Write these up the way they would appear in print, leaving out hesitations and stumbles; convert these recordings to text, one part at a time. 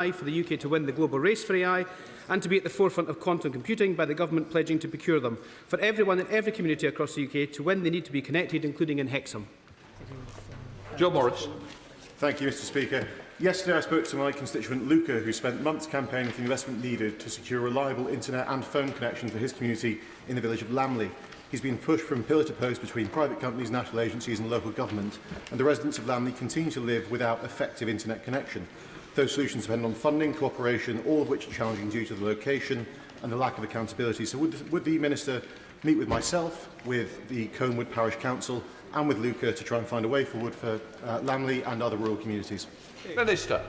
for the UK to win the global race for AI, and to be at the forefront of quantum computing by the government pledging to procure them. For everyone in every community across the UK to win, they need to be connected, including in Hexham. Joe Morris. Thank you, Mr Speaker. Yesterday I spoke to my constituent Luca, who spent months campaigning for the investment needed to secure reliable internet and phone connection for his community in the village of Lamley. He's been pushed from pillar to post between private companies, national agencies and local government, and the residents of Lamley continue to live without effective internet connection. Those solutions depend on funding, cooperation, all of which are challenging due to the location and the lack of accountability. So would the Minister meet with myself, with the Conewood Parish Council and with Luca to try and find a way forward for Lamley and other rural communities? Minister.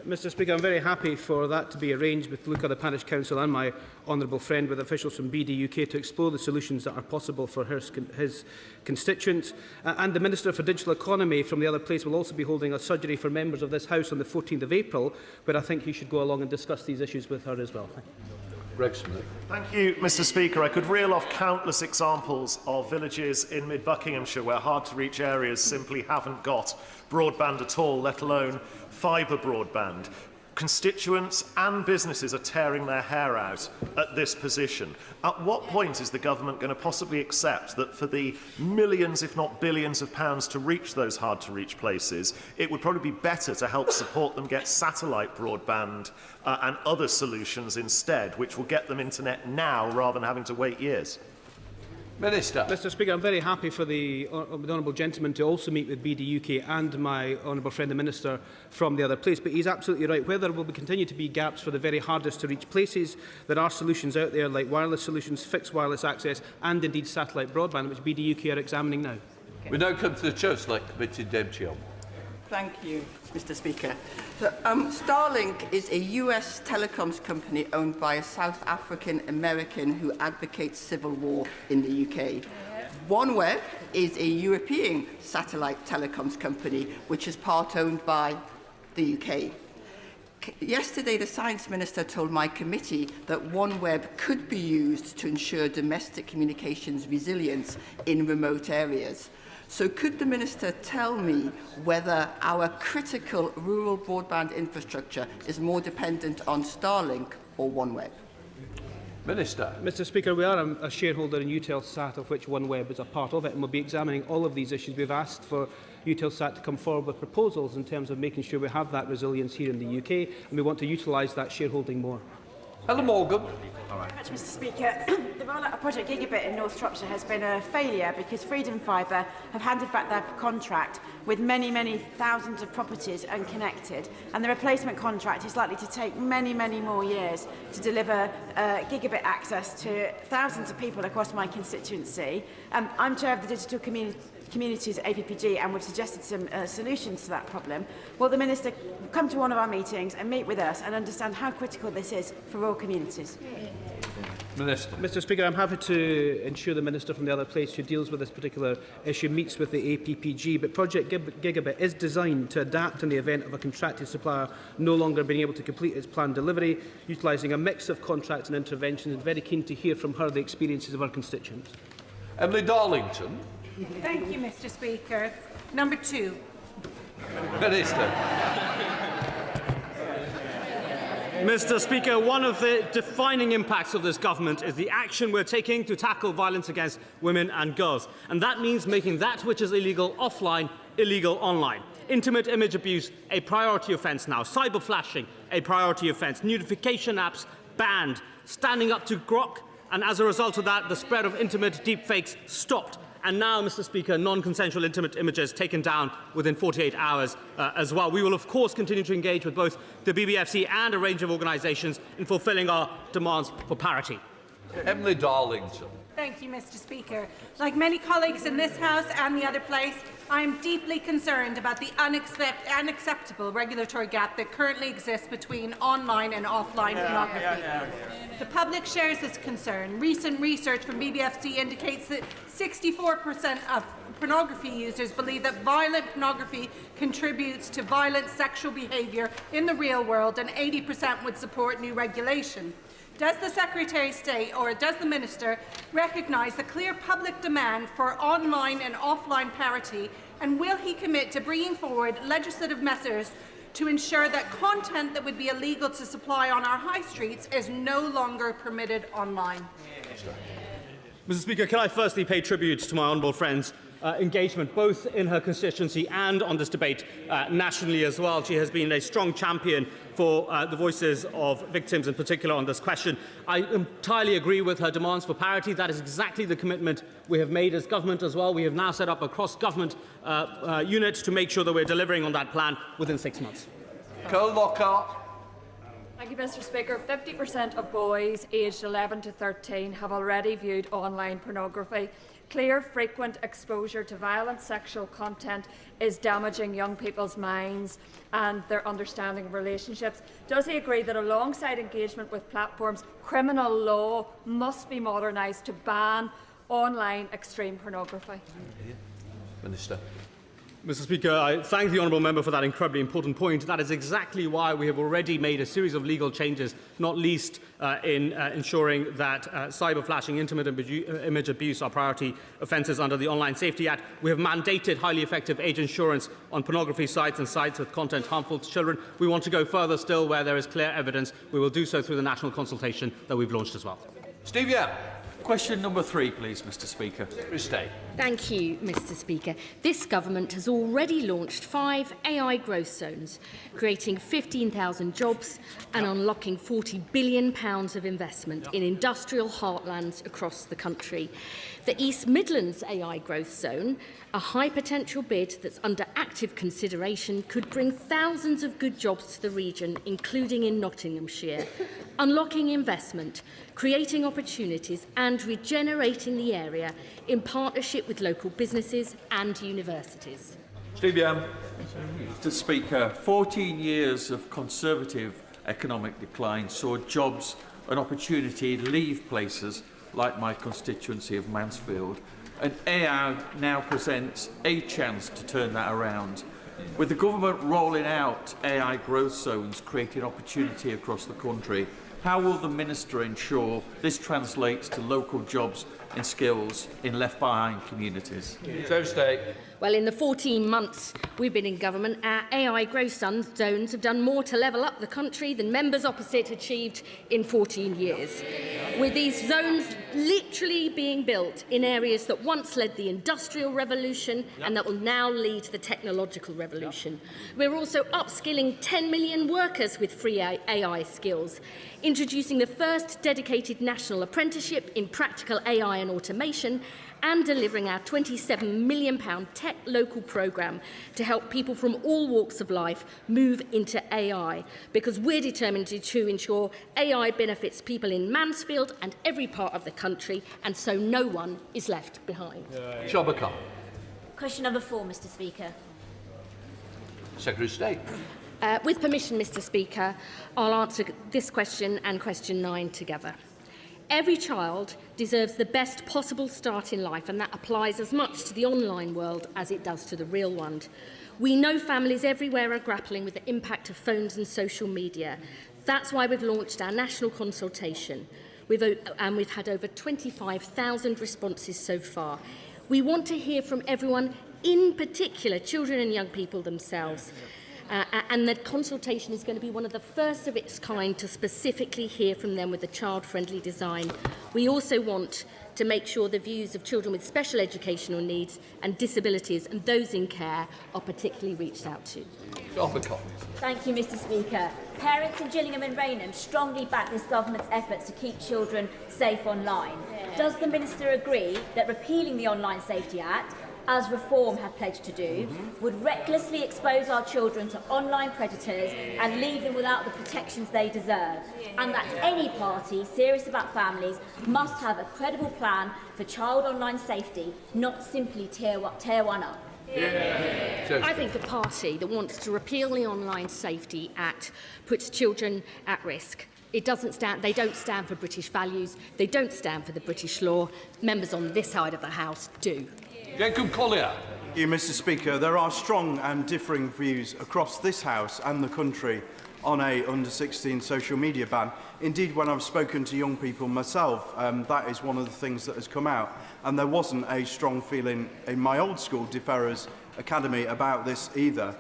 Mr Speaker, I'm very happy for that to be arranged with Luca, the Parish Council, and my honourable friend, with officials from BD UK, to explore the solutions that are possible for his constituents. And the Minister for Digital Economy from the other place will also be holding a surgery for members of this House on the 14th of April, where I think he should go along and discuss these issues with her as well. Thank you, Mr Speaker. I could reel off countless examples of villages in mid-Buckinghamshire where hard-to-reach areas simply haven't got broadband at all, let alone fibre broadband. Constituents and businesses are tearing their hair out at this position. At what point is the government going to possibly accept that for the millions, if not billions of pounds to reach those hard-to-reach places, it would probably be better to help support them get satellite broadband and other solutions instead, which will get them internet now rather than having to wait years? Minister. Mr Speaker, I'm very happy for the honourable gentleman to also meet with BD UK and my honourable friend the Minister from the other place. But he's absolutely right. Where there will continue to be gaps for the very hardest to reach places, there are solutions out there like wireless solutions, fixed wireless access and indeed satellite broadband, which BD UK are examining now. We now come to the Choice Select Committee. Deb. Thank you, Mr Speaker. So, Starlink is a US telecoms company owned by a South African American who advocates civil war in the UK. OneWeb is a European satellite telecoms company which is part owned by the UK. Yesterday, the Science Minister told my committee that OneWeb could be used to ensure domestic communications resilience in remote areas. So could the Minister tell me whether our critical rural broadband infrastructure is more dependent on Starlink or OneWeb? Minister. Mr Speaker, we are a shareholder in Eutelsat, of which OneWeb is a part of it, and we'll be examining all of these issues. We've asked for Eutelsat to come forward with proposals in terms of making sure we have that resilience here in the UK, and we want to utilise that shareholding more. Helen Morgan. Thank you, Mr Speaker. The rollout of Project Gigabit in North Shropshire has been a failure because Freedom Fibre have handed back their contract with many, many thousands of properties unconnected, and the replacement contract is likely to take many, many more years to deliver gigabit access to thousands of people across my constituency. I'm chair of the Digital Communities at APPG, and we've suggested some solutions to that problem. Will the Minister come to one of our meetings and meet with us and understand how critical this is for rural communities? Minister. Mr Speaker, I'm happy to ensure the Minister from the other place who deals with this particular issue meets with the APPG, but Project Gigabit is designed to adapt in the event of a contracted supplier no longer being able to complete its planned delivery, utilising a mix of contracts and interventions, and very keen to hear from her the experiences of our constituents. Emily Darlington. Thank you, Mr Speaker. Number 2. Minister. Mr Speaker, one of the defining impacts of this government is the action we're taking to tackle violence against women and girls. And that means making that which is illegal offline illegal online. Intimate image abuse, a priority offence now. Cyber flashing, a priority offence. Nudification apps, banned. Standing up to Grok, and as a result of that, the spread of intimate deepfakes stopped. And now, Mr Speaker, non-consensual intimate images taken down within 48 hours as well. We will, of course, continue to engage with both the BBFC and a range of organisations in fulfilling our demands for parity. Emily Darlington. Thank you, Mr Speaker. Like many colleagues in this House and the other place, I am deeply concerned about the unacceptable regulatory gap that currently exists between online and offline pornography. The public shares this concern. Recent research from BBFC indicates that 64% of pornography users believe that violent pornography contributes to violent sexual behaviour in the real world, and 80% would support new regulation. Does the Secretary of State or does the Minister recognise the clear public demand for online and offline parity, and will he commit to bringing forward legislative measures to ensure that content that would be illegal to supply on our high streets is no longer permitted online? Mr. Speaker, can I firstly pay tribute to my honourable friend's engagement both in her constituency and on this debate nationally as well. She has been a strong champion for the voices of victims in particular on this question. I entirely agree with her demands for parity. That is exactly the commitment we have made as government as well. We have now set up a cross-government unit to make sure that we're delivering on that plan within 6 months. Cole Lockhart. Thank you, Mr. Speaker. 50% of boys aged 11 to 13 have already viewed online pornography. Clear, frequent exposure to violent sexual content is damaging young people's minds and their understanding of relationships. Does he agree that alongside engagement with platforms, criminal law must be modernised to ban online extreme pornography? Minister. Mr. Speaker, I thank the honourable member for that incredibly important point. That is exactly why we have already made a series of legal changes, not least in ensuring that cyber flashing, intimate image abuse are priority offences under the Online Safety Act. We have mandated highly effective age insurance on pornography sites and sites with content harmful to children. We want to go further still where there is clear evidence. We will do so through the national consultation that we've launched as well. Steve Young. Question number 3, please, Mr. Speaker. Thank you, Mr. Speaker. This government has already launched 5 AI growth zones, creating 15,000 jobs and unlocking £40 billion of investment in industrial heartlands across the country. The East Midlands AI growth zone, a high-potential bid that's under active consideration, could bring thousands of good jobs to the region, including in Nottinghamshire, unlocking investment, creating opportunities and regenerating the area in partnership with local businesses and universities. Steve Young. Mr. Speaker, 14 years of Conservative economic decline saw jobs and opportunity leave places like my constituency of Mansfield, and AI now presents a chance to turn that around. With the government rolling out AI growth zones, creating opportunity across the country, how will the Minister ensure this translates to local jobs and skills in left-behind communities? Well, in the 14 months we've been in government, our AI growth zones have done more to level up the country than members opposite achieved in 14 years. With these zones literally being built in areas that once led the industrial revolution and that will now lead the technological revolution. We're also upskilling 10 million workers with free AI skills, introducing the first dedicated national apprenticeship in practical AI and automation, and delivering our £27 million tech local programme to help people from all walks of life move into AI, because we're determined to ensure AI benefits people in Mansfield and every part of the country, and so no one is left behind. Question number 4, Mr. Speaker. Secretary of State. With permission, Mr. Speaker, I'll answer this question and question 9 together. Every child deserves the best possible start in life, and that applies as much to the online world as it does to the real one. We know families everywhere are grappling with the impact of phones and social media. That's why we've launched our national consultation, and we've had over 25,000 responses so far. We want to hear from everyone, in particular children and young people themselves. And the consultation is going to be one of the first of its kind to specifically hear from them with a child-friendly design. We also want to make sure the views of children with special educational needs and disabilities and those in care are particularly reached out to. Thank you, Mr. Speaker. Parents in Gillingham and Raynham strongly back this government's efforts to keep children safe online. Does the Minister agree that repealing the Online Safety Act, as Reform have pledged to do, would recklessly expose our children to online predators and leave them without the protections they deserve, and that any party serious about families must have a credible plan for child online safety, not simply tear one up? I think a party that wants to repeal the Online Safety Act puts children at risk. They don't stand for British values. They don't stand for the British law. Members on this side of the House do. Jacob Collier. Thank you, Mr. Speaker. There are strong and differing views across this House and the country on a under-16 social media ban. Indeed, when I've spoken to young people myself, that is one of the things that has come out. And there wasn't a strong feeling in my old school, De Ferrers Academy, about this either.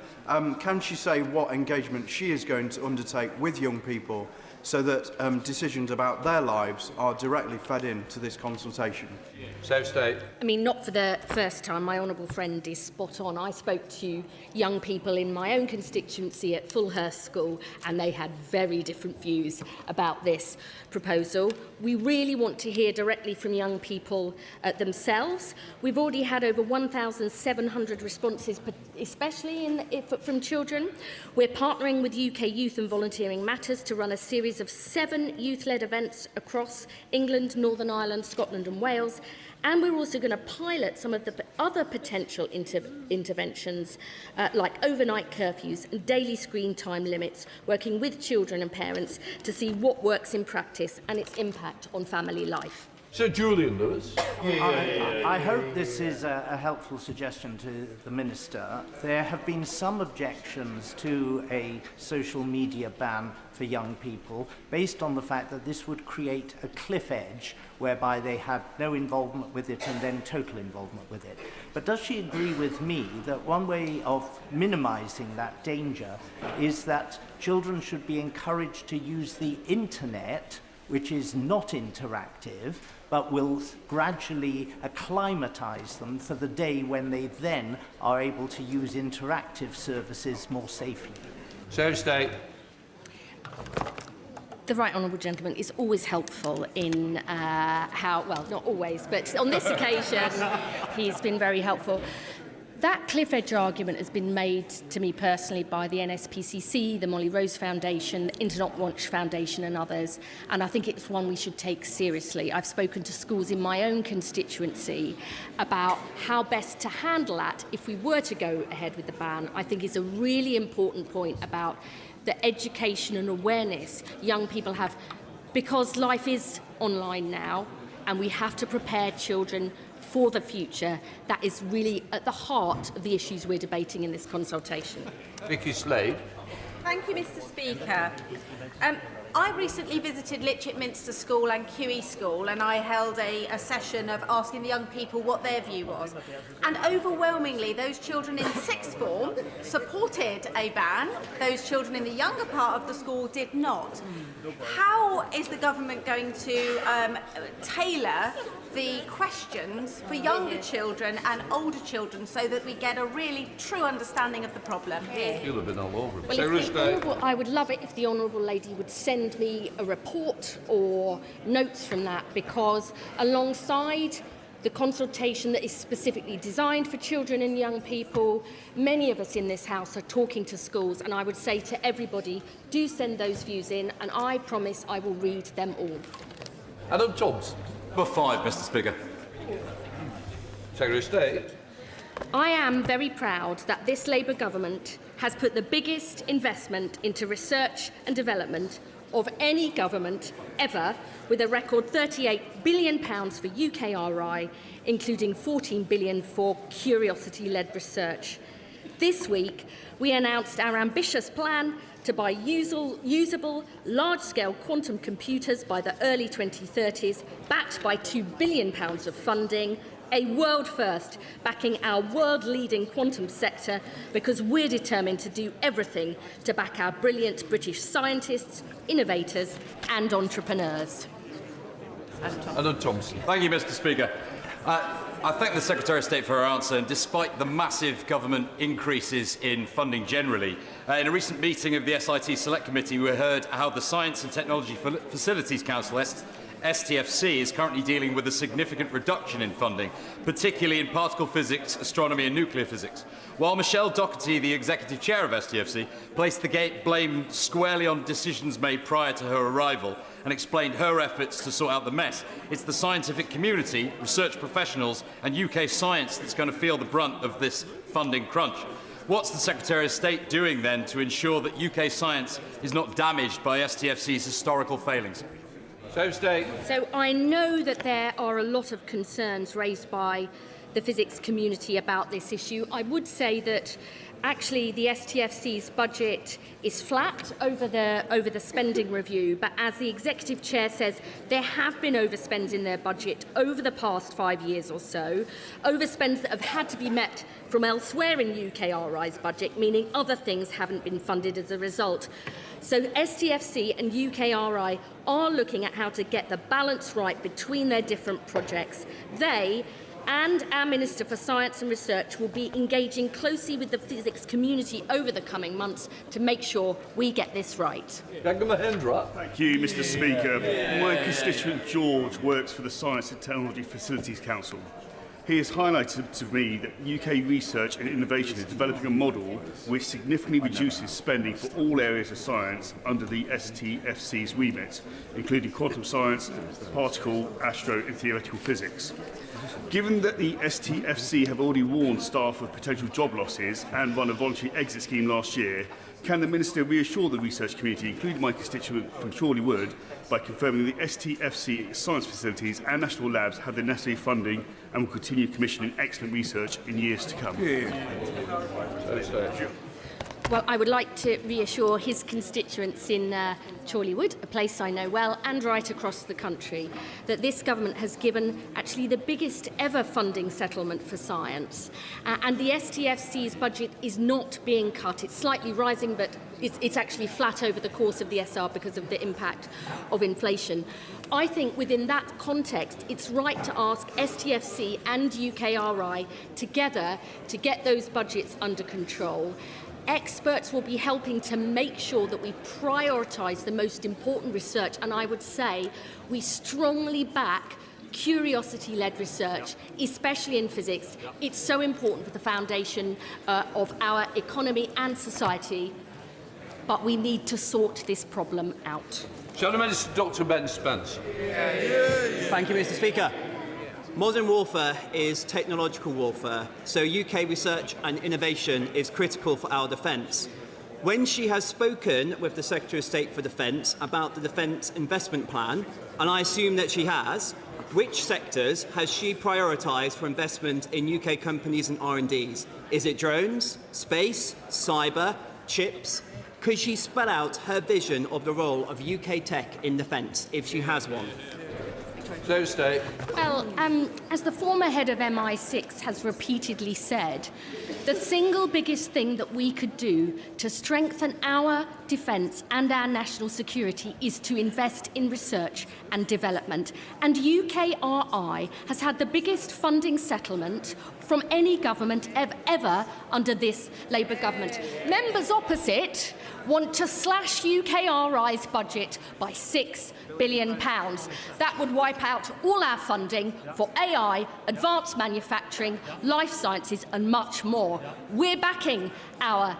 Can she say what engagement she is going to undertake with young people so that decisions about their lives are directly fed into this consultation? Safe State. I mean, not for the first time. My honourable friend is spot on. I spoke to young people in my own constituency at Fulhurst School, and they had very different views about this proposal. We really want to hear directly from young people themselves. We've already had over 1,700 responses, especially from children. We're partnering with UK Youth and Volunteering Matters to run a series of 7 youth-led events across England, Northern Ireland, Scotland and Wales. And we're also going to pilot some of the other potential interventions, like overnight curfews and daily screen time limits, working with children and parents to see what works in practice and its impact on family life. Sir Julian Lewis. I hope this is a helpful suggestion to the Minister. There have been some objections to a social media ban for young people based on the fact that this would create a cliff edge whereby they had no involvement with it and then total involvement with it. But does she agree with me that one way of minimising that danger is that children should be encouraged to use the internet, which is not interactive, but will gradually acclimatise them for the day when they then are able to use interactive services more safely? Safe State. The right honourable gentleman is always helpful in well, not always, but on this occasion, he's been very helpful. That cliff edge argument has been made to me personally by the NSPCC, the Molly Rose Foundation, the Internet Watch Foundation and others, and I think it's one we should take seriously. I've spoken to schools in my own constituency about how best to handle that if we were to go ahead with the ban. I think it's a really important point about the education and awareness young people have, because life is online now and we have to prepare children for the future. That is really at the heart of the issues we're debating in this consultation. Vicky Slade. Thank you, Mr. Speaker. I recently visited Litchett Minster School and QE School, and I held a session of asking the young people what their view was. And overwhelmingly, those children in sixth form supported a ban. Those children in the younger part of the school did not. How is the government going to tailor the questions for younger children and older children so that we get a really true understanding of the problem? You'll have been all over it. Well, I would love it if the Honourable Lady would send me a report or notes from that, because alongside the consultation that is specifically designed for children and young people, many of us in this House are talking to schools, and I would say to everybody, do send those views in, and I promise I will read them all. Adam Thompson. Number 5, Mr. Speaker. Secretary of State. I am very proud that this Labour government has put the biggest investment into research and development of any government ever, with a record £38 billion for UKRI, including £14 billion for curiosity-led research. This week, we announced our ambitious plan to buy usable, large-scale quantum computers by the early 2030s, backed by £2 billion of funding, a world first, backing our world-leading quantum sector, because we're determined to do everything to back our brilliant British scientists, innovators and entrepreneurs. Adam Thompson. Thank you, Mr. Speaker. I thank the Secretary of State for her answer, and despite the massive government increases in funding generally, in a recent meeting of the SIT Select Committee, we heard how the Science and Technology Facilities Council, STFC, is currently dealing with a significant reduction in funding, particularly in particle physics, astronomy and nuclear physics. While Michelle Doherty, the Executive Chair of STFC, placed the blame squarely on decisions made prior to her arrival and explained her efforts to sort out the mess, it's the scientific community, research professionals and UK science that's going to feel the brunt of this funding crunch. What's the Secretary of State doing then to ensure that UK science is not damaged by STFC's historical failings? State. So I know that there are a lot of concerns raised by the physics community about this issue. I would say that actually the STFC's budget is flat over the spending review, but as the Executive Chair says, there have been overspends in their budget over the past 5 years or so, overspends that have had to be met from elsewhere in UKRI's budget, meaning other things haven't been funded as a result. So STFC and UKRI are looking at how to get the balance right between their different projects. They and our Minister for Science and Research will be engaging closely with the physics community over the coming months to make sure we get this right. Thank you, Mr. Speaker. My constituent George works for the Science and Technology Facilities Council. He has highlighted to me that UK research and innovation is developing a model which significantly reduces spending for all areas of science under the STFC's remit, including quantum science, particle, astro and theoretical physics. Given that the STFC have already warned staff of potential job losses and run a voluntary exit scheme last year, can the Minister reassure the research community, including my constituent from Chorley Wood, by confirming the STFC science facilities and national labs have the necessary funding and will continue commissioning excellent research in years to come? Well, I would like to reassure his constituents in Chorley Wood, a place I know well, and right across the country, that this government has given actually the biggest ever funding settlement for science. And the STFC's budget is not being cut. It's slightly rising, but it's actually flat over the course of the SR because of the impact of inflation. I think within that context, it's right to ask STFC and UKRI together to get those budgets under control. Experts will be helping to make sure that we prioritise the most important research, and I would say we strongly back curiosity-led research, especially in physics. It's so important for the foundation of our economy and society, but we need to sort this problem out. Shadow Minister Dr. Ben Spence. Thank you, Mr. Speaker. Modern warfare is technological warfare, so UK research and innovation is critical for our defence. When she has spoken with the Secretary of State for Defence about the Defence Investment Plan, and I assume that she has, which sectors has she prioritised for investment in UK companies and R&Ds? Is it drones, space, cyber, chips? Could she spell out her vision of the role of UK tech in defence, if she has one? Well, as the former head of MI6 has repeatedly said, the single biggest thing that we could do to strengthen our defence and our national security is to invest in research and development. And UKRI has had the biggest funding settlement from any government ever under this Labour government. Members opposite want to slash UKRI's budget by £6 billion. That would wipe out all our funding for AI, advanced manufacturing, life sciences and much more. We're backing our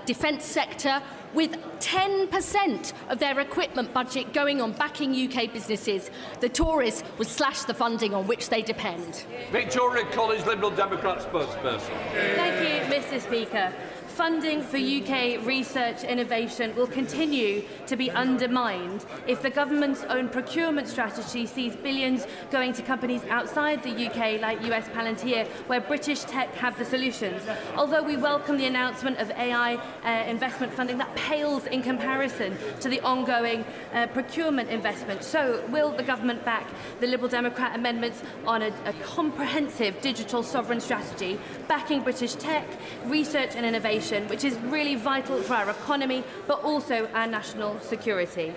defence sector with 10% of their equipment budget going on backing UK businesses. The Tories would slash the funding on which they depend. Victoria College Liberal Democrat spokesperson. Thank you, Mr. Speaker. Funding for UK research innovation will continue to be undermined if the government's own procurement strategy sees billions going to companies outside the UK like US Palantir, where British tech have the solutions. Although we welcome the announcement of AI investment funding, that pales in comparison to the ongoing procurement investment. So will the government back the Liberal Democrat amendments on a comprehensive digital sovereign strategy, backing British tech, research and innovation, which is really vital for our economy, but also our national security?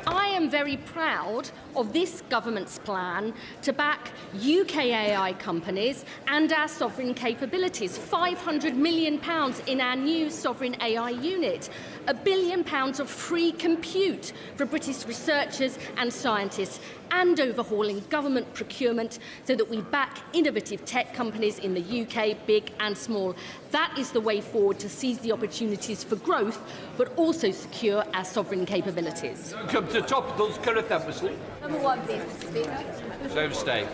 I am very proud of this government's plan to back UK AI companies and our sovereign capabilities. £500 million in our new sovereign AI unit. £1 billion of free compute for British researchers and scientists, and overhauling government procurement so that we back innovative tech companies in the UK, big and small. That is the way forward to seize the opportunities for growth, but also secure our sovereign capabilities. Come to topicals, Gareth Emmersley. Number one, please, Mr. Speaker.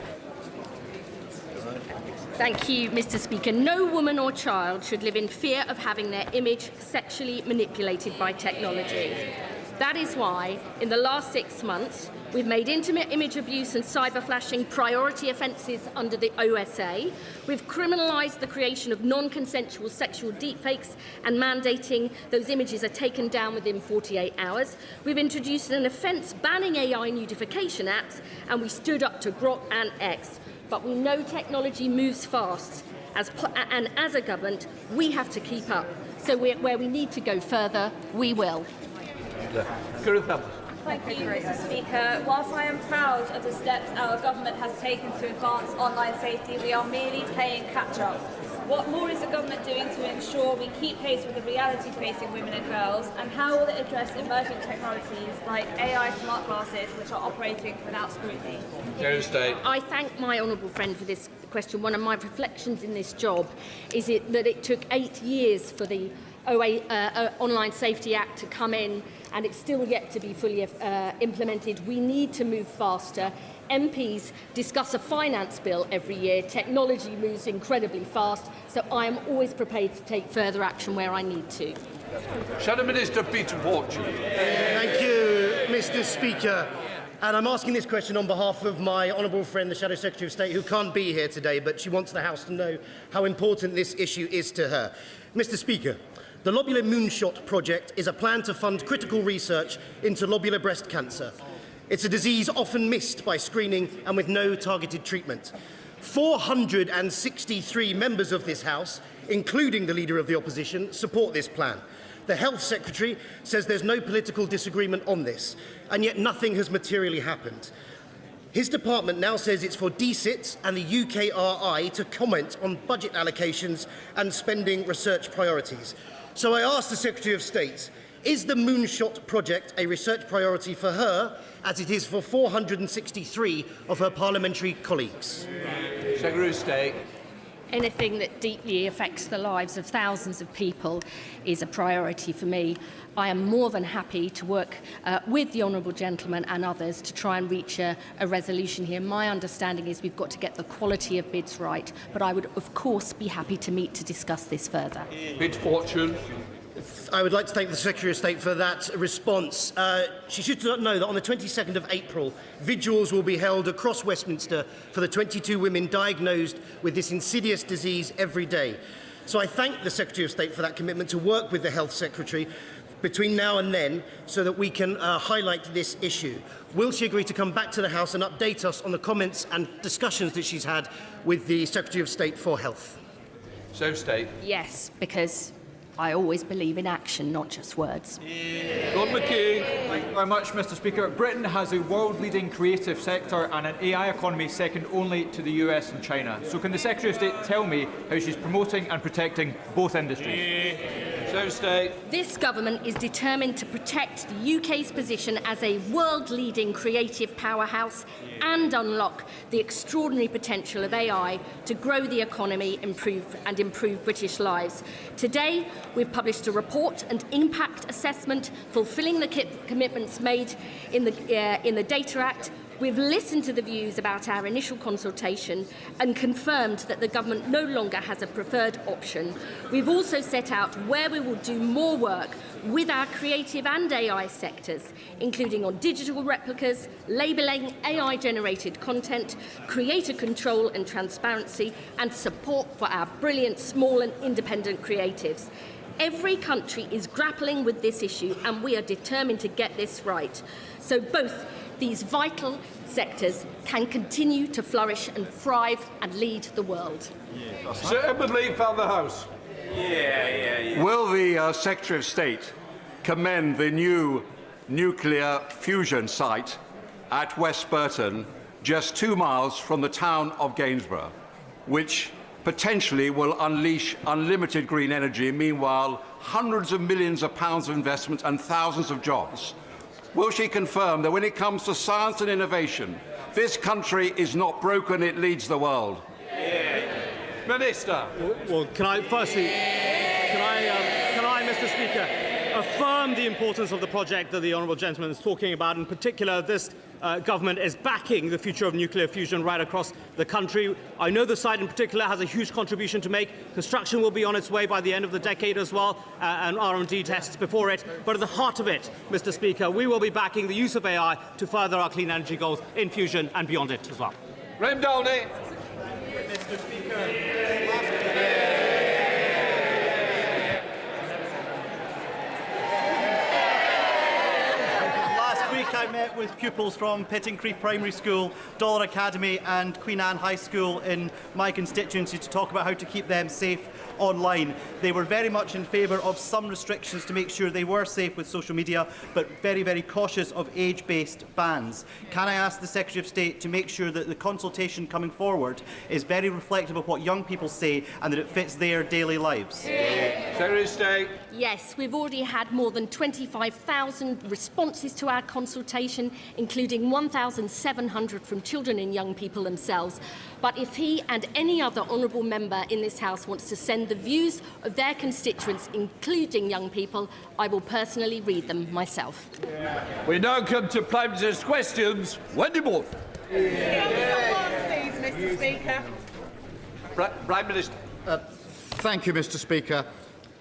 Thank you, Mr. Speaker. No woman or child should live in fear of having their image sexually manipulated by technology. That is why, in the last 6 months, we've made intimate image abuse and cyber flashing priority offences under the OSA. We've criminalised the creation of non-consensual sexual deepfakes and mandating those images are taken down within 48 hours. We've introduced an offence banning AI nudification apps, and we stood up to Grok and X. But we know technology moves fast, and as a government, we have to keep up. So where we need to go further, we will. Thank you, Mr. Speaker. Whilst I am proud of the steps our government has taken to advance online safety, we are merely playing catch-up. What more is the government doing to ensure we keep pace with the reality facing women and girls, and how will it address emerging technologies like AI smart glasses, which are operating without scrutiny? I thank my honourable friend for this question. One of my reflections in this job is that it took 8 years for the Online Safety Act to come in, and it's still yet to be fully implemented. We need to move faster. MPs discuss a finance bill every year. Technology moves incredibly fast, so I am always prepared to take further action where I need to. Shadow Minister Peter Fortune. Thank you, Mr. Speaker. And I'm asking this question on behalf of my honourable friend, the Shadow Secretary of State, who can't be here today, but she wants the House to know how important this issue is to her. Mr. Speaker, the Lobular Moonshot Project is a plan to fund critical research into lobular breast cancer. It's a disease often missed by screening and with no targeted treatment. 463 members of this House, including the Leader of the Opposition, support this plan. The Health Secretary says there's no political disagreement on this, and yet nothing has materially happened. His department now says it's for DCIT and the UKRI to comment on budget allocations and spending research priorities. So I ask the Secretary of State, is the Moonshot Project a research priority for her, as it is for 463 of her parliamentary colleagues? Secretary of State. Anything that deeply affects the lives of thousands of people is a priority for me. I am more than happy to work with the honourable gentleman and others to try and reach a resolution here. My understanding is we've got to get the quality of bids right, but I would, of course, be happy to meet to discuss this further. Bid Fortune. I would like to thank the Secretary of State for that response. She should know that on the 22nd of April, vigils will be held across Westminster for the 22 women diagnosed with this insidious disease every day. So I thank the Secretary of State for that commitment to work with the Health Secretary between now and then so that we can highlight this issue. Will she agree to come back to the House and update us on the comments and discussions that she's had with the Secretary of State for Health? So State. Yes, because I always believe in action, not just words. Lord McKee. Thank you very much, Mr. Speaker. Britain has a world-leading creative sector and an AI economy second only to the US and China. So can the Secretary of State tell me how she's promoting and protecting both industries? So State. This government is determined to protect the UK's position as a world-leading creative powerhouse and unlock the extraordinary potential of AI to grow the economy, improve British lives. Today, we've published a report and impact assessment fulfilling the commitments made in the Data Act. We've listened to the views about our initial consultation and confirmed that the government no longer has a preferred option. We've also set out where we will do more work with our creative and AI sectors, including on digital replicas, labelling AI-generated content, creator control and transparency, and support for our brilliant small and independent creatives. Every country is grappling with this issue, and we are determined to get this right. So both these vital sectors can continue to flourish and thrive and lead the world. Sir Edward Lee, found the House. Will the Secretary of State commend the new nuclear fusion site at West Burton, just 2 miles from the town of Gainsborough, which potentially will unleash unlimited green energy, meanwhile hundreds of millions of pounds of investment and thousands of jobs? Will she confirm that when it comes to science and innovation, this country is not broken, it leads the world? Minister. Well, can I, Mr. Speaker, affirm the importance of the project that the honourable gentleman is talking about. In particular, this government is backing the future of nuclear fusion right across the country. I know the site in particular has a huge contribution to make. Construction will be on its way by the end of the decade as well, and R&D tests before it. But at the heart of it, Mr. Speaker, we will be backing the use of AI to further our clean energy goals in fusion and beyond it as well. Graham Downey. Mr. Speaker, I met with pupils from Pittingcree Primary School, Dollar Academy and Queen Anne High School in my constituency to talk about how to keep them safe online. They were very much in favour of some restrictions to make sure they were safe with social media, but very, very cautious of age-based bans. Can I ask the Secretary of State to make sure that the consultation coming forward is very reflective of what young people say and that it fits their daily lives? Secretary of State. Yes, we've already had more than 25,000 responses to our consultation, including 1,700 from children and young people themselves. But if he and any other honourable member in this House wants to send the views of their constituents, including young people, I will personally read them myself. We now come to Prime Minister's questions. Wendy Moore. Please, Mr. Speaker. Prime Minister. Thank you, Mr. Speaker.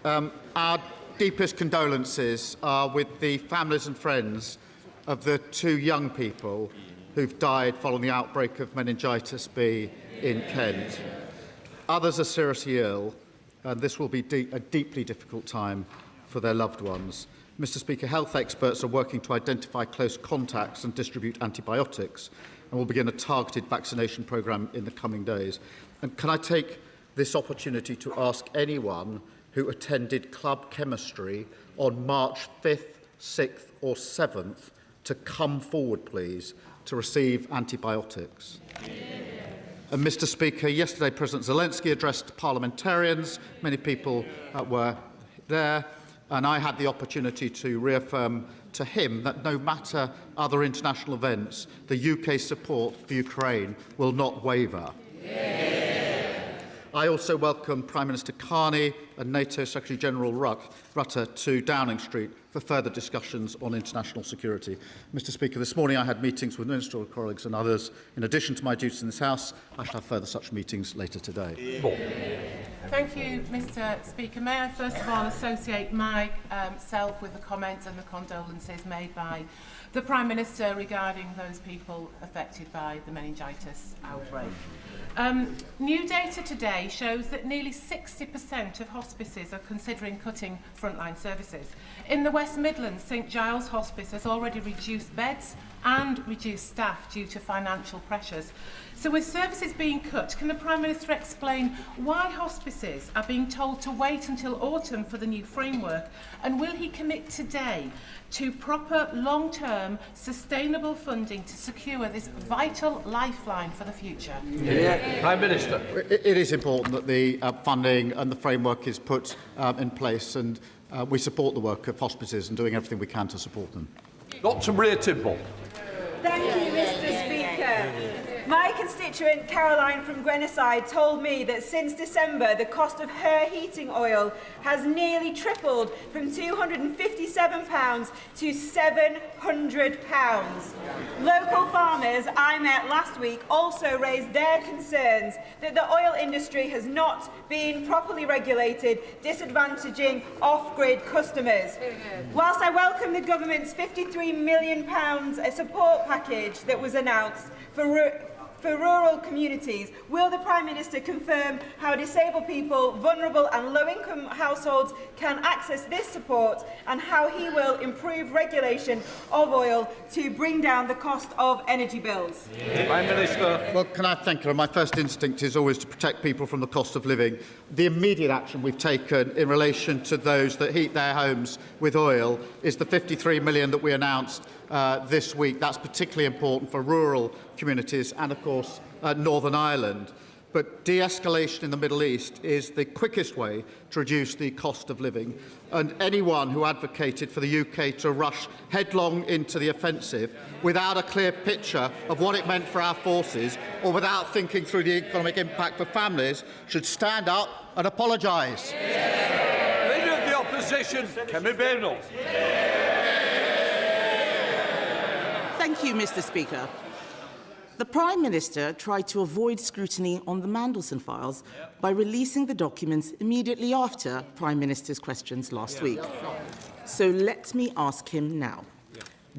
Our deepest condolences are with the families and friends of the 2 young people who've died following the outbreak of meningitis B in Kent. Others are seriously ill, and this will be a deeply difficult time for their loved ones. Mr. Speaker, health experts are working to identify close contacts and distribute antibiotics, and will begin a targeted vaccination programme in the coming days. And can I take this opportunity to ask anyone who attended club chemistry on March 5th, 6th or 7th to come forward, please, to receive antibiotics. And Mr. Speaker, yesterday President Zelensky addressed parliamentarians. Many people were there, and I had the opportunity to reaffirm to him that no matter other international events, the UK support for Ukraine will not waver. I also welcome Prime Minister Carney and NATO Secretary-General Rutte to Downing Street for further discussions on international security. Mr. Speaker, this morning I had meetings with ministerial colleagues and others. In addition to my duties in this House, I shall have further such meetings later today. Thank you, Mr. Speaker. May I first of all associate myself with the comments and the condolences made by the Prime Minister regarding those people affected by the meningitis outbreak. New data today shows that nearly 60% of hospices are considering cutting frontline services. In the West Midlands, St Giles Hospice has already reduced beds and reduced staff due to financial pressures. So with services being cut, can the Prime Minister explain why hospices are being told to wait until autumn for the new framework, and will he commit today to proper long-term sustainable funding to secure this vital lifeline for the future? Prime Minister. It is important that the funding and the framework is put in place, and we support the work of hospices and doing everything we can to support them. Dr. Maria Timble. Thank you, Mr. Speaker. My constituent Caroline from Grenoside told me that since December the cost of her heating oil has nearly tripled from £257 to £700. Local farmers I met last week also raised their concerns that the oil industry has not been properly regulated, disadvantaging off-grid customers. Whilst I welcome the government's £53 million support package that was announced for rural communities, will the Prime Minister confirm how disabled people, vulnerable and low-income households can access this support, and how he will improve regulation of oil to bring down the cost of energy bills? Prime Minister. Well, can I thank her? My first instinct is always to protect people from the cost of living. The immediate action we've taken in relation to those that heat their homes with oil is the £53 million that we announced this week. That's particularly important for rural communities and, of course, Northern Ireland. But de-escalation in the Middle East is the quickest way to reduce the cost of living. And anyone who advocated for the UK to rush headlong into the offensive without a clear picture of what it meant for our forces, or without thinking through the economic impact for families, should stand up and apologise. Leader of the opposition, Kemi Beno. Thank you, Mr. Speaker. The Prime Minister tried to avoid scrutiny on the Mandelson files by releasing the documents immediately after Prime Minister's questions last week. So let me ask him now.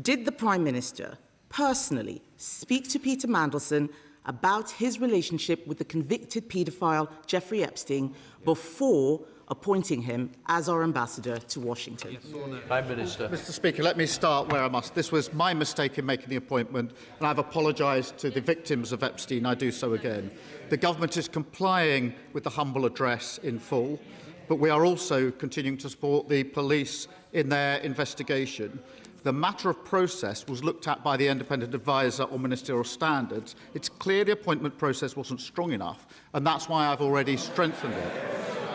Did the Prime Minister personally speak to Peter Mandelson about his relationship with the convicted paedophile Jeffrey Epstein before appointing him as our ambassador to Washington? Prime Minister. Mr. Speaker, let me start where I must. This was my mistake in making the appointment, and I've apologised to the victims of Epstein. I do so again. The government is complying with the humble address in full, but we are also continuing to support the police in their investigation. The matter of process was looked at by the independent advisor on ministerial standards. It's clear the appointment process wasn't strong enough, and that's why I've already strengthened it.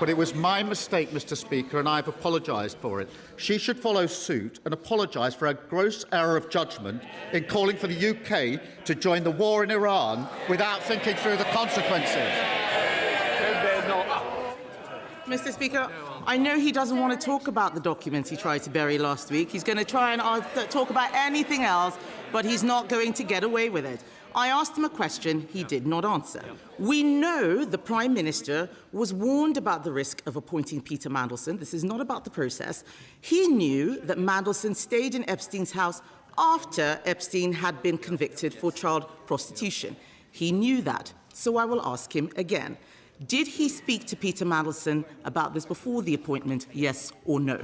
But it was my mistake, Mr. Speaker, and I've apologised for it. She should follow suit and apologise for a gross error of judgment in calling for the UK to join the war in Iran without thinking through the consequences. Mr. Speaker, I know he doesn't want to talk about the documents he tried to bury last week. He's going to try and talk about anything else, but he's not going to get away with it. I asked him a question he did not answer. We know the Prime Minister was warned about the risk of appointing Peter Mandelson. This is not about the process. He knew that Mandelson stayed in Epstein's house after Epstein had been convicted for child prostitution. He knew that, so I will ask him again. Did he speak to Peter Mandelson about this before the appointment, yes or no?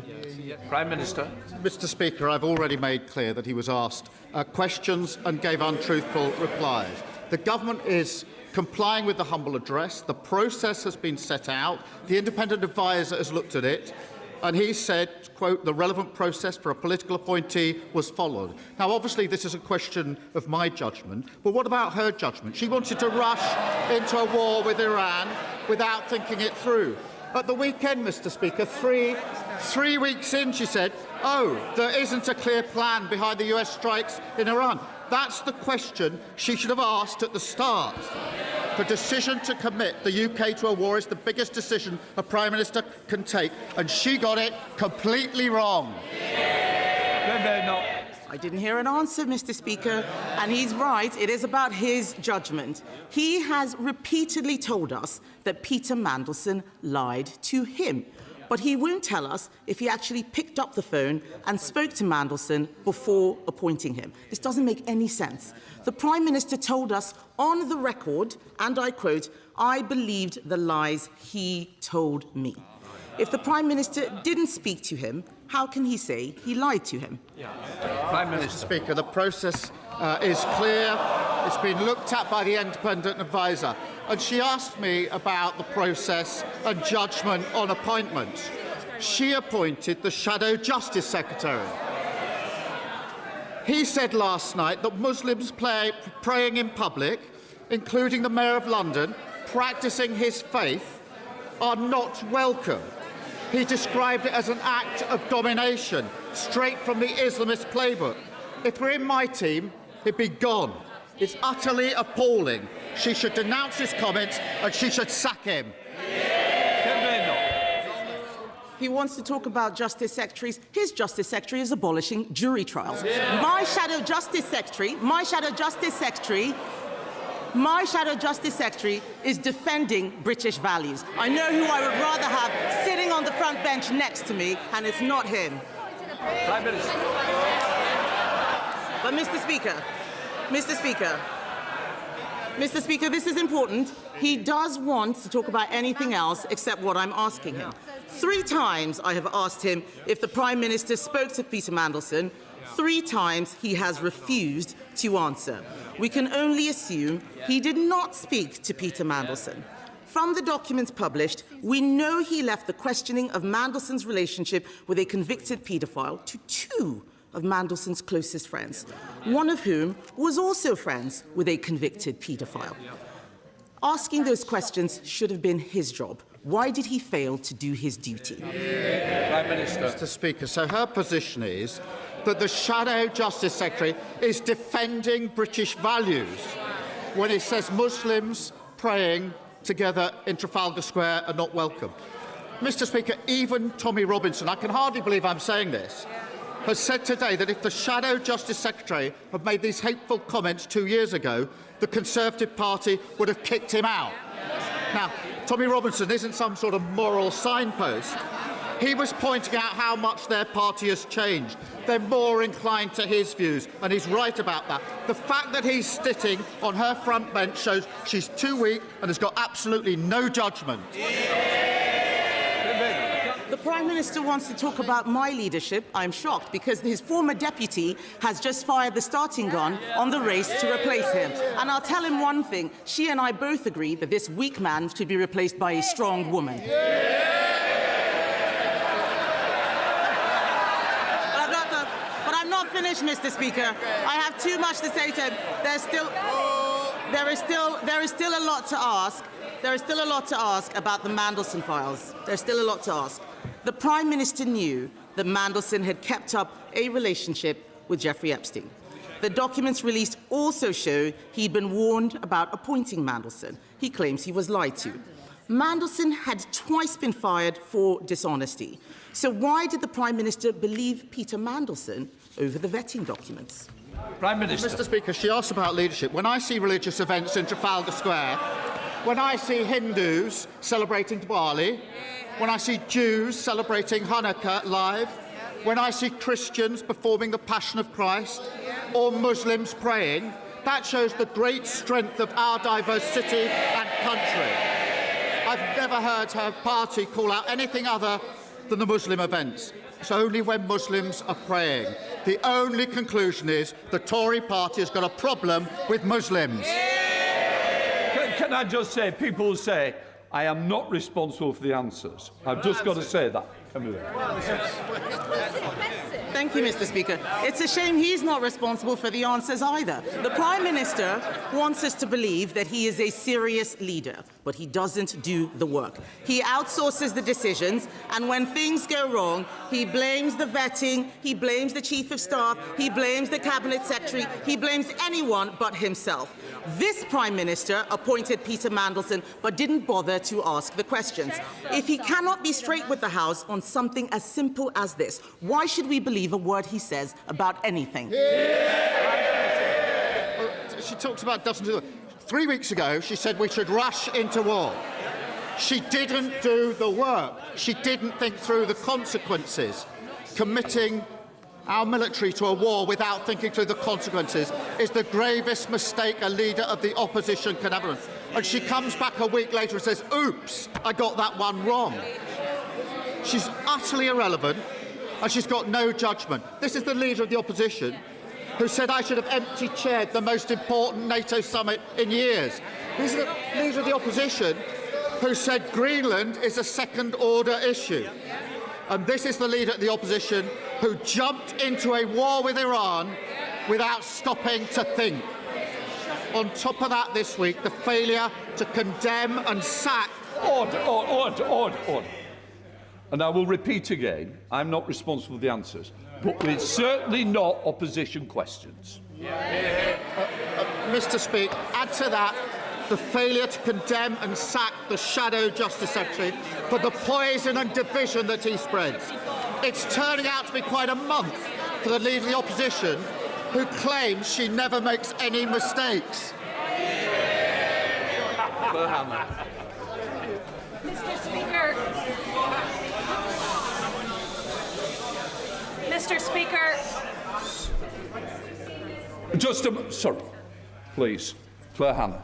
Prime Minister. Mr. Speaker, I've already made clear that he was asked questions and gave untruthful replies. The government is complying with the humble address. The process has been set out. The independent advisor has looked at it, and he said, quote, the relevant process for a political appointee was followed. Now, obviously, this is a question of my judgment, but what about her judgment? She wanted to rush into a war with Iran without thinking it through. At the weekend, Mr. Speaker, three weeks in, she said, oh, there isn't a clear plan behind the US strikes in Iran. That's the question she should have asked at the start. The decision to commit the UK to a war is the biggest decision a Prime Minister can take, and she got it completely wrong. I didn't hear an answer, Mr. Speaker, and he's right. It is about his judgment. He has repeatedly told us that Peter Mandelson lied to him, but he won't tell us if he actually picked up the phone and spoke to Mandelson before appointing him. This doesn't make any sense. The Prime Minister told us on the record, and I quote, I believed the lies he told me. If the Prime Minister didn't speak to him, how can he say he lied to him? Prime Minister. Speaker, the process is clear. It's been looked at by the independent advisor. And she asked me about the process and judgment on appointments. She appointed the Shadow Justice Secretary. He said last night that Muslims praying in public, including the Mayor of London, practising his faith, are not welcome. He described it as an act of domination, straight from the Islamist playbook. If we're in my team, he'd be gone. It's utterly appalling. She should denounce his comments and she should sack him. He wants to talk about Justice Secretaries. His Justice Secretary is abolishing jury trials. My Shadow Justice Secretary is defending British values. I know who I would rather have sitting on the front bench next to me, and it's not him. Prime Minister. But Mr. Speaker, this is important. He does want to talk about anything else except what I'm asking him. 3 times I have asked him if the Prime Minister spoke to Peter Mandelson. 3 times he has refused to answer. We can only assume he did not speak to Peter Mandelson. From the documents published, we know he left the questioning of Mandelson's relationship with a convicted paedophile to 2 of Mandelson's closest friends, one of whom was also friends with a convicted paedophile. Asking those questions should have been his job. Why did he fail to do his duty? Prime Minister. Mr. Speaker, so her position is that the Shadow Justice Secretary is defending British values when he says Muslims praying together in Trafalgar Square are not welcome. Mr. Speaker, even Tommy Robinson, I can hardly believe I'm saying this, has said today that if the Shadow Justice Secretary had made these hateful comments 2 years ago, the Conservative Party would have kicked him out. Now, Tommy Robinson isn't some sort of moral signpost. He was pointing out how much their party has changed. They're more inclined to his views, and he's right about that. The fact that he's sitting on her front bench shows she's too weak and has got absolutely no judgment. The Prime Minister wants to talk about my leadership. I'm shocked because his former deputy has just fired the starting gun on the race to replace him. And I'll tell him one thing. She and I both agree that this weak man should be replaced by a strong woman. But I'm not finished, Mr. Speaker. I have too much to say to him. There is still a lot to ask. There is still a lot to ask about the Mandelson files. There's still a lot to ask. The Prime Minister knew that Mandelson had kept up a relationship with Jeffrey Epstein. The documents released also showed he'd been warned about appointing Mandelson. He claims he was lied to. Mandelson had twice been fired for dishonesty. So why did the Prime Minister believe Peter Mandelson over the vetting documents? Prime Minister. Mr. Speaker, she asked about leadership. When I see religious events in Trafalgar Square, when I see Hindus celebrating Diwali, when I see Jews celebrating Hanukkah live, when I see Christians performing the Passion of Christ, or Muslims praying, that shows the great strength of our diverse city and country. I've never heard her party call out anything other than the Muslim events. It's only when Muslims are praying. The only conclusion is the Tory party has got a problem with Muslims. Can I just say, people say, I am not responsible for the answers. I've just got to say that. Thank you, Mr. Speaker. It's a shame he's not responsible for the answers either. The Prime Minister wants us to believe that he is a serious leader, but he doesn't do the work. He outsources the decisions, and when things go wrong, he blames the vetting, he blames the Chief of Staff, he blames the Cabinet Secretary, he blames anyone but himself. This Prime Minister appointed Peter Mandelson, but didn't bother to ask the questions. If he cannot be straight with the House on something as simple as this, why should we believe a word he says about anything? Well, she talks about doesn't do it. 3 weeks ago, she said we should rush into war. She didn't do the work. She didn't think through the consequences. Committing our military to a war without thinking through the consequences is the gravest mistake a leader of the opposition can ever do. And she comes back a week later and says, oops, I got that one wrong. She's utterly irrelevant, and she's got no judgment. This is the leader of the opposition who said I should have empty-chaired the most important NATO summit in years. This is the leader of the opposition who said Greenland is a second-order issue. And this is the leader of the opposition who jumped into a war with Iran without stopping to think. On top of that this week, the failure to condemn and sack... Order. And I will repeat again, I'm not responsible for the answers, but it's certainly not opposition questions. Mr. Speaker, add to that the failure to condemn and sack the Shadow Justice Secretary for the poison and division that he spreads. It's turning out to be quite a month for the leader of the opposition, who claims she never makes any mistakes. Mr. Speaker. Sorry, please. Claire Hanna.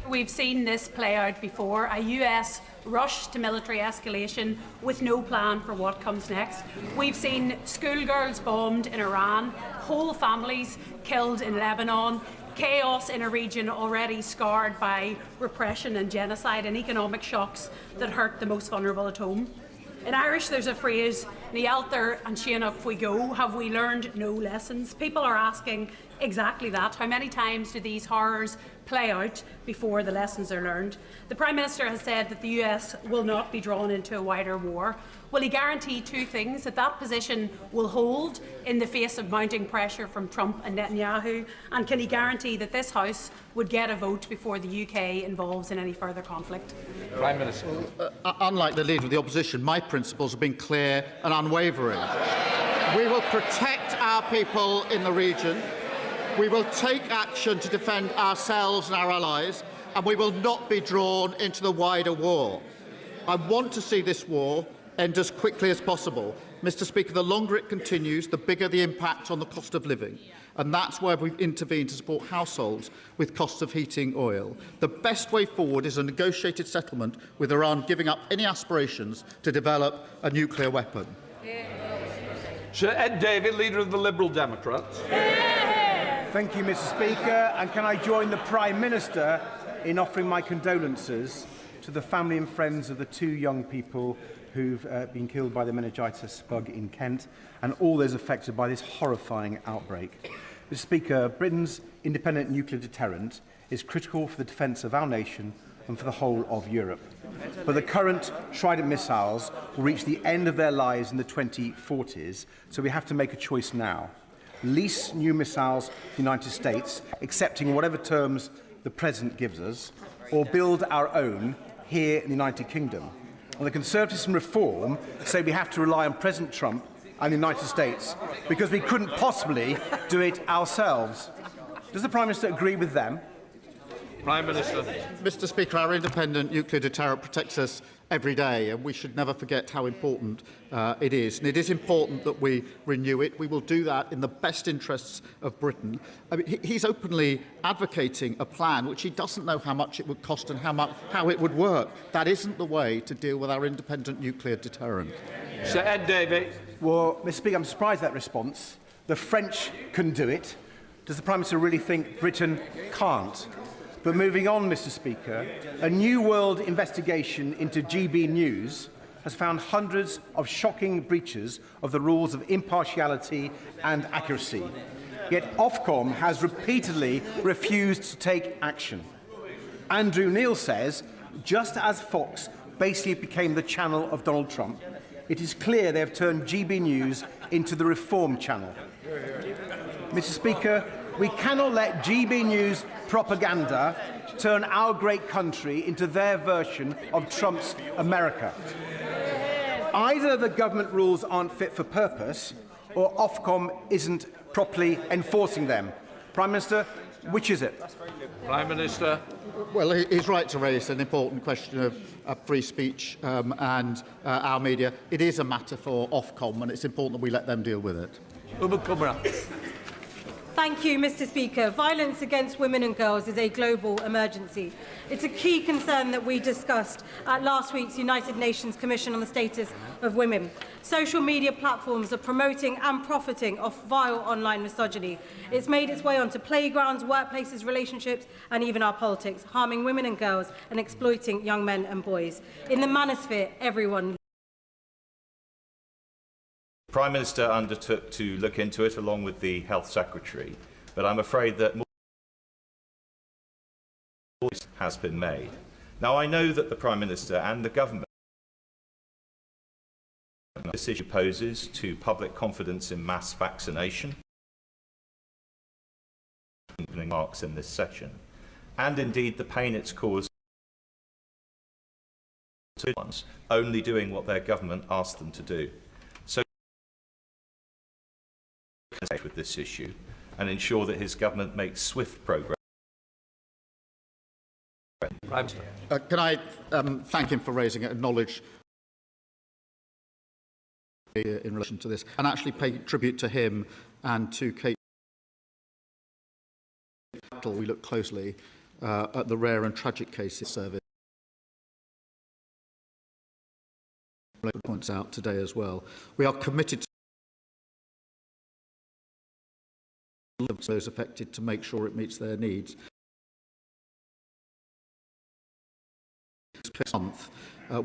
We've seen this play out before, a US rush to military escalation with no plan for what comes next. We've seen schoolgirls bombed in Iran, whole families killed in Lebanon, chaos in a region already scarred by repression and genocide and economic shocks that hurt the most vulnerable at home. In Irish, there's a phrase, Nialter and Sianach we go, have we learned no lessons? People are asking exactly that. How many times do these horrors play out before the lessons are learned. The Prime Minister has said that the US will not be drawn into a wider war. Will he guarantee two things: that that position will hold in the face of mounting pressure from Trump and Netanyahu, and can he guarantee that this House would get a vote before the UK involves in any further conflict? Prime Minister. Unlike the Leader of the Opposition, my principles have been clear and unwavering. We will protect our people in the region. We will take action to defend ourselves and our allies, and we will not be drawn into the wider war. I want to see this war end as quickly as possible. Mr. Speaker, the longer it continues, the bigger the impact on the cost of living. And that's why we've intervened to support households with costs of heating oil. The best way forward is a negotiated settlement with Iran giving up any aspirations to develop a nuclear weapon. Sir Ed Davey, Leader of the Liberal Democrats. Thank you, Mr. Speaker. And can I join the Prime Minister in offering my condolences to the family and friends of the two young people who've been killed by the meningitis bug in Kent, and all those affected by this horrifying outbreak. Mr. Speaker, Britain's independent nuclear deterrent is critical for the defence of our nation and for the whole of Europe. But the current Trident missiles will reach the end of their lives in the 2040s, so we have to make a choice now. Lease new missiles to the United States, accepting whatever terms the President gives us, or build our own here in the United Kingdom. And the Conservatives and Reform say we have to rely on President Trump and the United States because we couldn't possibly do it ourselves. Does the Prime Minister agree with them? Prime Minister. Mr. Speaker, our independent nuclear deterrent protects us every day, and we should never forget how important it is. And it is important that we renew it. We will do that in the best interests of Britain. I mean, he's openly advocating a plan which he doesn't know how much it would cost and how it would work. That isn't the way to deal with our independent nuclear deterrent. Sir Ed Davey. Well, Mr. Speaker, I'm surprised at that response. The French can do it. Does the Prime Minister really think Britain can't? But moving on, Mr. Speaker, a New World investigation into GB News has found hundreds of shocking breaches of the rules of impartiality and accuracy. Yet Ofcom has repeatedly refused to take action. Andrew Neil says, just as Fox basically became the channel of Donald Trump, it is clear they have turned GB News into the Reform channel. Mr. Speaker, we cannot let GB News propaganda turn our great country into their version of Trump's America. Either the government rules aren't fit for purpose, or Ofcom isn't properly enforcing them. Prime Minister, which is it? Prime Minister. Well, he's right to raise an important question of free speech and our media. It is a matter for Ofcom, and it's important that we let them deal with it. Thank you, Mr. Speaker. Violence against women and girls is a global emergency. It's a key concern that we discussed at last week's United Nations Commission on the Status of Women. Social media platforms are promoting and profiting off vile online misogyny. It's made its way onto playgrounds, workplaces, relationships, and even our politics, harming women and girls and exploiting young men and boys. In the manosphere, everyone. The Prime Minister undertook to look into it along with the Health Secretary, but I'm afraid that more has been made. Now, I know that the Prime Minister and the government this issue poses to public confidence in mass vaccination remarks in this session, and indeed the pain it's caused to ones only doing what their government asked them to do. So with this issue and ensure that his government makes swift progress. Can I thank him for raising it, acknowledge in relation to this, and actually pay tribute to him and to Kate. We look closely at the rare and tragic cases service. Points out today as well. We are committed to those affected to make sure it meets their needs. This month,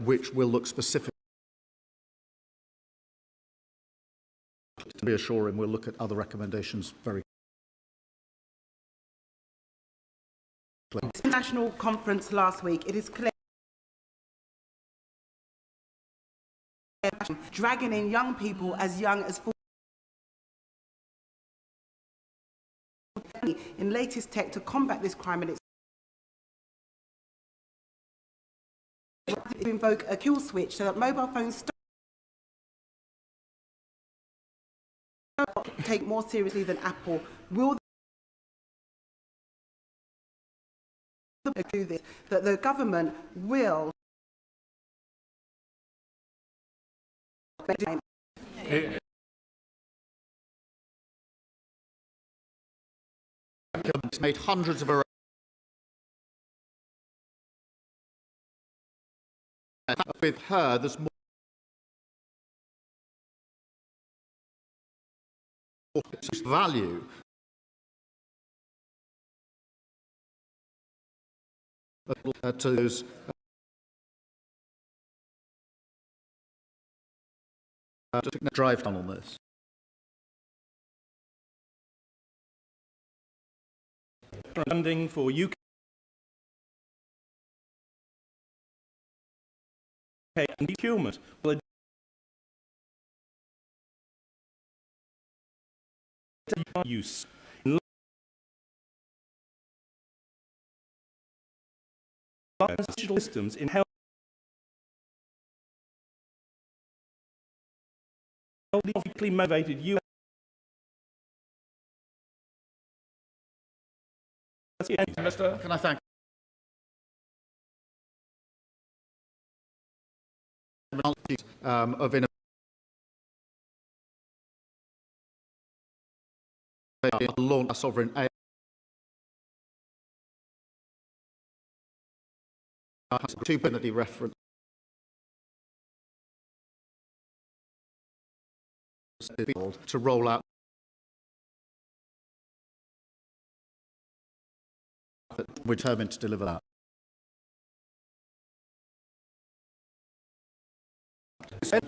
which will look specific. To reassure him, we'll look at other recommendations very National conference last week, it is clear dragging in young people as young as 40 in latest tech to combat this crime, and it's to invoke a kill switch so that mobile phones take more seriously than Apple. Will do this, that the government will made hundreds of arrests. With her, there's more value. To those drive down on this. Funding for UK and procurement will use digital systems in health politically motivated US Mr. Can I thank of launch a sovereign AI opportunity reference to roll out that we're determined to deliver that.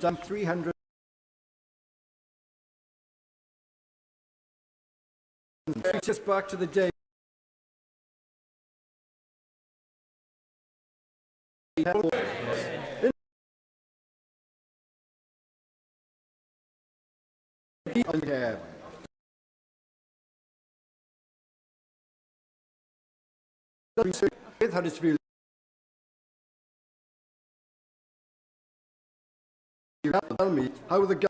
Done 300. Takes us back to the day. With Huddersfield, you have to tell me how the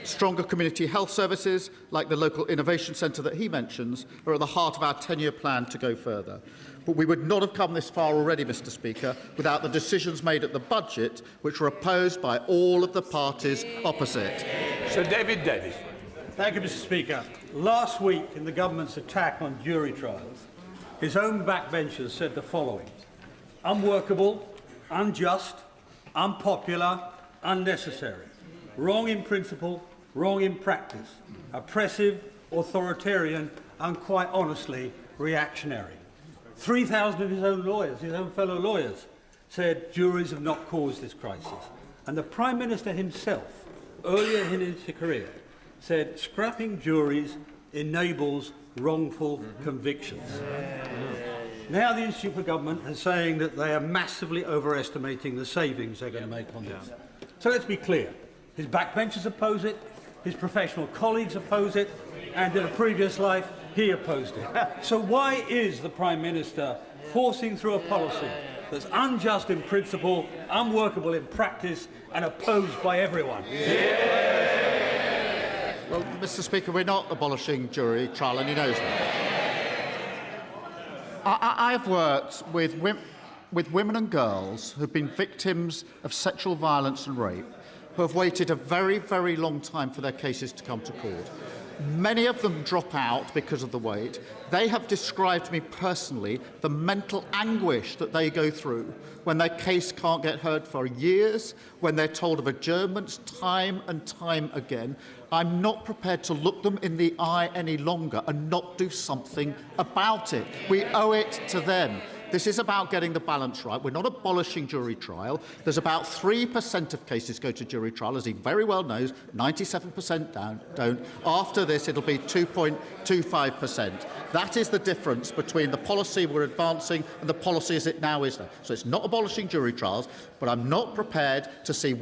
Stronger community health services, like the local innovation centre that he mentions, are at the heart of our 10-year plan to go further. But we would not have come this far already, Mr Speaker, without the decisions made at the budget, which were opposed by all of the parties opposite. Sir David Davis. Thank you, Mr Speaker. Last week, in the government's attack on jury trials, his own backbenchers said the following: unworkable, unjust, unpopular, unnecessary, wrong in principle, wrong in practice, oppressive, authoritarian, and quite honestly, reactionary. 3,000 of his own lawyers, his own fellow lawyers, said juries have not caused this crisis. And the Prime Minister himself, earlier in his career, said scrapping juries enables wrongful convictions. Now the Institute for Government is saying that they are massively overestimating the savings they're going to make on this. So let's be clear. His backbenchers oppose it, his professional colleagues oppose it, and in a previous life, he opposed it. So why is the Prime Minister forcing through a policy that's unjust in principle, unworkable in practice, and opposed by everyone? Well, Mr Speaker, we're not abolishing jury trial, and he knows that. I've worked with women and girls who've been victims of sexual violence and rape, who have waited a very, very long time for their cases to come to court. Many of them drop out because of the wait. They have described to me personally the mental anguish that they go through when their case can't get heard for years, when they're told of adjournments time and time again. I'm not prepared to look them in the eye any longer and not do something about it. We owe it to them. This is about getting the balance right. We're not abolishing jury trial. There's about 3% of cases go to jury trial, as he very well knows. 97% don't. After this, it'll be 2.25%. That is the difference between the policy we're advancing and the policy as it now is. So it's not abolishing jury trials, but I'm not prepared to see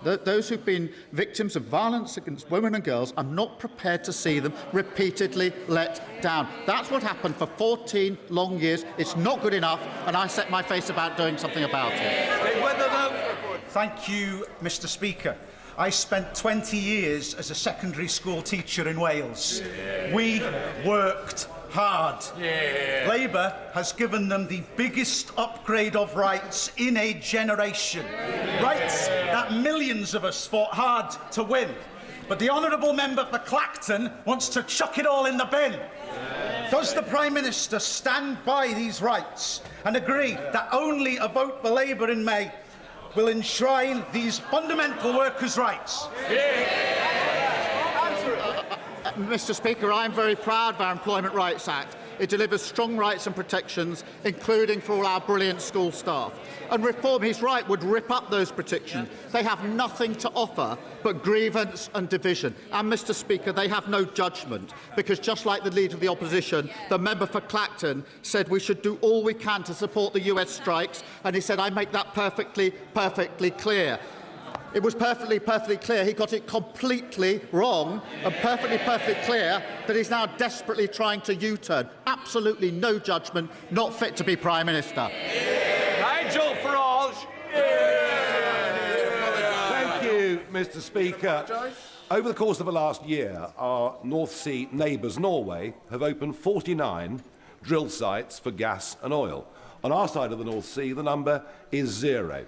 those who've been victims of violence against women and girls, I'm not prepared to see them repeatedly let down. That's what happened for 14 long years. It's not good enough, and I set my face about doing something about it. Thank you, Mr. Speaker. I spent 20 years as a secondary school teacher in Wales. We worked hard. Labour has given them the biggest upgrade of rights in a generation. Rights that millions of us fought hard to win. But the honourable member for Clacton wants to chuck it all in the bin. Does the Prime Minister stand by these rights and agree that only a vote for Labour in May will enshrine these fundamental workers' rights? Mr. Speaker, I am very proud of our Employment Rights Act. It delivers strong rights and protections, including for all our brilliant school staff. And reform, he's right, would rip up those protections. They have nothing to offer but grievance and division. And, Mr. Speaker, they have no judgment, because just like the Leader of the Opposition, the member for Clacton said we should do all we can to support the US strikes, and he said, I make that perfectly clear. It was perfectly clear. He got it completely wrong, and perfectly clear that he's now desperately trying to U-turn. Absolutely no judgment, not fit to be Prime Minister. Nigel Farage. Thank you, Mr. Speaker. Over the course of the last year, our North Sea neighbours, Norway, have opened 49 drill sites for gas and oil. On our side of the North Sea, the number is 0.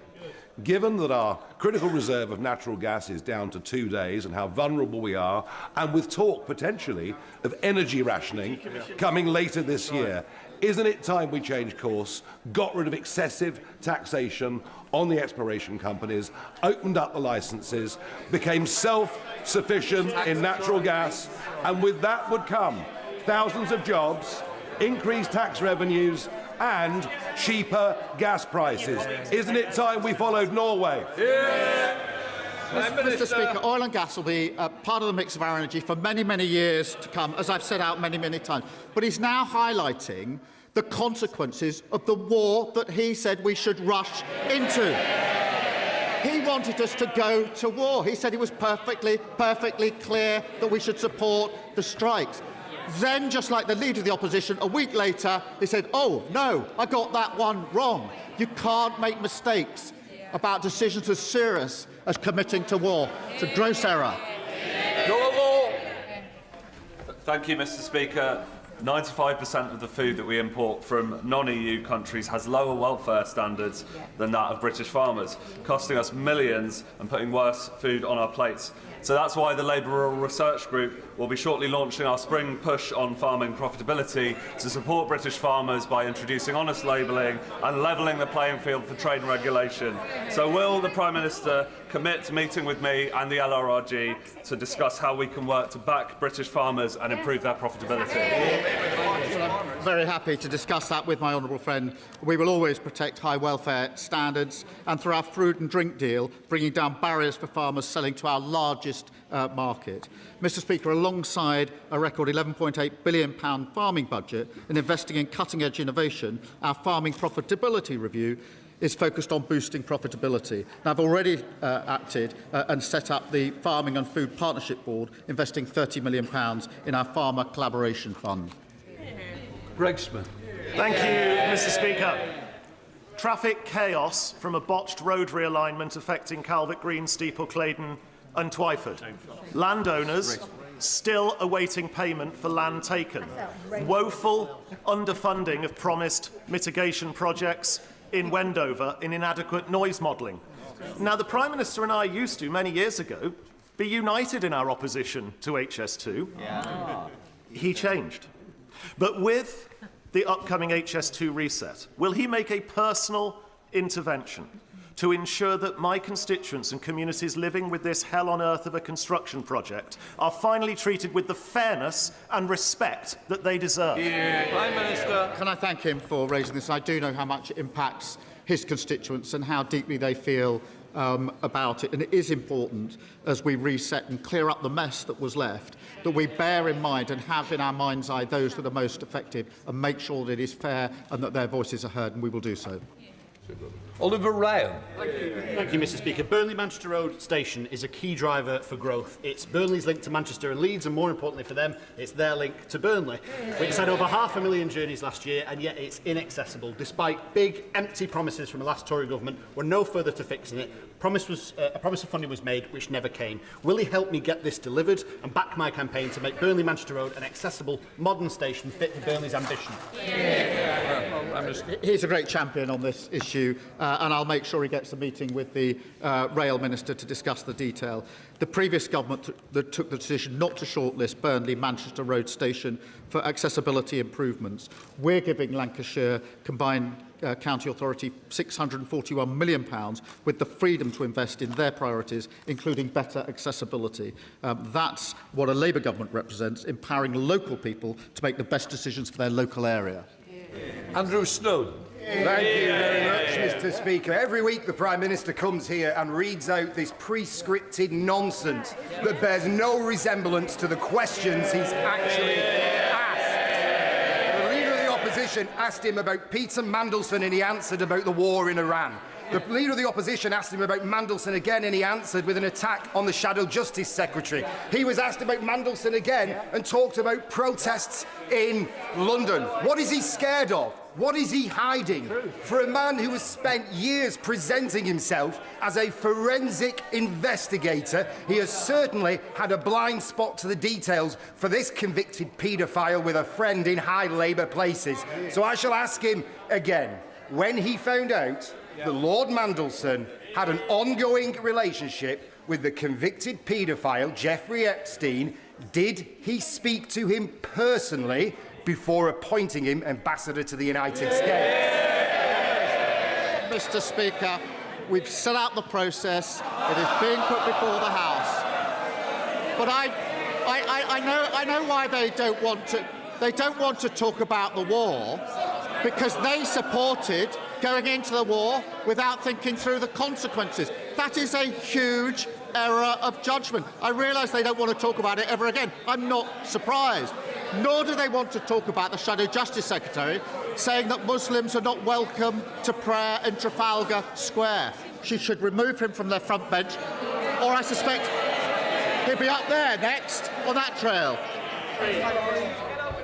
Given that our critical reserve of natural gas is down to 2 days and how vulnerable we are, and with talk potentially of energy rationing coming later this year, isn't it time we changed course, got rid of excessive taxation on the exploration companies, opened up the licences, became self-sufficient in natural gas, and with that would come thousands of jobs, increased tax revenues, and cheaper gas prices. Isn't it time we followed Norway? Mr. Speaker, oil and gas will be part of the mix of our energy for many, many years to come, as I've set out many, many times. But he's now highlighting the consequences of the war that he said we should rush into. He wanted us to go to war. He said it was perfectly clear that we should support the strikes. Then, just like the Leader of the Opposition, a week later, he said, oh, no, I got that one wrong. You can't make mistakes about decisions as serious as committing to war. It's a gross error. Thank you, Mr. Speaker. 95% of the food that we import from non-EU countries has lower welfare standards than that of British farmers, costing us millions and putting worse food on our plates. So that's why the Labour Rural Research Group will be shortly launching our spring push on farming profitability to support British farmers by introducing honest labelling and levelling the playing field for trade and regulation. So will the Prime Minister commit to meeting with me and the LRRG to discuss how we can work to back British farmers and improve their profitability? Well, I'm very happy to discuss that with my honourable friend. We will always protect high welfare standards, and through our food and drink deal, bringing down barriers for farmers selling to our largest market. Mr. Speaker, alongside a record £11.8 billion farming budget and investing in cutting-edge innovation, our farming profitability review is focused on boosting profitability. Now, I've already acted and set up the Farming and Food Partnership Board, investing £30 million in our Farmer Collaboration Fund. Greg Smith. Thank you, Mr. Speaker. Traffic chaos from a botched road realignment affecting Calvert Green, Steeple, Claydon and Twyford. Landowners still awaiting payment for land taken. Woeful underfunding of promised mitigation projects in Wendover in inadequate noise modelling. Now, the Prime Minister and I used to, many years ago, be united in our opposition to HS2. He changed. But with the upcoming HS2 reset, will he make a personal intervention to ensure that my constituents and communities living with this hell on earth of a construction project are finally treated with the fairness and respect that they deserve? Prime Minister. Can I thank him for raising this? I do know how much it impacts his constituents and how deeply they feel about it. And it is important, as we reset and clear up the mess that was left, that we bear in mind and have in our mind's eye those that are most affected and make sure that it is fair and that their voices are heard, and we will do so. Oliver Ryan. Thank you, Mr. Speaker. Burnley-Manchester Road Station is a key driver for growth. It's Burnley's link to Manchester and Leeds, and more importantly for them, it's their link to Burnley. Which had over 500,000 journeys last year, and yet it's inaccessible, despite big, empty promises from the last Tory government. We're no further to fixing it. A promise of funding was made, which never came. Will he help me get this delivered and back my campaign to make Burnley-Manchester Road an accessible, modern station fit for Burnley's ambition? He's a great champion on this issue, and I'll make sure he gets a meeting with the Rail Minister to discuss the detail. The previous government that took the decision not to shortlist Burnley-Manchester Road Station for accessibility improvements. We're giving Lancashire Combined County Authority £641 million with the freedom to invest in their priorities, including better accessibility. That's what a Labour government represents, empowering local people to make the best decisions for their local area. Andrew Snowden. Thank you very much, Mr. Speaker. Every week the Prime Minister comes here and reads out this pre-scripted nonsense that bears no resemblance to the questions he's actually asked. The Leader of the Opposition asked him about Peter Mandelson and he answered about the war in Iran. The Leader of the Opposition asked him about Mandelson again and he answered with an attack on the Shadow Justice Secretary. He was asked about Mandelson again and talked about protests in London. What is he scared of? What is he hiding? For a man who has spent years presenting himself as a forensic investigator, he has certainly had a blind spot to the details for this convicted paedophile with a friend in high Labour places. So I shall ask him again, when he found out that Lord Mandelson had an ongoing relationship with the convicted paedophile Jeffrey Epstein, did he speak to him personally before appointing him ambassador to the United States? Mr. Speaker, we've set out the process. It is being put before the House. But I know why they don't want to. They don't want to talk about the war because they supported going into the war without thinking through the consequences. That is a huge error of judgment. I realise they don't want to talk about it ever again. I'm not surprised. Nor do they want to talk about the Shadow Justice Secretary saying that Muslims are not welcome to prayer in Trafalgar Square. She should remove him from their front bench, or I suspect he'll be up there next on that trail.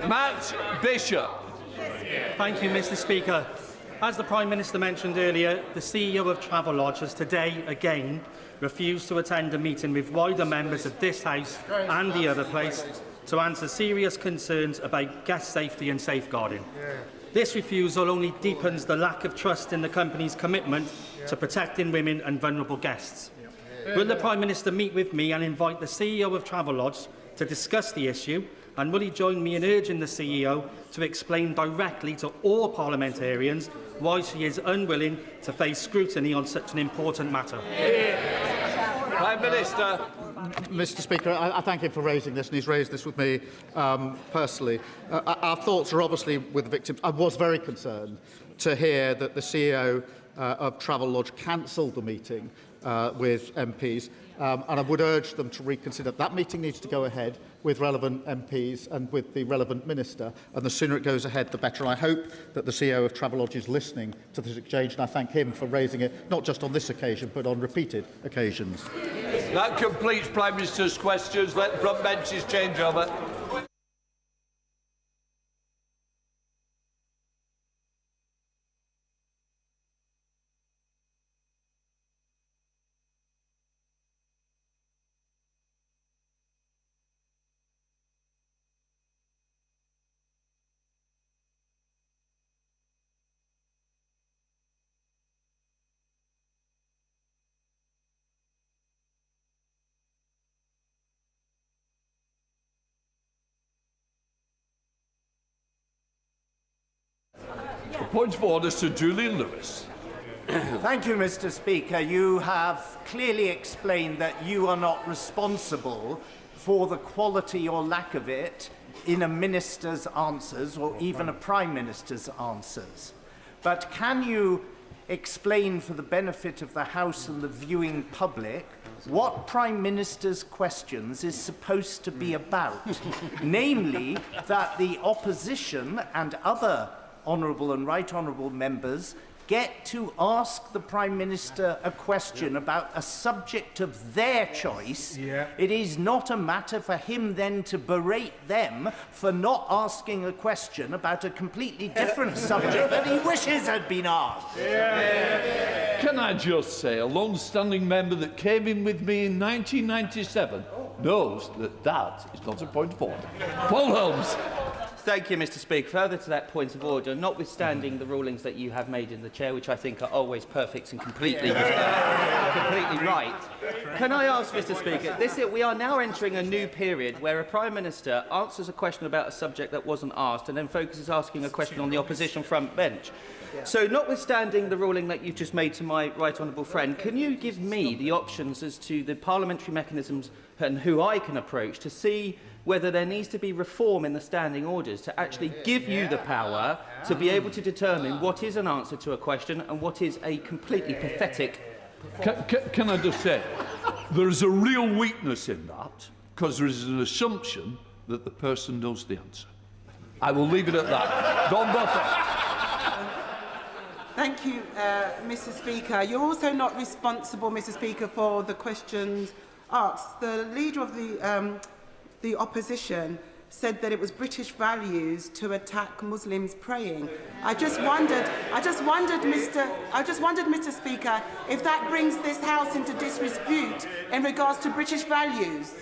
Matt Bishop. Thank you, Mr. Speaker. As the Prime Minister mentioned earlier, the CEO of Travelodge has today again refused to attend a meeting with wider members of this House and the other place to answer serious concerns about guest safety and safeguarding. This refusal only deepens the lack of trust in the company's commitment to protecting women and vulnerable guests. Will the Prime Minister meet with me and invite the CEO of Travelodge to discuss the issue? And will he join me in urging the CEO to explain directly to all parliamentarians why she is unwilling to face scrutiny on such an important matter? Prime Minister. Mr. Speaker, I thank him for raising this, and he's raised this with me personally. Our thoughts are obviously with the victims. I was very concerned to hear that the CEO of Travelodge cancelled the meeting with MPs, and I would urge them to reconsider. That meeting needs to go ahead with relevant MPs and with the relevant minister, and the sooner it goes ahead, the better. And I hope that the CEO of Travelodge is listening to this exchange, and I thank him for raising it, not just on this occasion, but on repeated occasions. That completes Prime Minister's questions. Let front benches change over. Point of order, Sir Julian Lewis. Thank you, Mr. Speaker. You have clearly explained that you are not responsible for the quality or lack of it in a minister's answers or even a prime minister's answers. But can you explain for the benefit of the House and the viewing public what Prime Minister's questions is supposed to be about? Namely, that the opposition and other honourable and right honourable members get to ask the Prime Minister a question about a subject of their choice. It is not a matter for him then to berate them for not asking a question about a completely different subject that he wishes had been asked. Can I just say, a long-standing member that came in with me in 1997 knows that that is not a point of order. Paul Holmes. Thank you, Mr. Speaker. Further to that point of order, notwithstanding the rulings that you have made in the chair, which I think are always perfect and completely right, can I ask, Mr. Speaker, we are now entering a new period where a Prime Minister answers a question about a subject that wasn't asked and then focuses asking a question on the opposition front bench. So, notwithstanding the ruling that you've just made to my right honourable friend, can you give me the options as to the parliamentary mechanisms and who I can approach to see whether there needs to be reform in the standing orders to actually give you the power to be able to determine what is an answer to a question and what is a completely pathetic... Can I just say, there is a real weakness in that, because there is an assumption that the person knows the answer. I will leave it at that. Don Butler. Thank you, Mr. Speaker. You're also not responsible, Mr. Speaker, for the questions asked. The leader of the opposition said that it was British values to attack Muslims praying. I just wondered, Mr. Speaker, if that brings this House into disrepute in regards to British values.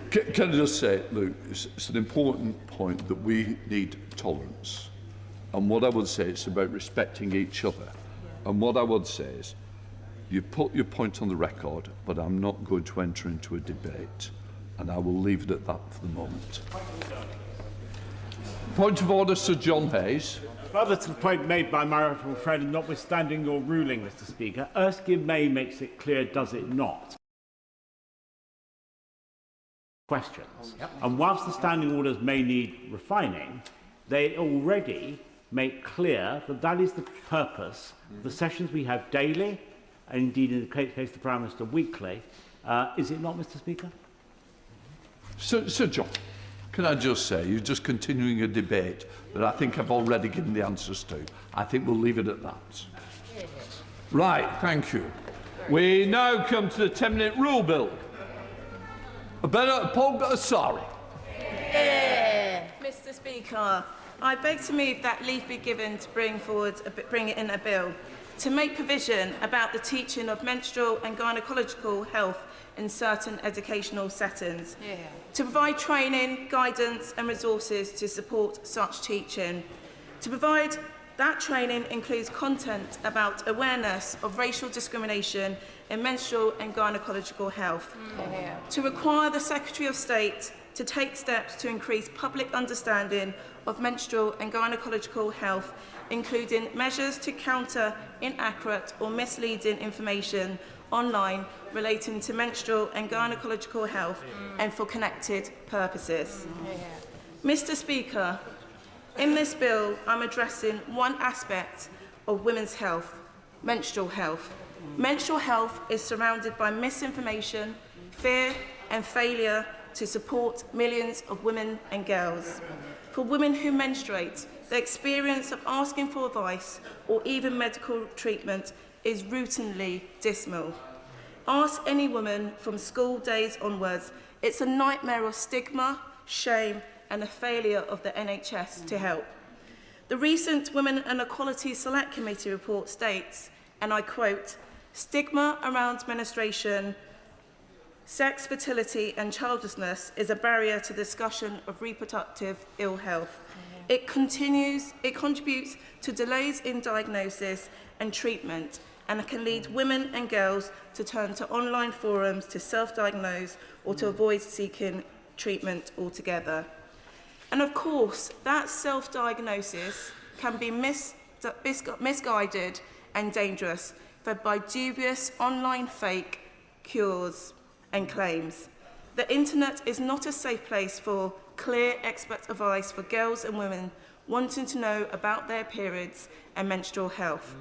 Can I just say, Luke, it's an important point that we need tolerance. And what I would say, it's about respecting each other. And what I would say is, you put your point on the record, but I'm not going to enter into a debate. And I will leave it at that for the moment. Point of order, Sir John Hayes. Further to the point made by my honourable friend, notwithstanding your ruling, Mr. Speaker, Erskine May makes it clear, does it not? Questions. And whilst the standing orders may need refining, they already make clear that that is the purpose of the sessions we have daily, and indeed in the case of the Prime Minister weekly. Is it not, Mr. Speaker? Sir John, can I just say, you're just continuing a debate that I think I've already given the answers to. I think we'll leave it at that. Right, thank you. We now come to the 10-minute rule bill. Sorry. Mr. Speaker, I beg to move that leave be given to bring in a bill to make provision about the teaching of menstrual and gynaecological health in certain educational settings, to provide training, guidance and resources to support such teaching. To provide that training includes content about awareness of racial discrimination in menstrual and gynaecological health. To require the Secretary of State to take steps to increase public understanding of menstrual and gynaecological health, including measures to counter inaccurate or misleading information online relating to menstrual and gynaecological health and for connected purposes. Mr. Speaker, in this bill, I'm addressing one aspect of women's health, menstrual health. Menstrual health is surrounded by misinformation, fear and failure to support millions of women and girls. For women who menstruate, the experience of asking for advice or even medical treatment is routinely dismal. Ask any woman from school days onwards, it's a nightmare of stigma, shame and a failure of the NHS to help. The recent Women and Equality Select Committee report states, and I quote, "Stigma around menstruation, sex, fertility and childlessness is a barrier to discussion of reproductive ill health. It contributes to delays in diagnosis and treatment and can lead women and girls to turn to online forums to self-diagnose or to avoid seeking treatment altogether. And of course, that self-diagnosis can be misguided and dangerous, fed by dubious online fake cures and claims. The internet is not a safe place for clear expert advice for girls and women wanting to know about their periods and menstrual health.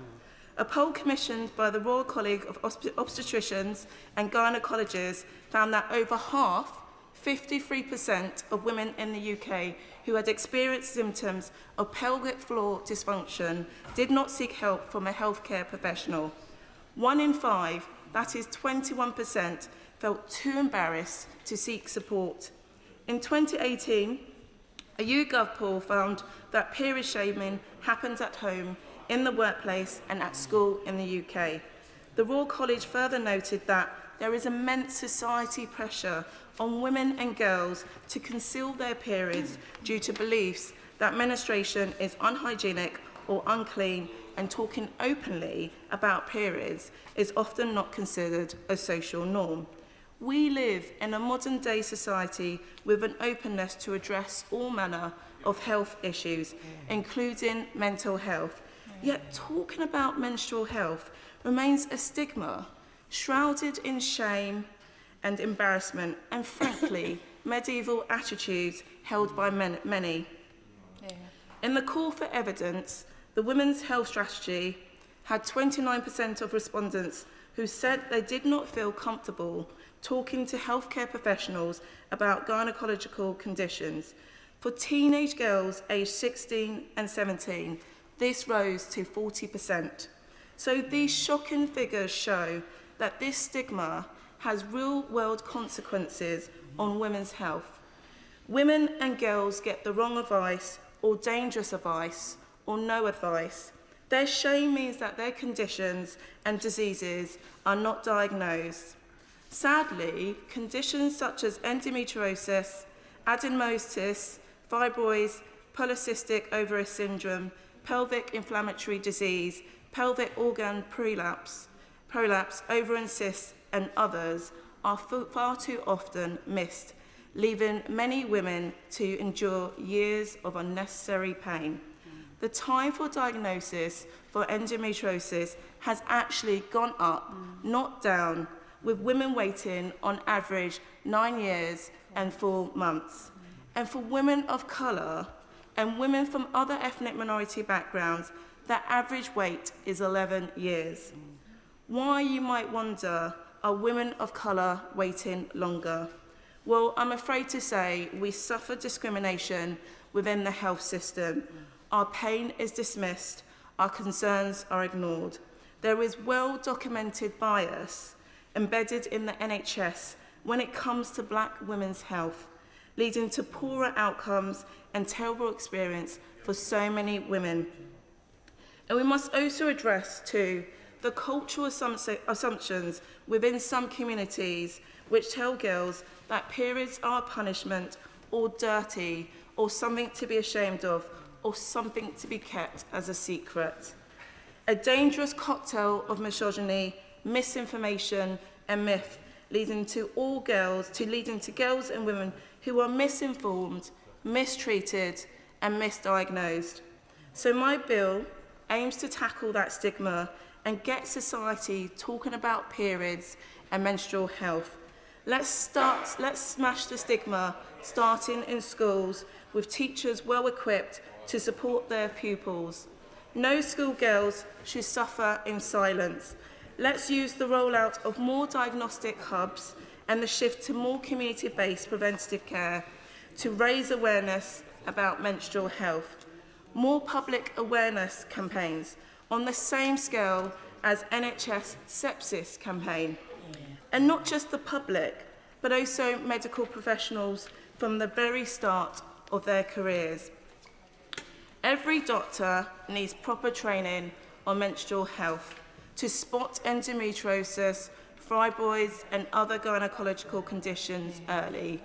A poll commissioned by the Royal College of Obstetricians and Gynecologists found that over half, 53% of women in the UK who had experienced symptoms of pelvic floor dysfunction did not seek help from a healthcare professional. 1 in 5, that is 21%, felt too embarrassed to seek support. In 2018, a YouGov poll found that period shaming happens at home, in the workplace and at school in the UK. The Royal College further noted that there is immense society pressure on women and girls to conceal their periods due to beliefs that menstruation is unhygienic or unclean, and talking openly about periods is often not considered a social norm. We live in a modern day society with an openness to address all manner of health issues, including mental health. Yet talking about menstrual health remains a stigma, shrouded in shame and embarrassment, and frankly, medieval attitudes held by many. In the call for evidence, the Women's Health Strategy had 29% of respondents who said they did not feel comfortable talking to healthcare professionals about gynecological conditions. For teenage girls aged 16 and 17, this rose to 40%. So these shocking figures show that this stigma has real-world consequences on women's health. Women and girls get the wrong advice or dangerous advice or no advice. Their shame means that their conditions and diseases are not diagnosed. Sadly, conditions such as endometriosis, adenomyosis, fibroids, polycystic ovary syndrome, pelvic inflammatory disease, pelvic organ prolapse, ovarian cysts, and others are far too often missed, leaving many women to endure years of unnecessary pain. The time for diagnosis for endometriosis has actually gone up, not down, with women waiting on average 9 years and 4 months. And for women of colour and women from other ethnic minority backgrounds, their average wait is 11 years. Why, you might wonder, are women of colour waiting longer? Well, I'm afraid to say we suffer discrimination within the health system. Our pain is dismissed, our concerns are ignored. There is well-documented bias embedded in the NHS when it comes to black women's health, leading to poorer outcomes and terrible experience for so many women. And we must also address, too, the cultural assumptions within some communities which tell girls that periods are punishment or dirty or something to be ashamed of or something to be kept as a secret. A dangerous cocktail of misogyny, misinformation and myth leading to girls and women who are misinformed, mistreated and misdiagnosed. So my bill aims to tackle that stigma and get society talking about periods and menstrual health. Let's smash the stigma, starting in schools with teachers well equipped to support their pupils. No schoolgirls should suffer in silence. Let's use the rollout of more diagnostic hubs and the shift to more community-based preventative care to raise awareness about menstrual health. More public awareness campaigns on the same scale as NHS sepsis campaign. And not just the public, but also medical professionals from the very start of their careers. Every doctor needs proper training on menstrual health to spot endometriosis, fibroids and other gynecological conditions early,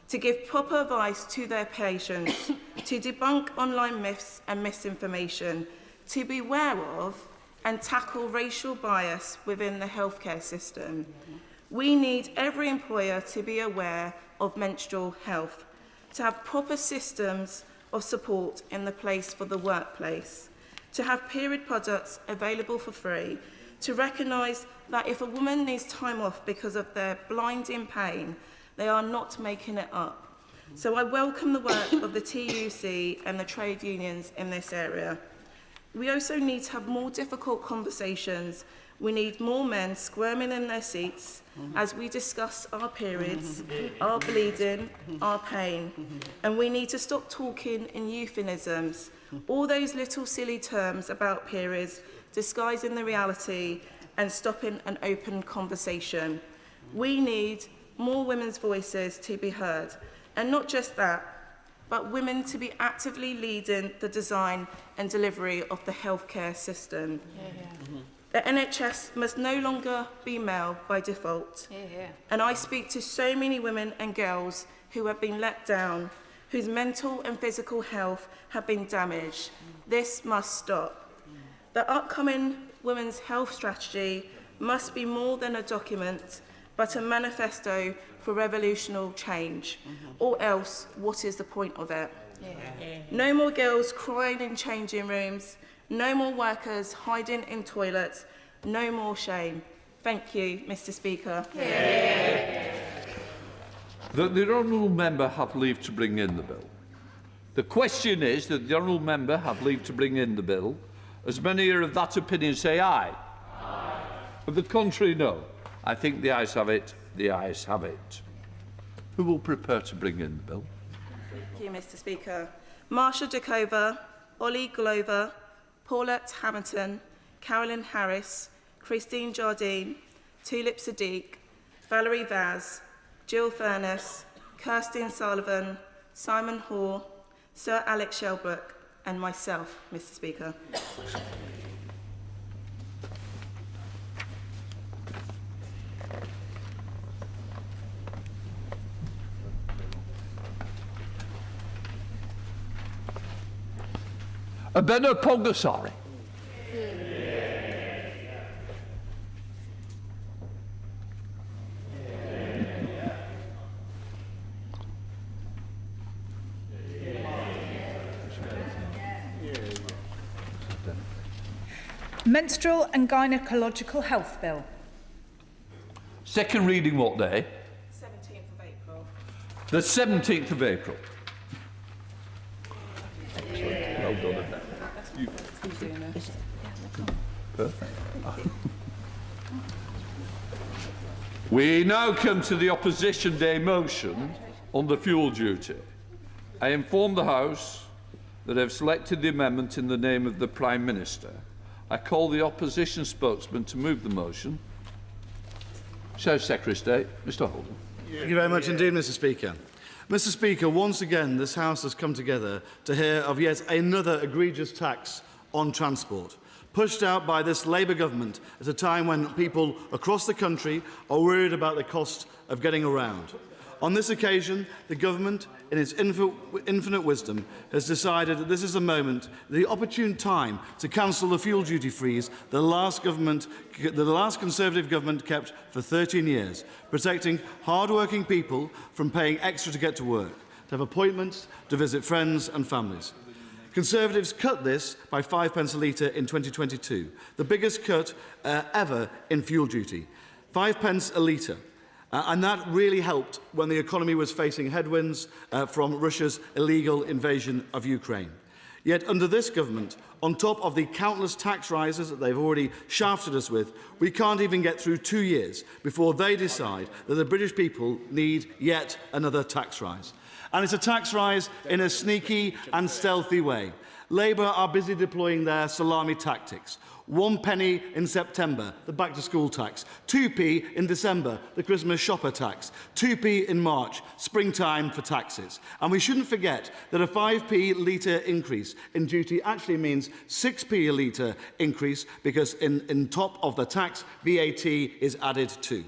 to give proper advice to their patients, to debunk online myths and misinformation, to be aware of and tackle racial bias within the healthcare system. We need every employer to be aware of menstrual health, to have proper systems of support in the place for the workplace, to have period products available for free, to recognise that if a woman needs time off because of their blinding pain, they are not making it up. So I welcome the work of the TUC and the trade unions in this area. We also need to have more difficult conversations. We need more men squirming in their seats as we discuss our periods, our bleeding, our pain. And we need to stop talking in euphemisms, all those little silly terms about periods, disguising the reality and stopping an open conversation. We need more women's voices to be heard. And not just that, but women to be actively leading the design and delivery of the healthcare system. The NHS must no longer be male by default. And I speak to so many women and girls who have been let down, whose mental and physical health have been damaged. This must stop. The upcoming Women's Health Strategy must be more than a document, but a manifesto for revolutionary change. Or else, what is the point of it? No more girls crying in changing rooms, no more workers hiding in toilets, no more shame. Thank you, Mr. Speaker. The honourable member have leave to bring in the bill. The question is that the honourable member have leave to bring in the bill. As many are of that opinion, say aye. Aye. Of the contrary, no. I think the ayes have it. The ayes have it. Who will prepare to bring in the bill? Thank you, Mr. Speaker. Marsha Dakova, Ollie Glover, Paulette Hamilton, Carolyn Harris, Christine Jardine, Tulip Sadiq, Valerie Vaz, Jill Furness, Kirsten Sullivan, Simon Hoare, Sir Alex Shelbrooke, and myself, Mr. Speaker. Abena Pongasari. Menstrual and Gynecological Health Bill. Second reading what day? 17th of April. The 17th of April. Well done, Abena. Perfect. We now come to the Opposition Day motion on the fuel duty. I inform the House that I have selected the amendment in the name of the Prime Minister. I call the Opposition spokesman to move the motion. Show Secretary of State, Mr Holden. Thank you very much indeed, Mr Speaker. Mr Speaker, once again this House has come together to hear of yet another egregious tax on transport, pushed out by this Labour government at a time when people across the country are worried about the cost of getting around. On this occasion, the government, in its infinite wisdom, has decided that this is the moment, the opportune time to cancel the fuel duty freeze the last Conservative government kept for 13 years, protecting hard-working people from paying extra to get to work, to have appointments, to visit friends and families. Conservatives cut this by 5 pence a litre in 2022, the biggest cut ever in fuel duty. 5 pence a litre. And that really helped when the economy was facing headwinds from Russia's illegal invasion of Ukraine. Yet under this government, on top of the countless tax rises that they've already shafted us with, we can't even get through 2 years before they decide that the British people need yet another tax rise. And it's a tax rise in a sneaky and stealthy way. Labour are busy deploying their salami tactics. 1 penny in September, the back-to-school tax. 2p in December, the Christmas shopper tax. 2p in March, springtime for taxes. And we shouldn't forget that a 5p litre increase in duty actually means 6p a litre increase because in top of the tax, VAT is added too.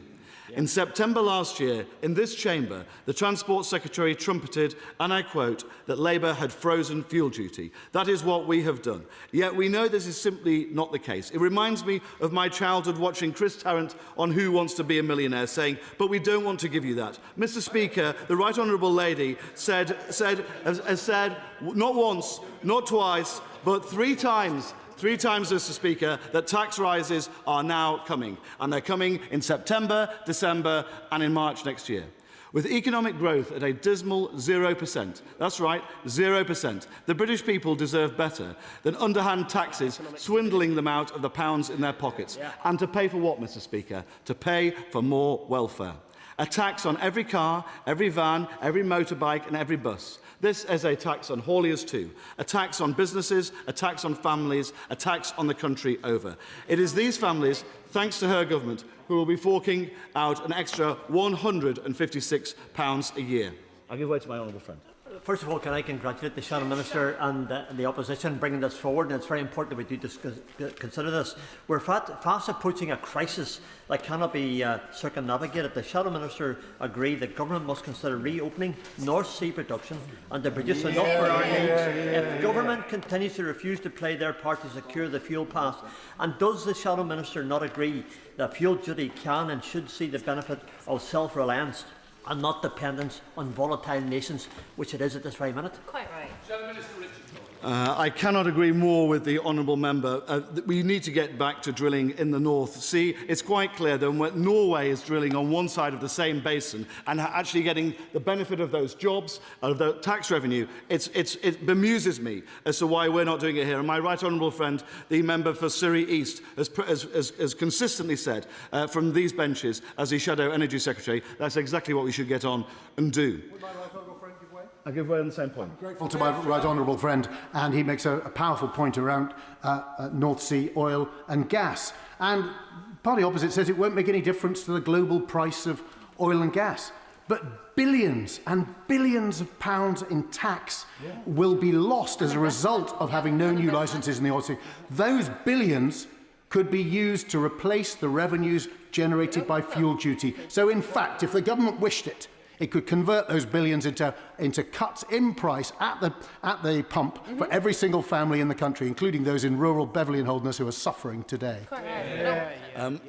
In September last year, in this chamber, the Transport Secretary trumpeted, and I quote, that Labour had frozen fuel duty. That is what we have done. Yet we know this is simply not the case. It reminds me of my childhood watching Chris Tarrant on Who Wants to Be a Millionaire saying, but we don't want to give you that. Mr Speaker, the Right Honourable Lady has said not once, not twice, but 3 times 3 times, Mr. Speaker, that tax rises are now coming, and they're coming in September, December and in March next year. With economic growth at a dismal 0%, that's right, 0%, the British people deserve better than underhand taxes swindling them out of the pounds in their pockets. And to pay for what, Mr. Speaker? To pay for more welfare. A tax on every car, every van, every motorbike and every bus. This is a tax on hauliers too. A tax on businesses, a tax on families, a tax on the country over. It is these families, thanks to her government, who will be forking out an extra £156 a year. I'll give way to my honourable friend. First of all, can I congratulate the Shadow Minister and the opposition bringing this forward, and it's very important that we do consider this. We're fast approaching a crisis that cannot be circumnavigated. The Shadow Minister agreed that government must consider reopening North Sea production and to produce enough for our needs. If government continues to refuse to play their part to secure the fuel pass, and does the Shadow Minister not agree that fuel duty can and should see the benefit of self-reliance and not dependence on volatile nations, which it is at this very minute? Quite right. I cannot agree more with the honourable member. We need to get back to drilling in the North Sea. It's quite clear that when Norway is drilling on one side of the same basin and actually getting the benefit of those jobs, of the tax revenue, it bemuses me as to why we're not doing it here. And my right honourable friend, the member for Surrey East, has consistently said from these benches, as the Shadow Energy Secretary, that's exactly what we should get on and do. I give way on the same point. I'm grateful to my right honourable friend, and he makes a powerful point around North Sea oil and gas. And party opposite says it won't make any difference to the global price of oil and gas. But billions and billions of pounds in tax will be lost as a result of having no new licences in the oil sea. Those billions could be used to replace the revenues generated by fuel duty. So, in fact, if the government wished it, it could convert those billions into cuts in price at the pump for every single family in the country, including those in rural Beverley and Holderness who are suffering today.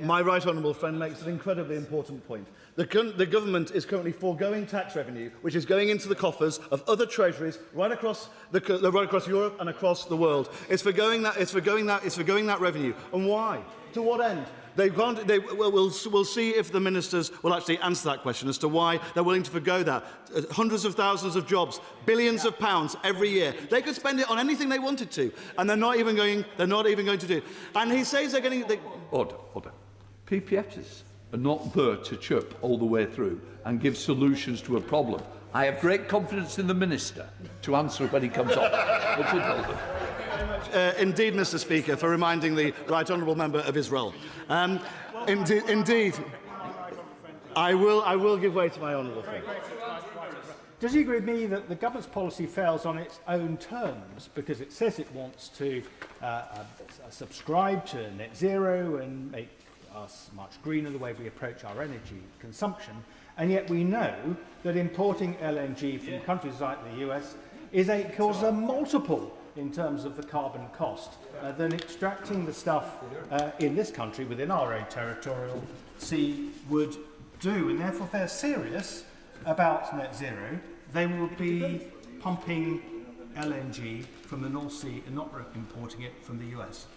My right honourable friend makes an incredibly important point. The government is currently foregoing tax revenue, which is going into the coffers of other treasuries right across Europe and across the world. It's foregoing that revenue. And why? To what end? We'll see if the ministers will actually answer that question as to why they're willing to forgo that. Hundreds of thousands of jobs, billions of pounds every year. They could spend it on anything they wanted to, and they're not even going to do it. And he says they're getting... Order. PPFs are not there to chirp all the way through and give solutions to a problem. I have great confidence in the minister to answer when he comes on. Indeed, Mr. Speaker, for reminding the right honourable member of his role. Indeed, I will give way to my honourable friend. Does he agree with me that the government's policy fails on its own terms because it says it wants to subscribe to net zero and make us much greener the way we approach our energy consumption, and yet we know that importing LNG from countries like the US causes a multiple in terms of the carbon cost than extracting the stuff in this country within our own territorial sea would do. And therefore, if they're serious about net zero, they will be pumping LNG from the North Sea and not importing it from the US.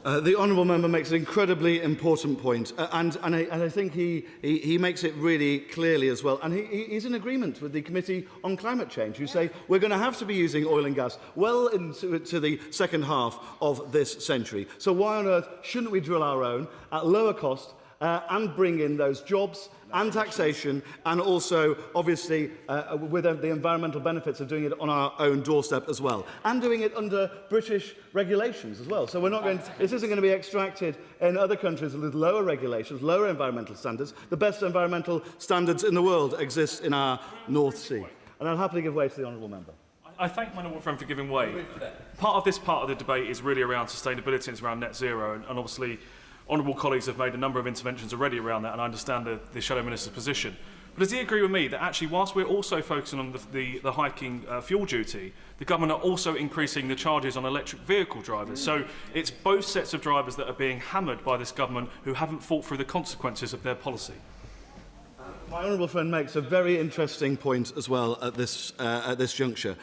The honourable member makes an incredibly important point, and I think he makes it really clearly as well. And he's in agreement with the Committee on Climate Change, who say we're going to have to be using oil and gas well into the second half of this century. So why on earth shouldn't we drill our own at lower cost and bring in those jobs and taxation, and also, obviously, with the environmental benefits of doing it on our own doorstep as well, and doing it under British regulations as well. So we're not this isn't going to be extracted in other countries with lower regulations, lower environmental standards. The best environmental standards in the world exist in our North Sea. And I'll happily give way to the honourable member. I thank my honourable friend for giving way. Part of the debate is really around sustainability and it's around net zero, and obviously honourable colleagues have made a number of interventions already around that, and I understand the Shadow Minister's position. But does he agree with me that actually, whilst we're also focusing on the hiking fuel duty, the government are also increasing the charges on electric vehicle drivers? So it's both sets of drivers that are being hammered by this government who haven't thought through the consequences of their policy. My honourable friend makes a very interesting point as well at this juncture.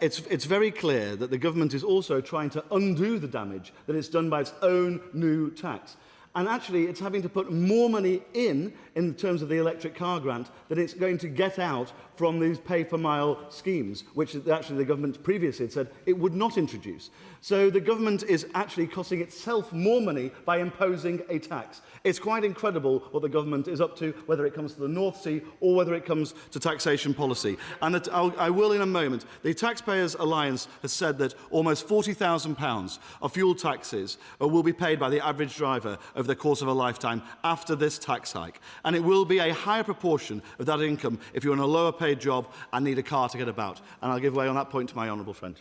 It's very clear that the government is also trying to undo the damage that it's done by its own new tax. And actually, it's having to put more money in terms of the electric car grant that it's going to get out from these pay-per-mile schemes, which actually the government previously had said it would not introduce. So the government is actually costing itself more money by imposing a tax. It's quite incredible what the government is up to, whether it comes to the North Sea or whether it comes to taxation policy. And that I will in a moment. The Taxpayers Alliance has said that almost £40,000 of fuel taxes will be paid by the average driver over the course of a lifetime after this tax hike. And it will be a higher proportion of that income if you're in a lower paid job and need a car to get about. And I'll give way on that point to my honourable friend.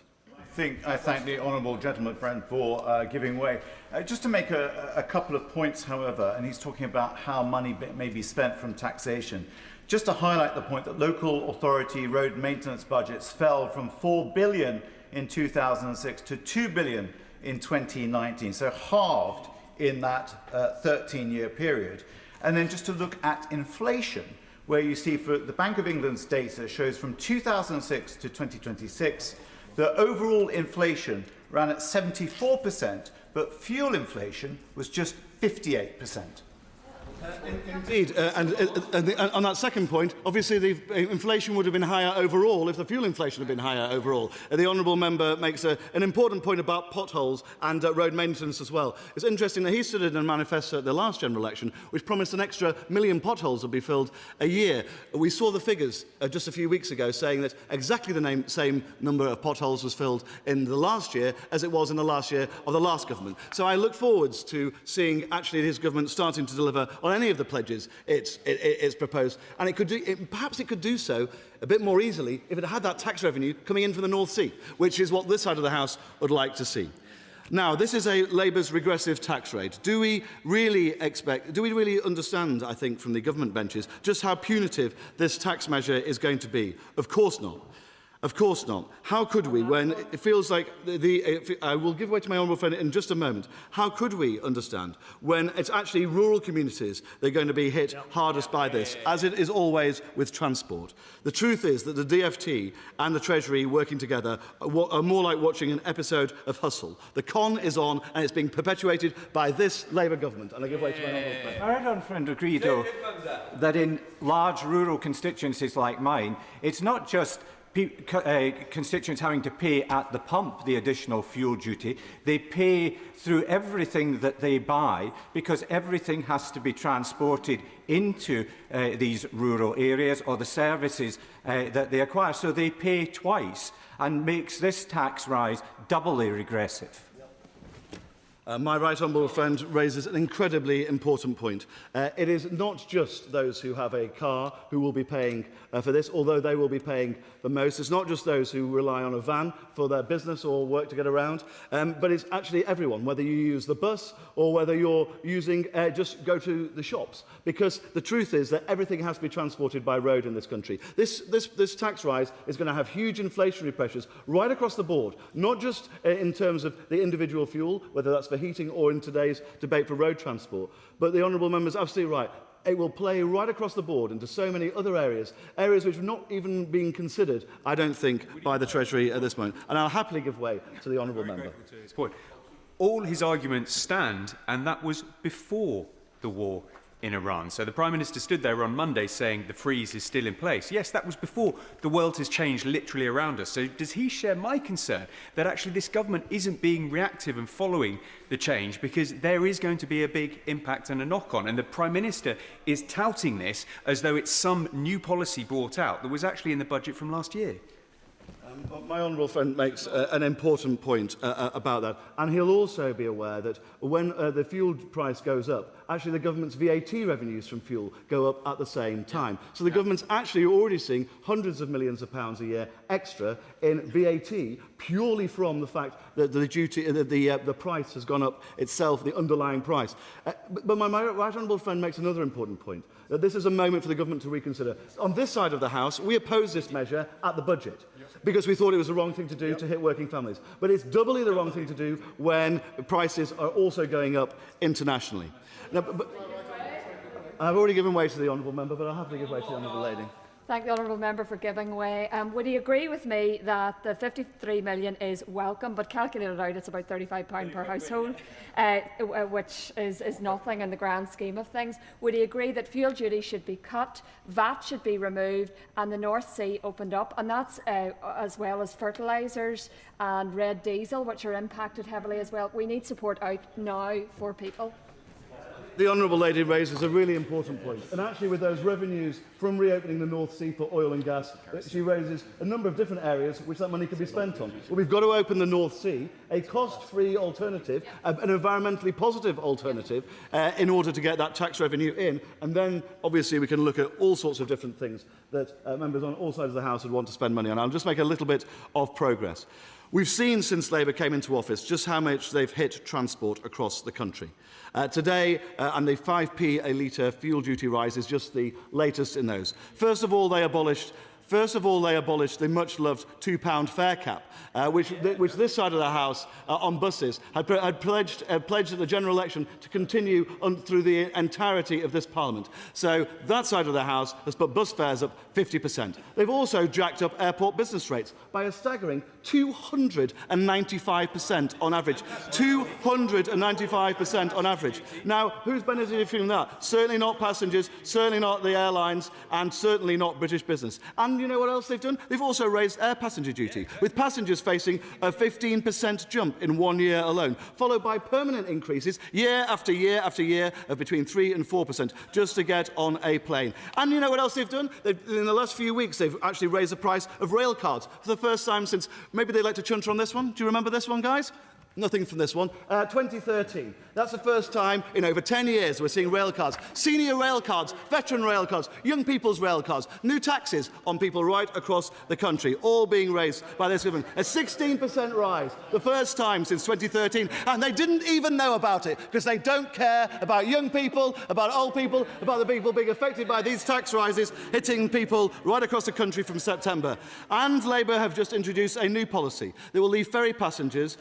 I thank the honourable gentleman friend for giving way. Just to make a couple of points, however, and he's talking about how money may be spent from taxation. Just to highlight the point that local authority road maintenance budgets fell from £4 billion in 2006 to £2 billion in 2019, so halved in that 13-year period. And then just to look at inflation, where you see for the Bank of England's data shows from 2006 to 2026, the overall inflation ran at 74%, but fuel inflation was just 58%. Indeed, and on that second point, obviously the inflation would have been higher overall if the fuel inflation had been higher overall. The honourable member makes an important point about potholes and road maintenance as well. It's interesting that he stood in a manifesto at the last general election which promised an extra 1 million potholes would be filled a year. We saw the figures just a few weeks ago saying that exactly the same number of potholes was filled in the last year as it was in the last year of the last government. So I look forwards to seeing actually his government starting to deliver on any of the pledges it's proposed, and perhaps it could do so a bit more easily if it had that tax revenue coming in from the North Sea, which is what this side of the House would like to see. Now, this is Labour's regressive tax rate. Do we really understand, I think, from the government benches, just how punitive this tax measure is going to be? Of course not. Of course not. How could we, when it feels like I will give way to my honourable friend in just a moment. How could we understand when it's actually rural communities that are going to be hit hardest by this, as it is always with transport? The truth is that the DfT and the Treasury working together are more like watching an episode of Hustle. The con is on and it's being perpetuated by this Labour government. And I give way to my honourable friend. My honourable friend agree, though, that in large rural constituencies like mine, it's not just constituents having to pay at the pump the additional fuel duty. They pay through everything that they buy because everything has to be transported into these rural areas or the services that they acquire. So they pay twice and makes this tax rise doubly regressive. My right honourable friend raises an incredibly important point. It is not just those who have a car who will be paying for this, although they will be paying the most. It's not just those who rely on a van for their business or work to get around, but it's actually everyone, whether you use the bus or whether you're using just go to the shops. Because the truth is that everything has to be transported by road in this country. This tax rise is going to have huge inflationary pressures right across the board, not just in terms of the individual fuel, whether that's for heating or in today's debate for road transport. But the honourable member is absolutely right. It will play right across the board into so many other areas which are not even being considered, I don't think, by the Treasury at this moment. And I'll happily give way to the honourable member. To his point. All his arguments stand, and that was before the war in Iran. So the Prime Minister stood there on Monday saying the freeze is still in place. Yes, that was before the world has changed literally around us. So does he share my concern that actually this government isn't being reactive and following the change, because there is going to be a big impact and a knock-on? And the Prime Minister is touting this as though it's some new policy brought out that was actually in the budget from last year. My honourable friend makes an important point about that, and he'll also be aware that when the fuel price goes up, actually the government's VAT revenues from fuel go up at the same time. So the government's actually already seeing hundreds of millions of pounds a year extra in VAT purely from the fact that the price has gone up itself, the underlying price. But my right honourable friend makes another important point, that this is a moment for the government to reconsider. On this side of the House, we opposed this measure at the budget because we thought it was the wrong thing to do to hit working families. But it's doubly the wrong thing to do when prices are also going up internationally. Now, I've already given way to the honourable member, but I'll happily give way to the honourable lady. Thank the honourable member for giving way. Would he agree with me that the 53 million is welcome, but calculated out it's about £35 per household, which is nothing in the grand scheme of things? Would he agree that fuel duty should be cut, VAT should be removed, and the North Sea opened up, and that's as well as fertilisers and red diesel, which are impacted heavily as well? We need support out now for people. The honourable lady raises a really important point. And actually, with those revenues from reopening the North Sea for oil and gas, she raises a number of different areas which that money could be spent on. Well, we've got to open the North Sea, a cost-free alternative, an environmentally positive alternative, in order to get that tax revenue in. And then, obviously, we can look at all sorts of different things that members on all sides of the House would want to spend money on. I'll just make a little bit of progress. We've seen since Labour came into office just how much they've hit transport across the country. Today, and the 5p a litre fuel duty rise is just the latest in those. First of all, they abolished the much-loved £2 fare cap, which this side of the House on buses had pledged at the general election to continue through the entirety of this Parliament. So that side of the House has put bus fares up 50%. They've also jacked up airport business rates by a staggering 295% on average. 295% on average. Now, who's benefited from that? Certainly not passengers, certainly not the airlines, and certainly not British business. And you know what else they've done? They've also raised air passenger duty, with passengers facing a 15% jump in 1 year alone, followed by permanent increases year after year after year of between 3 and 4% just to get on a plane. And you know what else they've done? In the last few weeks, they've actually raised the price of rail cards for the first time since... Maybe they'd like to chunter on this one. Do you remember this one, guys? Nothing from this one. 2013. That's the first time in over 10 years we're seeing rail cards. Senior rail cards, veteran rail cards, young people's rail cards, new taxes on people right across the country, all being raised by this government. A 16% rise, the first time since 2013. And they didn't even know about it because they don't care about young people, about old people, about the people being affected by these tax rises hitting people right across the country from September. And Labour have just introduced a new policy that will leave ferry passengers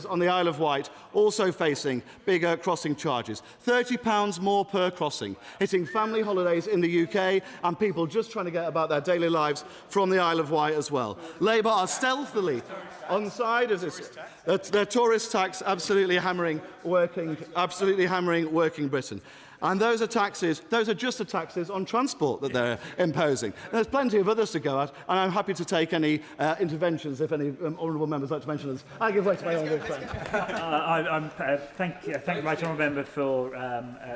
on the Isle of Wight also facing bigger crossing charges. £30 more per crossing, hitting family holidays in the UK and people just trying to get about their daily lives from the Isle of Wight as well. Labour are stealthily on the side of this, their tourist tax absolutely hammering working Britain. And those are just the taxes on transport that they're imposing. There's plenty of others to go at, and I'm happy to take any interventions if any honourable members like to mention this. I'll give way to my honourable friend. Thank you, right honourable member, for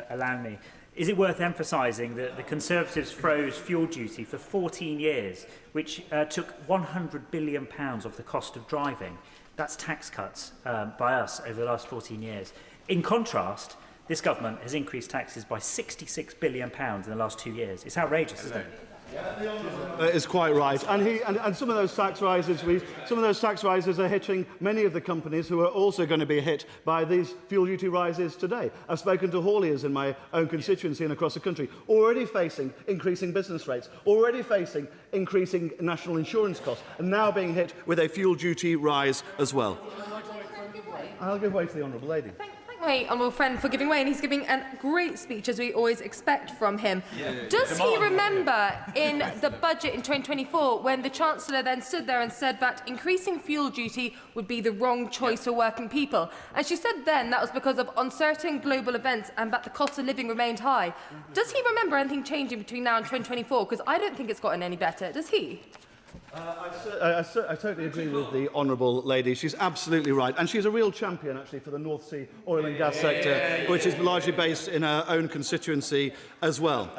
allowing me. Is it worth emphasising that the Conservatives froze fuel duty for 14 years, which took £100 billion off the cost of driving? That's tax cuts by us over the last 14 years. In contrast, this government has increased taxes by £66 billion in the last 2 years. It's outrageous, isn't it? Is quite right, and some of those tax rises, are hitting many of the companies who are also going to be hit by these fuel duty rises today. I've spoken to hauliers in my own constituency and across the country, already facing increasing business rates, already facing increasing national insurance costs, and now being hit with a fuel duty rise as well. I'll give way to the honourable lady. My honourable friend for giving way, and he's giving a great speech as we always expect from him. Does he remember in the budget in 2024 when the Chancellor then stood there and said that increasing fuel duty would be the wrong choice for working people? And she said then that was because of uncertain global events and that the cost of living remained high. Does he remember anything changing between now and 2024? Because I don't think it's gotten any better. Does he? I totally agree with the honourable lady. She's absolutely right. And she's a real champion, actually, for the North Sea oil and gas sector, which is largely based in her own constituency as well.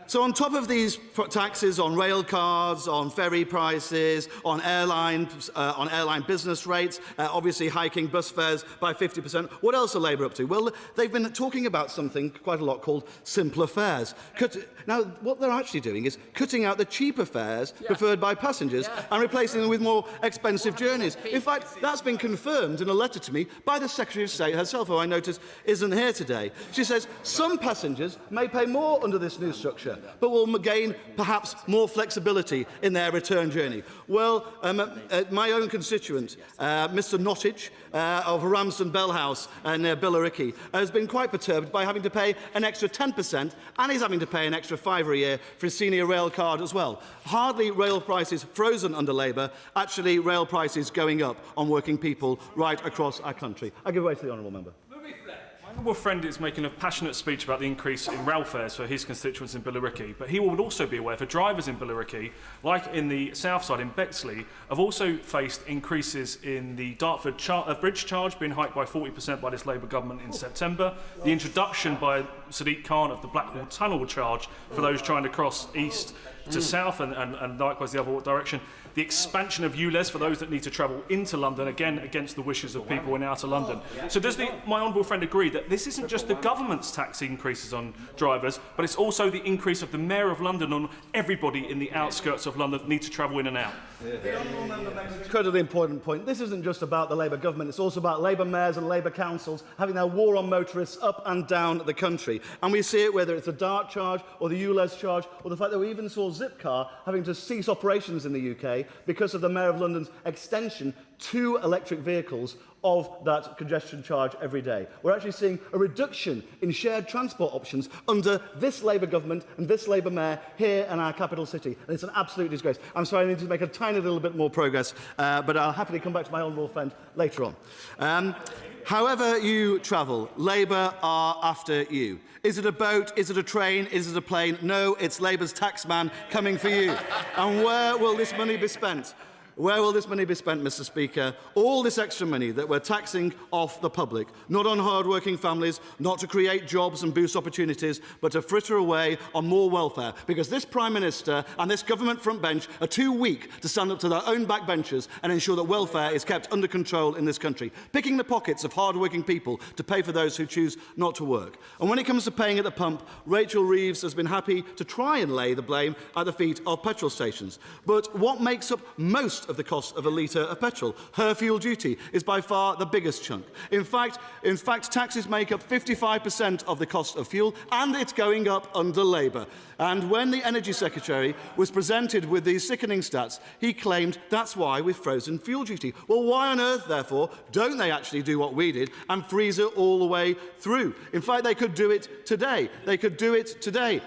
So on top of these taxes on rail cards, on ferry prices, on airline business rates, obviously hiking bus fares by 50%, what else are Labour up to? Well, they've been talking about something quite a lot called simpler fares. Now, what they're actually doing is cutting out the cheaper fares preferred by passengers and replacing them with more expensive journeys. In fact, that's been confirmed in a letter to me by the Secretary of State herself, who I notice isn't here today. She says some passengers may pay more under this new structure. but will gain perhaps more flexibility in their return journey. Well, my own constituent, Mr Nottage of Ramsden Bell House near Billericay, has been quite perturbed by having to pay an extra 10%, and he's having to pay an extra £5 a year for his senior rail card as well. Hardly rail prices frozen under Labour, actually rail prices going up on working people right across our country. I give way to the honourable member. My honourable friend is making a passionate speech about the increase in rail fares for his constituents in Billericay, but he would also be aware for drivers in Billericay, like in the south side in Bexley, have also faced increases in the Dartford bridge charge being hiked by 40% by this Labour government in September, the introduction by Sadiq Khan of the Blackwall Tunnel charge for those trying to cross east to south and likewise the other direction, the expansion of ULEZ for those that need to travel into London, again against the wishes of people in outer London. So does my honourable friend agree that this isn't just the government's tax increases on drivers, but it's also the increase of the Mayor of London on everybody in the outskirts of London that need to travel in and out? Incredibly important point. This isn't just about the Labour government, it's also about Labour mayors and Labour councils having their war on motorists up and down the country. And we see it whether it's a DART charge or the ULEZ charge, or the fact that we even saw Zipcar having to cease operations in the UK because of the Mayor of London's extension to electric vehicles of that congestion charge every day. We're actually seeing a reduction in shared transport options under this Labour government and this Labour mayor here in our capital city. And it's an absolute disgrace. I'm sorry, I need to make a tiny little bit more progress, but I'll happily come back to my honourable friend later on. However you travel, Labour are after you. Is it a boat? Is it a train? Is it a plane? No, it's Labour's taxman coming for you. And where will this money be spent? Where will this money be spent, Mr Speaker? All this extra money that we're taxing off the public, not on hard-working families, not to create jobs and boost opportunities, but to fritter away on more welfare, because this Prime Minister and this government front bench are too weak to stand up to their own backbenchers and ensure that welfare is kept under control in this country, picking the pockets of hard-working people to pay for those who choose not to work. And when it comes to paying at the pump, Rachel Reeves has been happy to try and lay the blame at the feet of petrol stations. But what makes up most of the cost of a litre of petrol? Her fuel duty is by far the biggest chunk. In fact, taxes make up 55% of the cost of fuel, and it's going up under Labour. And when the Energy Secretary was presented with these sickening stats, he claimed that's why we've frozen fuel duty. Well, why on earth, therefore, don't they actually do what we did and freeze it all the way through? In fact, they could do it today. They could do it today.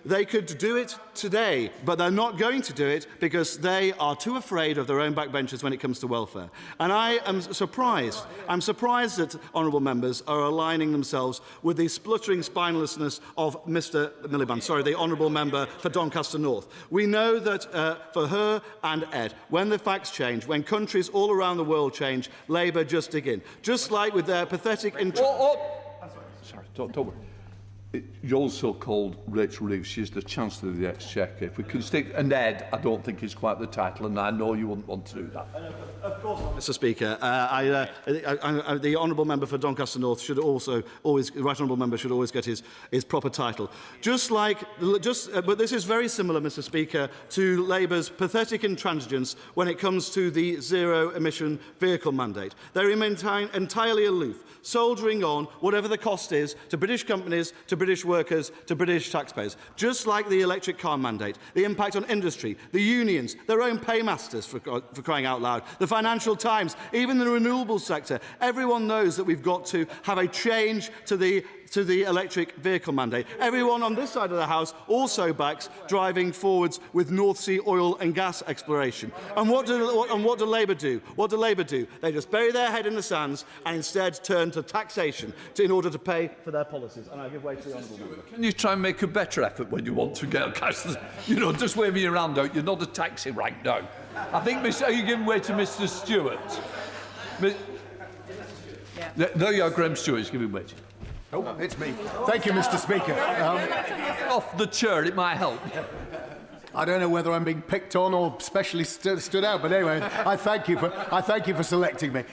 They could do it today, but they're not going to do it because they are too afraid of their own backbenchers when it comes to welfare. And I am surprised. I'm surprised that honourable members are aligning themselves with the spluttering spinelessness of Mr Miliband, the honourable member for Doncaster North. We know that for her and Ed, when the facts change, when countries all around the world change, Labour just dig in. Just like with their pathetic... Sorry, don't worry. You're also called Rachel Reeves. She's the Chancellor of the Exchequer. If we can stick... And Ed, I don't think is quite the title, and I know you wouldn't want to do that. Of course not, Mr Speaker. The honourable member for Doncaster North should also always... The right honourable member should always get his proper title. But this is very similar, Mr Speaker, to Labour's pathetic intransigence when it comes to the zero-emission vehicle mandate. They remain entirely aloof, soldiering on whatever the cost is to British companies, to British workers, to British taxpayers. Just like the electric car mandate, the impact on industry, the unions, their own paymasters, for crying out loud, the Financial Times, even the renewables sector. Everyone knows that we've got to have a change to the electric vehicle mandate. Everyone on this side of the House also backs driving forwards with North Sea oil and gas exploration. And what do Labour do? What do Labour do? They just bury their head in the sands and instead turn to taxation in order to pay for their policies. And I give way to the honourable member. Can you try and make a better effort when you want to get cast? Just waving your hand out. You're not a taxi right now. I think, are you giving way to Mr Stewart? No, you are. Graham Stewart is giving way to you. Oh, it's me. Thank you, Mr Speaker. Off the chair, it might help. I don't know whether I'm being picked on or specially stood out, but anyway, I thank you for selecting me.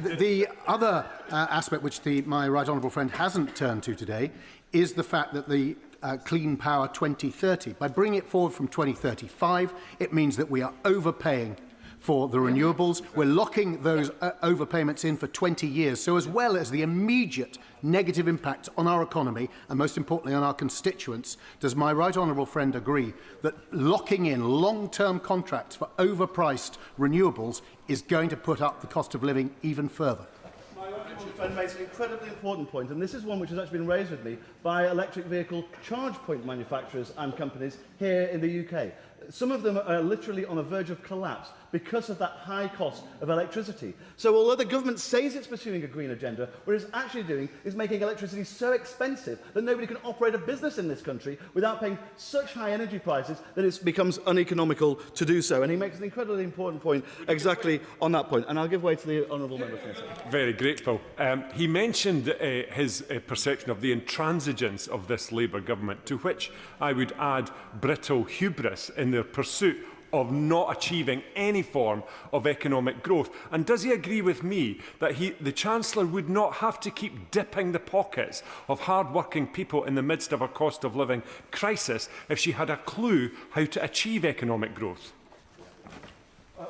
The other aspect which my right honourable friend hasn't turned to today is the fact that the Clean Power 2030, by bringing it forward from 2035, it means that we are overpaying for the renewables. We're locking those overpayments in for 20 years. So as well as the immediate negative impact on our economy and most importantly on our constituents, does my right honourable friend agree that locking in long-term contracts for overpriced renewables is going to put up the cost of living even further? My honourable friend makes an incredibly important point, and this is one which has actually been raised with me by electric vehicle charge point manufacturers and companies here in the UK. Some of them are literally on the verge of collapse because of that high cost of electricity. So although the government says it's pursuing a green agenda, what it's actually doing is making electricity so expensive that nobody can operate a business in this country without paying such high energy prices that it becomes uneconomical to do so. And he makes an incredibly important point exactly on that point. And I'll give way to the honourable member for a second. Very grateful. He mentioned his perception of the intransigence of this Labour government, to which I would add brittle hubris in their pursuit of not achieving any form of economic growth. And does he agree with me that the Chancellor would not have to keep dipping the pockets of hard-working people in the midst of a cost of living crisis if she had a clue how to achieve economic growth?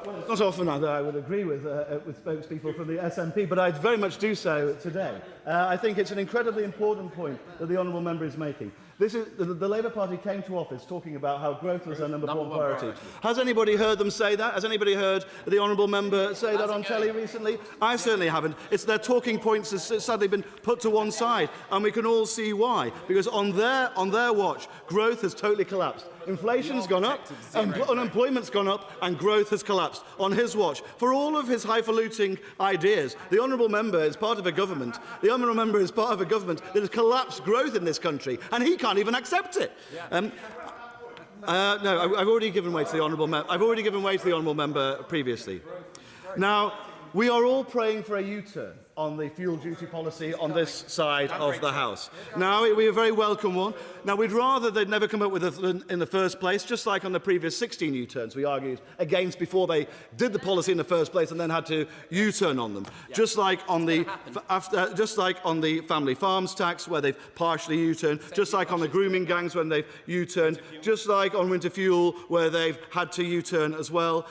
Well, it's not often that I would agree with spokespeople from the SNP, but I very much do so today. I think it's an incredibly important point that the honourable member is making. This is, the Labour Party came to office talking about how growth was their number one priority. Has anybody heard them say that? Has anybody heard the honourable member say that on telly recently? I certainly haven't. It's their talking points has sadly been put to one side, and we can all see why. Because on their watch, growth has totally collapsed. Inflation's gone up, unemployment's gone up, and growth has collapsed on his watch. For all of his highfalutin ideas, the honourable member is part of a government. The honourable member is part of a government that has collapsed growth in this country, and he can't even accept it. No, I've already given way to the honourable member. I've already given way to the honourable member previously. Now, we are all praying for a U-turn on the fuel duty policy on this side of the House. Now, we a very welcome one. Now, we'd rather they'd never come up with it in the first place, just like on the previous 16 U-turns we argued against before they did the policy in the first place and then had to U-turn on them. Yeah. Just like on the family farms tax, where they've partially U-turned, just like on the grooming gangs when they've U-turned, just like on winter fuel, where they've had to U-turn as well.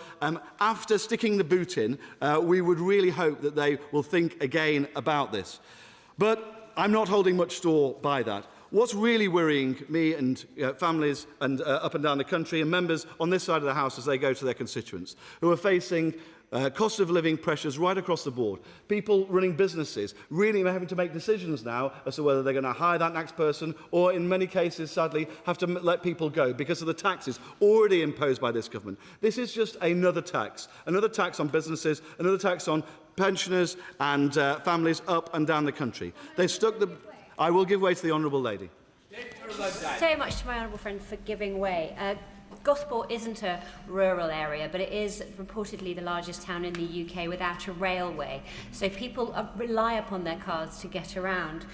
After sticking the boot in, we would really hope that they will think again about this. But I'm not holding much store by that. What's really worrying me and families and up and down the country and members on this side of the House as they go to their constituents who are facing cost of living pressures right across the board. People running businesses really having to make decisions now as to whether they're going to hire that next person or, in many cases, sadly, have to let people go because of the taxes already imposed by this government. This is just another tax on businesses, another tax on pensioners and families up and down the country. They've stuck the... I will give way to the honourable lady. So much to my honourable friend for giving way. Gosport isn't a rural area, but it is reportedly the largest town in the UK without a railway. So people rely upon their cars to get around.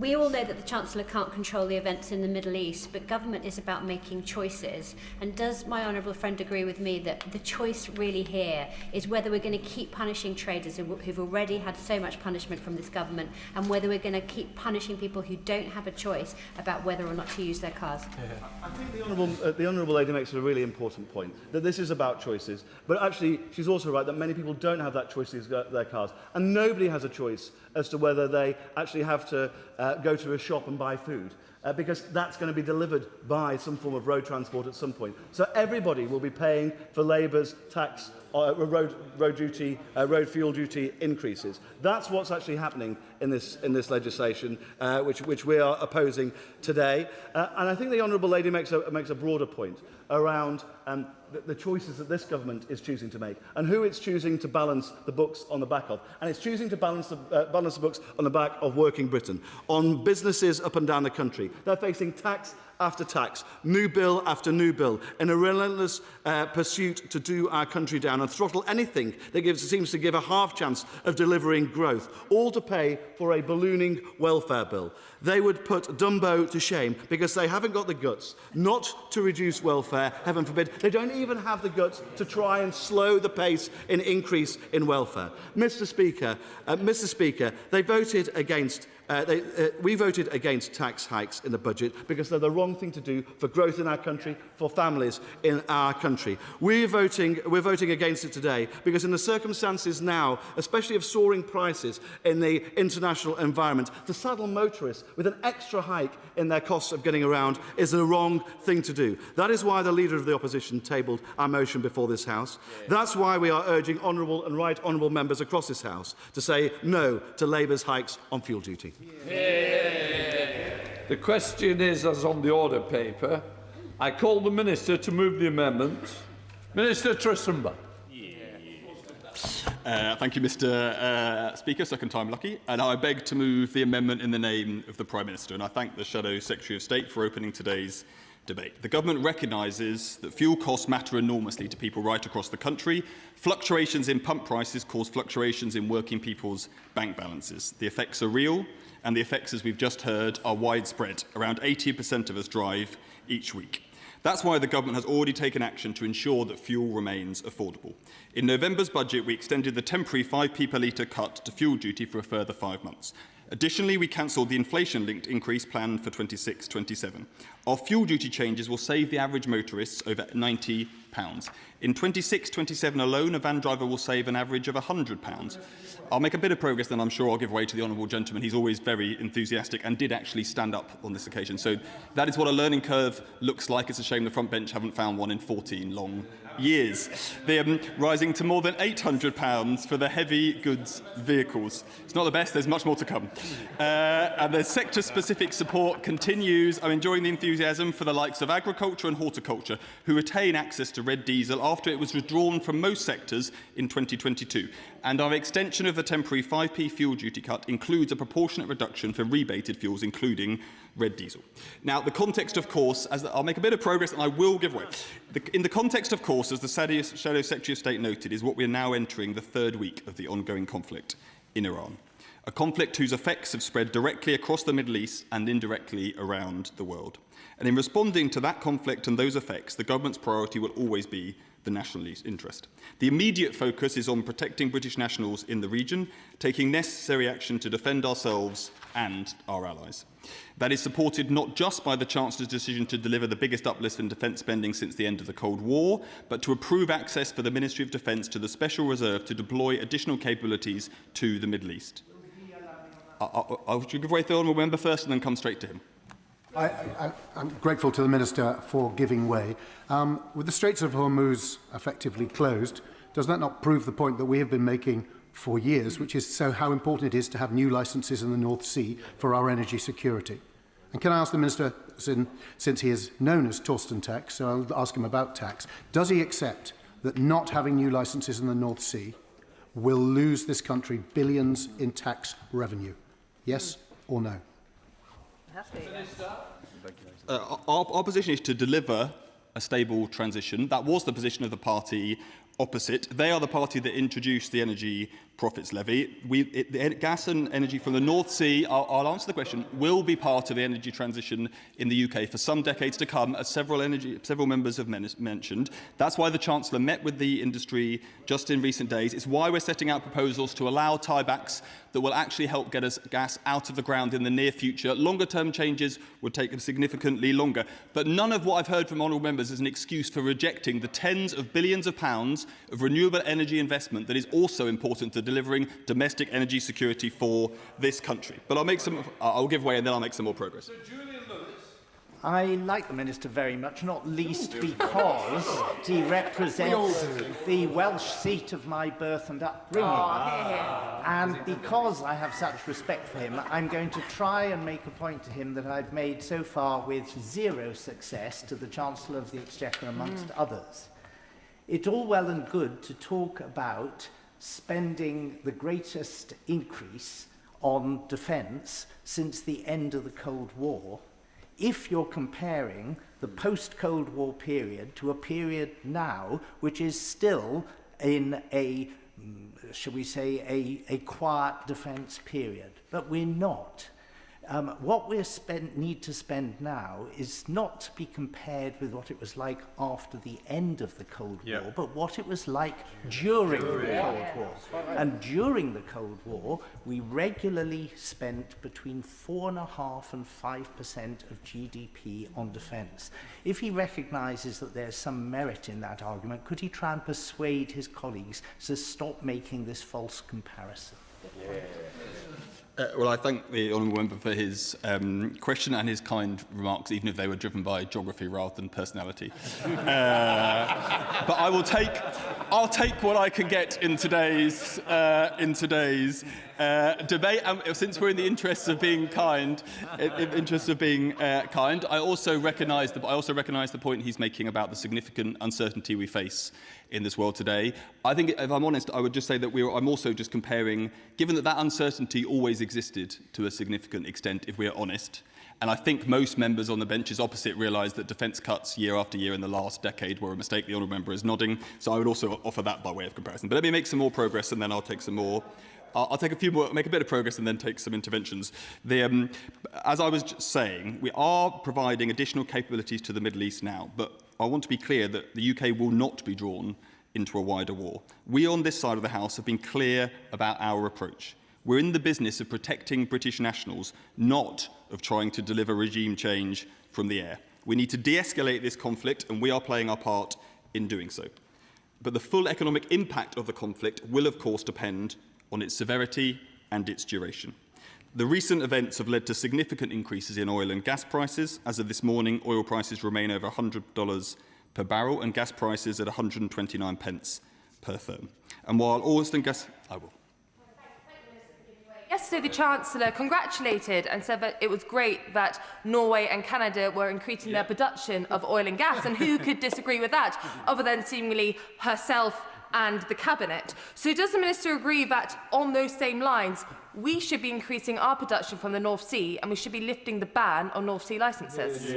We all know that the Chancellor can't control the events in the Middle East, but government is about making choices. And does my honourable friend agree with me that the choice really here is whether we're going to keep punishing traders who've already had so much punishment from this government, and whether we're going to keep punishing people who don't have a choice about whether or not to use their cars? I think the honourable lady makes a really important point, that this is about choices, but actually she's also right that many people don't have that choice to use their cars, and nobody has a choice as to whether they actually have to go to a shop and buy food, because that's going to be delivered by some form of road transport at some point. So everybody will be paying for Labour's tax, road fuel duty increases. That's what's actually happening in this legislation, which we are opposing today. And I think the honourable lady makes a broader point around the choices that this government is choosing to make and who it's choosing to balance the books on the back of. And it's choosing to balance the books on the back of working Britain, on businesses up and down the country. They're facing tax after tax, new bill after new bill, in a relentless pursuit to do our country down and throttle anything that seems to give a half chance of delivering growth, all to pay for a ballooning welfare bill. They would put Dumbo to shame because they haven't got the guts not to reduce welfare, heaven forbid. They don't even have the guts to try and slow the pace in increase in welfare. Mr. Speaker, they voted against We voted against tax hikes in the budget because they're the wrong thing to do for growth in our country, for families in our country. We're voting against it today because in the circumstances now, especially of soaring prices in the international environment, to saddle motorists with an extra hike in their costs of getting around is the wrong thing to do. That is why the Leader of the Opposition tabled our motion before this House. That's why we are urging honourable and right honourable members across this House to say no to Labour's hikes on fuel duty. The question is, as on the order paper, I call the Minister to move the amendment. Minister Trisamba. Thank you, Mr Speaker, second time lucky, and I beg to move the amendment in the name of the Prime Minister, and I thank the Shadow Secretary of State for opening today's debate. The Government recognises that fuel costs matter enormously to people right across the country. Fluctuations in pump prices cause fluctuations in working people's bank balances. The effects are real, and the effects, as we've just heard, are widespread. Around 80% of us drive each week. That's why the Government has already taken action to ensure that fuel remains affordable. In November's budget, we extended the temporary 5p per litre cut to fuel duty for a further 5 months. Additionally, we cancelled the inflation-linked increase planned for 26-27. Our fuel duty changes will save the average motorist over £90. In 26-27 alone, a van driver will save an average of £100. I'll make a bit of progress, then I'm sure I'll give way to the honourable gentleman. He's always very enthusiastic and did actually stand up on this occasion. So that is what a learning curve looks like. It's a shame the front bench haven't found one in 14 long years. They're rising to more than £800 for the heavy goods vehicles. It's not the best, there's much more to come. And the sector-specific support continues. I'm enjoying the enthusiasm for the likes of agriculture and horticulture, who retain access to red diesel after it was withdrawn from most sectors in 2022. And our extension of the temporary 5p fuel duty cut includes a proportionate reduction for rebated fuels, including red diesel. Now, the context, of course, I'll make a bit of progress and I will give way. In the context, of course, as the Shadow Secretary of State noted, is what we are now entering the third week of the ongoing conflict in Iran. A conflict whose effects have spread directly across the Middle East and indirectly around the world. And in responding to that conflict and those effects, the Government's priority will always be the national interest. The immediate focus is on protecting British nationals in the region, taking necessary action to defend ourselves and our allies. That is supported not just by the Chancellor's decision to deliver the biggest uplift in defence spending since the end of the Cold War, but to approve access for the Ministry of Defence to the Special Reserve to deploy additional capabilities to the Middle East. I'll give way to the honourable member first and then come straight to him. I'm grateful to the Minister for giving way. With the Straits of Hormuz effectively closed, does that not prove the point that we have been making for years, which is how important it is to have new licences in the North Sea for our energy security? And can I ask the Minister, since he is known as Torsten Tax, so I'll ask him about tax, does he accept that not having new licences in the North Sea will lose this country billions in tax revenue? Yes or no? Our position is to deliver a stable transition. That was the position of the party opposite. They are the party that introduced the energy profits levy. The gas and energy from the North Sea, I'll answer the question, will be part of the energy transition in the UK for some decades to come, as several members have mentioned. That's why the Chancellor met with the industry just in recent days. It's why we're setting out proposals to allow tiebacks that will actually help get us gas out of the ground in the near future. Longer-term changes would take significantly longer. But none of what I've heard from honourable members is an excuse for rejecting the tens of billions of pounds of renewable energy investment that is also important to delivering domestic energy security for this country. But I'll give way and then I'll make some more progress. I like the Minister very much, not least because he represents the Welsh seat of my birth and upbringing. And because I have such respect for him, I'm going to try and make a point to him that I've made so far with zero success to the Chancellor of the Exchequer amongst others. It's all well and good to talk about spending the greatest increase on defence since the end of the Cold War, if you're comparing the post-Cold War period to a period now which is still in a, shall we say, a quiet defence period. But we're not. What we need to spend now is not to be compared with what it was like after the end of the Cold War, but what it was like during the Cold War. And during the Cold War, we regularly spent between 4.5% and 5% of GDP on defence. If he recognises that there's some merit in that argument, could he try and persuade his colleagues to stop making this false comparison? Well, I thank the honourable member for his question and his kind remarks, even if they were driven by geography rather than personality. But I'll take what I can get in today's debate. Since we're in the interests of being kind, I also recognise the point he's making about the significant uncertainty we face in this world today. I think, if I'm honest, I would just say that I'm also just comparing, given that uncertainty always existed to a significant extent, if we are honest, and I think most members on the benches opposite realise that defence cuts year after year in the last decade were a mistake. The honourable member is nodding, so I would also offer that by way of comparison. But let me make some more progress, and then I'll take some more. I'll take a few more, make a bit of progress, and then take some interventions. As I was just saying, we are providing additional capabilities to the Middle East now, but I want to be clear that the UK will not be drawn into a wider war. We on this side of the House have been clear about our approach. We're in the business of protecting British nationals, not of trying to deliver regime change from the air. We need to de-escalate this conflict, and we are playing our part in doing so. But the full economic impact of the conflict will, of course, depend on its severity and its duration. The recent events have led to significant increases in oil and gas prices. As of this morning, oil prices remain over $100 per barrel and gas prices at 129 pence per therm. And while oil and gas... Yesterday, the Chancellor congratulated and said that it was great that Norway and Canada were increasing their production of oil and gas. And who could disagree with that, other than seemingly herself and the Cabinet? So does the Minister agree that, on those same lines, we should be increasing our production from the North Sea and we should be lifting the ban on North Sea licences?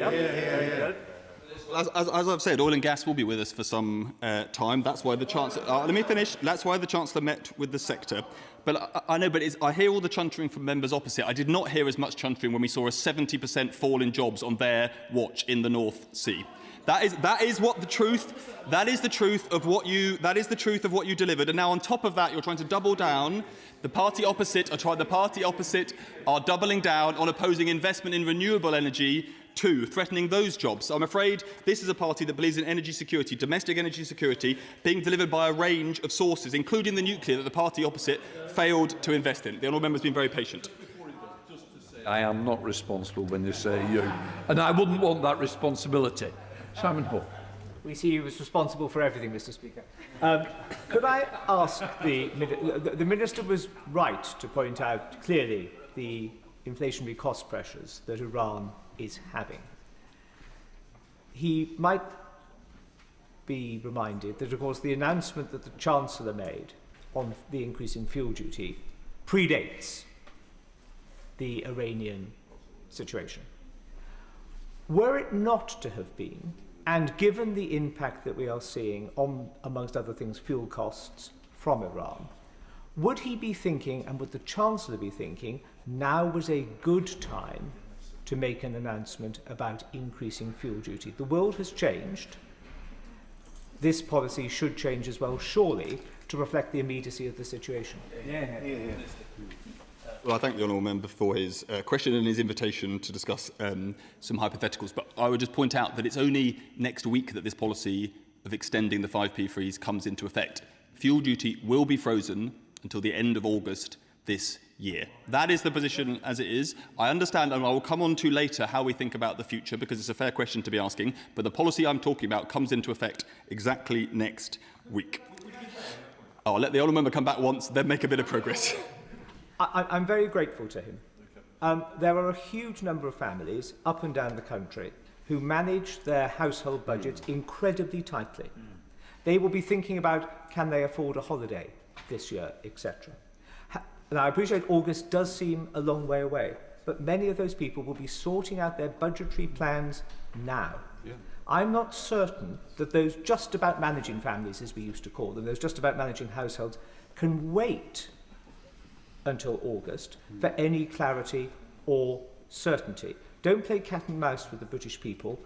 As I've said, oil and gas will be with us for some time. That's why the Chancellor... let me finish. That's why the Chancellor met with the sector. But I know, but I hear all the chuntering from members opposite. I did not hear as much chuntering when we saw a 70% fall in jobs on their watch in the North Sea. That is what the truth. That is the truth of what you. That is the truth of what you delivered. And now, on top of that, you're trying to double down. The party opposite are doubling down on opposing investment in renewable energy too, threatening those jobs. So I'm afraid this is a party that believes in energy security, domestic energy security, being delivered by a range of sources, including the nuclear that the party opposite failed to invest in. The honourable member has been very patient. I am not responsible when you say you, and I wouldn't want that responsibility. Simon Hall. We see you as responsible for everything, Mr. Speaker. Could I ask the Minister was right to point out clearly the inflationary cost pressures that Iran is having. He might be reminded that, of course, the announcement that the Chancellor made on the increase in fuel duty predates the Iranian situation. Were it not to have been, and given the impact that we are seeing on, amongst other things, fuel costs from Iran, would he be thinking, and would the Chancellor be thinking, now was a good time to make an announcement about increasing fuel duty? The world has changed. This policy should change as well, surely, to reflect the immediacy of the situation. Well, I thank the honourable member for his question and his invitation to discuss some hypotheticals. But I would just point out that it's only next week that this policy of extending the 5p freeze comes into effect. Fuel duty will be frozen until the end of August this year. That is the position as it is. I understand, and I will come on to later, how we think about the future, because it's a fair question to be asking, but the policy I'm talking about comes into effect exactly next week. I'll let the honourable member come back once, then make a bit of progress. I'm very grateful to him. There are a huge number of families up and down the country who manage their household budgets incredibly tightly. They will be thinking about, can they afford a holiday this year, etc. Now, I appreciate August does seem a long way away, but many of those people will be sorting out their budgetary plans now. I'm not certain that those just about managing families, as we used to call them, those just about managing households, can wait until August for any clarity or certainty. Don't play cat and mouse with the British people.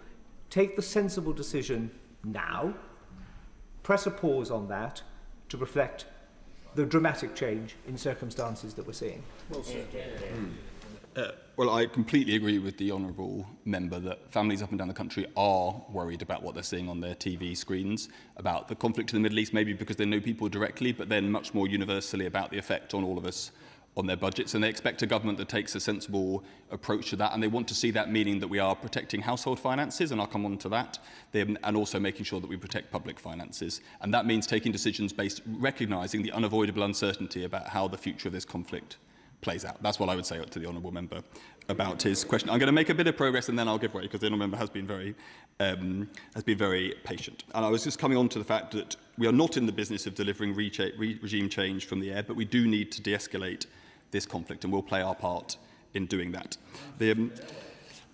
Take the sensible decision now. Press a pause on that to reflect the dramatic change in circumstances that we're seeing. Well, I completely agree with the honourable member that families up and down the country are worried about what they're seeing on their TV screens, about the conflict in the Middle East, maybe because they know people directly, but then much more universally about the effect on all of us on their budgets. And they expect a government that takes a sensible approach to that, and they want to see that, meaning that we are protecting household finances, and I'll come on to that, and also making sure that we protect public finances. And that means taking decisions based, recognising the unavoidable uncertainty about how the future of this conflict plays out. That's what I would say to the honourable member about his question. I'm going to make a bit of progress and then I'll give way, because the honourable member has been very patient. And I was just coming on to the fact that we are not in the business of delivering regime change from the air, but we do need to de-escalate this conflict, and we'll play our part in doing that.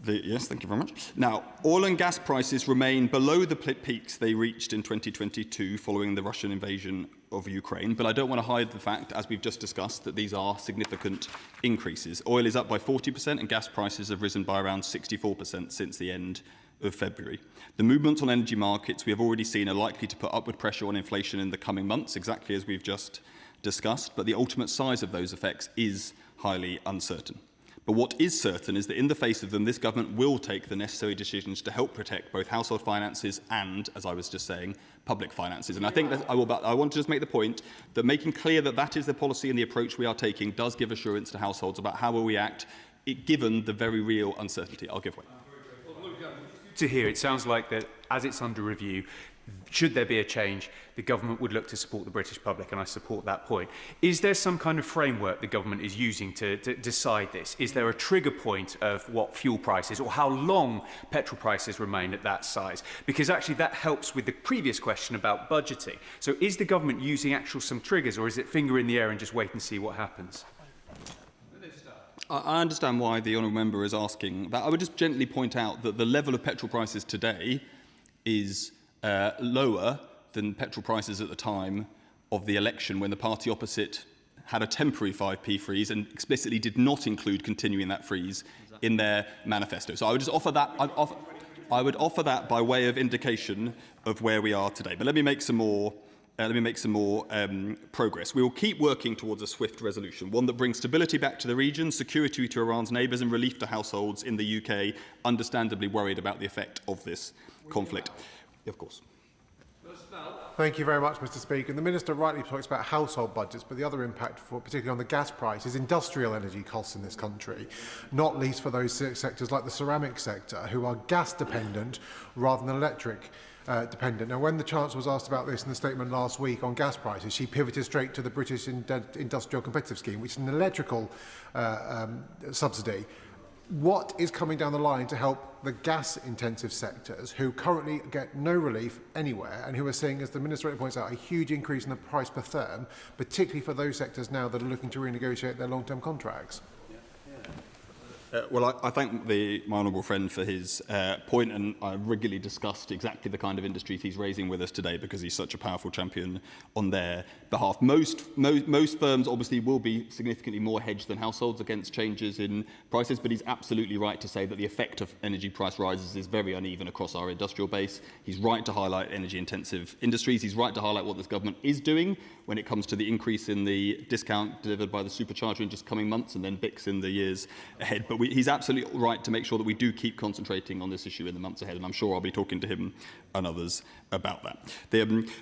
Yes, thank you very much. Now, oil and gas prices remain below the peaks they reached in 2022 following the Russian invasion of Ukraine, but I don't want to hide the fact, as we've just discussed, that these are significant increases. Oil is up by 40% and gas prices have risen by around 64% since the end of February. The movements on energy markets we have already seen are likely to put upward pressure on inflation in the coming months, exactly as we've just discussed, but the ultimate size of those effects is highly uncertain. But what is certain is that in the face of them, this government will take the necessary decisions to help protect both household finances and, as I was just saying, public finances. And I think that I want to just make the point that making clear that that is the policy and the approach we are taking does give assurance to households about how will we act, given the very real uncertainty. I'll give way. To hear, it sounds like that as it's under review, should there be a change, the government would look to support the British public, and I support that point. Is there some kind of framework the government is using to decide this? Is there a trigger point of what fuel prices or how long petrol prices remain at that size? Because actually that helps with the previous question about budgeting. So is the government using some triggers, or is it finger in the air and just wait and see what happens? I understand why the honourable member is asking that. I would just gently point out that the level of petrol prices today is lower than petrol prices at the time of the election, when the party opposite had a temporary 5p freeze and explicitly did not include continuing that freeze in their manifesto. So I would just offer that. I would offer that by way of indication of where we are today. But let me make some more. Progress. We will keep working towards a swift resolution, one that brings stability back to the region, security to Iran's neighbours and relief to households in the UK, understandably worried about the effect of this conflict. Of course. Thank you very much, Mr. Speaker. The Minister rightly talks about household budgets, but the other impact, particularly on the gas price, is industrial energy costs in this country, not least for those sectors like the ceramic sector, who are gas dependent rather than electric dependent. Now, when the Chancellor was asked about this in the statement last week on gas prices, she pivoted straight to the British Industrial Competitive Scheme, which is an electrical subsidy. What is coming down the line to help the gas-intensive sectors who currently get no relief anywhere and who are seeing, as the Minister points out, a huge increase in the price per therm, particularly for those sectors now that are looking to renegotiate their long-term contracts? Well, I thank my honourable friend for his point, and I regularly discussed exactly the kind of industries he's raising with us today because he's such a powerful champion on their behalf. Most firms obviously will be significantly more hedged than households against changes in prices, but he's absolutely right to say that the effect of energy price rises is very uneven across our industrial base. He's right to highlight energy-intensive industries. He's right to highlight what this government is doing when it comes to the increase in the discount delivered by the supercharger in just coming months and then BICS in the years ahead. But he's absolutely right to make sure that we do keep concentrating on this issue in the months ahead, and I'm sure I'll be talking to him and others about that.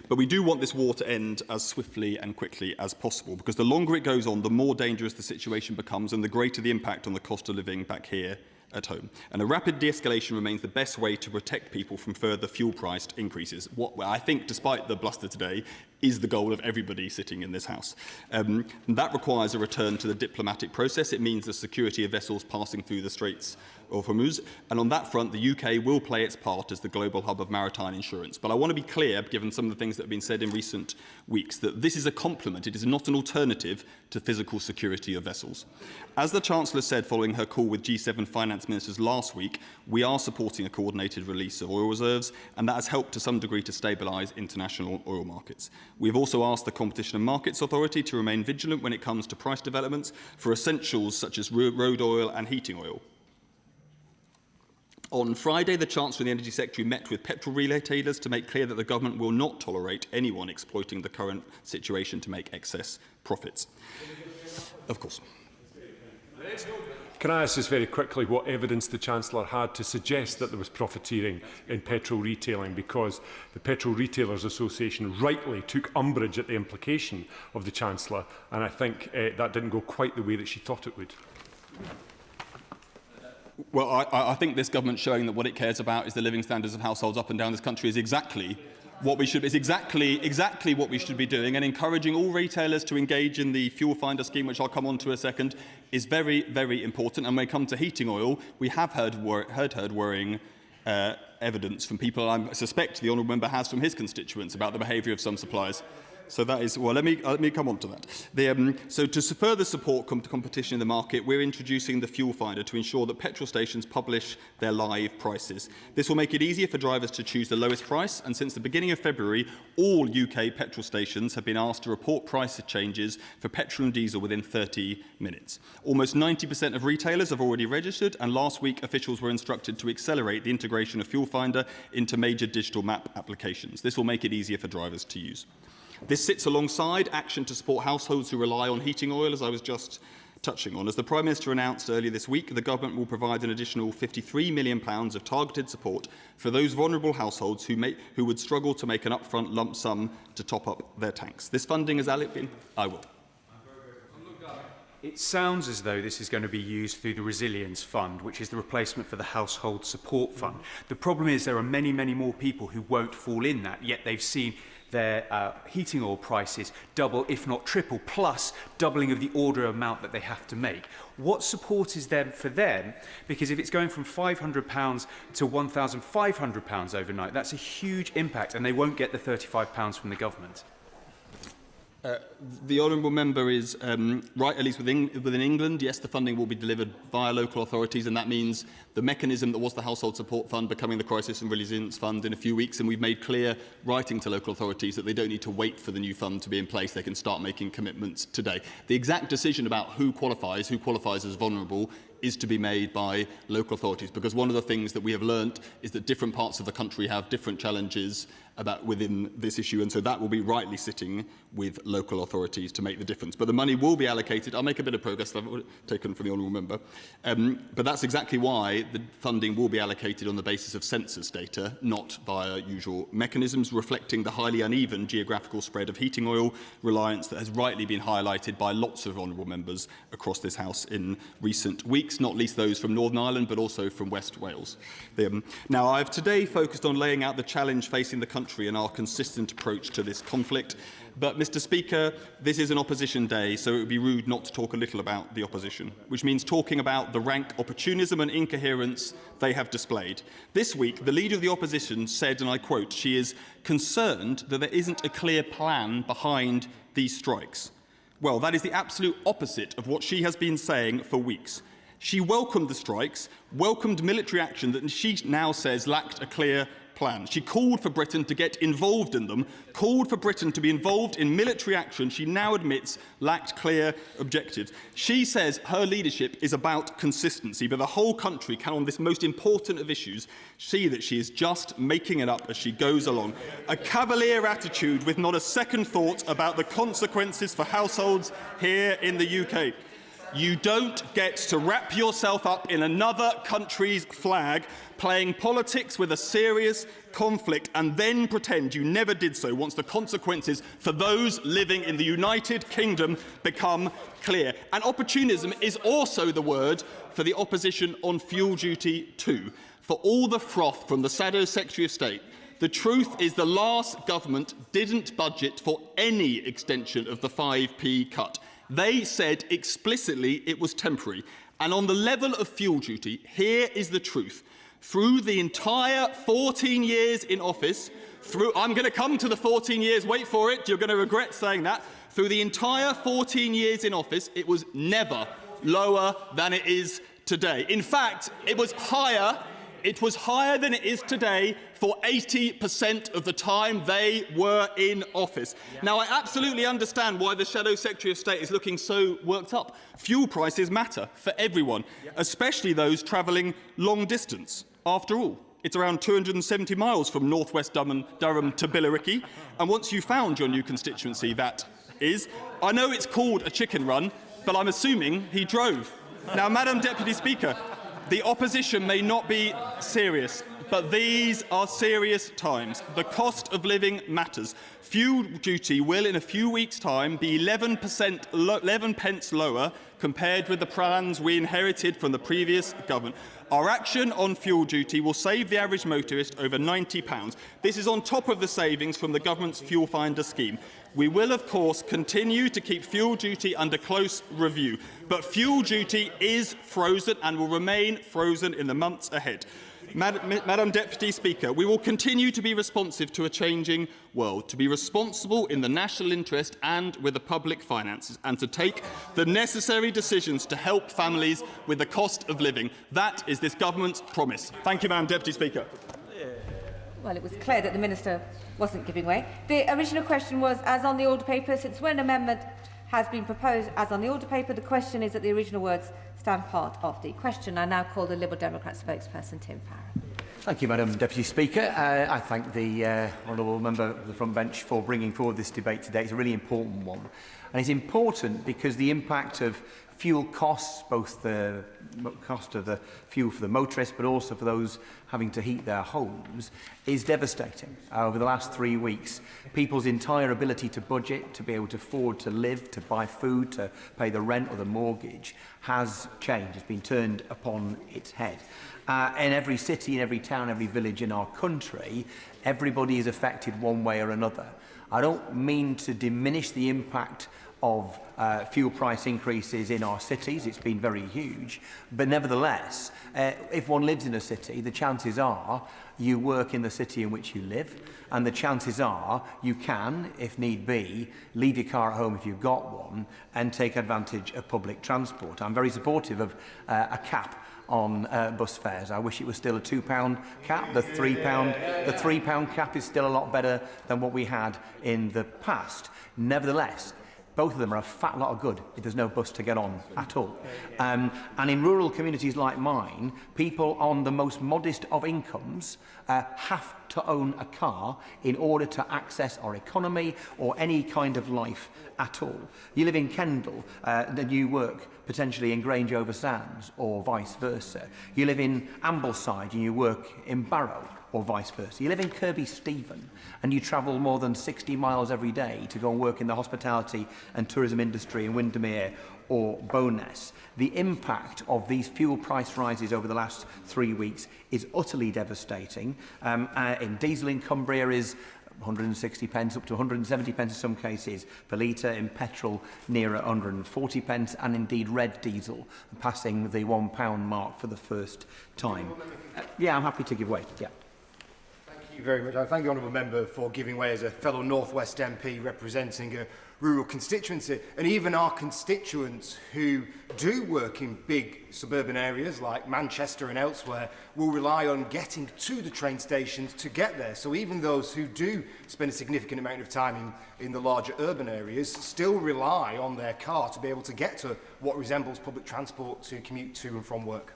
But we do want this war to end as swiftly and quickly as possible, because the longer it goes on, the more dangerous the situation becomes and the greater the impact on the cost of living back here at home. And a rapid de-escalation remains the best way to protect people from further fuel price increases. What I think, despite the bluster today, is the goal of everybody sitting in this House. That requires a return to the diplomatic process. It means the security of vessels passing through the Straits of Hormuz. And on that front, the UK will play its part as the global hub of maritime insurance. But I want to be clear, given some of the things that have been said in recent weeks, that this is a complement. It is not an alternative to physical security of vessels. As the Chancellor said following her call with G7 finance ministers last week, we are supporting a coordinated release of oil reserves, and that has helped to some degree to stabilise international oil markets. We have also asked the Competition and Markets Authority to remain vigilant when it comes to price developments for essentials such as road oil and heating oil. On Friday, the Chancellor and the Energy Secretary met with petrol retailers to make clear that the government will not tolerate anyone exploiting the current situation to make excess profits. Of course. Can I ask just very quickly what evidence the Chancellor had to suggest that there was profiteering in petrol retailing, because the Petrol Retailers Association rightly took umbrage at the implication of the Chancellor, and I think that didn't go quite the way that she thought it would. Well, I think this government showing that what it cares about is the living standards of households up and down this country is exactly what we should what we should be doing, and encouraging all retailers to engage in the fuel finder scheme, which I'll come on to a second, is very, very important. And when we come to heating oil, we have heard worrying evidence from people I suspect the honourable member has from his constituents about the behaviour of some suppliers. So that is, well, let me come on to that. So to further support competition in the market, we're introducing the fuel finder to ensure that petrol stations publish their live prices. This will make it easier for drivers to choose the lowest price, and since the beginning of February, all UK petrol stations have been asked to report price changes for petrol and diesel within 30 minutes. Almost 90% of retailers have already registered, and last week officials were instructed to accelerate the integration of fuel finder into major digital map applications. This will make it easier for drivers to use. This sits alongside action to support households who rely on heating oil, as I was just touching on. As the Prime Minister announced earlier this week, the Government will provide an additional £53 million of targeted support for those vulnerable households who would struggle to make an upfront lump sum to top up their tanks. This funding has been... I will. It sounds as though this is going to be used through the Resilience Fund, which is the replacement for the Household Support Fund. The problem is there are many, many more people who won't fall in that, yet they've seen their heating oil prices double, if not triple, plus doubling of the order amount that they have to make. What support is there for them? Because if it's going from £500 to £1,500 overnight, that's a huge impact, and they won't get the £35 from the government. The honourable member is right, at least within England. Yes, the funding will be delivered via local authorities, and that means the mechanism that was the Household Support Fund becoming the Crisis and Resilience Fund in a few weeks, and we've made clear, writing to local authorities, that they don't need to wait for the new fund to be in place. They can start making commitments today. The exact decision about who qualifies as vulnerable, is to be made by local authorities, because one of the things that we have learnt is that different parts of the country have different challenges within this issue, and so that will be rightly sitting with local authorities to make the difference. But the money will be allocated. I'll make a bit of progress that I've taken from the honourable member, but that's exactly why the funding will be allocated on the basis of census data, not via usual mechanisms, reflecting the highly uneven geographical spread of heating oil reliance that has rightly been highlighted by lots of honourable members across this House in recent weeks, not least those from Northern Ireland, but also from West Wales. Now, I've today focused on laying out the challenge facing the country and our consistent approach to this conflict. But, Mr. Speaker, this is an opposition day, so it would be rude not to talk a little about the opposition, which means talking about the rank opportunism and incoherence they have displayed. This week, the Leader of the Opposition said, and I quote, she is concerned that there isn't a clear plan behind these strikes. Well, that is the absolute opposite of what she has been saying for weeks. She welcomed the strikes, welcomed military action that she now says lacked a clear plan. She called for Britain to get involved in them, called for Britain to be involved in military action she now admits lacked clear objectives. She says her leadership is about consistency, but the whole country can, on this most important of issues, see that she is just making it up as she goes along. A cavalier attitude with not a second thought about the consequences for households here in the UK. You don't get to wrap yourself up in another country's flag, playing politics with a serious conflict, and then pretend you never did so once the consequences for those living in the United Kingdom become clear. And opportunism is also the word for the opposition on fuel duty too. For all the froth from the Shadow Secretary of State, the truth is the last government didn't budget for any extension of the 5p cut. They said explicitly it was temporary. And on the level of fuel duty, here is the truth. Through the entire 14 years in office, I'm going to come to the 14 years, wait for it, you're going to regret saying that. Through the entire 14 years in office, it was never lower than it is today. In fact, it was higher than it is today for 80% of the time they were in office. Now, I absolutely understand why the Shadow Secretary of State is looking so worked up. Fuel prices matter for everyone, especially those travelling long distance. After all, it's around 270 miles from northwest Durham to Billericay, and once you've found your new constituency, that is, I know it's called a chicken run, but I'm assuming he drove. Now, Madam Deputy Speaker, the opposition may not be serious, but these are serious times. The cost of living matters. Fuel duty will, in a few weeks' time, be 11 pence lower compared with the plans we inherited from the previous government. Our action on fuel duty will save the average motorist over £90. This is on top of the savings from the government's Fuel Finder scheme. We will, of course, continue to keep fuel duty under close review, but fuel duty is frozen and will remain frozen in the months ahead. Madam Deputy Speaker, we will continue to be responsive to a changing world, to be responsible in the national interest and with the public finances, and to take the necessary decisions to help families with the cost of living. That is this government's promise. Thank you, Madam Deputy Speaker. Well, it was clear that the Minister wasn't giving way. The original question was, as on the order paper, since when an amendment has been proposed as on the order paper, the question is that the original words stand part of the question. I now call the Liberal Democrat spokesperson, Tim Farron. Thank you, Madam Deputy Speaker. I thank the honourable member of the front bench for bringing forward this debate today. It's a really important one. And it's important because the impact of fuel costs, both the cost of the fuel for the motorists, but also for those having to heat their homes, is devastating. Over the last 3 weeks, people's entire ability to budget, to be able to afford to live, to buy food, to pay the rent or the mortgage, has changed. It's been turned upon its head. In every city, in every town, every village in our country, everybody is affected one way or another. I don't mean to diminish the impact of fuel price increases in our cities. It's been very huge. But nevertheless, if one lives in a city, the chances are you work in the city in which you live, and the chances are you can, if need be, leave your car at home if you've got one and take advantage of public transport. I'm very supportive of a cap on bus fares. I wish it was still a £2 cap. The £3 cap is still a lot better than what we had in the past. Nevertheless, both of them are a fat lot of good if there's no bus to get on at all. And in rural communities like mine, people on the most modest of incomes have to own a car in order to access our economy or any kind of life at all. You live in Kendal, then you work potentially in Grange over Sands, or vice versa. You live in Ambleside and you work in Barrow, or vice versa. You live in Kirby Stephen and you travel more than 60 miles every day to go and work in the hospitality and tourism industry in Windermere or Bowness. The impact of these fuel price rises over the last 3 weeks is utterly devastating. In diesel in Cumbria is 160 pence up to 170 pence in some cases per litre, in petrol nearer 140 pence, and indeed red diesel passing the £1 mark for the first time. Yeah, I'm happy to give way. Yeah. Thank you very much. I thank the honourable member for giving way as a fellow North West MP representing a rural constituency, and even our constituents who do work in big suburban areas like Manchester and elsewhere will rely on getting to the train stations to get there. So even those who do spend a significant amount of time in the larger urban areas still rely on their car to be able to get to what resembles public transport to commute to and from work.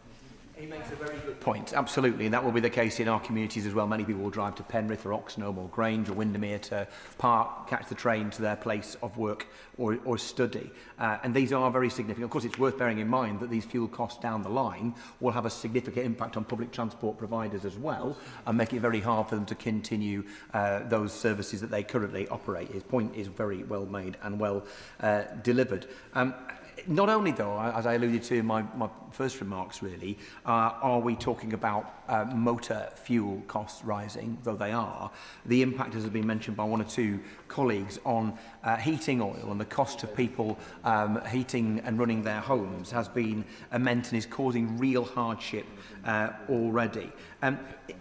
He makes a very good point, absolutely, and that will be the case in our communities as well. Many people will drive to Penrith or Oxenholme or Grange or Windermere to catch the train to their place of work or study. And these are very significant. Of course, it's worth bearing in mind that these fuel costs down the line will have a significant impact on public transport providers as well, and make it very hard for them to continue those services that they currently operate. His point is very well made and well delivered. Not only, though, as I alluded to in my first remarks, really, are we talking about motor fuel costs rising, though they are. The impact, as has been mentioned by one or two colleagues, on heating oil and the cost of people heating and running their homes has been immense and is causing real hardship already.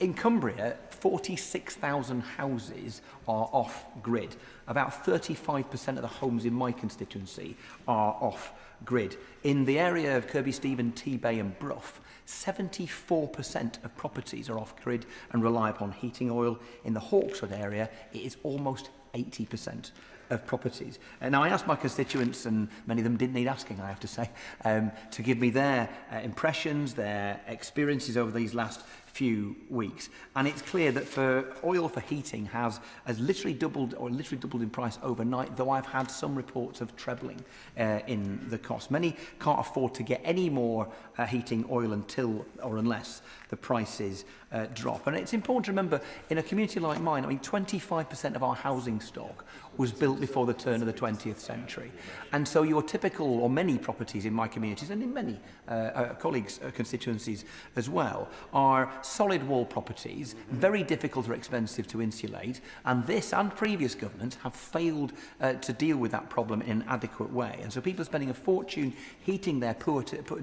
In Cumbria, 46,000 houses are off-grid. About 35% of the homes in my constituency are off-grid. In the area of Kirby Stephen, T-Bay and Brough, 74% of properties are off-grid and rely upon heating oil. In the Hawkswood area, it is almost 80% of properties. And I asked my constituents, and many of them didn't need asking, I have to say, to give me their impressions, their experiences over these last few weeks. And it's clear that for oil for heating has literally doubled in price overnight, though I've had some reports of trebling in the cost. Many can't afford to get any more heating oil until or unless the prices drop. And it's important to remember, in a community like mine, I mean, 25% of our housing stock was built before the turn of the 20th century. And so your typical, or many properties in my communities, and in many colleagues' constituencies as well, are solid wall properties, very difficult or expensive to insulate, and this and previous governments have failed to deal with that problem in an adequate way. And so people are spending a fortune heating their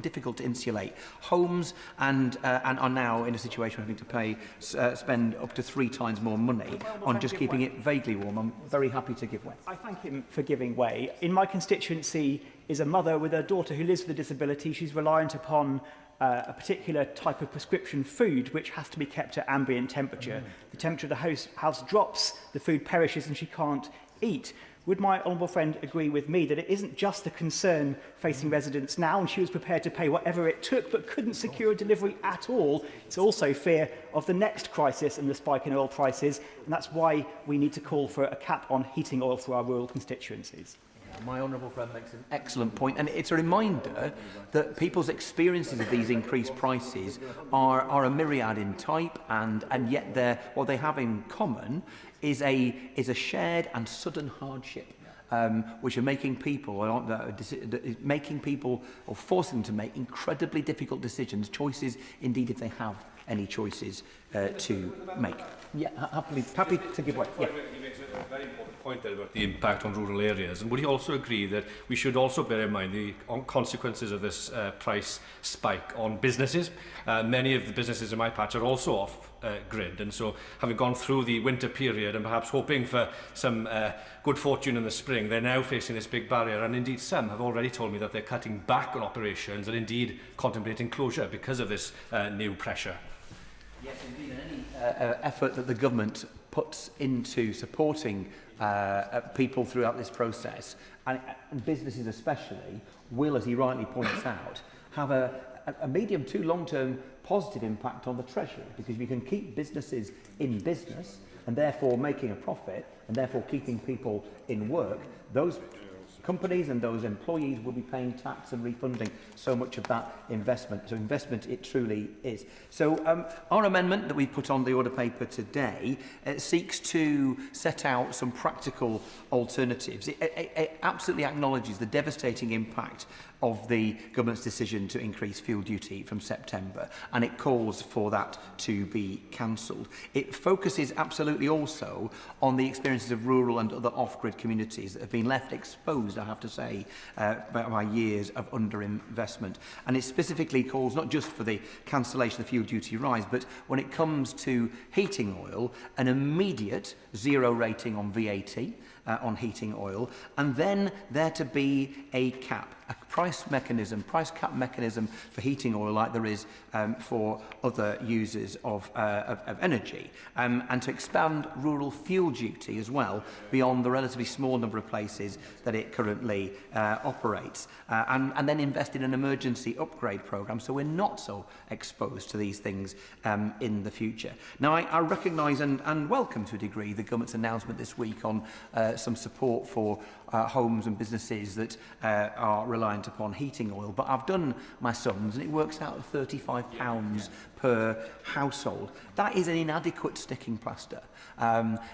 difficult to insulate homes, and are now in a situation where having to spend up to 3 times more money on just keeping it vaguely warm. I'm very happy to give way. I thank him for giving way. In my constituency is a mother with a daughter who lives with a disability. She's reliant upon a particular type of prescription food which has to be kept at ambient temperature. The temperature of the house drops, the food perishes and she can't eat. Would my honourable friend agree with me that it isn't just a concern facing residents now, and she was prepared to pay whatever it took but couldn't secure a delivery at all? It's also fear of the next crisis and the spike in oil prices, and that's why we need to call for a cap on heating oil for our rural constituencies. My honourable friend makes an excellent point, and it's a reminder that people's experiences of these increased prices are a myriad in type, and yet what they have in common is a shared and sudden hardship, which are making people or forcing them to make incredibly difficult decisions, choices indeed if they have any choices to make. Yeah, happy to give way. Yeah. He makes a very important point there about the impact on rural areas. And would he also agree that we should also bear in mind the consequences of this price spike on businesses? Many of the businesses in my patch are also off grid, and so having gone through the winter period and perhaps hoping for some good fortune in the spring, they're now facing this big barrier, and indeed some have already told me that they're cutting back on operations and indeed contemplating closure because of this new pressure. Yes, indeed, any effort that the government puts into supporting people throughout this process, and businesses especially, will, as he rightly points out, have a medium to long-term positive impact on the Treasury, because if you can keep businesses in business and therefore making a profit and therefore keeping people in work, those companies and those employees will be paying tax and refunding so much of that investment. So investment it truly is. So our amendment that we've put on the order paper today seeks to set out some practical alternatives. It absolutely acknowledges the devastating impact of the government's decision to increase fuel duty from September, and it calls for that to be cancelled. It focuses absolutely also on the experiences of rural and other off-grid communities that have been left exposed, I have to say, by years of underinvestment. And it specifically calls not just for the cancellation of the fuel duty rise, but when it comes to heating oil, an immediate zero rating on VAT, on heating oil, and then there to be a cap, a price cap mechanism for heating oil like there is for other users of energy, and to expand rural fuel duty as well beyond the relatively small number of places that it currently operates, and then invest in an emergency upgrade programme so we're not so exposed to these things in the future. Now, I recognise and welcome to a degree the government's announcement this week on some support for homes and businesses that are reliant upon heating oil, but I've done my sums and it works out at £35 per household. That is an inadequate sticking plaster.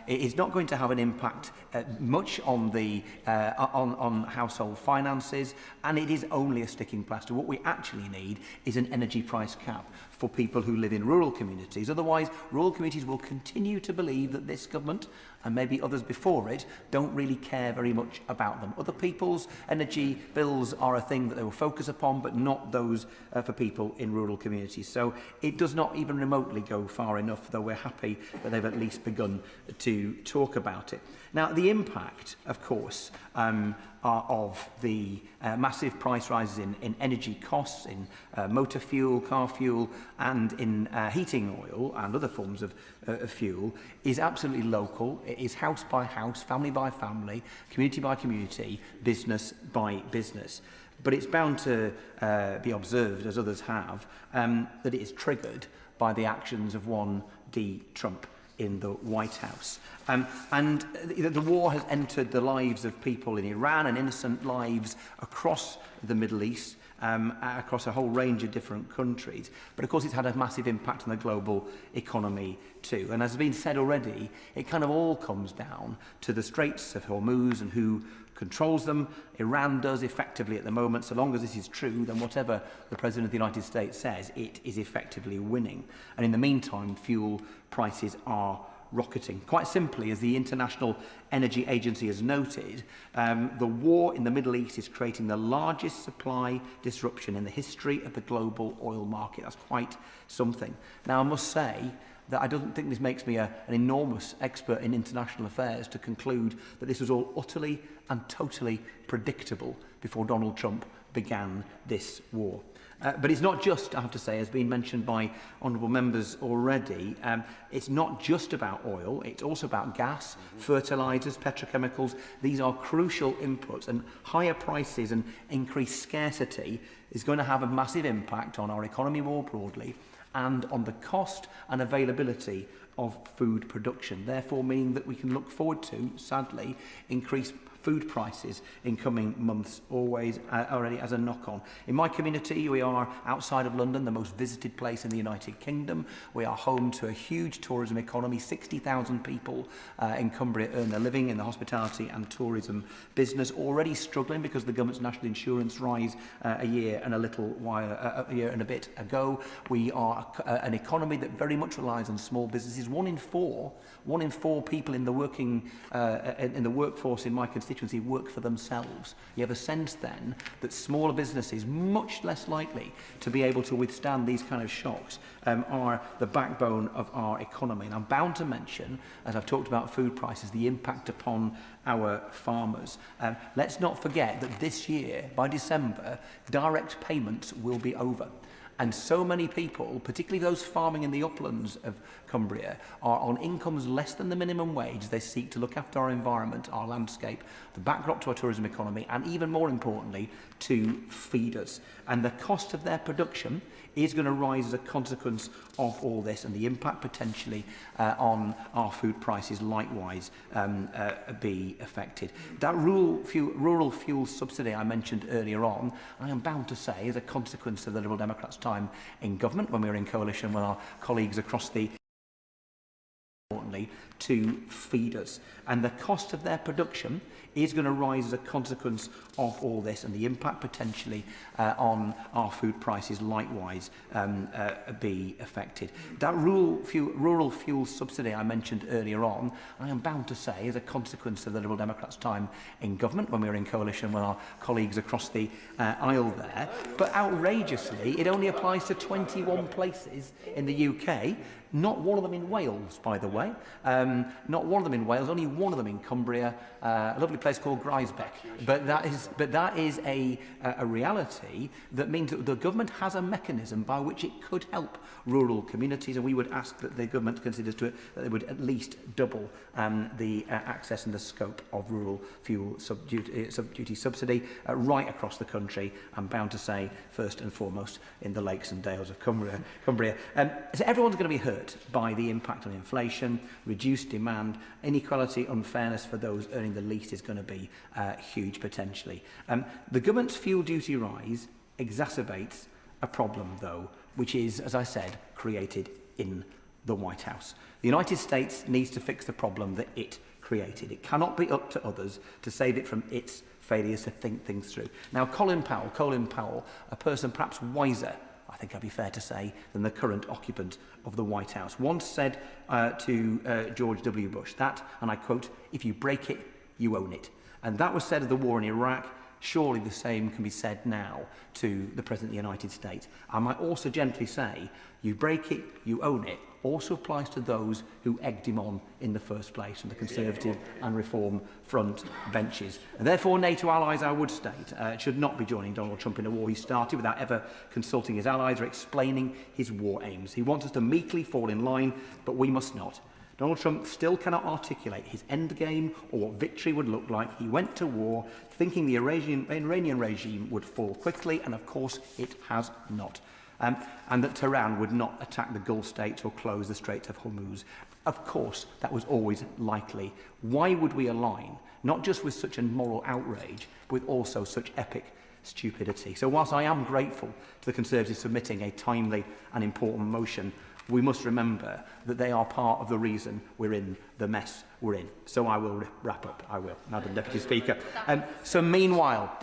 It is not going to have an impact much on the on household finances, and it is only a sticking plaster. What we actually need is an energy price cap for people who live in rural communities. Otherwise, rural communities will continue to believe that this government, and maybe others before it, don't really care very much about them. Other people's energy bills are a thing that they will focus upon, but not those for people in rural communities. So it does not even remotely go far enough, though we're happy that they've at least begun to talk about it. Now, the impact, of course, of the massive price rises in energy costs, in motor fuel, car fuel, and in heating oil and other forms of fuel is absolutely local. It is house by house, family by family, community by community, business by business. but it's bound to be observed, as others have, that it is triggered by the actions of one D. Trump in the White House. And the war has entered the lives of people in Iran and innocent lives across the Middle East, across a whole range of different countries. But of course it's had a massive impact on the global economy too. And as has been said already, it kind of all comes down to the Straits of Hormuz and who controls them. Iran does effectively at the moment. So long as this is true, then whatever the President of the United States says, it is effectively winning. And in the meantime, fuel prices are rocketing. Quite simply, as the International Energy Agency has noted, the war in the Middle East is creating the largest supply disruption in the history of the global oil market. That's quite something. Now, I must say that I don't think this makes me an enormous expert in international affairs to conclude that this was all utterly and totally predictable before Donald Trump began this war. But it's not just, I have to say, as been mentioned by honourable members already, it's not just about oil, it's also about gas, fertilisers, petrochemicals. These are crucial inputs, and higher prices and increased scarcity is going to have a massive impact on our economy more broadly and on the cost and availability of food production, therefore meaning that we can look forward to, sadly, increased food prices in coming months, always already as a knock-on. In my community, we are outside of London, the most visited place in the United Kingdom. We are home to a huge tourism economy. 60,000 people in Cumbria earn their living in the hospitality and tourism business, already struggling because of the government's national insurance rise a year and a year and a bit ago. We are an economy that very much relies on small businesses. One in four people in the workforce in my constituency work for themselves. You have a sense then that smaller businesses, much less likely to be able to withstand these kind of shocks, are the backbone of our economy. And I'm bound to mention, as I've talked about food prices, the impact upon our farmers. Let's not forget that this year, by December, direct payments will be over. And so many people, particularly those farming in the uplands of Cumbria, are on incomes less than the minimum wage. They seek to look after our environment, our landscape, the backdrop to our tourism economy, and even more importantly, to feed us. And the cost of their production is going to rise as a consequence of all this, and the impact potentially on our food prices likewise be affected. That rural fuel subsidy I mentioned earlier on, I am bound to say, is a consequence of the Liberal Democrats' time in government when we were in coalition with our colleagues across the importantly to feed us. And the cost of their production is going to rise as a consequence of all this, and the impact potentially on our food prices likewise be affected. That rural fuel subsidy I mentioned earlier on, I am bound to say, is a consequence of the Liberal Democrats' time in government when we were in coalition with our colleagues across the aisle there. But outrageously, it only applies to 21 places in the UK. Not one of them in Wales, by the way. Not one of them in Wales, only one of them in Cumbria, a lovely place called Griesbeck. But that is a reality that means that the government has a mechanism by which it could help rural communities, and we would ask that the government considers that they would at least double the access and the scope of rural fuel duty subsidy right across the country. I'm bound to say, first and foremost, in the lakes and dales of Cumbria. So everyone's going to be hurt by the impact on inflation, reduced demand, inequality, unfairness for those earning the least is going to be huge potentially. The government's fuel duty rise exacerbates a problem, though, which is, as I said, created in the White House. The United States needs to fix the problem that it created. It cannot be up to others to save it from its failures to think things through. Now, Colin Powell, a person perhaps wiser, I think I'd be fair to say, than the current occupant of the White House, once said to George W. Bush that, and I quote, "If you break it, you own it." And that was said of the war in Iraq. Surely the same can be said now to the President of the United States. I might also gently say, you break it, you own it, also applies to those who egged him on in the first place from the Conservative and Reform front benches. And therefore, NATO allies, I would state, should not be joining Donald Trump in a war he started without ever consulting his allies or explaining his war aims. He wants us to meekly fall in line, but we must not. Donald Trump still cannot articulate his endgame or what victory would look like. He went to war thinking the Iranian regime would fall quickly, and of course it has not. And that Tehran would not attack the Gulf states or close the Strait of Hormuz. Of course, that was always likely. Why would we align, not just with such a moral outrage, but with also such epic stupidity? So whilst I am grateful to the Conservatives submitting a timely and important motion, we must remember that they are part of the reason we're in the mess we're in. So I will wrap up. I will, Madam Deputy Speaker. So meanwhile,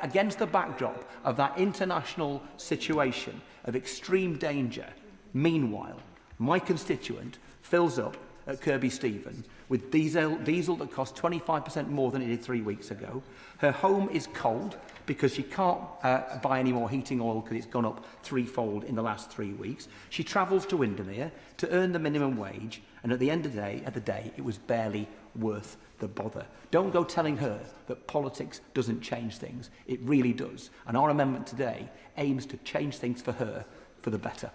against the backdrop of that international situation of extreme danger, meanwhile, my constituent fills up at Kirby Stephen with diesel that costs 25% more than it did 3 weeks ago. Her home is cold because she can't buy any more heating oil because it's gone up threefold in the last 3 weeks. She travels to Windermere to earn the minimum wage, and at the end of the day, it was barely worth the bother. Don't go telling her that politics doesn't change things. It really does. And our amendment today aims to change things for her for the better.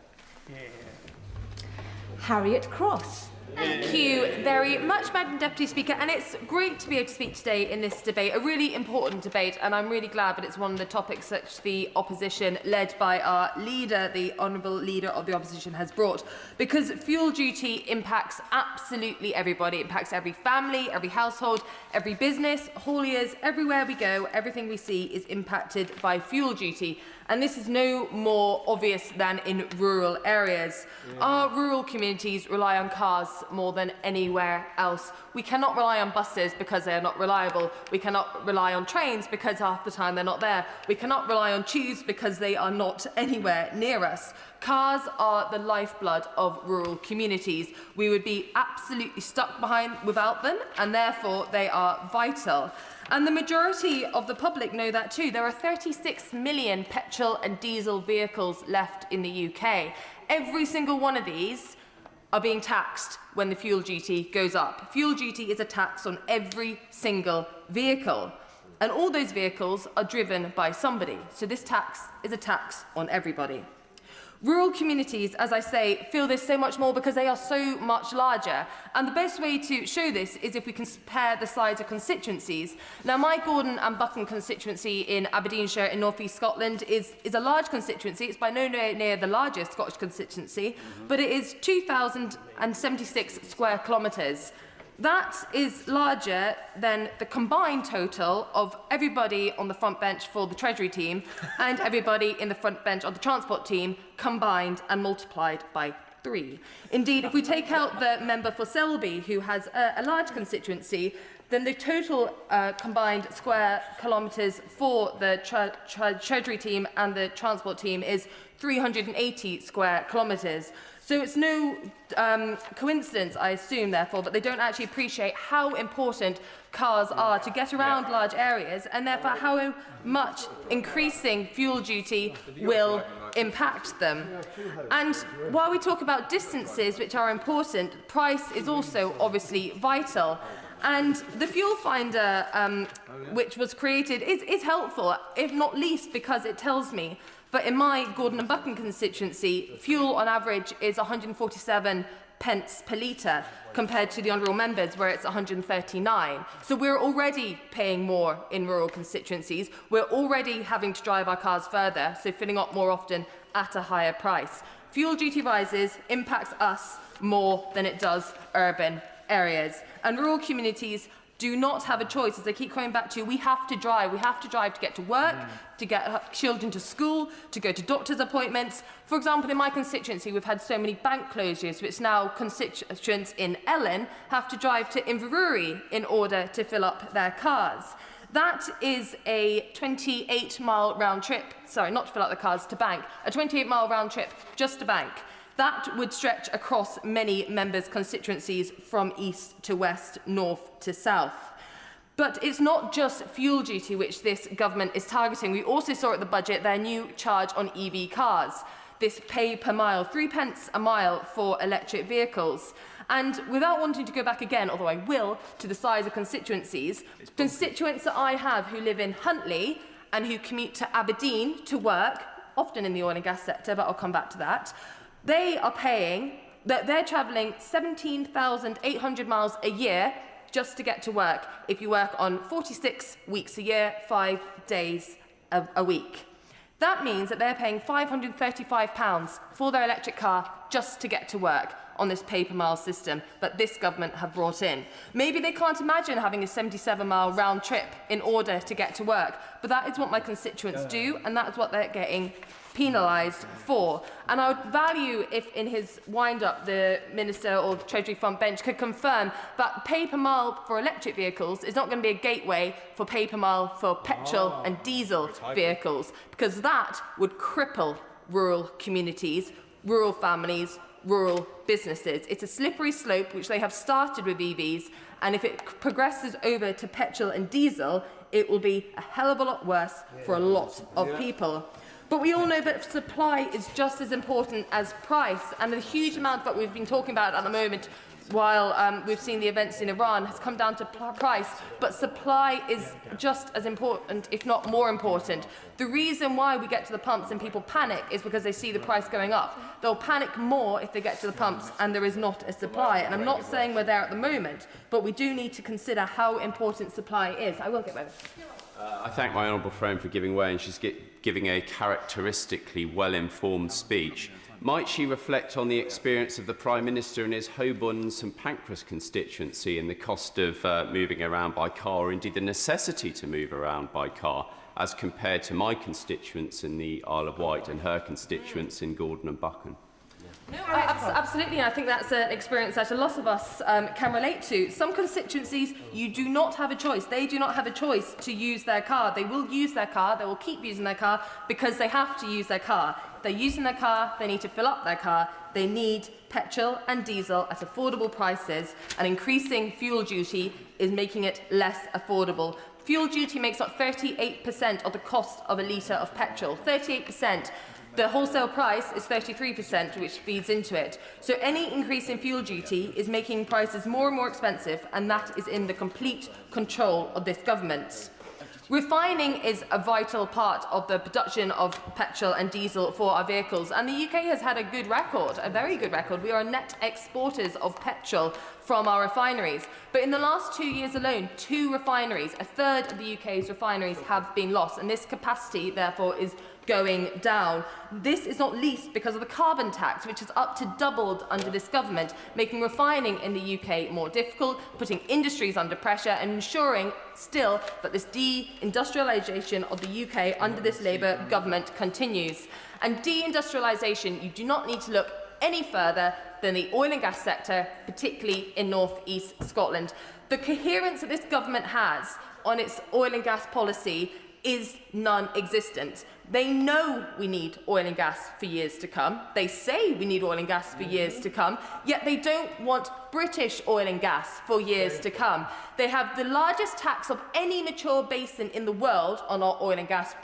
Harriet Cross. Thank you very much, Madam Deputy Speaker, and it's great to be able to speak today in this debate, a really important debate, and I'm really glad that it's one of the topics that the opposition, led by our leader, the Honourable Leader of the Opposition, has brought, because fuel duty impacts absolutely everybody. It impacts every family, every household, every business, hauliers, everywhere we go, everything we see is impacted by fuel duty. And this is no more obvious than in rural areas. Our rural communities rely on cars more than anywhere else. We cannot rely on buses because they are not reliable. We cannot rely on trains because half the time they're not there. We cannot rely on tubes because they are not anywhere near us. Cars are the lifeblood of rural communities. We would be absolutely stuck behind without them, and therefore they are vital. And the majority of the public know that too. There are 36 million petrol and diesel vehicles left in the UK. Every single one of these are being taxed when the fuel duty goes up. Fuel duty is a tax on every single vehicle. And all those vehicles are driven by somebody. So this tax is a tax on everybody. Rural communities, as I say, feel this so much more because they are so much larger. And the best way to show this is if we compare the size of constituencies. Now, my Gordon and Buchan constituency in Aberdeenshire in North East Scotland is a large constituency. It's by no near the largest Scottish constituency, but it is 2,076 square kilometres. That is larger than the combined total of everybody on the front bench for the Treasury team and everybody in the front bench on the transport team combined and multiplied by 3. Indeed, if we take out the member for Selby, who has a large constituency, then the total combined square kilometres for the Treasury team and the transport team is 380 square kilometres. So it's no coincidence, I assume, therefore, that they don't actually appreciate how important cars are to get around large areas, and therefore how much increasing fuel duty will impact them. And while we talk about distances, which are important, price is also obviously vital. And the fuel finder, which was created, is helpful, if not least because it tells me but in my Gordon and Buchan constituency, fuel on average is 147 pence per litre compared to the honourable members where it's 139. So we're already paying more in rural constituencies. We're already having to drive our cars further, so filling up more often at a higher price. Fuel duty rises impacts us more than it does urban areas. And rural communities do not have a choice. As I keep coming back to, we have to drive. We have to drive to get to work, to get children to school, to go to doctor's appointments. For example, in my constituency, we've had so many bank closures, which now constituents in Ellen have to drive to Inverurie in order to fill up their cars. That is a 28-mile round trip. Sorry, not to fill up the cars, to bank. A 28-mile round trip just to bank. That would stretch across many members' constituencies from east to west, north to south. But it's not just fuel duty which this government is targeting. We also saw at the budget their new charge on EV cars. This pay per mile, 3 pence a mile for electric vehicles. And without wanting to go back again, although I will, to the size of constituencies, constituents that I have who live in Huntly and who commute to Aberdeen to work, often in the oil and gas sector, but I'll come back to that, they are paying that they're travelling 17,800 miles a year just to get to work if you work on 46 weeks a year, 5 days a week. That means that they're paying £535 for their electric car just to get to work on this pay-per-mile system that this government have brought in. Maybe they can't imagine having a 77-mile round trip in order to get to work, but that is what my constituents do, and that is what they're getting penalised for. And I would value if in his wind-up the Minister or the Treasury front bench could confirm that pay-per-mile for electric vehicles is not going to be a gateway for pay-per-mile for petrol and diesel vehicles, because that would cripple rural communities, rural families, rural businesses. It's a slippery slope which they have started with EVs, and if it progresses over to petrol and diesel, it will be a hell of a lot worse for a lot of people. But we all know that supply is just as important as price, and the huge amount that we've been talking about at the moment while we've seen the events in Iran has come down to price, but supply is just as important, if not more important. The reason why we get to the pumps and people panic is because they see the price going up. They'll panic more if they get to the pumps and there is not a supply. And I'm not saying we're there at the moment, but we do need to consider how important supply is. I will get back. I thank my honourable friend for giving way, and she's giving a characteristically well-informed speech. Might she reflect on the experience of the Prime Minister in his Holborn and St Pancras constituency and the cost of moving around by car, or indeed the necessity to move around by car, as compared to my constituents in the Isle of Wight and her constituents in Gordon and Buchan? No, absolutely, and I think that's an experience that a lot of us can relate to. Some constituencies, you do not have a choice. They do not have a choice to use their car. They will use their car, they will keep using their car because they have to use their car. If they're using their car, they need to fill up their car. They need petrol and diesel at affordable prices, and increasing fuel duty is making it less affordable. Fuel duty makes up 38% of the cost of a litre of petrol. 38%. The wholesale price is 33%, which feeds into it. So any increase in fuel duty is making prices more and more expensive, and that is in the complete control of this government. Refining is a vital part of the production of petrol and diesel for our vehicles, and the UK has had a good record, a very good record. We are net exporters of petrol from our refineries. But in the last 2 years alone, 2 refineries, a third of the UK's refineries, have been lost, and this capacity, therefore, is going down. This is not least because of the carbon tax, which has up to doubled under this government, making refining in the UK more difficult, putting industries under pressure, and ensuring still that this de-industrialisation of the UK under this Labour government continues. And de-industrialisation, you do not need to look any further than the oil and gas sector, particularly in North East Scotland. The coherence that this government has on its oil and gas policy is non-existent. They know we need oil and gas for years to come. They say we need oil and gas for years to come, yet they don't want British oil and gas for years to come. They have the largest tax of any mature basin in the world on our oil and gas.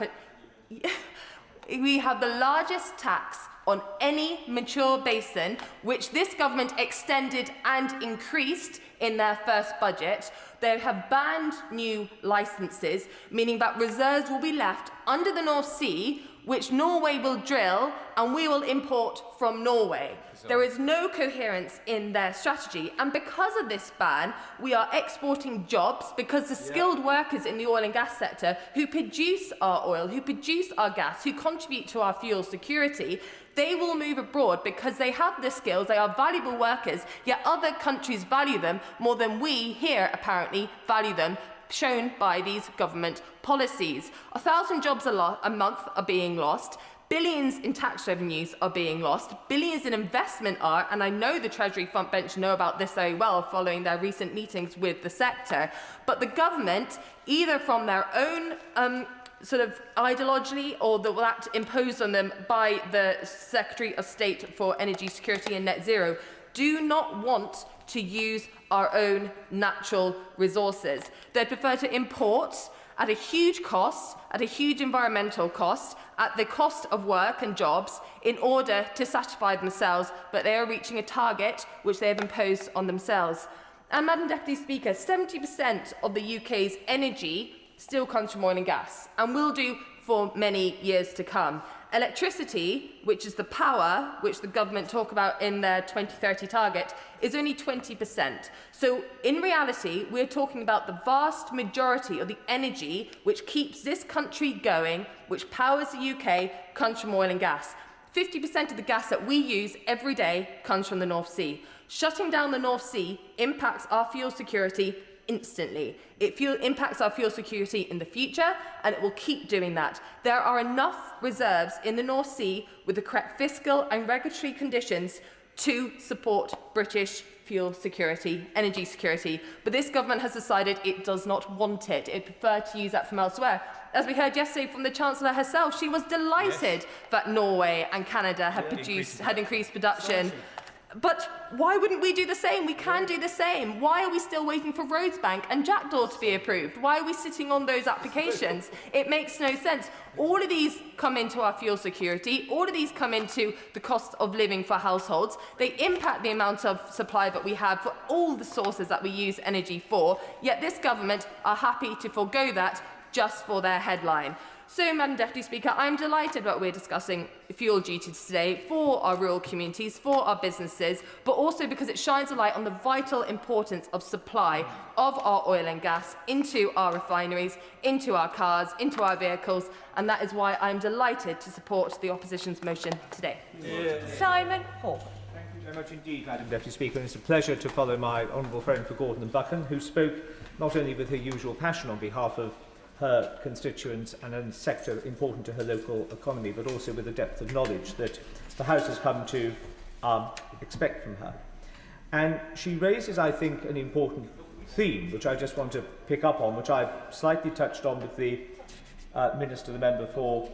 We have the largest tax on any mature basin, which this government extended and increased in their first budget. They have banned new licences, meaning that reserves will be left under the North Sea, which Norway will drill, and we will import from Norway. There is no coherence in their strategy, and because of this ban, we are exporting jobs, because the skilled workers in the oil and gas sector who produce our oil, who produce our gas, who contribute to our fuel security, they will move abroad because they have the skills, they are valuable workers, yet other countries value them more than we here apparently value them, shown by these government policies. 1,000 jobs a month are being lost. Billions in tax revenues are being lost. Billions in investment are, and I know the Treasury front bench know about this very well following their recent meetings with the sector, but the government, either from their own sort of ideology or that imposed on them by the Secretary of State for Energy Security and Net Zero, do not want to use our own natural resources. They prefer to import at a huge cost, at a huge environmental cost, at the cost of work and jobs, in order to satisfy themselves, but they are reaching a target which they have imposed on themselves. And Madam Deputy Speaker, 70% of the UK's energy still comes from oil and gas, and will do for many years to come. Electricity, which is the power which the government talk about in their 2030 target, is only 20%. So in reality, we're talking about the vast majority of the energy which keeps this country going, which powers the UK, comes from oil and gas. 50% of the gas that we use every day comes from the North Sea. Shutting down the North Sea impacts our fuel security instantly. It impacts our fuel security in the future, and it will keep doing that. There are enough reserves in the North Sea with the correct fiscal and regulatory conditions to support British fuel security, energy security. But this government has decided it does not want it. It prefers to use that from elsewhere. As we heard yesterday from the Chancellor herself, she was delighted that Norway and Canada had increased production. But why wouldn't we do the same? We can do the same. Why are we still waiting for Rosebank and Jackdaw to be approved? Why are we sitting on those applications? It makes no sense. All of these come into our fuel security. All of these come into the cost of living for households. They impact the amount of supply that we have for all the sources that we use energy for. Yet this government are happy to forego that just for their headline. So, Madam Deputy Speaker, I'm delighted that we're discussing fuel duties today for our rural communities, for our businesses, but also because it shines a light on the vital importance of supply of our oil and gas into our refineries, into our cars, into our vehicles, and that is why I'm delighted to support the opposition's motion today. Simon Hall. Thank you very much indeed, Madam Deputy Speaker. And it's a pleasure to follow my honourable friend for Gordon and Buchan, who spoke not only with her usual passion on behalf of her constituents and a sector important to her local economy, but also with a depth of knowledge that the House has come to expect from her. And she raises, I think, an important theme, which I just want to pick up on, which I slightly touched on with the Minister, the member for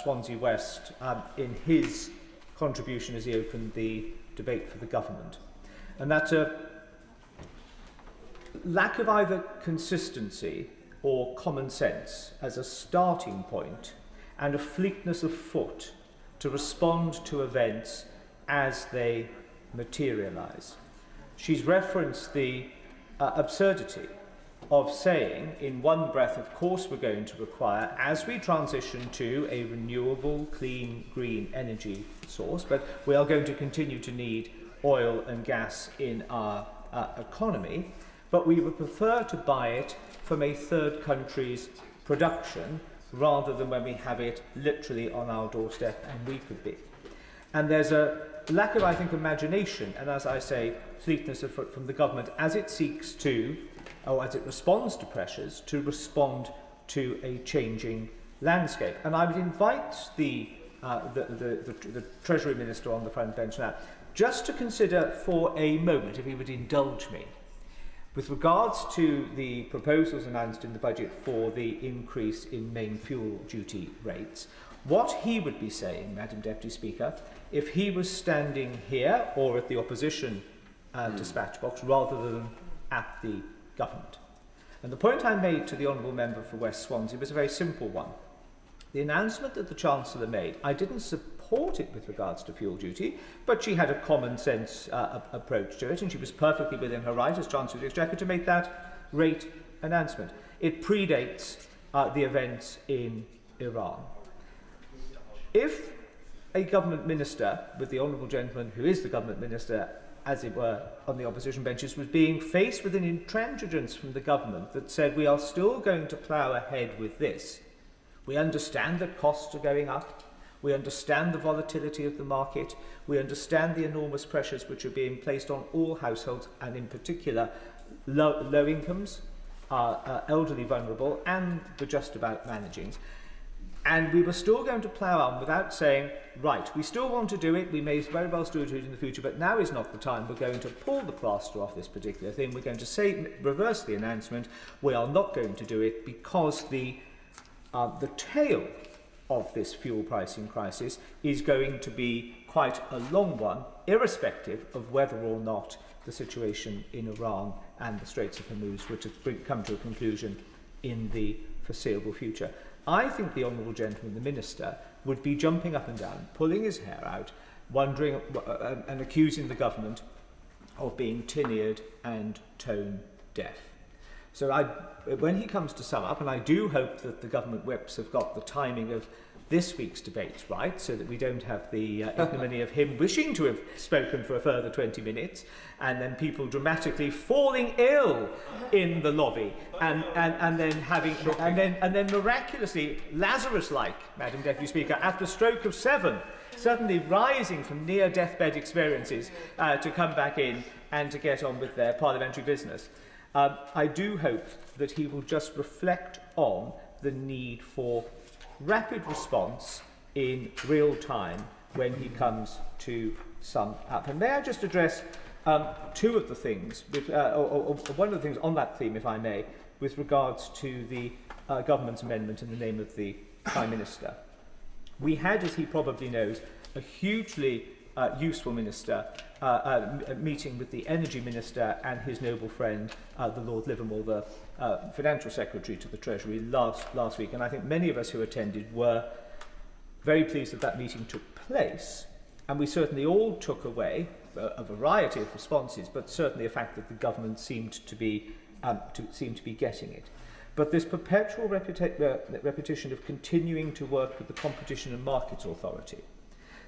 Swansea West, in his contribution as he opened the debate for the government. And that's a lack of either consistency or common sense as a starting point, and a fleetness of foot to respond to events as they materialise. She's referenced the absurdity of saying in one breath, of course we're going to require, as we transition to a renewable, clean, green energy source, but we are going to continue to need oil and gas in our economy, but we would prefer to buy it from a third country's production rather than when we have it literally on our doorstep, and we could be. And there's a lack of, I think, imagination, and as I say, fleetness of foot from the government as it seeks to, or as it responds to pressures, to respond to a changing landscape. And I would invite the Treasury Minister on the front bench now just to consider for a moment, if he would indulge me, with regards to the proposals announced in the budget for the increase in main fuel duty rates, what he would be saying, Madam Deputy Speaker, if he was standing here or at the opposition dispatch box rather than at the government. And the point I made to the Honourable Member for West Swansea was a very simple one. The announcement that the Chancellor made, I didn't support it with regards to fuel duty, but she had a common sense approach to it, and she was perfectly within her right as Chancellor of the Exchequer to make that rate announcement. It predates the events in Iran. If a government minister, with the Honourable Gentleman who is the government minister, as it were, on the opposition benches, was being faced with an intransigence from the government that said, we are still going to plough ahead with this. We understand that costs are going up. We understand the volatility of the market. We understand the enormous pressures which are being placed on all households, and in particular low incomes, elderly vulnerable, and the just about managing. And we were still going to plough on without saying, right, we still want to do it, we may very well still do it in the future, but now is not the time. We're going to pull the plaster off this particular thing. We're going to reverse the announcement. We are not going to do it because the tail of this fuel pricing crisis is going to be quite a long one, irrespective of whether or not the situation in Iran and the Straits of Hormuz were to come to a conclusion in the foreseeable future. I think the Honourable Gentleman, the Minister, would be jumping up and down, pulling his hair out, wondering and accusing the government of being tin-eared and tone-deaf. So when he comes to sum up, and I do hope that the government whips have got the timing of this week's debate right, so that we don't have the ignominy of him wishing to have spoken for a further 20 minutes, and then people dramatically falling ill in the lobby, and then miraculously, Lazarus-like, Madam Deputy Speaker, after a stroke of 7, suddenly rising from near deathbed experiences to come back in and to get on with their parliamentary business. I do hope that he will just reflect on the need for rapid response in real time when he comes to sum up. And may I just address two of the things, or one of the things on that theme, if I may, with regards to the government's amendment in the name of the Prime Minister. We had, as he probably knows, a hugely useful minister meeting with the Energy Minister and his noble friend, the Lord Livermore, the Financial Secretary to the Treasury last week. And I think many of us who attended were very pleased that that meeting took place. And we certainly all took away a variety of responses, but certainly a fact that the government seemed to be getting it. But this perpetual repetition of continuing to work with the Competition and Markets Authority,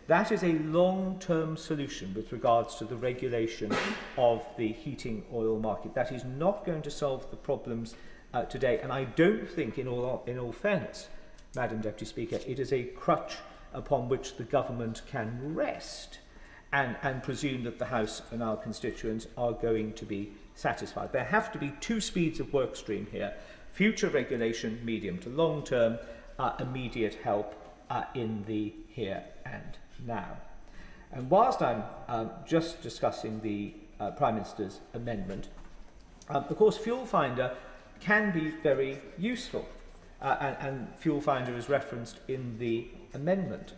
that is a long-term solution with regards to the regulation of the heating oil market. That is not going to solve the problems today. And I don't think, in all fairness, Madam Deputy Speaker, it is a crutch upon which the government can rest and presume that the House and our constituents are going to be satisfied. There have to be two speeds of work stream here: future regulation, medium to long term, immediate help in the here and now. And whilst I'm just discussing the Prime Minister's amendment, of course, Fuel Finder can be very useful, and Fuel Finder is referenced in the amendment.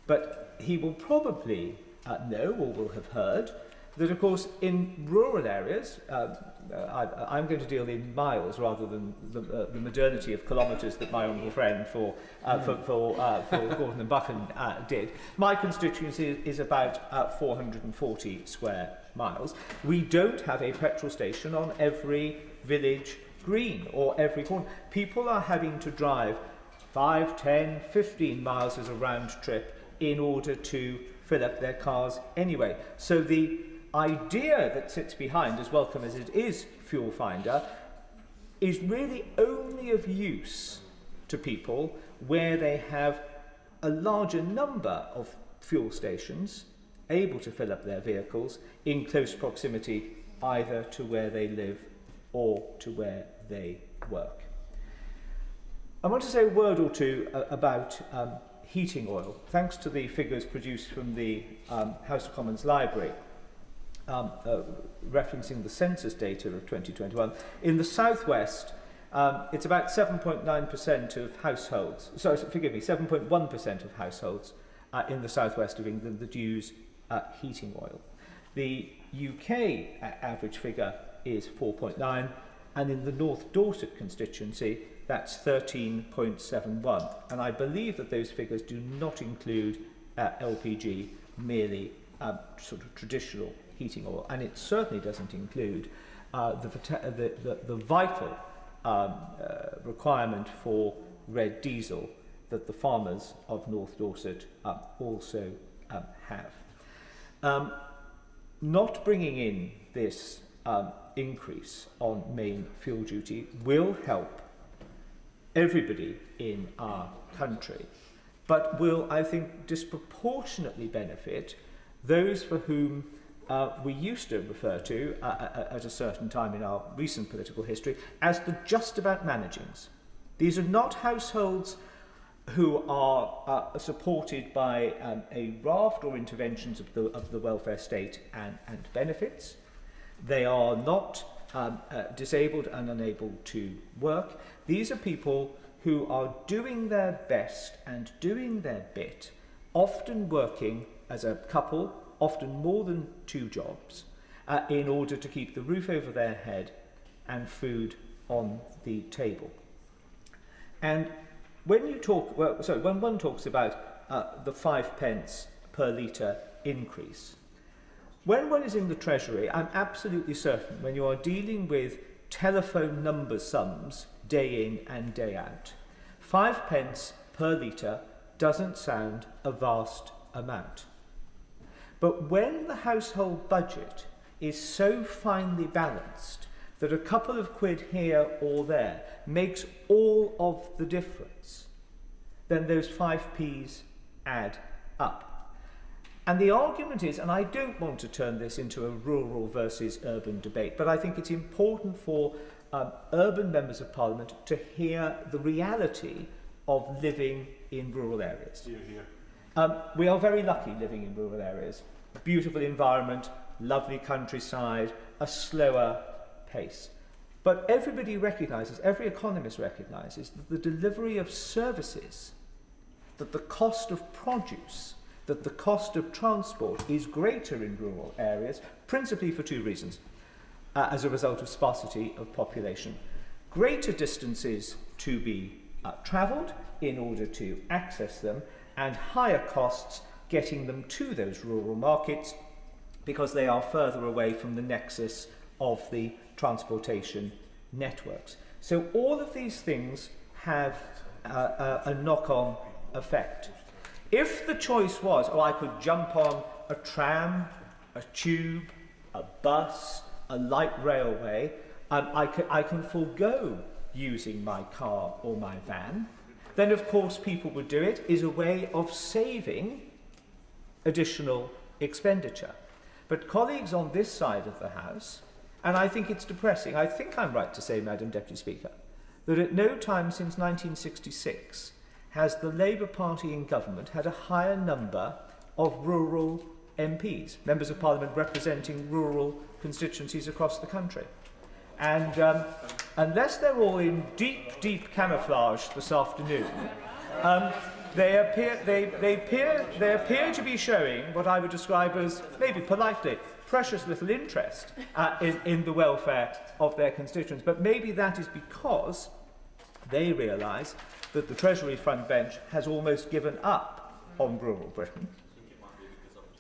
But he will probably know, or will have heard, that, of course, in rural areas, I'm going to deal in miles rather than the modernity of kilometres that my honourable friend for Gordon and Buchan did. My constituency is about 440 square miles. We don't have a petrol station on every village green or every corner. People are having to drive 5, 10, 15 miles as a round trip in order to fill up their cars anyway. So the idea that sits behind, as welcome as it is, Fuel Finder, is really only of use to people where they have a larger number of fuel stations able to fill up their vehicles in close proximity either to where they live or to where they work. I want to say a word or two about heating oil. Thanks to the figures produced from the House of Commons Library, referencing the census data of 2021, in the southwest, it's about 7.9% of households, 7.1% of households in the southwest of England that use heating oil. The UK average figure is 4.9, and in the North Dorset constituency, that's 13.71. And I believe that those figures do not include LPG, merely sort of traditional heating oil, and it certainly doesn't include the vital requirement for red diesel that the farmers of North Dorset also have. Not bringing in this increase on main fuel duty will help everybody in our country, but will, I think, disproportionately benefit those for whom we used to refer to at a certain time in our recent political history as the just about managings. These are not households who are supported by a raft or interventions of the welfare state and benefits. They are not disabled and unable to work. These are people who are doing their best and doing their bit, often working as a couple, often more than 2 jobs, in order to keep the roof over their head and food on the table. And when you talk, when one talks about the 5 pence per litre increase, when one is in the Treasury, I'm absolutely certain when you are dealing with telephone number sums day in and day out, 5 pence per litre doesn't sound a vast amount. But when the household budget is so finely balanced that a couple of quid here or there makes all of the difference, then those 5p's add up. And the argument is, and I don't want to turn this into a rural versus urban debate, but I think it's important for urban members of Parliament to hear the reality of living in rural areas. We are very lucky living in rural areas. A beautiful environment, lovely countryside, a slower pace. But everybody recognises, every economist recognises, that the delivery of services, that the cost of produce, that the cost of transport is greater in rural areas, principally for two reasons. As a result of sparsity of population. Greater distances to be travelled in order to access them, and higher costs getting them to those rural markets because they are further away from the nexus of the transportation networks. So all of these things have a knock-on effect. If the choice was, I could jump on a tram, a tube, a bus, a light railway, I can forego using my car or my van, then of course people would do it as a way of saving additional expenditure. But colleagues on this side of the House, and I think it's depressing, I think I'm right to say, Madam Deputy Speaker, that at no time since 1966 has the Labour Party in government had a higher number of rural MPs, members of Parliament representing rural constituencies across the country. And unless they're all in deep, deep camouflage this afternoon, they appear to be showing what I would describe as, maybe politely, precious little interest in the welfare of their constituents. But maybe that is because they realise that the Treasury front bench has almost given up on rural Britain,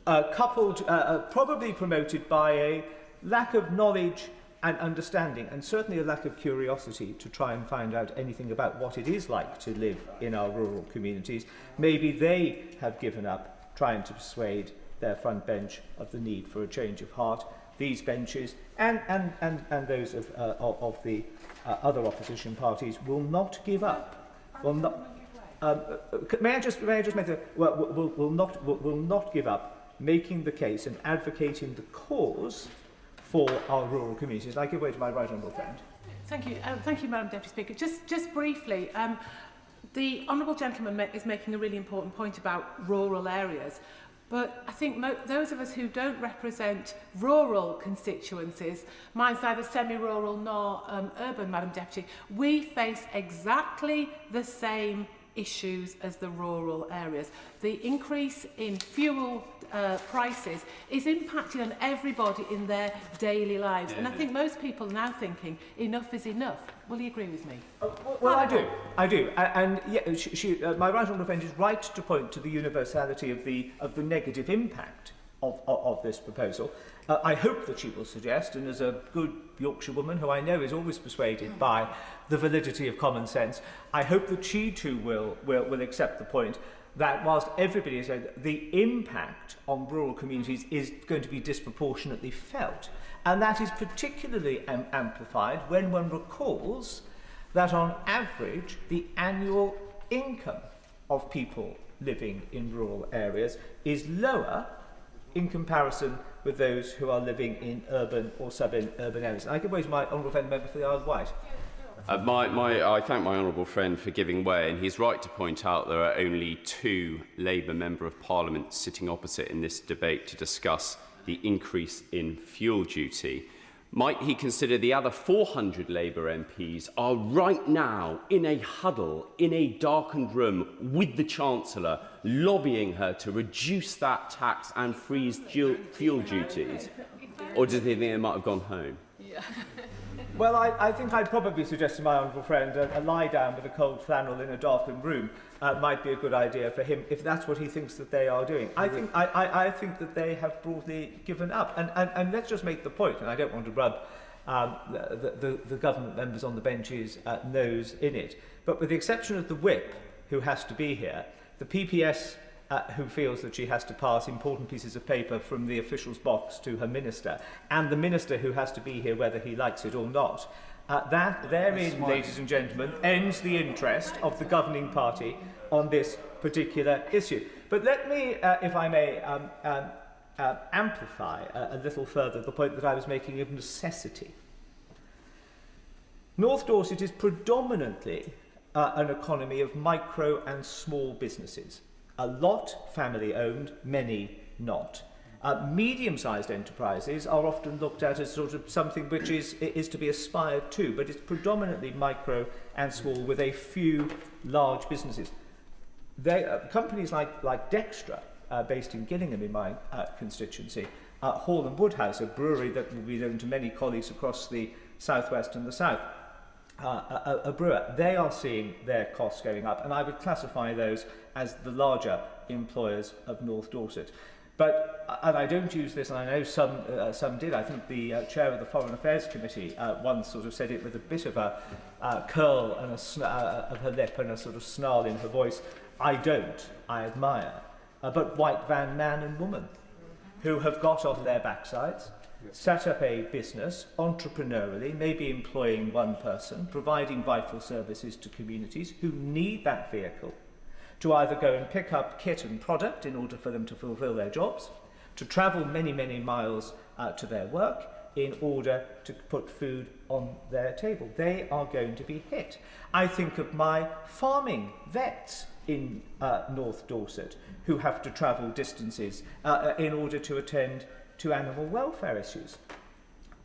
probably promoted by a lack of knowledge and understanding, and certainly a lack of curiosity to try and find out anything about what it is like to live in our rural communities. Maybe they have given up trying to persuade their front bench of the need for a change of heart. These benches and those of the other opposition parties will not give up. Will not. May I just make the will not give up making the case and advocating the cause for our rural communities. I give way to my right honourable friend. Thank you, Madam Deputy Speaker. Just briefly, the honourable gentleman is making a really important point about rural areas. But I think those of us who don't represent rural constituencies, mine's neither semi-rural nor urban, Madam Deputy, we face exactly the same issues as the rural areas. The increase in fuel prices is impacting on everybody in their daily lives. And I think most people are now thinking, enough is enough. Will you agree with me? Well, I do. And yeah, my right honourable friend is right to point to the universality of the negative impact of this proposal. I hope that she will suggest, and as a good Yorkshire woman who I know is always persuaded by the validity of common sense, I hope that she too will accept the point that whilst everybody is saying the impact on rural communities is going to be disproportionately felt, and that is particularly amplified when one recalls that on average the annual income of people living in rural areas is lower in comparison with those who are living in urban or suburban areas. And I give way to my honourable friend, member for the Isle of Wight. I thank my honourable friend for giving way, and he's right to point out there are only two Labour Member of Parliament sitting opposite in this debate to discuss the increase in fuel duty. Might he consider the other 400 Labour MPs are right now in a huddle, in a darkened room with the Chancellor, lobbying her to reduce that tax and freeze fuel duties? Or does he think they might have gone home? Yeah. Well, I think I'd probably suggest to my honourable friend a lie down with a cold flannel in a darkened room might be a good idea for him if that's what he thinks that they are doing. I think that they have broadly given up. And let's just make the point, and I don't want to rub the government members on the bench's nose in it, but with the exception of the whip, who has to be here, the PPS who feels that she has to pass important pieces of paper from the official's box to her minister, and the minister who has to be here whether he likes it or not. That therein, ladies and gentlemen, ends the interest of the governing party on this particular issue. But let me, if I may, amplify a little further the point that I was making of necessity. North Dorset is predominantly an economy of micro and small businesses. A lot family-owned, many not. Medium-sized enterprises are often looked at as sort of something which is to be aspired to, but it's predominantly micro and small with a few large businesses. Companies like Dextra, based in Gillingham in my constituency, Hall and Woodhouse, a brewery that will be known to many colleagues across the southwest and the south, a brewer, they are seeing their costs going up, and I would classify those as the larger employers of North Dorset. But, and I don't use this, and I know some did. I think the chair of the Foreign Affairs Committee once sort of said it with a bit of a curl and of her lip and a sort of snarl in her voice. I don't. I admire. But white van man and woman who have got off their backsides, set up a business entrepreneurially, maybe employing one person, providing vital services to communities who need that vehicle to either go and pick up kit and product in order for them to fulfil their jobs, to travel many, many miles to their work in order to put food on their table. They are going to be hit. I think of my farming vets in North Dorset who have to travel distances in order to attend to animal welfare issues.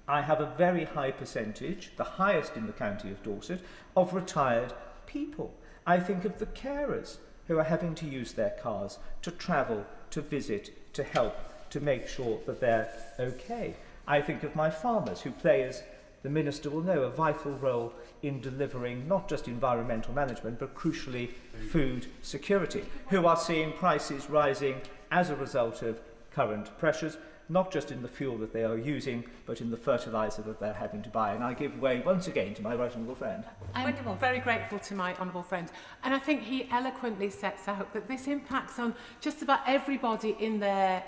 I have a very high percentage, the highest in the county of Dorset, of retired people. I think of the carers who are having to use their cars to travel, to visit, to help, to make sure that they're okay. I think of my farmers who play, as the Minister will know, a vital role in delivering not just environmental management, but crucially food security, who are seeing prices rising as a result of current pressures, not just in the fuel that they are using, but in the fertiliser that they're having to buy. And I give way once again to my right honourable friend. I'm very grateful to my honourable friend. And I think he eloquently sets out that this impacts on just about everybody in their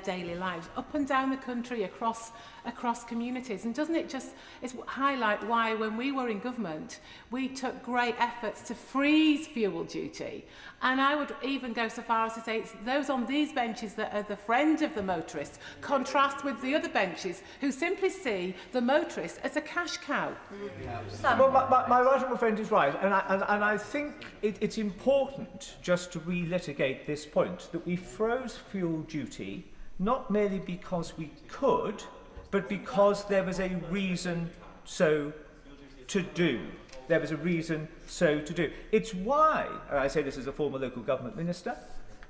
daily lives, up and down the country, across communities. And doesn't it just highlight why, when we were in government, we took great efforts to freeze fuel duty? And I would even go so far as to say it's those on these benches that are the friend of the motorists contrast with the other benches who simply see the motorist as a cash cow. Well, my right honourable friend is right, and I think it's important just to relitigate this point, that we froze fuel duty not merely because we could, but because there was a reason so to do. There was a reason so to do. It's why, and I say this as a former local government minister,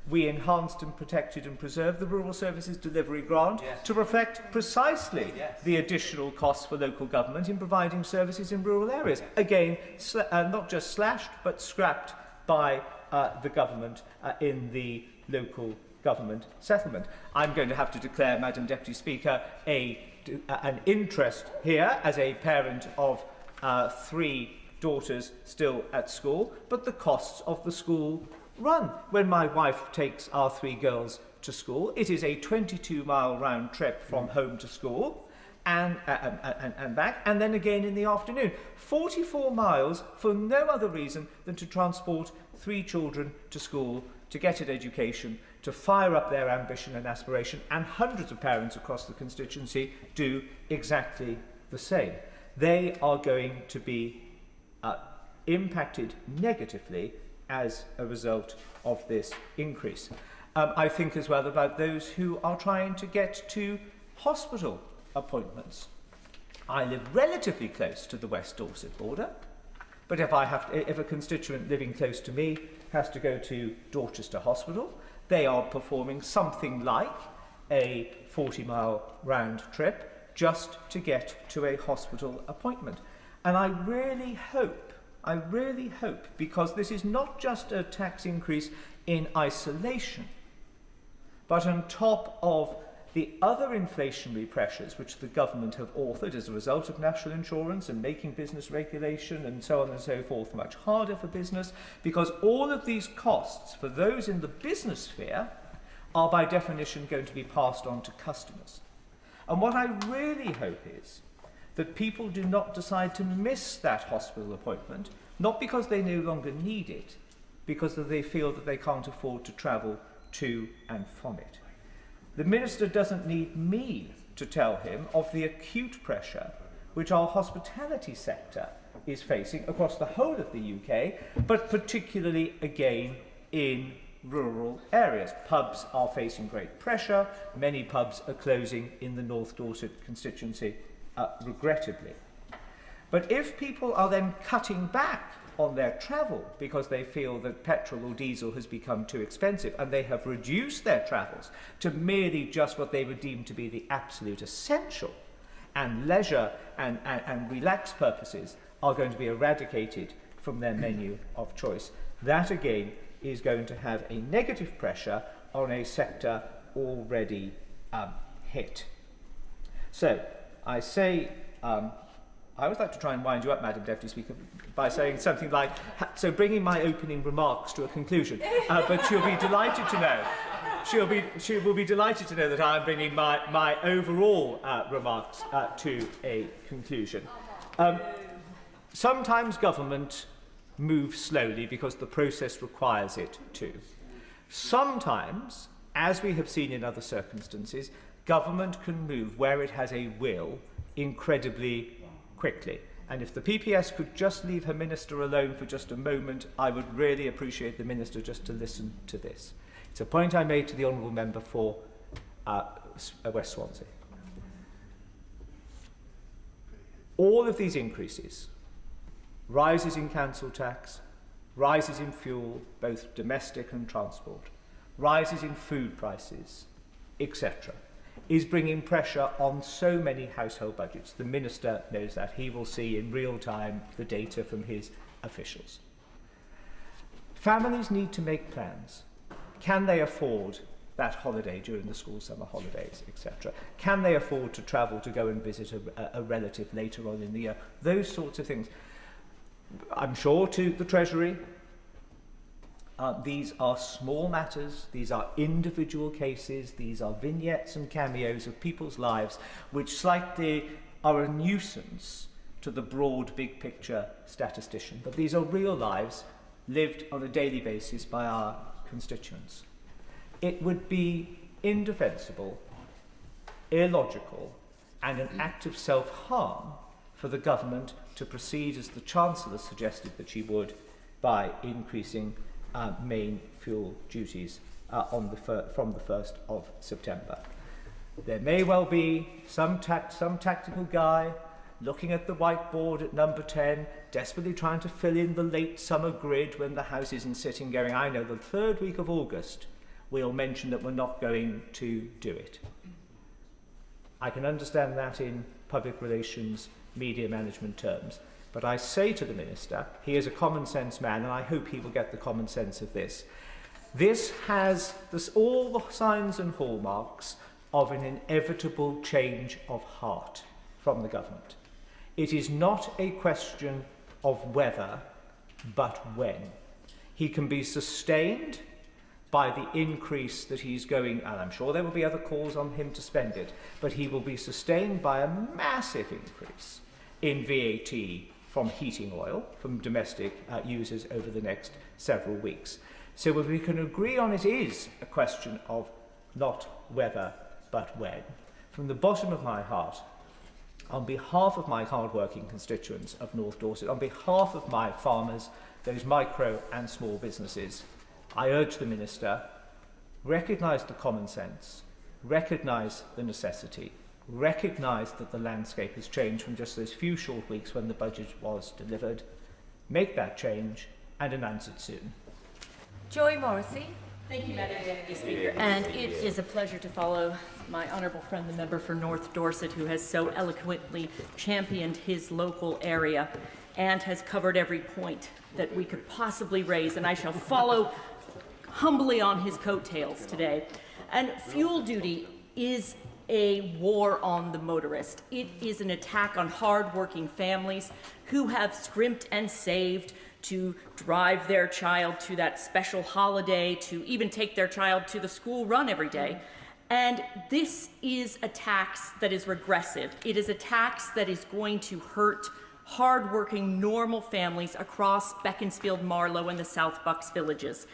we enhanced and protected and preserved the Rural Services Delivery Grant to reflect precisely the additional costs for local government in providing services in rural areas. Again, not just slashed, but scrapped by the government in the local government settlement. I'm going to have to declare, Madam Deputy Speaker, an interest here as a parent of 3 daughters still at school, but the costs of the school run. When my wife takes our 3 girls to school, it is a 22-mile round trip from home to school and back, and then again in the afternoon. 44 miles for no other reason than to transport 3 children to school, to get an education, to fire up their ambition and aspiration, and hundreds of parents across the constituency do exactly the same. They are going to be impacted negatively as a result of this increase. I think as well about those who are trying to get to hospital appointments. I live relatively close to the West Dorset border, but if a constituent living close to me has to go to Dorchester Hospital, they are performing something like a 40-mile round trip just to get to a hospital appointment. And I really hope, because this is not just a tax increase in isolation, but on top of the other inflationary pressures which the government have authored as a result of national insurance and making business regulation and so on and so forth much harder for business, because all of these costs for those in the business sphere are by definition going to be passed on to customers. And what I really hope is that people do not decide to miss that hospital appointment, not because they no longer need it, because they feel that they can't afford to travel to and from it. The Minister doesn't need me to tell him of the acute pressure which our hospitality sector is facing across the whole of the UK, but particularly again in rural areas. Pubs are facing great pressure. Many pubs are closing in the North Dorset constituency, regrettably. But if people are then cutting back on their travel because they feel that petrol or diesel has become too expensive, and they have reduced their travels to merely just what they would deem to be the absolute essential, and leisure and relaxed purposes are going to be eradicated from their menu of choice, that again is going to have a negative pressure on a sector already hit. So I say, I always like to try and wind you up, Madam Deputy Speaker, by saying something like, so bringing my opening remarks to a conclusion. But she'll be delighted to know. She will be delighted to know that I am bringing my overall remarks to a conclusion. Sometimes government moves slowly because the process requires it to. Sometimes, as we have seen in other circumstances, government can move where it has a will incredibly quickly. And if the PPS could just leave her minister alone for just a moment, I would really appreciate the minister just to listen to this. It's a point I made to the honourable member for West Swansea. All of these increases, rises in council tax, rises in fuel, both domestic and transport, rises in food prices, etc., is bringing pressure on so many household budgets. The Minister knows that. He will see in real time the data from his officials. Families need to make plans. Can they afford that holiday during the school summer holidays, etc.? Can they afford to travel to go and visit a relative later on in the year? Those sorts of things. I'm sure to the Treasury, these are small matters, these are individual cases, these are vignettes and cameos of people's lives which slightly are a nuisance to the broad big picture statistician. But these are real lives lived on a daily basis by our constituents. It would be indefensible, illogical, and an act of self-harm for the government to proceed as the Chancellor suggested that she would by increasing main fuel duties from the 1st of September. There may well be some tactical guy looking at the whiteboard at number 10, desperately trying to fill in the late summer grid when the House isn't sitting, going, I know, the 3rd week of August we'll mention that we're not going to do it. I can understand that in public relations, media management terms. But I say to the Minister, he is a common sense man, and I hope he will get the common sense of this. This has all the signs and hallmarks of an inevitable change of heart from the government. It is not a question of whether, but when. He can be sustained by the increase that he's going, and I'm sure there will be other calls on him to spend it, but he will be sustained by a massive increase in VAT from heating oil, from domestic users over the next several weeks. So what we can agree on it is a question of not whether, but when. From the bottom of my heart, on behalf of my hard-working constituents of North Dorset, on behalf of my farmers, those micro and small businesses, I urge the Minister, recognise the common sense, recognise the necessity, recognise that the landscape has changed from just those few short weeks when the budget was delivered, make that change and announce it soon. Joy Morrissey. Thank you, Madam Deputy Speaker. And it is a pleasure to follow my honourable friend, the member for North Dorset, who has so eloquently championed his local area and has covered every point that we could possibly raise. And I shall follow humbly on his coattails today. And fuel duty is a war on the motorist. It is an attack on hard-working families who have scrimped and saved to drive their child to that special holiday, to even take their child to the school run every day. And this is a tax that is regressive. It is a tax that is going to hurt hard-working, normal families across Beaconsfield, Marlow, and the South Bucks villages.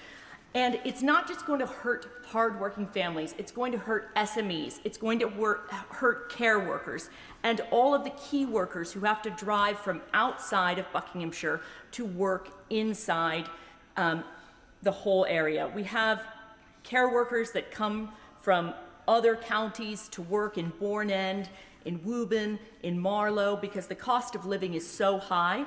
And it's not just going to hurt hard-working families, it's going to hurt SMEs, it's going to hurt care workers, and all of the key workers who have to drive from outside of Buckinghamshire to work inside the whole area. We have care workers that come from other counties to work in Bourne End, in Woburn, in Marlow, because the cost of living is so high.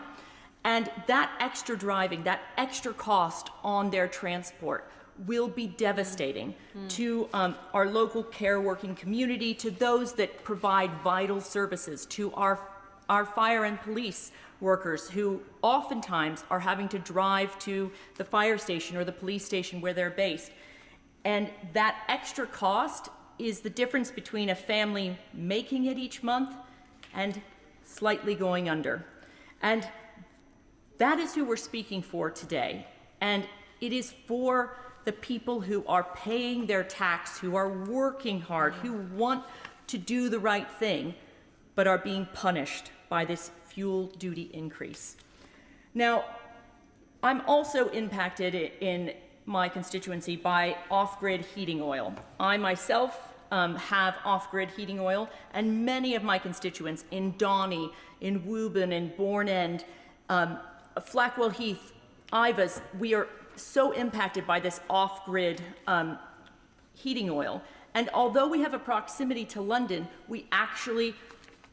And that extra driving, that extra cost on their transport will be devastating to our local care working community, to those that provide vital services, to our fire and police workers who oftentimes are having to drive to the fire station or the police station where they're based. And that extra cost is the difference between a family making it each month and slightly going under. And that is who we're speaking for today. And it is for the people who are paying their tax, who are working hard, who want to do the right thing, but are being punished by this fuel duty increase. Now, I'm also impacted in my constituency by off-grid heating oil. I myself have off-grid heating oil, and many of my constituents in Donny, in Woburn, in Bourne End, Flackwell Heath, Ivas, we are so impacted by this off-grid heating oil. And although we have a proximity to London, we actually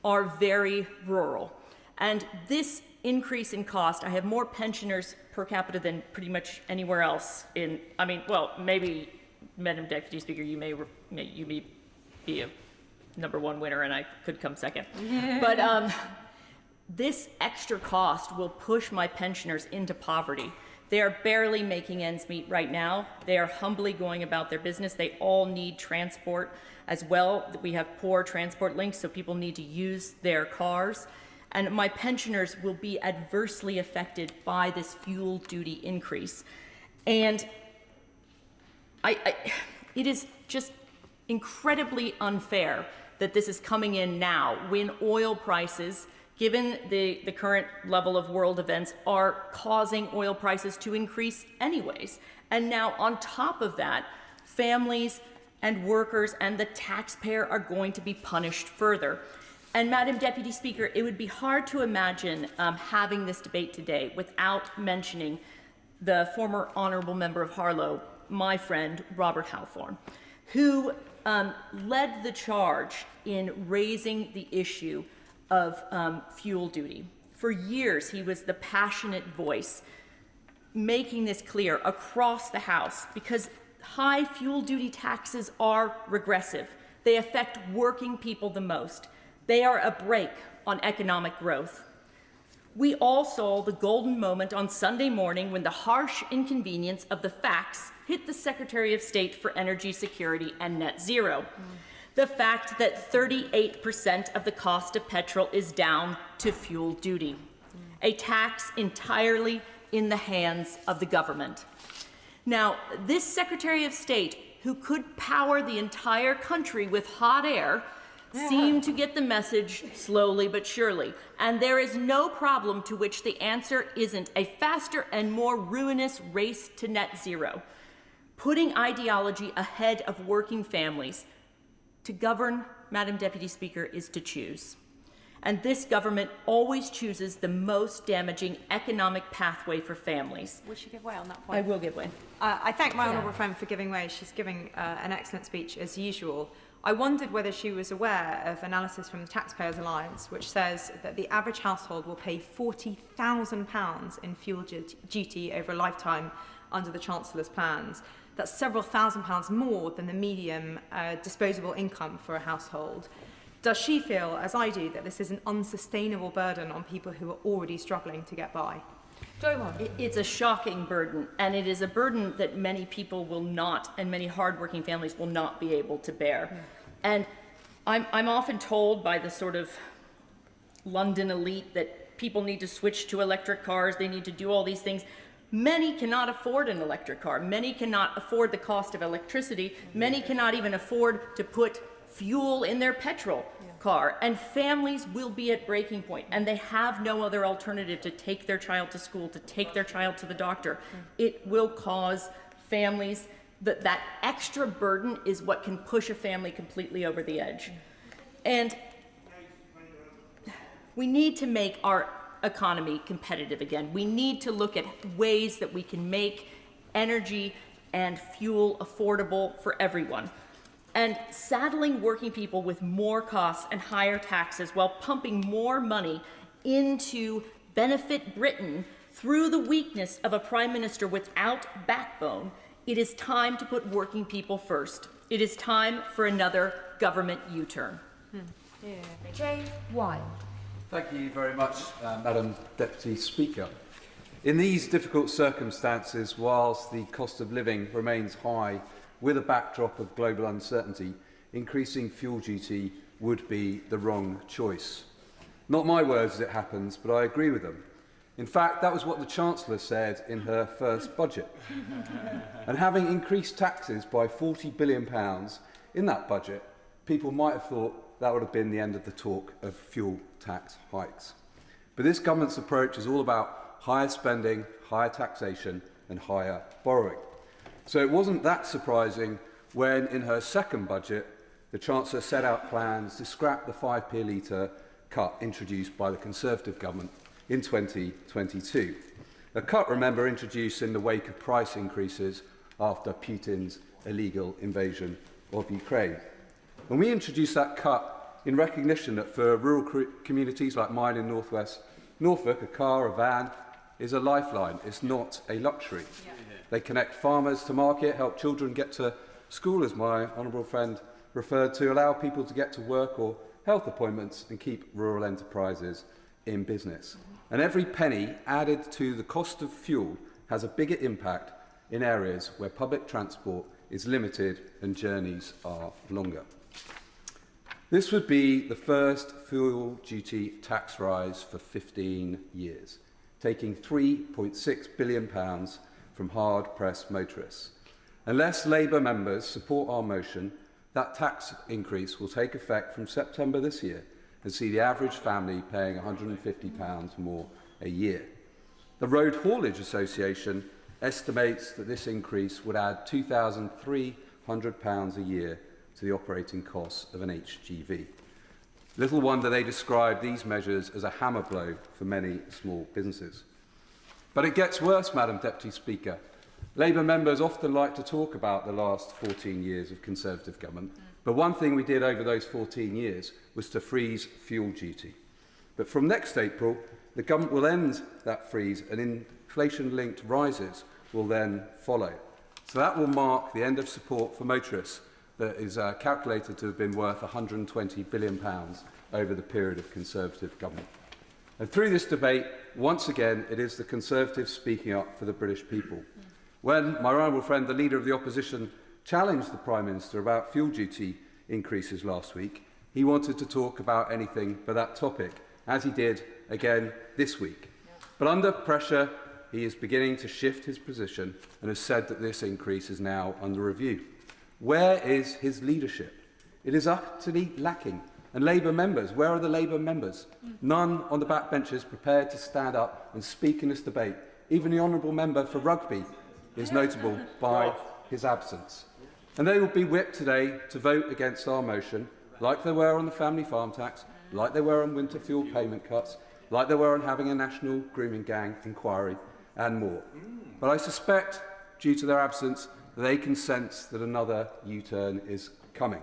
are very rural. And this increase in cost, I have more pensioners per capita than pretty much anywhere else in, I mean, well, maybe, Madam Deputy Speaker, you may be a #1 winner and I could come second. But this extra cost will push my pensioners into poverty. They are barely making ends meet right now. They are humbly going about their business. They all need transport as well. We have poor transport links, so people need to use their cars. And my pensioners will be adversely affected by this fuel duty increase. And it is just incredibly unfair that this is coming in now when oil prices, given the current level of world events, are causing oil prices to increase anyways. And now on top of that, families and workers and the taxpayer are going to be punished further. And Madam Deputy Speaker, it would be hard to imagine having this debate today without mentioning the former Honourable Member of Harlow, my friend Robert Halthorne, who led the charge in raising the issue of fuel duty. For years, he was the passionate voice making this clear across the House, because high fuel duty taxes are regressive. They affect working people the most. They are a brake on economic growth. We all saw the golden moment on Sunday morning when the harsh inconvenience of the facts hit the Secretary of State for Energy Security and Net Zero. The fact that 38% of the cost of petrol is down to fuel duty, a tax entirely in the hands of the government. Now, this Secretary of State, who could power the entire country with hot air, seemed to get the message slowly but surely. And there is no problem to which the answer isn't a faster and more ruinous race to net zero. Putting ideology ahead of working families. To govern, Madam Deputy Speaker, is to choose. And this government always chooses the most damaging economic pathway for families. Will she give way on that point? I will give way. I thank my honourable friend for giving way. She's giving an excellent speech as usual. I wondered whether she was aware of analysis from the Taxpayers Alliance, which says that the average household will pay £40,000 in fuel duty over a lifetime under the Chancellor's plans. That's several £1,000s more than the median disposable income for a household. Does she feel, as I do, that this is an unsustainable burden on people who are already struggling to get by? It's a shocking burden, and it is a burden that many people will not, and many hardworking families will not be able to bear. And I'm often told by the sort of London elite that people need to switch to electric cars, they need to do all these things. Many cannot afford an electric car. Many cannot afford the cost of electricity. Many cannot even afford to put fuel in their petrol car. And families will be at breaking point, and they have no other alternative to take their child to school, to take their child to the doctor. It will cause families, that extra burden is what can push a family completely over the edge. And we need to make our economy competitive again. We need to look at ways that we can make energy and fuel affordable for everyone. And saddling working people with more costs and higher taxes while pumping more money into benefit Britain through the weakness of a Prime Minister without backbone, it is time to put working people first. It is time for another government U-turn. James Wilde. Thank you very much, Madam Deputy Speaker. In these difficult circumstances, whilst the cost of living remains high with a backdrop of global uncertainty, increasing fuel duty would be the wrong choice. Not my words as it happens, but I agree with them. In fact, that was what the Chancellor said in her first budget. And having increased taxes by £40 billion in that budget, people might have thought that would have been the end of the talk of fuel tax hikes. But this government's approach is all about higher spending, higher taxation and higher borrowing. So it wasn't that surprising when, in her second budget, the Chancellor set out plans to scrap the 5p a litre cut introduced by the Conservative government in 2022. A cut, remember, introduced in the wake of price increases after Putin's illegal invasion of Ukraine. And we introduced that cut in recognition that for rural communities like mine in northwest Norfolk, a car, a van, is a lifeline. It's not a luxury. Yeah. They connect farmers to market, help children get to school, as my honourable friend referred to, allow people to get to work or health appointments and keep rural enterprises in business. And every penny added to the cost of fuel has a bigger impact in areas where public transport is limited and journeys are longer. This would be the first fuel duty tax rise for 15 years, taking £3.6 billion from hard-pressed motorists. Unless Labour members support our motion, that tax increase will take effect from September this year and see the average family paying £150 more a year. The Road Haulage Association estimates that this increase would add £2,300 a year to the operating costs of an HGV. Little wonder they describe these measures as a hammer blow for many small businesses. But it gets worse, Madam Deputy Speaker. Labour members often like to talk about the last 14 years of Conservative government, but one thing we did over those 14 years was to freeze fuel duty. But from next April, the government will end that freeze and inflation-linked rises will then follow. So that will mark the end of support for motorists that is calculated to have been worth £120 billion over the period of Conservative government. And through this debate, once again, it is the Conservatives speaking up for the British people. When my honourable friend, the Leader of the Opposition, challenged the Prime Minister about fuel duty increases last week, he wanted to talk about anything but that topic, as he did again this week. But under pressure, he is beginning to shift his position and has said that this increase is now under review. Where is his leadership? It is utterly lacking. And Labour members, where are the Labour members? None on the backbenches prepared to stand up and speak in this debate. Even the honourable member for Rugby is notable by his absence. And they will be whipped today to vote against our motion, like they were on the family farm tax, like they were on winter fuel payment cuts, like they were on having a national grooming gang inquiry, and more. But I suspect, due to their absence, they can sense that another U-turn is coming.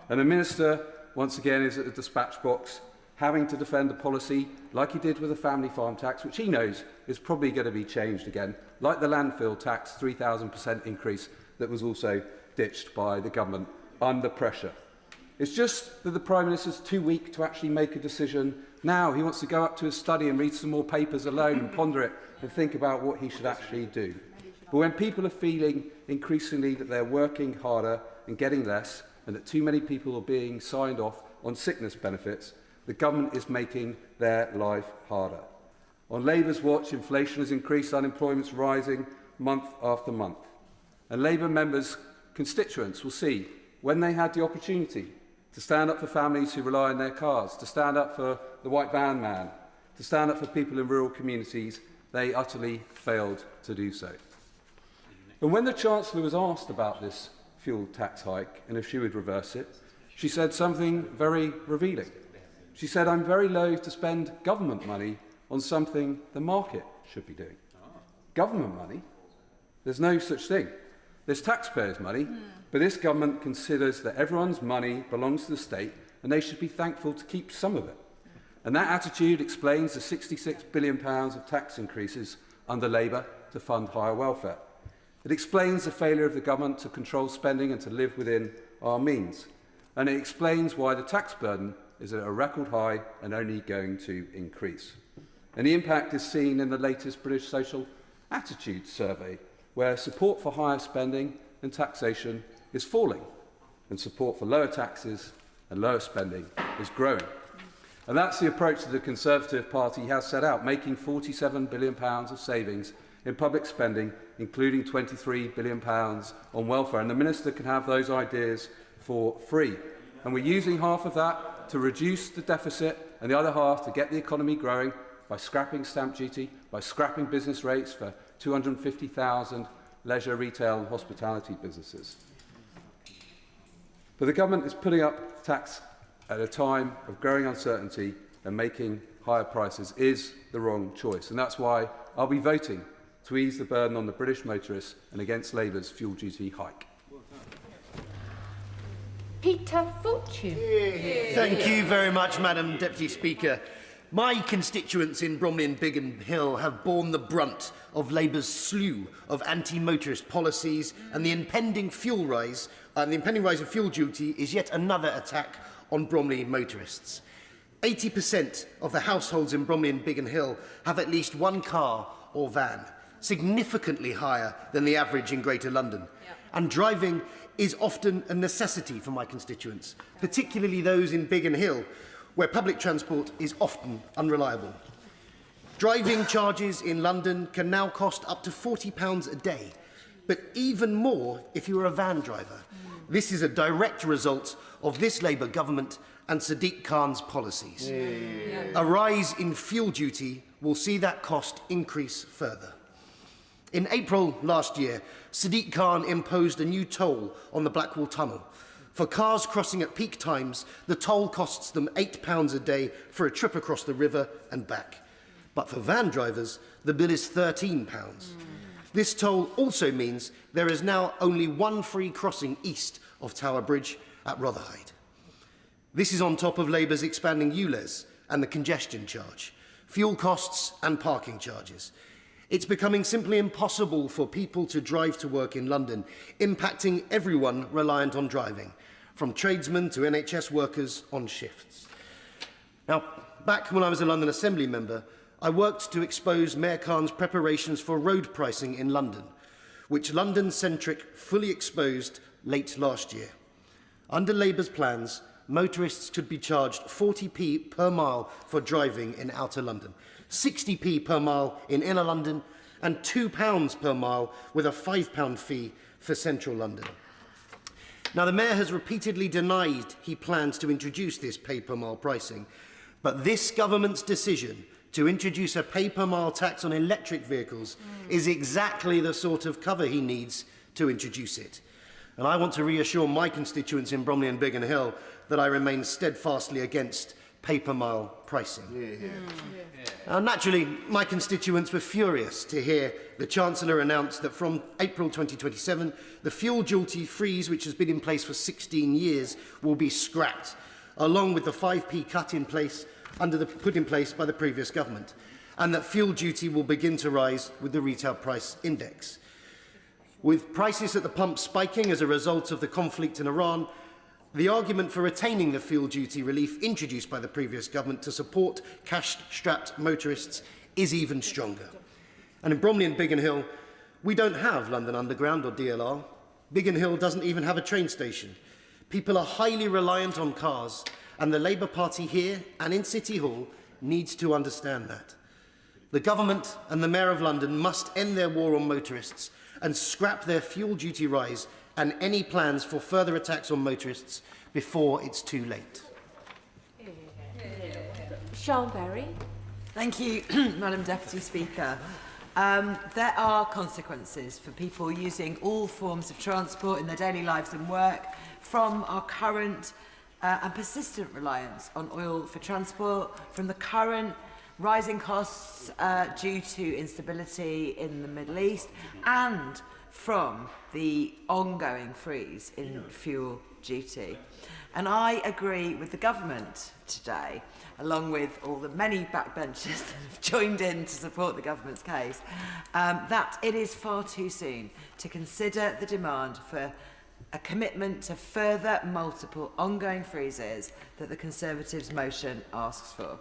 And the Minister, once again, is at the dispatch box, having to defend a policy like he did with the family farm tax, which he knows is probably going to be changed again, like the landfill tax 3,000% increase that was also ditched by the government under pressure. It's just that the Prime Minister's too weak to actually make a decision now. He wants to go up to his study and read some more papers alone and ponder it and think about what he should actually do. But when people are feeling increasingly that they're working harder and getting less, and that too many people are being signed off on sickness benefits, the government is making their life harder. On Labour's watch, inflation has increased, unemployment's rising month after month. And Labour members' constituents will see, when they had the opportunity to stand up for families who rely on their cars, to stand up for the white van man, to stand up for people in rural communities, they utterly failed to do so. And when the Chancellor was asked about this fuel tax hike and if she would reverse it, she said something very revealing. She said, "I'm very loath to spend government money on something the market should be doing." Government money? There's no such thing. There's taxpayers' money, but this government considers that everyone's money belongs to the state and they should be thankful to keep some of it. And that attitude explains the £66 billion of tax increases under Labour to fund higher welfare. It explains the failure of the government to control spending and to live within our means. And it explains why the tax burden is at a record high and only going to increase. And the impact is seen in the latest British Social Attitude Survey, where support for higher spending and taxation is falling, and support for lower taxes and lower spending is growing. And that's the approach that the Conservative Party has set out, making £47 billion of savings in public spending, including £23 billion on welfare. And the Minister can have those ideas for free. And we're using half of that to reduce the deficit and the other half to get the economy growing by scrapping stamp duty, by scrapping business rates for 250,000 leisure, retail and hospitality businesses. But the government is putting up tax at a time of growing uncertainty, and making higher prices is the wrong choice. And that's why I'll be voting to ease the burden on the British motorists and against Labour's fuel duty hike. Peter Fortune. Thank you very much, Madam Deputy Speaker. My constituents in Bromley and Biggin Hill have borne the brunt of Labour's slew of anti-motorist policies, and the impending rise of fuel duty is yet another attack on Bromley motorists. 80% of the households in Bromley and Biggin Hill have at least one car or van, significantly higher than the average in Greater London. And driving is often a necessity for my constituents, particularly those in Biggin Hill, where public transport is often unreliable. Driving charges in London can now cost up to £40 a day, but even more if you are a van driver. This is a direct result of this Labour government and Sadiq Khan's policies. A rise in fuel duty will see that cost increase further. In April last year, Sadiq Khan imposed a new toll on the Blackwall Tunnel. For cars crossing at peak times, the toll costs them £8 a day for a trip across the river and back. But for van drivers, the bill is £13. This toll also means there is now only one free crossing east of Tower Bridge at Rotherhithe. This is on top of Labour's expanding ULEZ and the congestion charge, fuel costs and parking charges. It's becoming simply impossible for people to drive to work in London, impacting everyone reliant on driving, from tradesmen to NHS workers on shifts. Now, back when I was a London Assembly member, I worked to expose Mayor Khan's preparations for road pricing in London, which London-centric fully exposed late last year. Under Labour's plans, motorists could be charged 40p per mile for driving in outer London, 60p per mile in inner London, and £2 per mile with a £5 fee for central London. Now, the Mayor has repeatedly denied he plans to introduce this pay-per-mile pricing, but this government's decision to introduce a pay-per-mile tax on electric vehicles is exactly the sort of cover he needs to introduce it. And I want to reassure my constituents in Bromley and Biggin Hill that I remain steadfastly against pay-per-mile pricing. Naturally, my constituents were furious to hear the Chancellor announce that from April 2027, the fuel duty freeze, which has been in place for 16 years, will be scrapped, along with the 5p cut put in place by the previous government, and that fuel duty will begin to rise with the retail price index. With prices at the pump spiking as a result of the conflict in Iran, the argument for retaining the fuel duty relief introduced by the previous government to support cash-strapped motorists is even stronger. And in Bromley and Biggin Hill, we don't have London Underground or DLR. Biggin Hill doesn't even have a train station. People are highly reliant on cars, and the Labour Party here and in City Hall needs to understand that. The government and the Mayor of London must end their war on motorists and scrap their fuel duty rise and any plans for further attacks on motorists before it's too late. Sean Berry. Thank you, Madam Deputy Speaker. There are consequences for people using all forms of transport in their daily lives and work from our current and persistent reliance on oil for transport, from the current rising costs due to instability in the Middle East, and from the ongoing freeze in fuel duty. And I agree with the government today, along with all the many backbenchers that have joined in to support the government's case, that it is far too soon to consider the demand for a commitment to further multiple ongoing freezes that the Conservatives' motion asks for.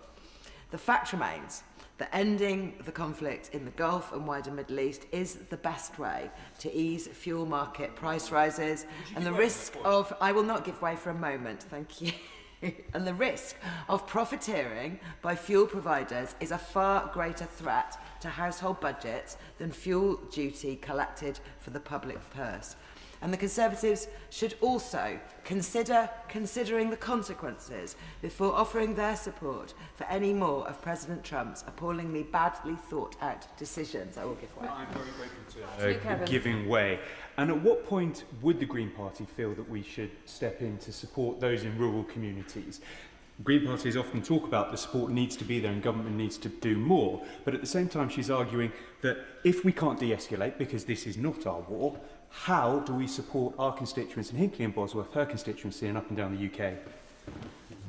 The fact remains that ending the conflict in the Gulf and wider Middle East is the best way to ease fuel market price rises, and the risk of... I will not give way for a moment, thank you. And the risk of profiteering by fuel providers is a far greater threat to household budgets than fuel duty collected for the public purse. And the Conservatives should also considering the consequences before offering their support for any more of President Trump's appallingly badly thought out decisions. I will give way. I'm very grateful to giving way. And at what point would the Green Party feel that we should step in to support those in rural communities? Green parties often talk about the support needs to be there and government needs to do more, but at the same time she's arguing that if we can't de-escalate, because this is not our war, how do we support our constituents in Hinckley and Bosworth, her constituency, and up and down the UK?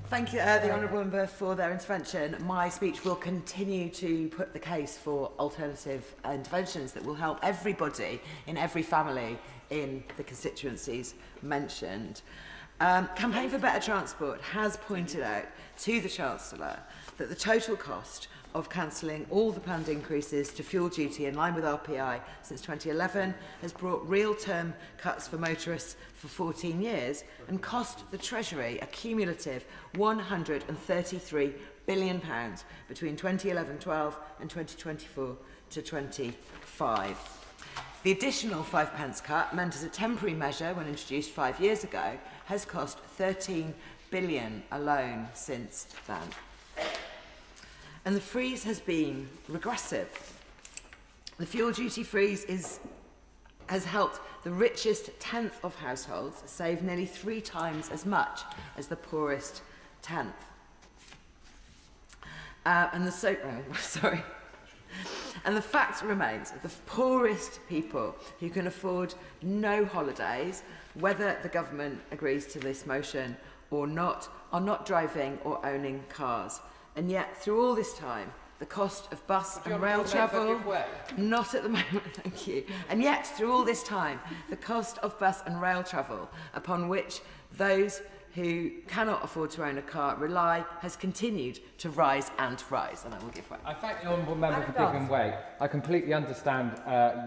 Thank you, the Honourable Member, for their intervention. My speech will continue to put the case for alternative interventions that will help everybody in every family in the constituencies mentioned. Campaign for Better Transport has pointed out to the Chancellor that the total cost of cancelling all the planned increases to fuel duty in line with RPI since 2011 has brought real-term cuts for motorists for 14 years and cost the Treasury a cumulative £133 billion between 2011-12 and 2024-25. The additional 5p cut, meant as a temporary measure when introduced 5 years ago, has cost £13 billion alone since then. And the freeze has been regressive. The fuel duty freeze has helped the richest tenth of households save nearly 3 times as much as the poorest tenth. And the fact remains that the poorest people who can afford no holidays, whether the government agrees to this motion or not, are not driving or owning cars. And yet, through all this time, the cost of bus and rail travel... Not at the moment, thank you. And yet, through all this time, the cost of bus and rail travel, upon which those who cannot afford to own a car rely, has continued to rise and rise. And I will give way. I thank the Honourable Member for giving way. I completely understand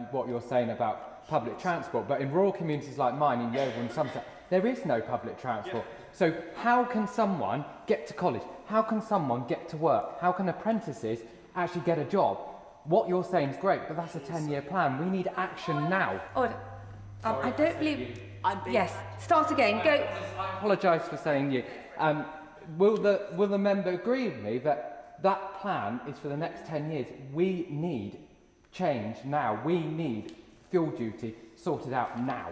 what you're saying about public transport, but in rural communities like mine, in Yeovil and Somerset, there is no public transport. So how can someone get to college? How can someone get to work? How can apprentices actually get a job? What you're saying is great, but that's a 10-year plan. We need action now. I don't believe... Yes, start again. Go. I apologise for saying you. Will the member agree with me that that plan is for the next 10 years? We need change now. We need fuel duty sorted out now.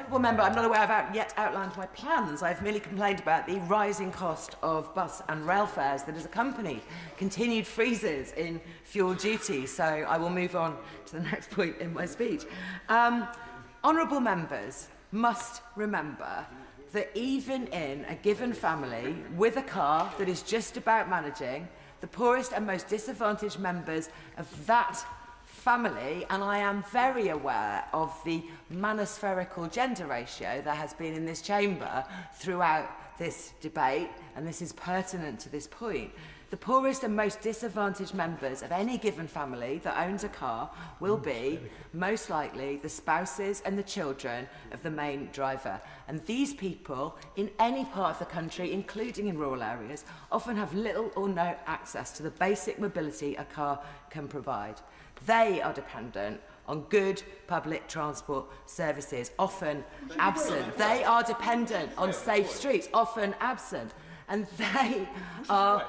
Honourable Member, I'm not aware I've yet outlined my plans. I've merely complained about the rising cost of bus and rail fares that has accompanied continued freezes in fuel duty. So I will move on to the next point in my speech. Honourable Members must remember that even in a given family with a car that is just about managing, the poorest and most disadvantaged members of that family, and I am very aware of the manospherical gender ratio there has been in this chamber throughout this debate, and this is pertinent to this point, the poorest and most disadvantaged members of any given family that owns a car will be, most likely, the spouses and the children of the main driver. And these people, in any part of the country, including in rural areas, often have little or no access to the basic mobility a car can provide. They are dependent on good public transport services, often absent. They are dependent on safe streets, often absent. And they are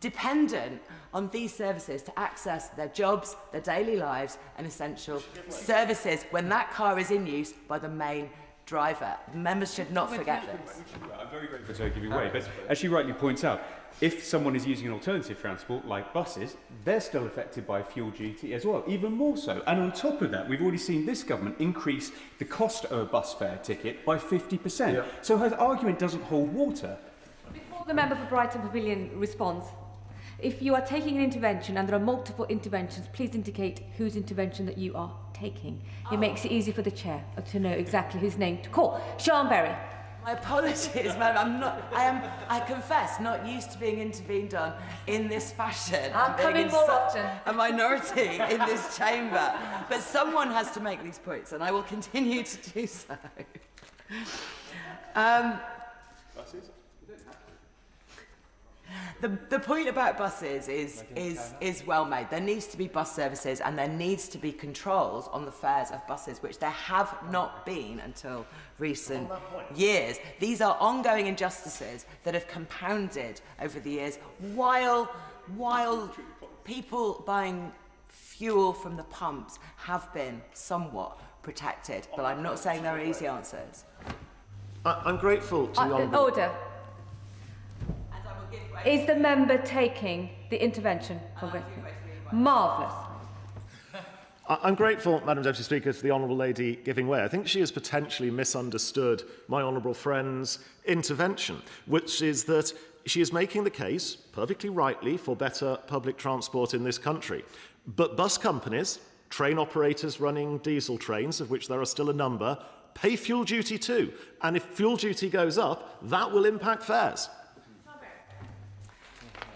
dependent on these services to access their jobs, their daily lives and essential services when that car is in use by the main driver. Members should not forget this. I'm very grateful to her giving way, but as she rightly points out, if someone is using an alternative transport like buses, they're still affected by fuel duty as well, even more so. And on top of that, we've already seen this government increase the cost of a bus fare ticket by 50%. Yeah. So her argument doesn't hold water. Before the member for Brighton Pavilion responds, if you are taking an intervention and there are multiple interventions, please indicate whose intervention that you are taking. It makes it easy for the chair to know exactly whose name to call. Sean Berry. My apologies, madam. I confess, not used to being intervened on in this fashion. I'm coming more often. A minority in this chamber. But someone has to make these points, and I will continue to do so. The point about buses is well made. There needs to be bus services and there needs to be controls on the fares of buses, which there have not been until recent years. These are ongoing injustices that have compounded over the years while people buying fuel from the pumps have been somewhat protected. But I'm not saying there are easy answers. I'm grateful to the Honourable... Order. Is the member taking the intervention? Marvellous. I'm grateful, Madam Deputy Speaker, to the Honourable Lady giving way. I think she has potentially misunderstood my Honourable friend's intervention, which is that she is making the case, perfectly rightly, for better public transport in this country. But bus companies, train operators running diesel trains, of which there are still a number, pay fuel duty too. And if fuel duty goes up, that will impact fares.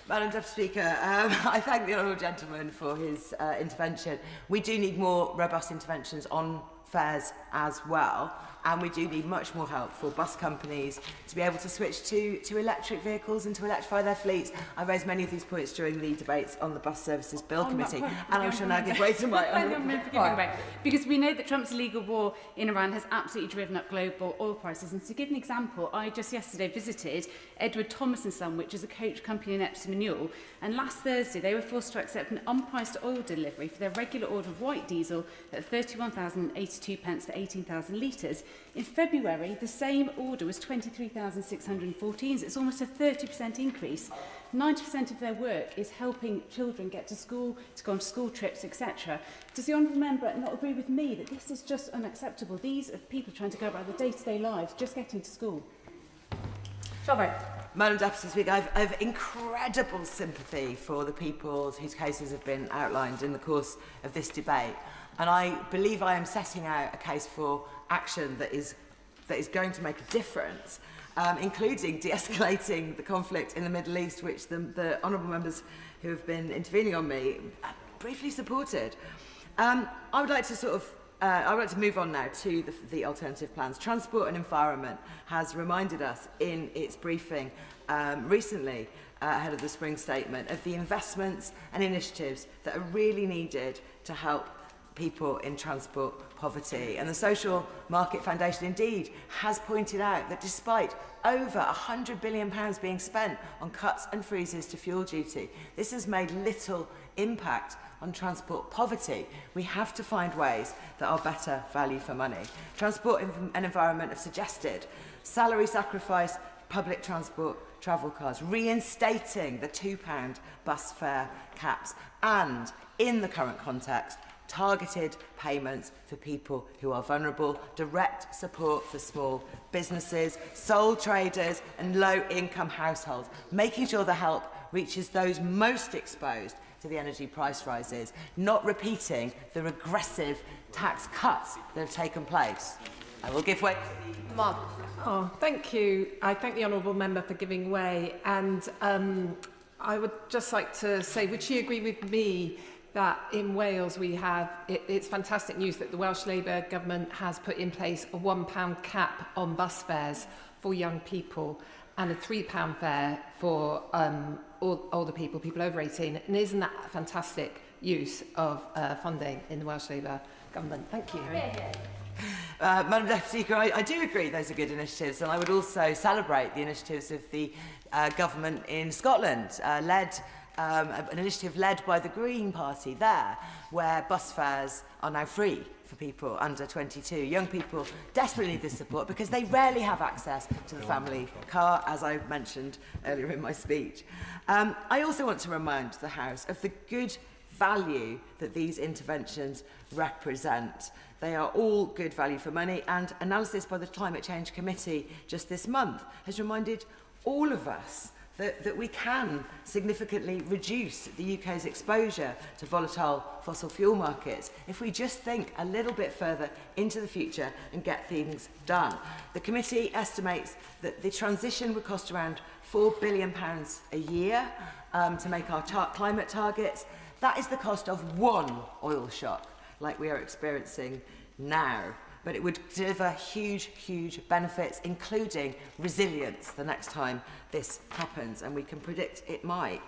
Madam Deputy Speaker, I thank the honourable gentleman for his intervention. We do need more robust interventions on fares as well, and we do need much more help for bus companies to be able to switch to electric vehicles and to electrify their fleets. I raised many of these points during the debates on the Bus Services Bill Committee, and I shall now give way to my because we know that Trump's illegal war in Iran has absolutely driven up global oil prices. And to give an example, I just yesterday visited Edward Thomas & Son, which is a coach company in Epsom and Ewell, and last Thursday they were forced to accept an unpriced oil delivery for their regular order of white diesel at 31,082 pence for 18,000 litres. In February, the same order was 23,614, so it's almost a 30% increase. 90% of their work is helping children get to school, to go on school trips, etc. Does the honourable member not agree with me that this is just unacceptable? These are people trying to go about their day-to-day lives, just getting to school. Madam Deputy Speaker, I have incredible sympathy for the people whose cases have been outlined in the course of this debate. And I believe I am setting out a case for action that is going to make a difference, including de-escalating the conflict in the Middle East, which the honourable members who have been intervening on me briefly supported. I would like to move on now to the alternative plans. Transport and Environment has reminded us in its briefing recently ahead of the spring statement of the investments and initiatives that are really needed to help people in transport poverty. And the Social Market Foundation indeed has pointed out that despite over £100 billion being spent on cuts and freezes to fuel duty, this has made little impact on transport poverty. We have to find ways that are better value for money. Transport and Environment have suggested salary sacrifice, public transport, travel cards, reinstating the £2 bus fare caps, and in the current context, targeted payments for people who are vulnerable, direct support for small businesses, sole traders and low-income households, making sure the help reaches those most exposed to the energy price rises, not repeating the regressive tax cuts that have taken place. I will give way. Mark. Oh, thank you. I thank the honourable member for giving way, and I would just like to say, would she agree with me that in Wales we have, it's fantastic news that the Welsh Labour government has put in place a £1 cap on bus fares for young people and a £3 fare for older people, people over 18. And isn't that a fantastic use of funding in the Welsh Labour government? Thank you. Madam Deputy Speaker, I do agree those are good initiatives, and I would also celebrate the initiatives of the government in Scotland, an initiative led by the Green Party there, where bus fares are now free for people under 22. Young people desperately need this support because they rarely have access to the family car, as I mentioned earlier in my speech. I also want to remind the House of the good value that these interventions represent. They are all good value for money, and analysis by the Climate Change Committee just this month has reminded all of us that we can significantly reduce the UK's exposure to volatile fossil fuel markets if we just think a little bit further into the future and get things done. The committee estimates that the transition would cost around £4 billion a year to make our climate targets. That is the cost of one oil shock, like we are experiencing now. But it would deliver huge, huge benefits, including resilience the next time this happens, and we can predict it might.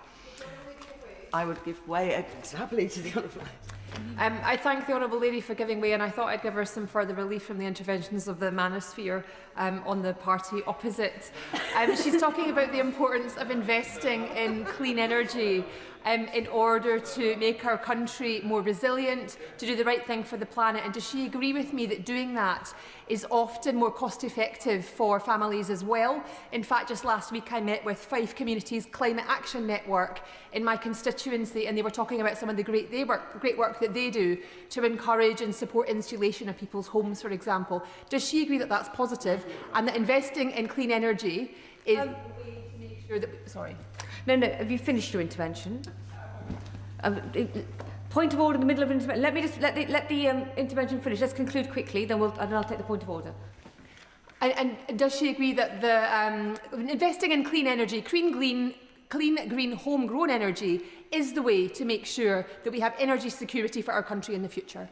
I would give way happily to the Honourable Lady. I thank the Honourable Lady for giving way, and I thought I'd give her some further relief from the interventions of the manosphere on the party opposite. She's talking about the importance of investing in clean energy in order to make our country more resilient, to do the right thing for the planet. And does she agree with me that doing that is often more cost-effective for families as well? In fact, just last week I met with Fife Communities Climate Action Network in my constituency, and they were talking about some of the great work that they do to encourage and support insulation of people's homes, for example. Does she agree that that's positive and that investing in clean energy is a way to make sure that... Sorry. No, have you finished your intervention? Point of order in the middle of an intervention. Let me just let the intervention finish. Let's conclude quickly, then I'll take the point of order. And does she agree that the investing in clean energy, clean, green, homegrown energy is the way to make sure that we have energy security for our country in the future?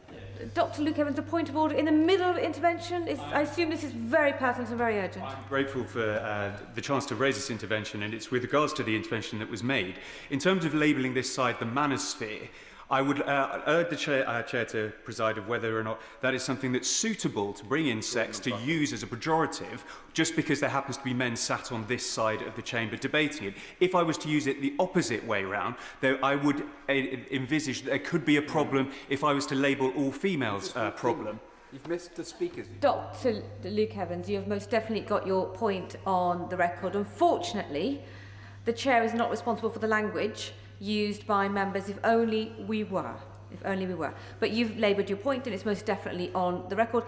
Dr. Luke Evans, a point of order in the middle of intervention. I assume this is very pertinent and very urgent. I'm grateful for the chance to raise this intervention, and it's with regards to the intervention that was made. In terms of labelling this side the manosphere, I would urge the chair to preside of whether or not that is something that's suitable to bring in sex to use as a pejorative just because there happens to be men sat on this side of the chamber debating it. If I was to use it the opposite way round, though, I would envisage that there could be a problem if I was to label all females problem. You've missed the speakers. Dr. Luke Evans, you have most definitely got your point on the record. Unfortunately, the chair is not responsible for the language used by members, if only we were. But you've laboured your point, and it's most definitely on the record.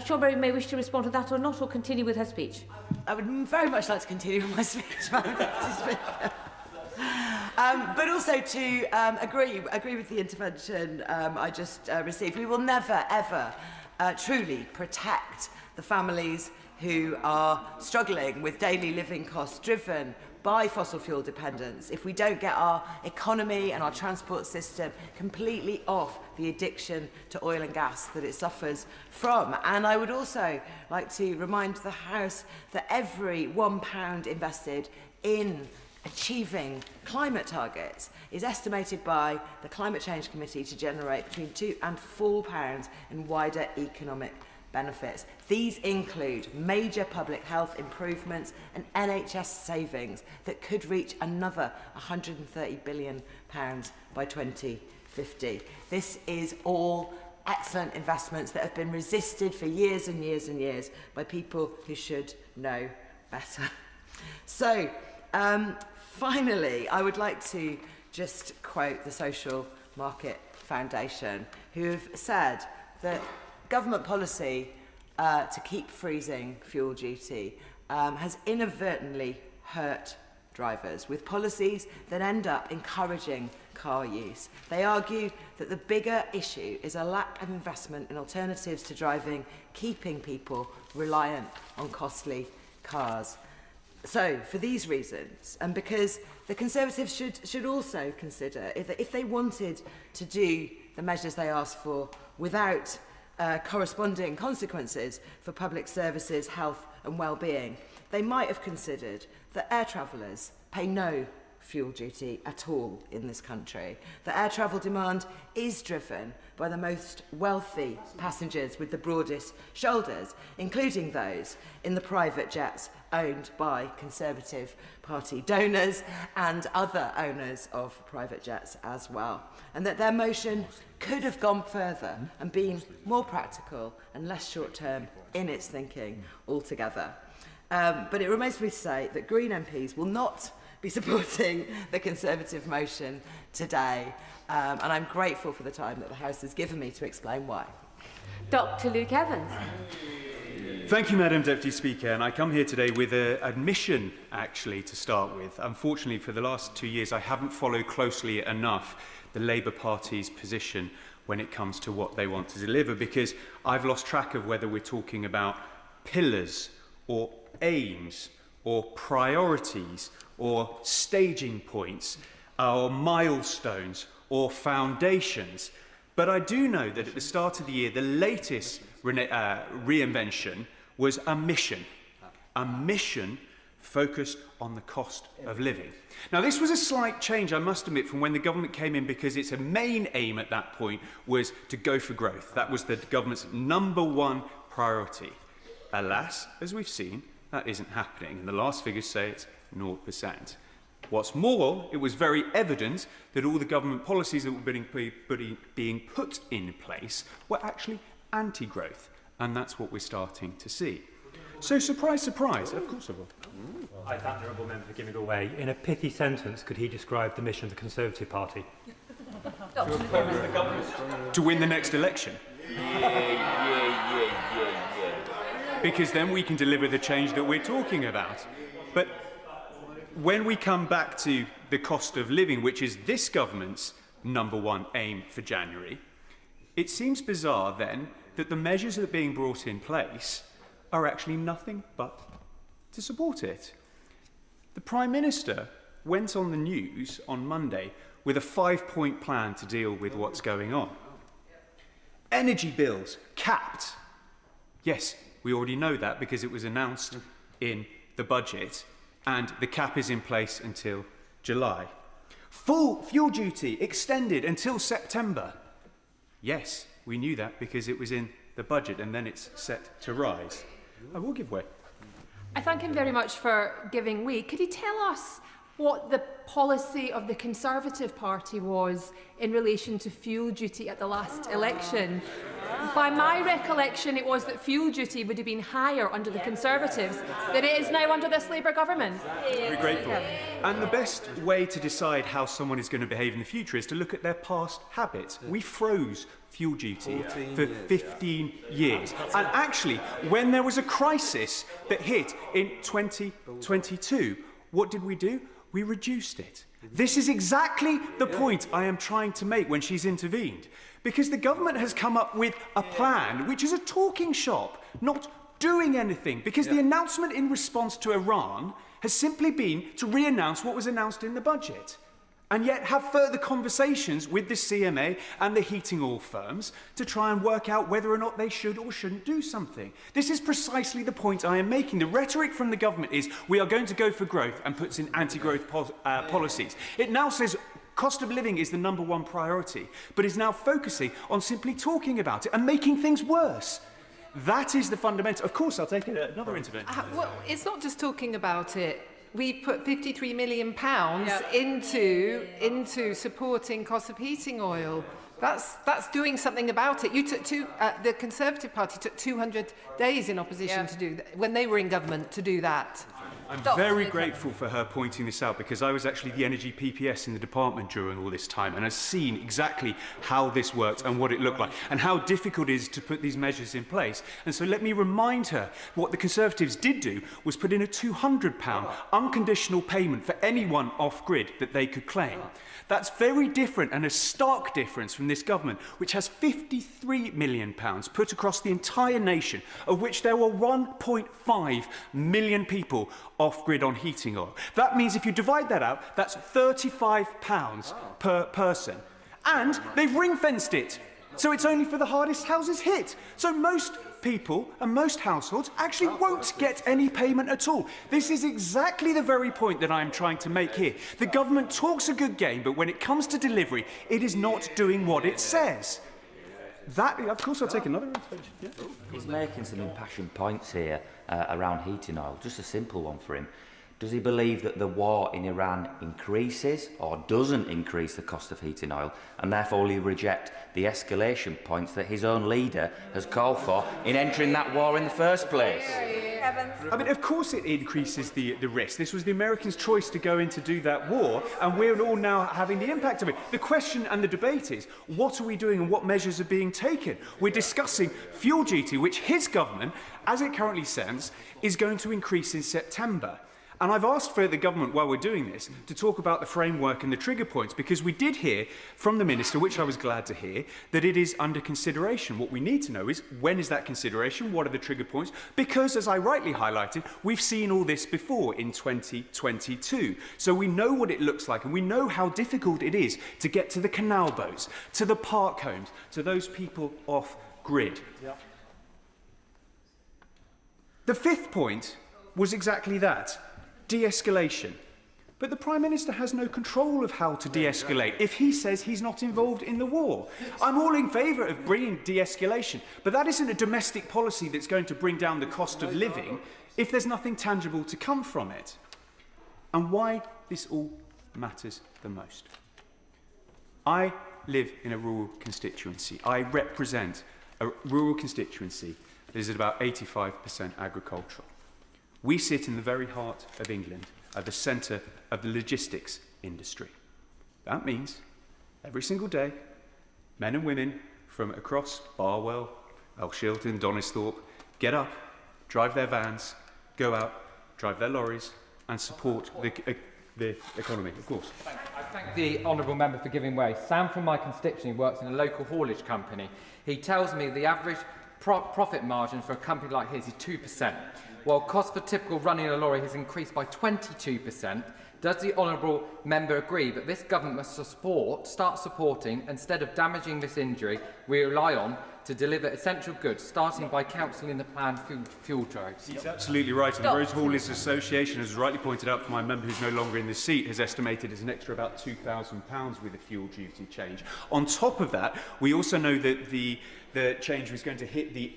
Sean Berry may wish to respond to that or not, or continue with her speech. I would very much like to continue with my speech, Madam Deputy Speaker. But also to agree with the intervention I just received. We will never, ever truly protect the families who are struggling with daily living costs driven by fossil fuel dependence if we don't get our economy and our transport system completely off the addiction to oil and gas that it suffers from. And I would also like to remind the House that every £1 invested in achieving climate targets is estimated by the Climate Change Committee to generate between £2 and £4 in wider economic benefits. These include major public health improvements and NHS savings that could reach another £130 billion by 2050. This is all excellent investments that have been resisted for years and years and years by people who should know better. So, finally, I would like to just quote the Social Market Foundation, who have said that government policy to keep freezing fuel duty has inadvertently hurt drivers, with policies that end up encouraging car use. They argue that the bigger issue is a lack of investment in alternatives to driving, keeping people reliant on costly cars. So, for these reasons, and because the Conservatives should also consider if they wanted to do the measures they asked for without corresponding consequences for public services, health and well-being, they might have considered that air travellers pay no fuel duty at all in this country. The air travel demand is driven by the most wealthy passengers with the broadest shoulders, including those in the private jets owned by Conservative Party donors and other owners of private jets as well. And that their motion could have gone further and been more practical and less short-term in its thinking altogether. But it remains for me to say that Green MPs will not be supporting the Conservative motion today, and I'm grateful for the time that the House has given me to explain why. Dr. Luke Evans. Thank you, Madam Deputy Speaker, and I come here today with an admission, actually, to start with. Unfortunately, for the last 2 years, I haven't followed closely enough the Labour Party's position when it comes to what they want to deliver, because I've lost track of whether we're talking about pillars or aims or priorities or staging points or milestones or foundations. But I do know that at the start of the year, the latest reinvention was a mission focused on the cost of living. Now, this was a slight change, I must admit, from when the government came in, because its main aim at that point was to go for growth. That was the government's #1 priority. Alas, as we've seen, that isn't happening, and the last figures say it's 0%. What's more, it was very evident that all the government policies that were being put in place were actually anti-growth, and that's what we're starting to see. So, surprise, surprise, of course I will. I thank the Honourable Member for giving away. In a pithy sentence, could he describe the mission of the Conservative Party? To win the next election. Because then we can deliver the change that we're talking about. But when we come back to the cost of living, which is this government's #1 aim for January, it seems bizarre then that the measures that are being brought in place are actually nothing but to support it. The Prime Minister went on the news on Monday with a 5-point plan to deal with what's going on. Energy bills capped. Yes, we already know that because it was announced in the budget, and the cap is in place until July. Full fuel duty extended until September. Yes, we knew that because it was in the budget, and then it's set to rise. I will give way. I thank him very much for giving way. Could he tell us what the policy of the Conservative Party was in relation to fuel duty at the last election? By my recollection, it was that fuel duty would have been higher under the Conservatives than it is now under this Labour government. Very grateful. And the best way to decide how someone is going to behave in the future is to look at their past habits. We froze fuel duty for 15 years. And actually, when there was a crisis that hit in 2022, what did we do? We reduced it. This is exactly the point I am trying to make when she's intervened. Because the government has come up with a plan which is a talking shop, not doing anything. Because the announcement in response to Iran has simply been to re-announce what was announced in the budget. And yet have further conversations with the CMA and the heating oil firms to try and work out whether or not they should or shouldn't do something. This is precisely the point I am making. The rhetoric from the government is we are going to go for growth and puts in anti-growth policies. It now says cost of living is the #1 priority, but is now focusing on simply talking about it and making things worse. That is the fundamental. Of course, I'll take another intervention. Well, it's not just talking about it. We've put £53 million into supporting cost of heating oil. That's doing something about it. You took the Conservative Party took 200 days in opposition to do that when they were in government to do that. I'm very grateful for her pointing this out, because I was actually the energy PPS in the department during all this time and I've seen exactly how this worked and what it looked like and how difficult it is to put these measures in place. And so let me remind her what the Conservatives did do was put in a £200 unconditional payment for anyone off-grid that they could claim. That's very different and a stark difference from this government, which has £53 million put across the entire nation, of which there were 1.5 million people off-grid on heating oil. That means if you divide that out, that's £35 per person. And they've ring-fenced it, so it's only for the hardest houses hit. So most people and most households actually won't get any payment at all. This is exactly the very point that I'm trying to make here. The government talks a good game, but when it comes to delivery, it is not doing what it says. That, of course, I'll take another intervention. Yeah. He's making some impassioned points here around heating oil. Just a simple one for him. Does he believe that the war in Iran increases or doesn't increase the cost of heating oil, and therefore will he reject the escalation points that his own leader has called for in entering that war in the first place? I mean, of course it increases the risk. This was the Americans' choice to go in to do that war, and we're all now having the impact of it. The question and the debate is, what are we doing and what measures are being taken? We're discussing fuel duty, which his government, as it currently stands, is going to increase in September. And I've asked for the government, while we're doing this, to talk about the framework and the trigger points, because we did hear from the Minister, which I was glad to hear, that it is under consideration. What we need to know is, when is that consideration? What are the trigger points? Because, as I rightly highlighted, we've seen all this before in 2022. So we know what it looks like, and we know how difficult it is to get to the canal boats, to the park homes, to those people off-grid. Yep. The fifth point was exactly that. De-escalation. But the Prime Minister has no control of how to de-escalate if he says he's not involved in the war. I'm all in favour of bringing de-escalation, but that isn't a domestic policy that's going to bring down the cost of living if there's nothing tangible to come from it. And why this all matters the most. I live in a rural constituency. I represent a rural constituency that is at about 85% agricultural. We sit in the very heart of England, at the centre of the logistics industry. That means, every single day, men and women from across Barwell, Elshilton, Donisthorpe, get up, drive their vans, go out, drive their lorries, and support the economy, of course. I thank the honourable member for giving way. Sam from my constituency works in a local haulage company. He tells me the average profit margin for a company like his is 2%. While cost for typical running a lorry has increased by 22%, does the honourable member agree that this government must start supporting, instead of damaging this industry we rely on to deliver essential goods, starting by cancelling the planned fuel drives? He's absolutely right, and the Road Haulers Association, as rightly pointed out from my member who's no longer in this seat, has estimated as an extra about £2,000 with a fuel duty change. On top of that, we also know that the change was going to hit the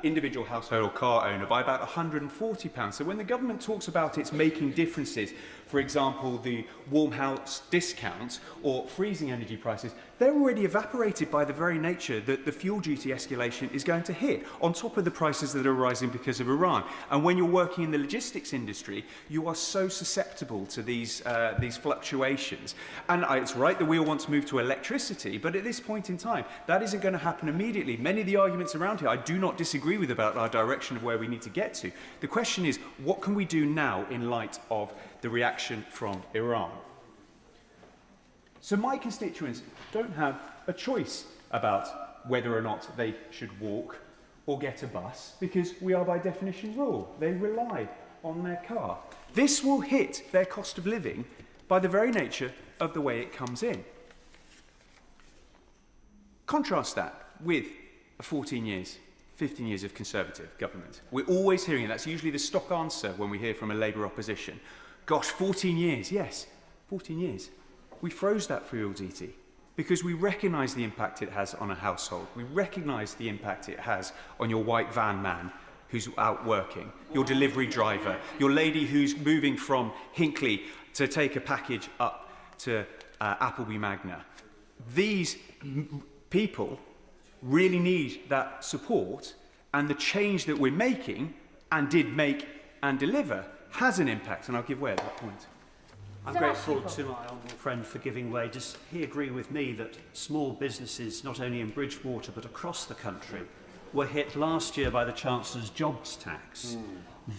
individual household or car owner by about £140. So when the government talks about it's making differences, for example, the warm house discount or freezing energy prices, they're already evaporated by the very nature that the fuel duty escalation is going to hit, on top of the prices that are rising because of Iran. And when you're working in the logistics industry, you are so susceptible to these fluctuations. And it's right that we all want to move to electricity, but at this point in time, that isn't going to happen immediately. Many of the arguments around here I do not disagree with about our direction of where we need to get to. The question is, what can we do now in light of the reaction from Iran? So my constituents don't have a choice about whether or not they should walk or get a bus, because we are by definition rural. They rely on their car. This will hit their cost of living by the very nature of the way it comes in. Contrast that with 15 years of Conservative government. We're always hearing it. That's usually the stock answer when we hear from a Labour opposition. Gosh, 14 years. Yes, 14 years. We froze that fuel duty because we recognise the impact it has on a household. We recognise the impact it has on your white van man who's out working, your delivery driver, your lady who's moving from Hinckley to take a package up to Appleby Magna. These people really need that support, and the change that we're making and did make and deliver has an impact, and I'll give way at that point. I'm grateful to my honourable friend for giving way. Does he agree with me that small businesses, not only in Bridgwater but across the country, were hit last year by the Chancellor's jobs tax,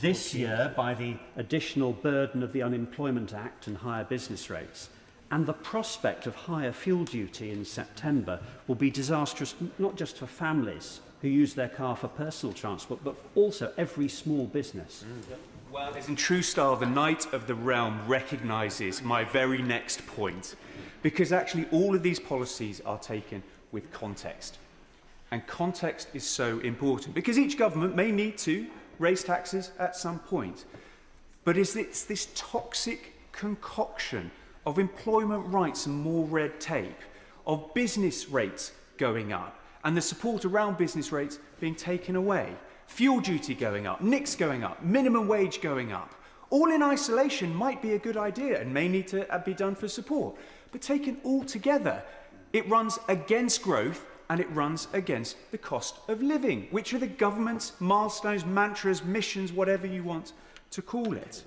this year by the additional burden of the Unemployment Act and higher business rates, and the prospect of higher fuel duty in September will be disastrous not just for families who use their car for personal transport, but also every small business? Well, as in true style, the Knight of the Realm recognises my very next point, because actually all of these policies are taken with context. And context is so important, because each government may need to raise taxes at some point. But it's this toxic concoction of employment rights and more red tape, of business rates going up, and the support around business rates being taken away. Fuel duty going up, NICs going up, minimum wage going up. All in isolation might be a good idea and may need to be done for support. But taken all together, it runs against growth and it runs against the cost of living, which are the government's milestones, mantras, missions, whatever you want to call it.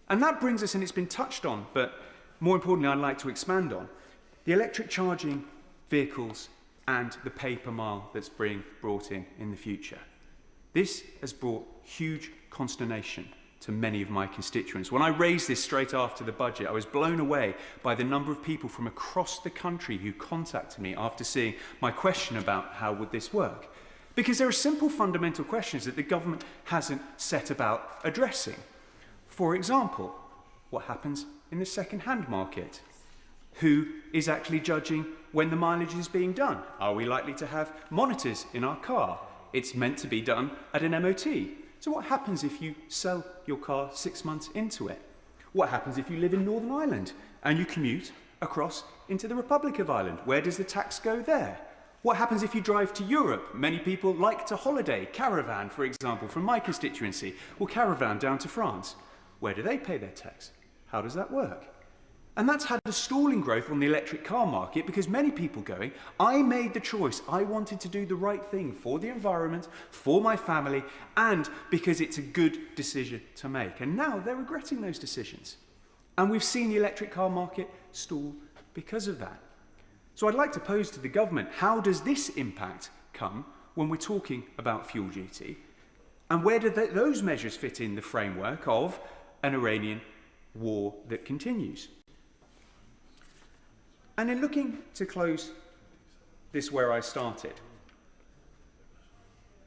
And that brings us, and it's been touched on, but more importantly I'd like to expand on, the electric charging vehicles and the paper mile that's being brought in the future. This has brought huge consternation to many of my constituents. When I raised this straight after the budget, I was blown away by the number of people from across the country who contacted me after seeing my question about how would this work. Because there are simple fundamental questions that the government hasn't set about addressing. For example, what happens in the second-hand market? Who is actually judging when the mileage is being done? Are we likely to have monitors in our car? It's meant to be done at an MOT. So what happens if you sell your car 6 months into it? What happens if you live in Northern Ireland and you commute across into the Republic of Ireland? Where does the tax go there? What happens if you drive to Europe? Many people like to holiday, caravan, for example, from my constituency, or caravan down to France. Where do they pay their tax? How does that work? And that's had a stalling growth on the electric car market because many people going, I made the choice, I wanted to do the right thing for the environment, for my family, and because it's a good decision to make. And now they're regretting those decisions. And we've seen the electric car market stall because of that. So I'd like to pose to the government, how does this impact come when we're talking about fuel duty? And where do those measures fit in the framework of an Iranian war that continues? And in looking to close this where I started,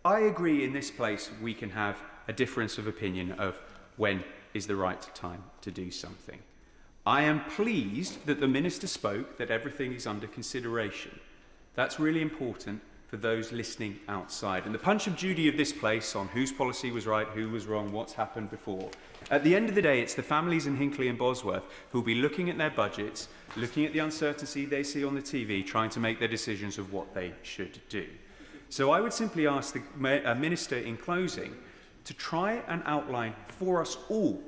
I agree in this place we can have a difference of opinion of when is the right time to do something. I am pleased that the Minister spoke that everything is under consideration. That's really important for those listening outside. And the punch of duty of this place on whose policy was right, who was wrong, what's happened before. At the end of the day, it's the families in Hinckley and Bosworth who will be looking at their budgets, looking at the uncertainty they see on the TV, trying to make their decisions of what they should do. So I would simply ask the Minister in closing to try and outline for us all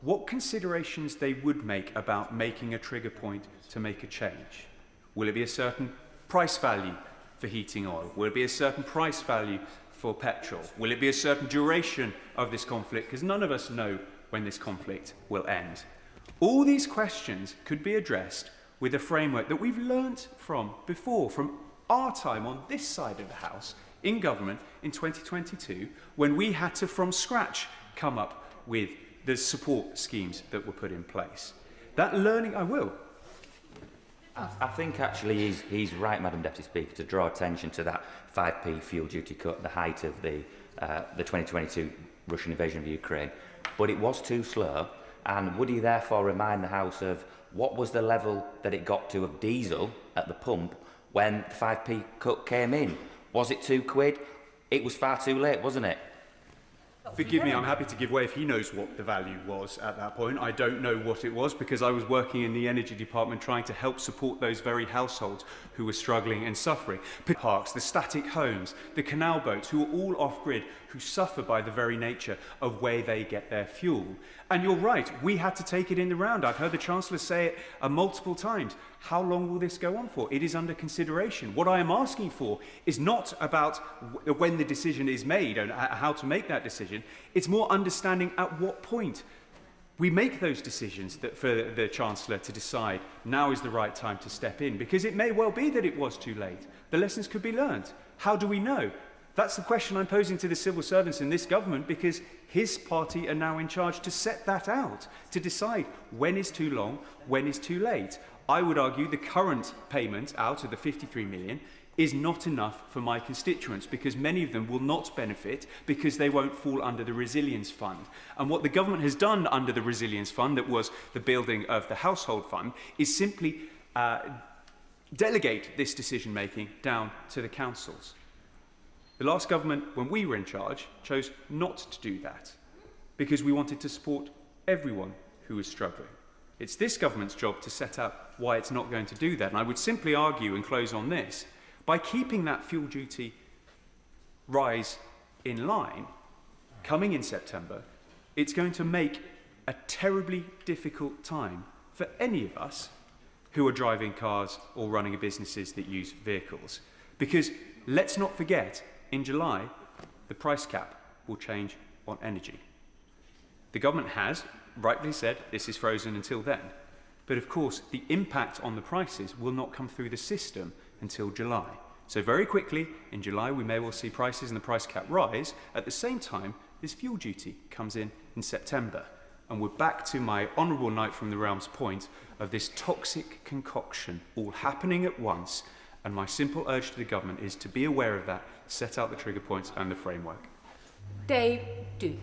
what considerations they would make about making a trigger point to make a change. Will it be a certain price value for heating oil? Will it be a certain price value for petrol? Will it be a certain duration of this conflict? Because none of us know when this conflict will end. All these questions could be addressed with a framework that we've learnt from before, from our time on this side of the House in government in 2022, when we had to, from scratch, come up with the support schemes that were put in place. That learning, I will. I think actually he's right, Madam Deputy Speaker, to draw attention to that 5p fuel duty cut, the height of the 2022 Russian invasion of Ukraine. But it was too slow, and would he therefore remind the House of what was the level that it got to of diesel at the pump when the 5p cut came in? Was it £2? It was far too late, wasn't it? Forgive me, I'm happy to give way if he knows what the value was at that point. I don't know what it was because I was working in the Energy Department trying to help support those very households who were struggling and suffering. Parks, the static homes, the canal boats who are all off-grid, who suffer by the very nature of where they get their fuel. And you're right, we had to take it in the round. I've heard the Chancellor say it multiple times. How long will this go on for? It is under consideration. What I am asking for is not about when the decision is made and how to make that decision. decision. It's more understanding at what point we make those decisions that for the Chancellor to decide now is the right time to step in, because it may well be that it was too late. The lessons could be learned. How do we know? That's the question I'm posing to the civil servants in this government, because his party are now in charge to set that out, to decide when is too long, when is too late. I would argue the current payment out of the 53 million is not enough for my constituents, because many of them will not benefit because they won't fall under the Resilience Fund. And what the government has done under the Resilience Fund, that was the building of the Household Fund, is simply delegate this decision-making down to the councils. The last government, when we were in charge, chose not to do that because we wanted to support everyone who was struggling. It's this government's job to set out why it's not going to do that. And I would simply argue, and close on this, by keeping that fuel duty rise in line, coming in September, it's going to make a terribly difficult time for any of us who are driving cars or running businesses that use vehicles. Because let's not forget, in July, the price cap will change on energy. The government has rightly said this is frozen until then. But of course, the impact on the prices will not come through the system until July. So very quickly, in July, we may well see prices and the price cap rise. At the same time, this fuel duty comes in September. And we're back to my Honourable Knight from the Realm's point of this toxic concoction all happening at once. And my simple urge to the government is to be aware of that, set out the trigger points and the framework. Dave, do.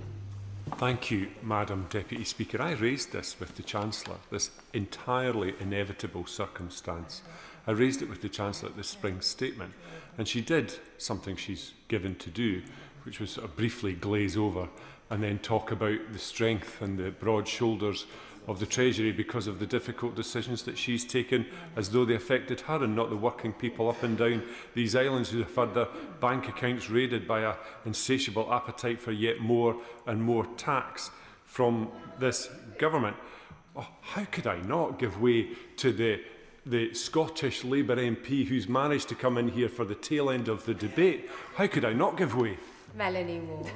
Thank you, Madam Deputy Speaker. I raised this with the Chancellor, this entirely inevitable circumstance. I raised it with the Chancellor at the spring statement, and she did something she's given to do, which was sort of briefly glaze over and then talk about the strength and the broad shoulders of the Treasury because of the difficult decisions that she's taken, as though they affected her and not the working people up and down these islands who have had their bank accounts raided by an insatiable appetite for yet more and more tax from this government. Oh, how could I not give way to the Scottish Labour MP who's managed to come in here for the tail end of the debate? How could I not give way? Melanie Moore.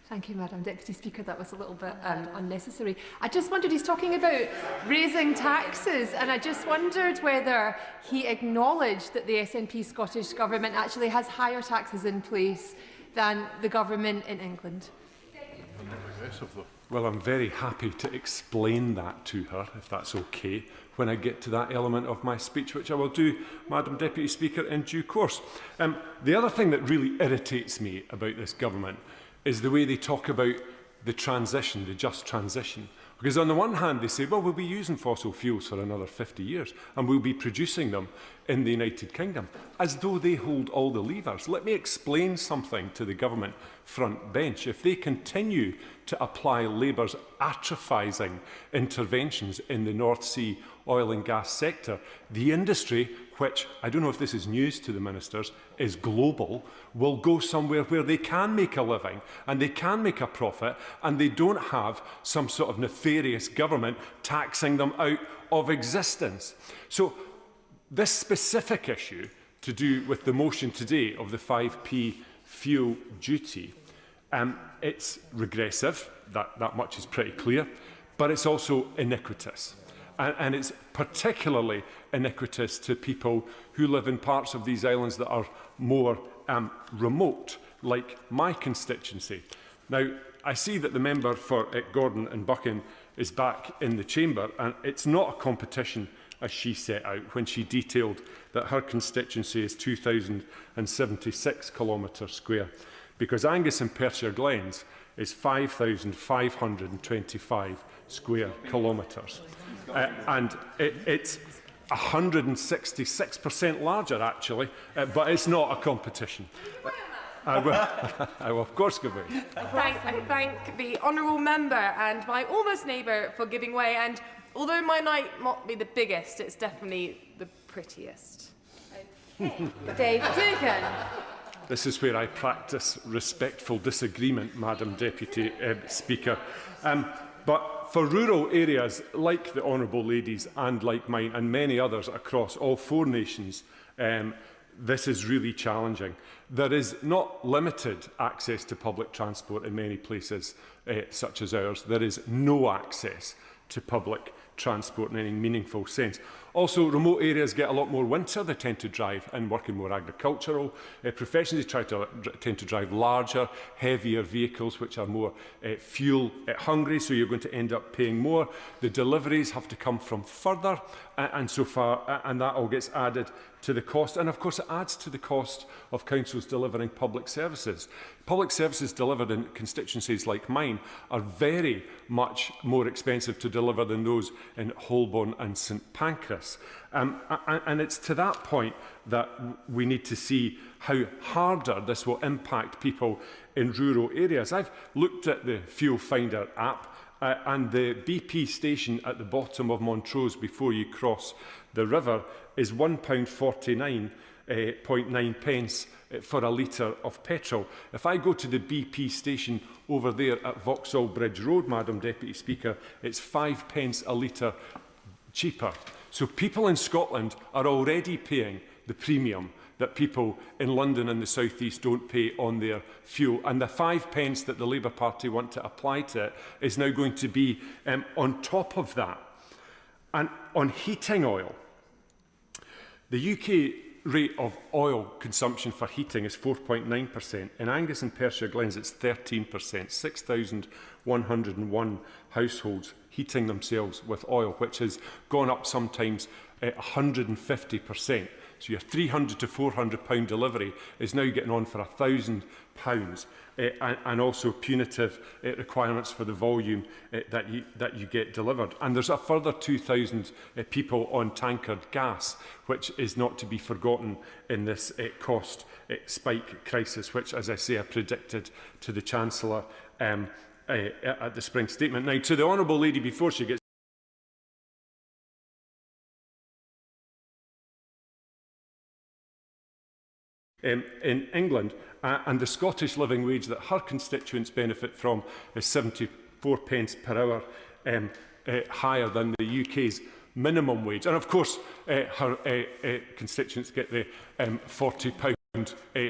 Thank you, Madam Deputy Speaker. That was a little bit unnecessary. I just wondered, he's talking about raising taxes, and I just wondered whether he acknowledged that the SNP Scottish Government actually has higher taxes in place than the government in England. Well, I'm very happy to explain that to her, if that's okay, when I get to that element of my speech, which I will do, Madam Deputy Speaker, in due course. The other thing that really irritates me about this government is the way they talk about the transition, the just transition. Because on the one hand, they say, well, we'll be using fossil fuels for another 50 years, and we'll be producing them in the United Kingdom, as though they hold all the levers. Let me explain something to the government front bench. If they continue to apply Labour's atrophising interventions in the North Sea oil and gas sector, the industry, which, I don't know if this is news to the ministers, is global, will go somewhere where they can make a living and they can make a profit, and they don't have some sort of nefarious government taxing them out of existence. So this specific issue to do with the motion today of the 5p fuel duty, it's regressive, that much is pretty clear, but it's also iniquitous. And it's particularly iniquitous to people who live in parts of these islands that are more remote, like my constituency. Now, I see that the member for Gordon and Buchan is back in the chamber, and it's not a competition as she set out when she detailed that her constituency is 2,076 kilometres square, because Angus and Perthshire Glens is 5,525 square kilometres. And it's 166% larger, actually, but it's not a competition. I will, of course, give way. I thank the honourable member and my almost neighbour for giving way, and although my night might be the biggest, it's definitely the prettiest. Okay. Dave Dugan. This is where I practice respectful disagreement, Madam Deputy Speaker. But for rural areas like the Honourable Ladies and like mine and many others across all four nations, this is really challenging. There is not limited access to public transport in many places such as ours. There is no access to public transport in any meaningful sense. Also, remote areas get a lot more winter. They tend to drive and work in more agricultural professions. They tend to drive larger, heavier vehicles, which are more fuel hungry, so you're going to end up paying more. The deliveries have to come from further, and so far, and that all gets added to the cost. And of course, it adds to the cost of councils delivering public services. Public services delivered in constituencies like mine are very much more expensive to deliver than those in Holborn and St Pancras. And it's to that point that we need to see how harder this will impact people in rural areas. I've looked at the Fuel Finder app, and the BP station at the bottom of Montrose before you cross the river is £1.49.9 pence for a litre of petrol. If I go to the BP station over there at Vauxhall Bridge Road, Madam Deputy Speaker, it's 5 pence a litre cheaper. So people in Scotland are already paying the premium that people in London and the South East don't pay on their fuel. And the 5 pence that the Labour Party want to apply to it is now going to be on top of that. And on heating oil, the UK rate of oil consumption for heating is 4.9%. In Angus and Perthshire Glens, it's 13%, 6,101 households heating themselves with oil, which has gone up sometimes 150%. So your £300 to £400 delivery is now getting on for £1,000, and also punitive requirements for the volume that you get delivered. And there's a further 2,000 people on tankard gas, which is not to be forgotten in this cost spike crisis, which, as I say, I predicted to the Chancellor at the spring statement. Now, to the Honourable Lady, before she gets in England, and the Scottish living wage that her constituents benefit from is 74 pence per hour higher than the UK's minimum wage. And of course, her constituents get the £40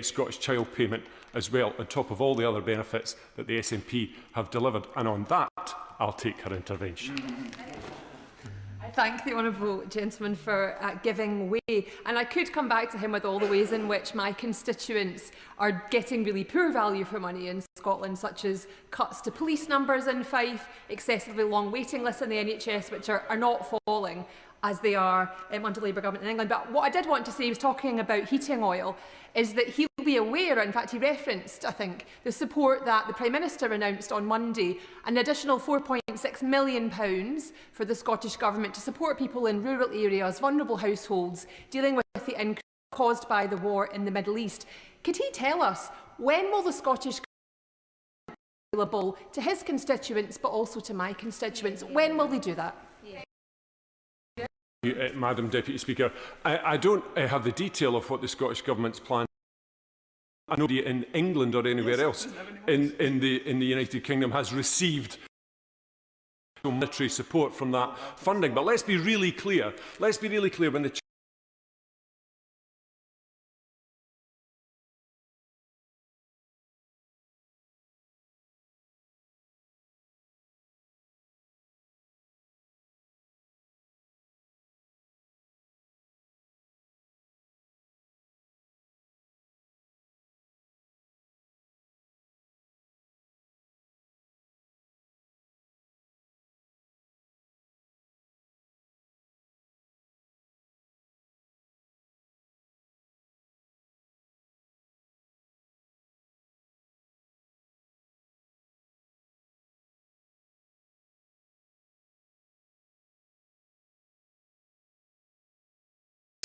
Scottish child payment as well, on top of all the other benefits that the SNP have delivered. And on that, I'll take her intervention. I thank the honourable gentleman for giving way, and I could come back to him with all the ways in which my constituents are getting really poor value for money in Scotland, such as cuts to police numbers in Fife, excessively long waiting lists in the NHS, which are not falling as they are under Labour government in England. But what I did want to say, he was talking about heating oil, is that he'll be aware, in fact he referenced, I think, the support that the Prime Minister announced on Monday, an additional £4.6 million for the Scottish Government to support people in rural areas, vulnerable households, dealing with the increase caused by the war in the Middle East. Could he tell us, when will the Scottish Government be available to his constituents, but also to my constituents? When will they do that? Madam Deputy Speaker, I don't have the detail of what the Scottish Government's plan. I know in England or anywhere else in the United Kingdom has received military support from that funding. But let's be really clear. Let's be really clear when the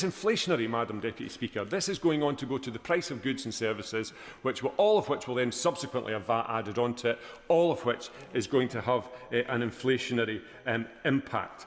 It's inflationary, Madam Deputy Speaker. This is going on to go to the price of goods and services, all of which will then subsequently have VAT added onto it, all of which is going to have an inflationary impact.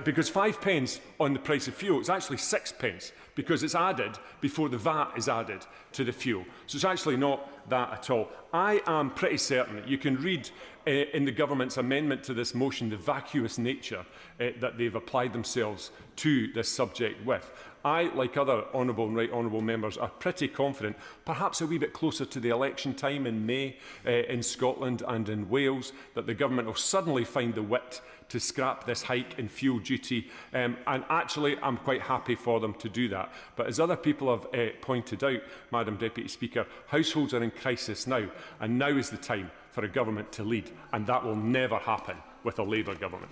Because 5 pence on the price of fuel is actually 6 pence, because it's added before the VAT is added to the fuel. So it's actually not that at all. I am pretty certain that you can read in the government's amendment to this motion the vacuous nature that they've applied themselves to this subject with. I, like other honourable and right honourable members, are pretty confident, perhaps a wee bit closer to the election time in May in Scotland and in Wales, that the government will suddenly find the wit to scrap this hike in fuel duty. And actually, I'm quite happy for them to do that. But as other people have pointed out, Madam Deputy Speaker, households are in crisis now, and now is the time for a government to lead, and that will never happen with a Labour government.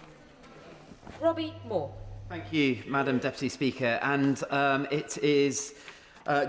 Robbie Moore. Thank you, Madam Deputy Speaker. And it is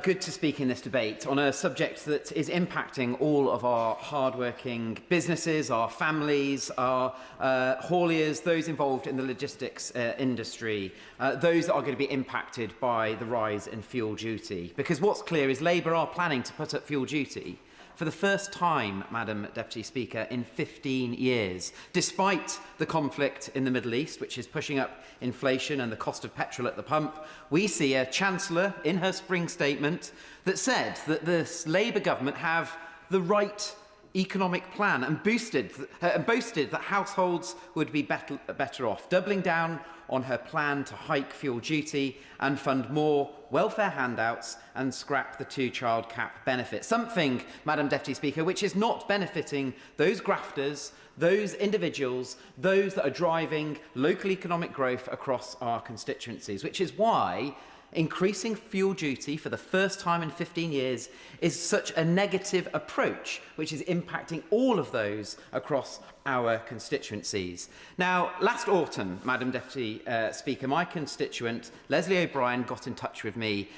good to speak in this debate on a subject that is impacting all of our hard-working businesses, our families, our hauliers, those involved in the logistics industry, those that are going to be impacted by the rise in fuel duty. Because what's clear is Labour are planning to put up fuel duty for the first time, Madam Deputy Speaker, in 15 years, despite the conflict in the Middle East, which is pushing up inflation and the cost of petrol at the pump. We see a Chancellor in her spring statement that said that the Labour government have the right economic plan and boasted that households would be better off, doubling down on her plan to hike fuel duty and fund more welfare handouts and scrap the two-child cap benefit. Something, Madam Deputy Speaker, which is not benefiting those grafters, those individuals, those that are driving local economic growth across our constituencies, which is why increasing fuel duty for the first time in 15 years is such a negative approach, which is impacting all of those across our constituencies. Now, last autumn, Madam Deputy Speaker, my constituent, Leslie O'Brien, got in touch with me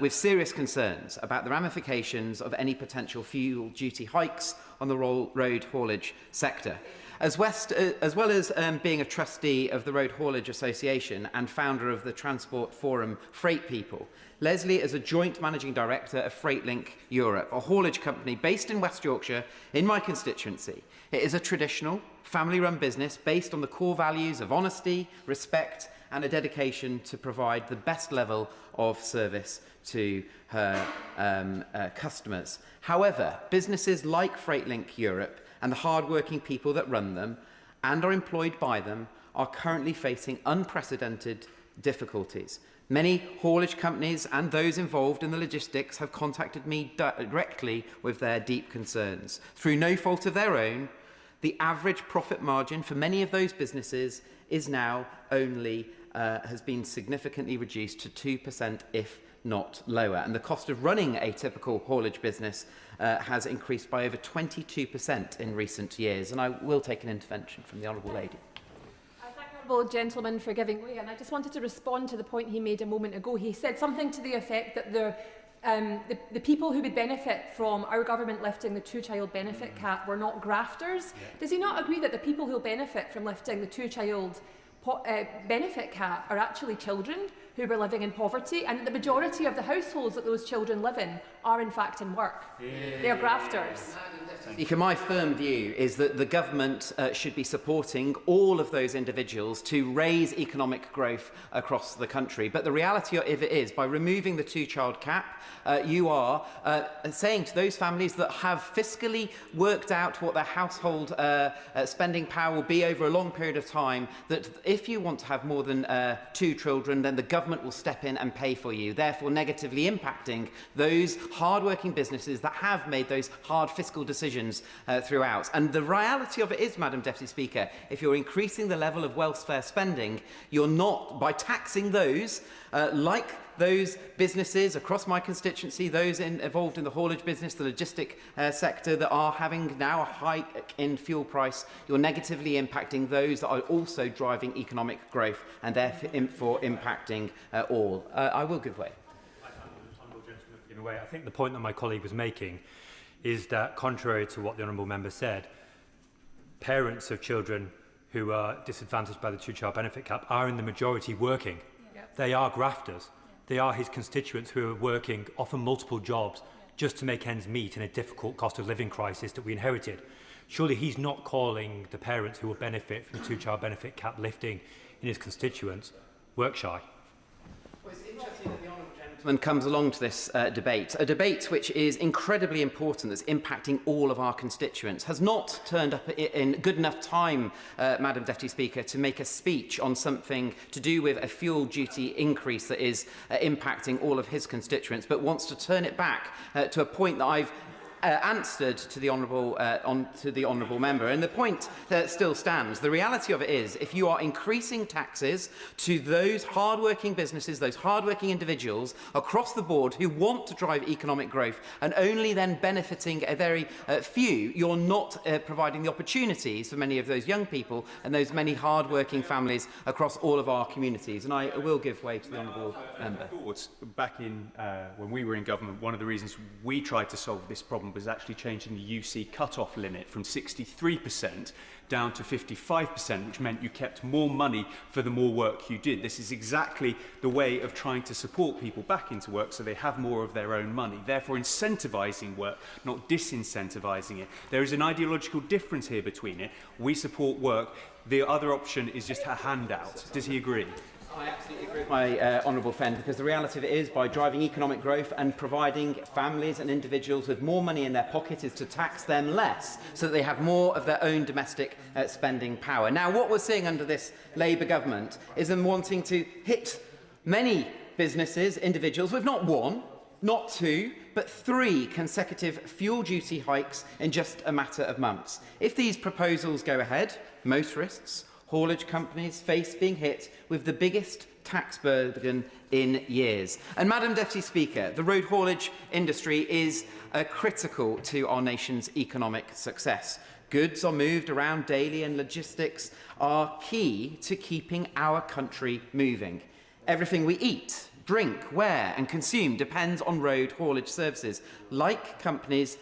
with serious concerns about the ramifications of any potential fuel duty hikes on the road haulage sector. As well as being a trustee of the Road Haulage Association and founder of the transport forum Freight People, Leslie is a joint managing director of FreightLink Europe, a haulage company based in West Yorkshire in my constituency. It is a traditional, family-run business based on the core values of honesty, respect, and a dedication to provide the best level of service to her customers. However, businesses like FreightLink Europe and the hard-working people that run them and are employed by them are currently facing unprecedented difficulties. Many haulage companies and those involved in the logistics have contacted me directly with their deep concerns. Through no fault of their own, the average profit margin for many of those businesses is now only has been significantly reduced to 2%, if not lower. And the cost of running a typical haulage business has increased by over 22% in recent years. And I will take an intervention from the Honourable Lady. I thank the Honourable Gentleman for giving way, and I just wanted to respond to the point he made a moment ago. He said something to the effect that the people who would benefit from our government lifting the two-child benefit cap were not grafters. Yeah. Does he not agree that the people who will benefit from lifting the two-child benefit cap are actually children who were living in poverty, and the majority of the households that those children live in are in fact in work? Yeah. They are grafters. Speaker, my firm view is that the government should be supporting all of those individuals to raise economic growth across the country. But the reality of it is, by removing the two-child cap, you are saying to those families that have fiscally worked out what their household spending power will be over a long period of time, that if you want to have more than 2 children, then the government will step in and pay for you, therefore negatively impacting those hard-working businesses that have made those hard fiscal decisions throughout. And the reality of it is, Madam Deputy Speaker, if you're increasing the level of welfare spending, you're not, by taxing those like those businesses across my constituency, those involved in the haulage business, the logistic sector that are having now a hike in fuel price, you're negatively impacting those that are also driving economic growth and therefore impacting all. I will give way. I think the point that my colleague was making is that, contrary to what the honourable member said, parents of children who are disadvantaged by the two-child benefit cap are in the majority working. Yep. They are grafters. They are his constituents who are working often multiple jobs just to make ends meet in a difficult cost of living crisis that we inherited. Surely he's not calling the parents who will benefit from the two-child benefit cap lifting in his constituents work shy. Well, it's interesting that the honourable gentleman comes along to this debate, a debate which is incredibly important, that's impacting all of our constituents, has not turned up in good enough time, Madam Deputy Speaker, to make a speech on something to do with a fuel duty increase that is impacting all of his constituents, but wants to turn it back to a point that I've answered to the honourable member, and the point still stands. The reality of it is, if you are increasing taxes to those hard-working businesses, those hard-working individuals across the board who want to drive economic growth, and only then benefiting a very few, you're not providing the opportunities for many of those young people and those many hard-working families across all of our communities. And I will give way to the honourable member. Back in when we were in government, one of the reasons we tried to solve this problem was actually changing the UC cut-off limit from 63% down to 55%, which meant you kept more money for the more work you did. This is exactly the way of trying to support people back into work so they have more of their own money, therefore incentivising work, not disincentivising it. There is an ideological difference here between it. We support work. The other option is just a handout. Does he agree? I absolutely agree with my honourable friend, because the reality of it is, by driving economic growth and providing families and individuals with more money in their pocket, is to tax them less so that they have more of their own domestic spending power. Now, what we're seeing under this Labour government is them wanting to hit many businesses, individuals, with not one, not two, but 3 consecutive fuel duty hikes in just a matter of months. If these proposals go ahead, motorists, haulage companies face being hit with the biggest tax burden in years. And Madam Deputy Speaker, the road haulage industry is critical to our nation's economic success. Goods are moved around daily, and logistics are key to keeping our country moving. Everything we eat, drink, wear and consume depends on road haulage services, like companies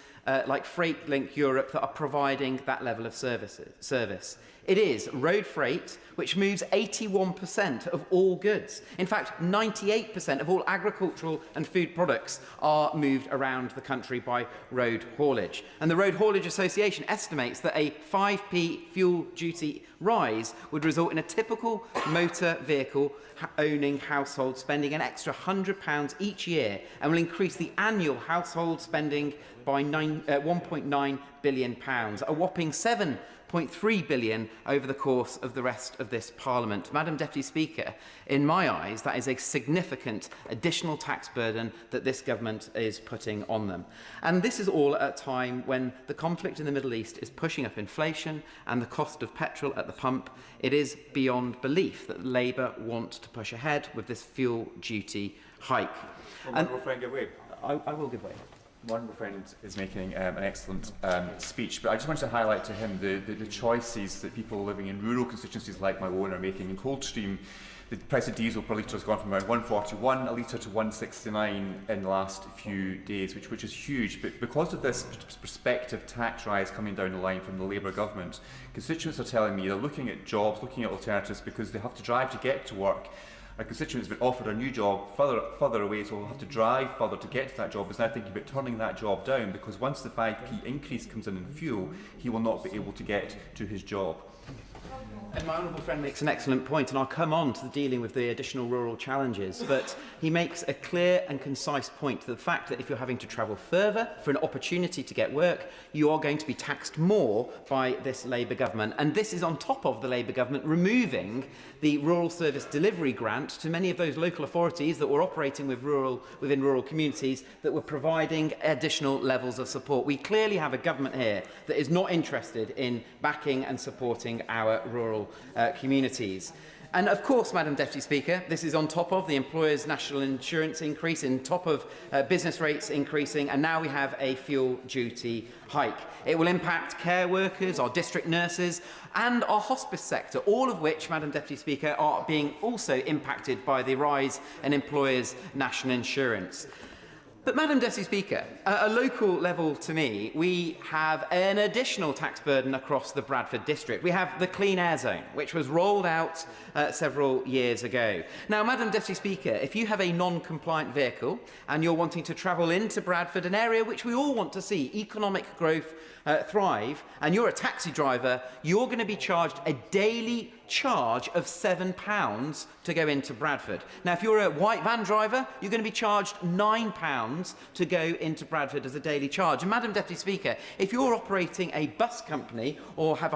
like Freight Link Europe that are providing that level of service. It is road freight which moves 81% of all goods. In fact, 98% of all agricultural and food products are moved around the country by road haulage. And the Road Haulage Association estimates that a 5p fuel duty rise would result in a typical motor vehicle owning household spending an extra £100 each year, and will increase the annual household spending by £1.9 billion, a whopping £7.3 billion over the course of the rest of this Parliament. Madam Deputy Speaker, in my eyes, that is a significant additional tax burden that this government is putting on them. And this is all at a time when the conflict in the Middle East is pushing up inflation and the cost of petrol at the pump. It is beyond belief that Labour want to push ahead with this fuel duty hike. Well, give way. I will give way. One friend is making an excellent speech, but I just wanted to highlight to him the choices that people living in rural constituencies like my own are making. In Coldstream, the price of diesel per litre has gone from around 141 a litre to 169 in the last few days, which is huge. But because of this prospective tax rise coming down the line from the Labour government, constituents are telling me they're looking at jobs, looking at alternatives, because they have to drive to get to work. A constituent has been offered a new job further away, so will have to drive further to get to that job, is now thinking about turning that job down, because once the 5p increase comes in fuel, he will not be able to get to his job. And my honourable friend makes an excellent point, and I'll come on to the dealing with the additional rural challenges, but he makes a clear and concise point to the fact that if you're having to travel further for an opportunity to get work, you are going to be taxed more by this Labour government. And this is on top of the Labour government removing the rural service delivery grant to many of those local authorities that were operating within rural communities that were providing additional levels of support. We clearly have a government here that is not interested in backing and supporting our rural communities. And of course, Madam Deputy Speaker, this is on top of the employers' national insurance increase, on top of business rates increasing, and now we have a fuel duty hike. It will impact care workers, our district nurses, and our hospice sector, all of which, Madam Deputy Speaker, are being also impacted by the rise in employers' national insurance. But, Madam Deputy Speaker, at a local level to me, we have an additional tax burden across the Bradford district. We have the Clean Air Zone, which was rolled out several years ago. Now, Madam Deputy Speaker, if you have a non-compliant vehicle and you're wanting to travel into Bradford, an area which we all want to see economic growth thrive, and you're a taxi driver, you're going to be charged a daily charge of £7 to go into Bradford. Now, if you're a white van driver, you're going to be charged £9 to go into Bradford as a daily charge. And Madam Deputy Speaker, if you're operating a bus company or have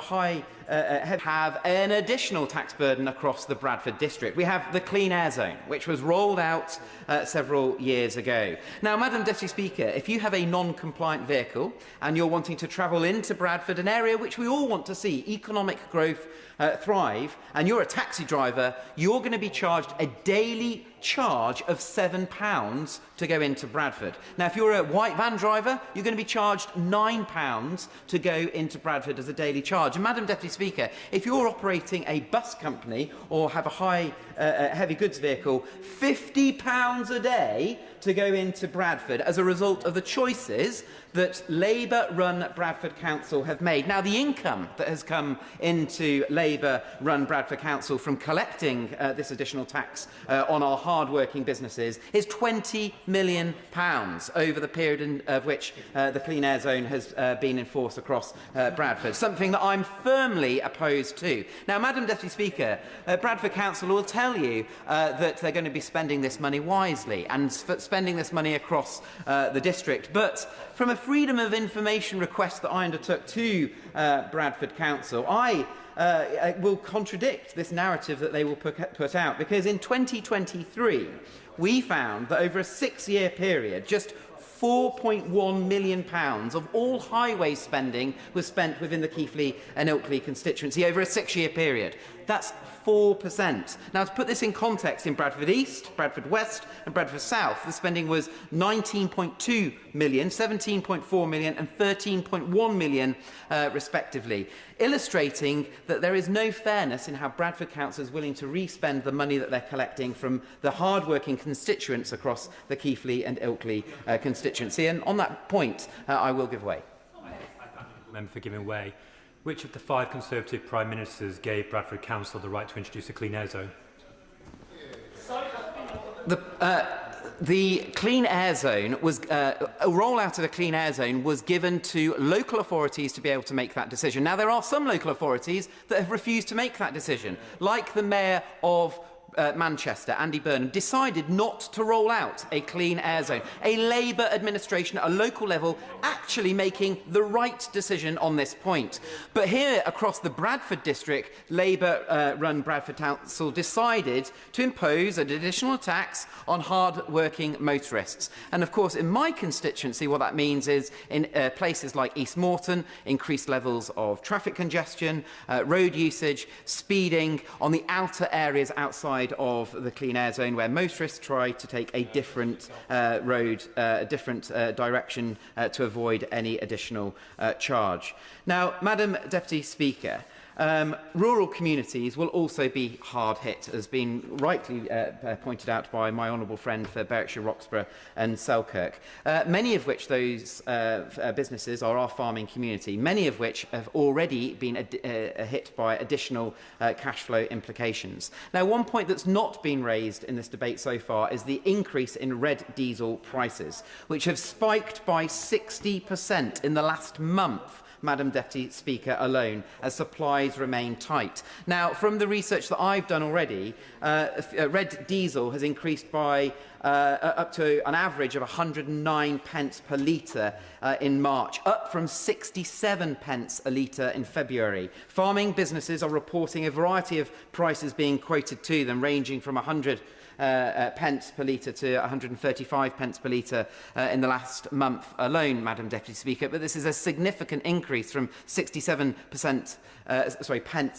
have an additional tax burden across the Bradford district. We have the Clean Air Zone, which was rolled out several years ago. Now, Madam Deputy Speaker, if you have a non-compliant vehicle and you're wanting to travel into Bradford, an area which we all want to see economic growth thrive, and you're a taxi driver, you're going to be charged a daily charge of £7 to go into Bradford. Now, if you're a white van driver, you're going to be charged £9 to go into Bradford as a daily charge. And Madam Deputy Speaker, if you're operating a bus company or have a heavy goods vehicle, £50 a day to go into Bradford as a result of the choices that Labour-run Bradford Council have made. Now, the income that has come into Labour-run Bradford Council from collecting this additional tax on our hard-working businesses is £20 million over the period of which the Clean Air Zone has been in force across Bradford, something that I'm firmly opposed to. Now, Madam Deputy Speaker, Bradford Council will tell you that they're going to be spending this money wisely and spending this money across the district, but from a freedom of information request that I undertook to Bradford Council, I will contradict this narrative that they will put out, because in 2023 we found that over a 6-year period, just £4.1 million of all highway spending was spent within the Keighley and Ilkley constituency over a 6-year period. That's 4%. Now, to put this in context, in Bradford East, Bradford West and Bradford South, the spending was £19.2 million, £17.4 million and £13.1 million, respectively, illustrating that there is no fairness in how Bradford Council is willing to re-spend the money that they're collecting from the hard-working constituents across the Keighley and Ilkley constituency. And on that point, I will give way. Member for giving way. Which of the 5 Conservative Prime Ministers gave Bradford Council the right to introduce a clean air zone? The Clean Air Zone was a rollout of the Clean Air Zone was given to local authorities to be able to make that decision. Now, there are some local authorities that have refused to make that decision, like the Mayor of Manchester, Andy Burnham, decided not to roll out a clean air zone. A Labour administration at a local level actually making the right decision on this point. But here across the Bradford district, Labour-run Bradford Council decided to impose an additional tax on hard-working motorists. And of course, in my constituency, what that means is in places like East Morton, increased levels of traffic congestion, road usage, speeding on the outer areas outside of the clean air zone, where motorists try to take a different a different direction to avoid any additional charge. Now, Madam Deputy Speaker, rural communities will also be hard hit, as been rightly pointed out by my honourable friend for Berwickshire, Roxburgh and Selkirk, many of which those businesses are our farming community, many of which have already been hit by additional cash flow implications. Now, one point that's not been raised in this debate so far is the increase in red diesel prices, which have spiked by 60% in the last month, Madam Deputy Speaker, alone, as supplies remain tight. Now, from the research that I've done already, red diesel has increased by up to an average of 109 pence per litre in March, up from 67 pence a litre in February. Farming businesses are reporting a variety of prices being quoted to them, ranging from 100 pence per litre to 135 pence per litre in the last month alone, Madam Deputy Speaker. But this is a significant increase from 67 pence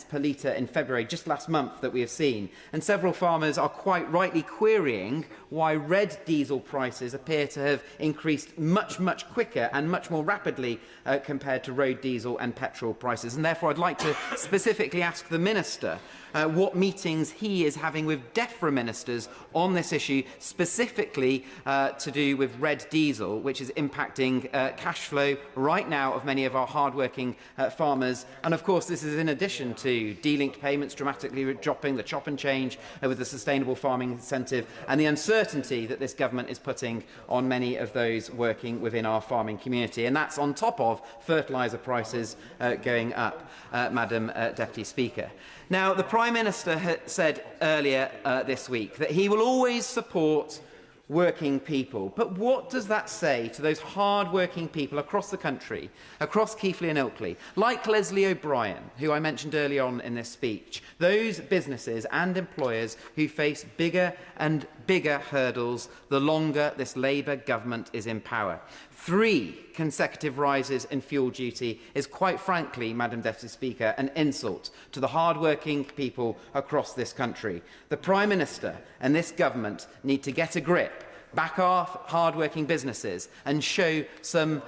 per litre in February, just last month, that we have seen. And several farmers are quite rightly querying why red diesel prices appear to have increased much, much quicker and much more rapidly compared to road diesel and petrol prices. And therefore, I'd like to specifically ask the Minister what meetings he is having with DEFRA ministers on this issue, specifically to do with red diesel, which is impacting cash flow right now of many of our hard-working farmers. And of course, this is in addition to de-linked payments dramatically dropping, the chop and change with the sustainable farming incentive, and the uncertainty that this government is putting on many of those working within our farming community. And that's on top of fertiliser prices going up, Madam Deputy Speaker. Now, the Prime Minister said earlier this week that he will always support working people. But what does that say to those hard-working people across the country, across Keighley and Ilkley, like Leslie O'Brien, who I mentioned earlier on in this speech, those businesses and employers who face bigger and bigger hurdles the longer this Labour government is in power? 3 consecutive rises in fuel duty is, quite frankly, Madam Deputy Speaker, an insult to the hard-working people across this country. The Prime Minister and this government need to get a grip, back our hard-working businesses and show some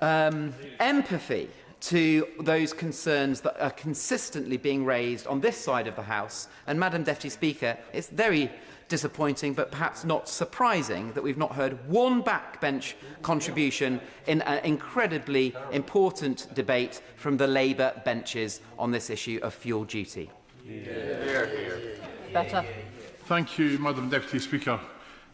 empathy to those concerns that are consistently being raised on this side of the House. And, Madam Deputy Speaker, it's very disappointing, but perhaps not surprising, that we've not heard one backbench contribution in an incredibly important debate from the Labour benches on this issue of fuel duty. Better. Thank you, Madam Deputy Speaker.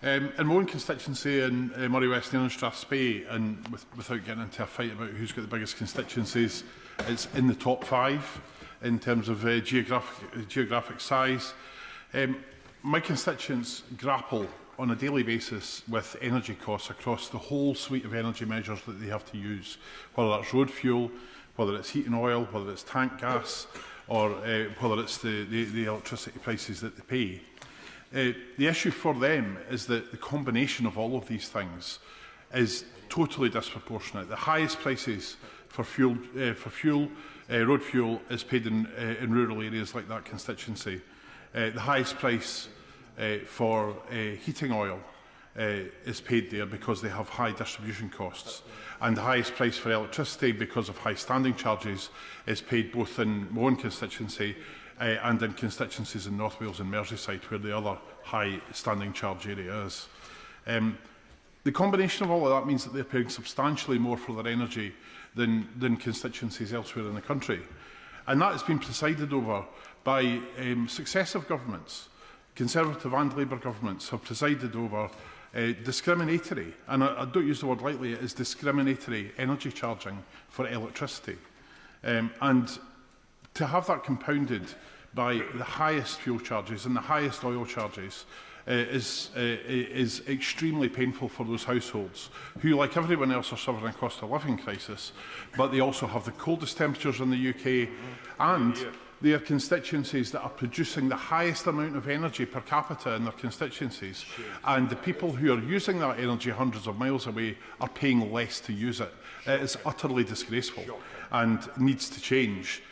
In my own constituency in Murray West and Strathspey, and without getting into a fight about who's got the biggest constituencies, it's in the top 5 in terms of geographic size. My constituents grapple on a daily basis with energy costs across the whole suite of energy measures that they have to use, whether that's road fuel, whether it's heating oil, whether it's tank gas, or whether it's the electricity prices that they pay. The issue for them is that the combination of all of these things is totally disproportionate. The highest prices for road fuel is paid in rural areas like that constituency. The highest price for heating oil is paid there because they have high distribution costs. And the highest price for electricity, because of high standing charges, is paid both in my own constituency and in constituencies in North Wales and Merseyside, where the other high standing charge area is. The combination of all of that means that they're paying substantially more for their energy than constituencies elsewhere in the country. And that has been presided over by successive governments. Conservative and Labour governments have presided over discriminatory, and I don't use the word lightly, it is discriminatory energy charging for electricity. And to have that compounded by the highest fuel charges and the highest oil charges is extremely painful for those households who, like everyone else, are suffering a cost of living crisis, but they also have the coldest temperatures in the UK, and they are constituencies that are producing the highest amount of energy per capita in their constituencies, and the people who are using that energy hundreds of miles away are paying less to use it. It is utterly disgraceful and needs to change.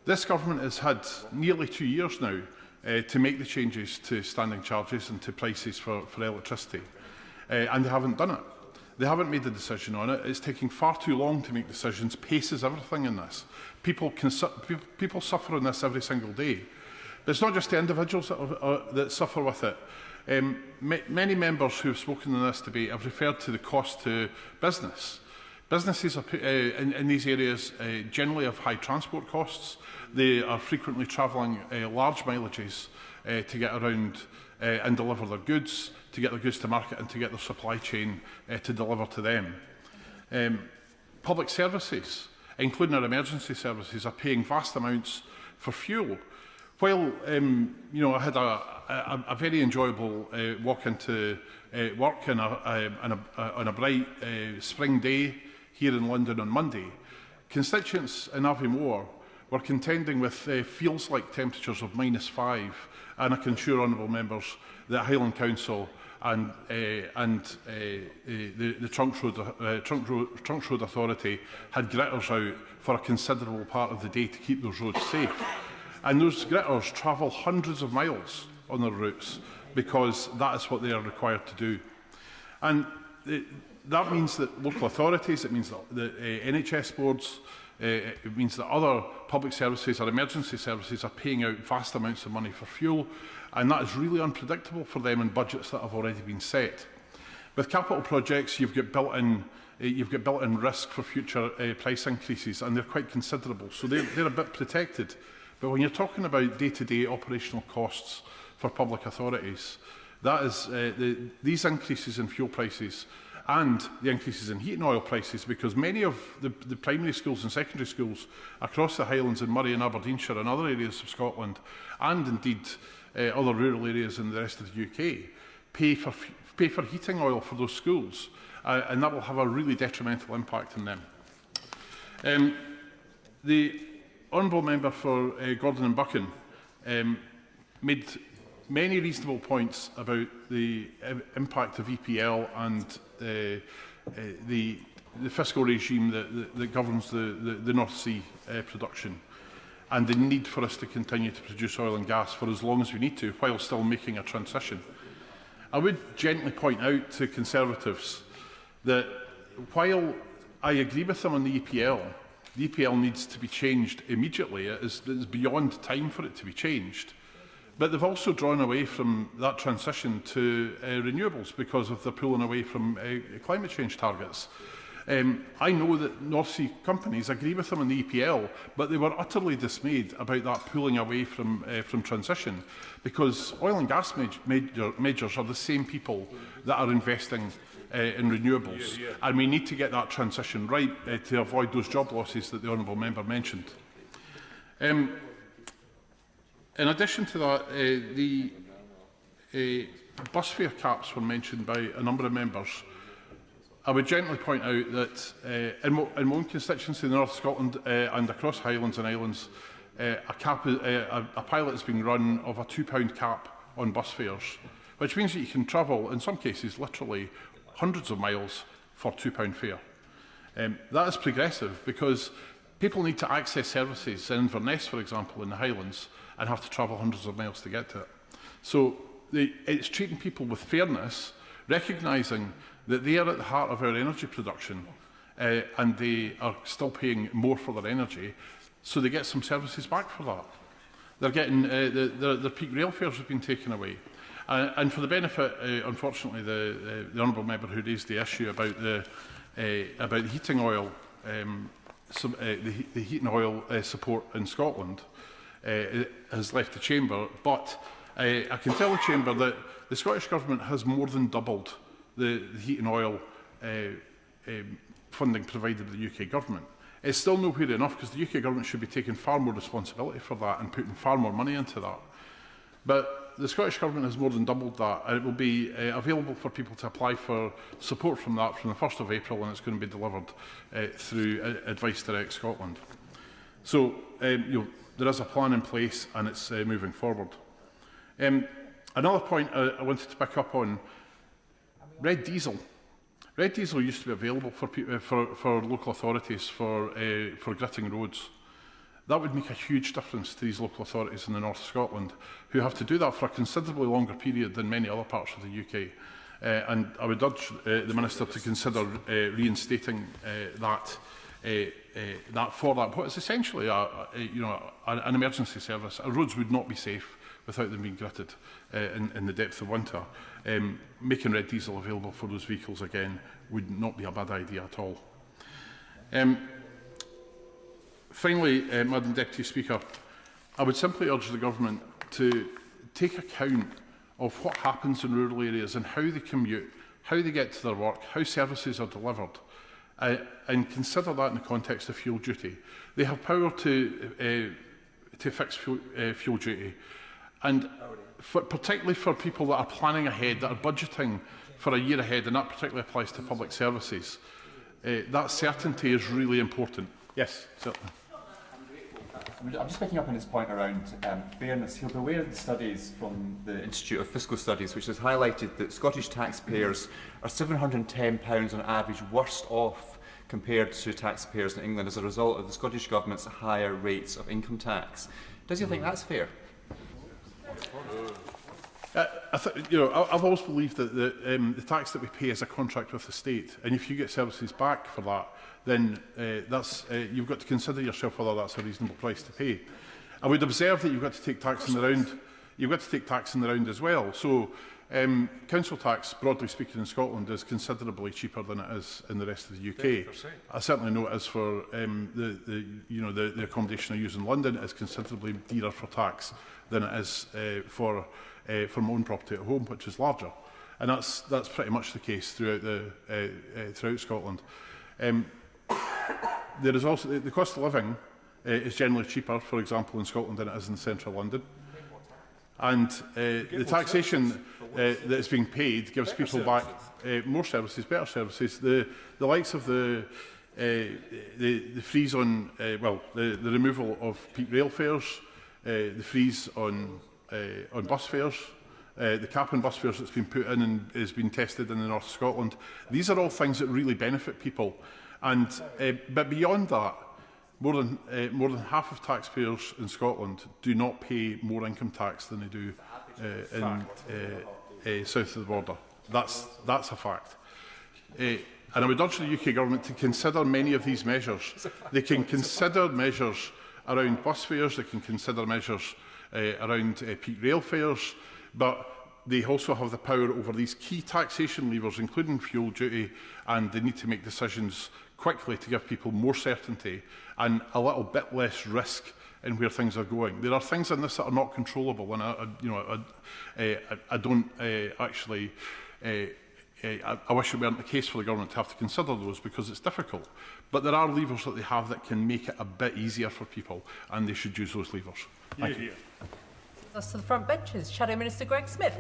This government has had nearly 2 years now to make the changes to standing charges and to prices for electricity, and they haven't done it. They haven't made a decision on it. It's taking far too long to make decisions. Pace is everything in this. People suffer in this every single day. But it's not just the individuals that suffer with it. Many members who have spoken in this debate have referred to the cost to business. Businesses are, in these areas generally have high transport costs. They are frequently travelling large mileages to get around and deliver their goods, to get their goods to market and to get their supply chain to deliver to them. Public services, including our emergency services, are paying vast amounts for fuel. While I had a very enjoyable walk into work on a bright spring day here in London on Monday, constituents in Aviemore were contending with feels like temperatures of -5, and I can assure honourable members that Highland Council and the Trunk Road Authority had gritters out for a considerable part of the day to keep those roads safe. And those gritters travel hundreds of miles on their routes because that is what they are required to do. And that means that local authorities, it means that the NHS boards, it means that other public services or emergency services are paying out vast amounts of money for fuel, and that is really unpredictable for them in budgets that have already been set. With capital projects, you've got built-in risk for future price increases, and they're quite considerable, so they're a bit protected. But when you're talking about day-to-day operational costs for public authorities, that is these increases in fuel prices and the increases in heating oil prices, because many of the primary schools and secondary schools across the Highlands in Moray and Aberdeenshire and other areas of Scotland, and indeed other rural areas in the rest of the UK, pay for heating oil for those schools, and that will have a really detrimental impact on them. The Honourable Member for Gordon and Buchan made many reasonable points about the impact of EPL and the fiscal regime that governs the North Sea production, and the need for us to continue to produce oil and gas for as long as we need to, while still making a transition. I would gently point out to Conservatives that while I agree with them on the EPL needs to be changed immediately. It is beyond time for it to be changed. But they've also drawn away from that transition to renewables because of the pulling away from climate change targets. I know that North Sea companies agree with them on the EPL, but they were utterly dismayed about that pulling away from transition, because oil and gas majors are the same people that are investing in renewables, and we need to get that transition right to avoid those job losses that the Honourable Member mentioned. In addition to that, the bus fare caps were mentioned by a number of members. I would gently point out that in my own constituency in North Scotland and across Highlands and Islands, a pilot is being run of a £2 cap on bus fares, which means that you can travel, in some cases, literally hundreds of miles for £2 fare. That is progressive because people need to access services in Inverness, for example, in the Highlands, and have to travel hundreds of miles to get to it. So it's treating people with fairness, recognising that they are at the heart of our energy production and they are still paying more for their energy, so they get some services back for that. They're getting their peak rail fares have been taken away. And for the benefit, unfortunately, the Honourable Member who raised the issue about the heating oil, the heating oil support in Scotland has left the chamber. But I can tell the chamber that the Scottish Government has more than doubled the heating oil funding provided by the UK Government. It's still nowhere enough, because the UK Government should be taking far more responsibility for that and putting far more money into that. But the Scottish Government has more than doubled that, and it will be available for people to apply for support from that from the 1st of April, and it's going to be delivered through Advice Direct Scotland. So there is a plan in place, and it's moving forward. Another point I wanted to pick up on, red diesel. Red diesel used to be available for local authorities for gritting roads. That would make a huge difference to these local authorities in the north of Scotland, who have to do that for a considerably longer period than many other parts of the UK. And I would urge the Minister to consider reinstating that for that. What is essentially an emergency service. Our roads would not be safe without them being gritted in the depth of winter. Making red diesel available for those vehicles again would not be a bad idea at all. Finally, Madam Deputy Speaker, I would simply urge the Government to take account of what happens in rural areas and how they commute, how they get to their work, how services are delivered, and consider that in the context of fuel duty. They have power to fix fuel duty, and particularly for people that are planning ahead, that are budgeting for a year ahead, and that particularly applies to public services, that certainty is really important. Yes, certainly. I'm just picking up on his point around fairness. He'll be aware of the studies from the Institute of Fiscal Studies, which has highlighted that Scottish taxpayers are £710 on average worse off compared to taxpayers in England as a result of the Scottish Government's higher rates of income tax. Does he think that's fair? I've always believed that the tax that we pay is a contract with the state, and if you get services back for that, then you've got to consider yourself whether that's a reasonable price to pay. I would observe that you've got to take tax in the round. you've got to take tax in the round as well. So council tax, broadly speaking, in Scotland is considerably cheaper than it is in the rest of the UK. 50%. I certainly know it is for the accommodation I use in London. It is considerably dearer for tax than it is for my own property at home, which is larger. And that's pretty much the case throughout Scotland. There is also the cost of living is generally cheaper, for example, in Scotland than it is in central London. And the taxation that is being paid gives people back more services, better services. The likes of the freeze on, the removal of peak rail fares, the freeze on bus fares, the cap on bus fares that's been put in and is being tested in the north of Scotland. These are all things that really benefit people. And but beyond that, more than half of taxpayers in Scotland do not pay more income tax than they do south of the border. That's a fact. And I would urge the UK government to consider many of these measures. They can consider measures around bus fares, they can consider measures around peak rail fares, but they also have the power over these key taxation levers, including fuel duty, and they need to make decisions quickly to give people more certainty and a little bit less risk in where things are going. There are things in this that are not controllable, and I don't actually. I wish it weren't the case for the government to have to consider those, because it's difficult. But there are levers that they have that can make it a bit easier for people, and they should use those levers. Thank you. Us to the front benches. Shadow Minister Greg Smith.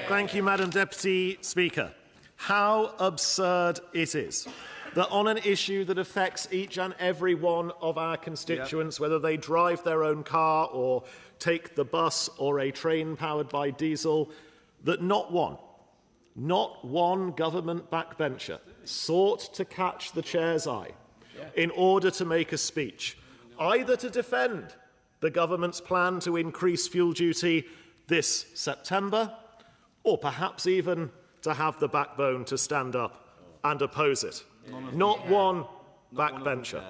Thank you, Madam Deputy Speaker. How absurd it is that on an issue that affects each and every one of our constituents, whether they drive their own car or take the bus or a train powered by diesel, that not one government backbencher sought to catch the chair's eye in order to make a speech, either to defend the government's plan to increase fuel duty this September, or perhaps even to have the backbone to stand up and oppose it. Not one backbencher.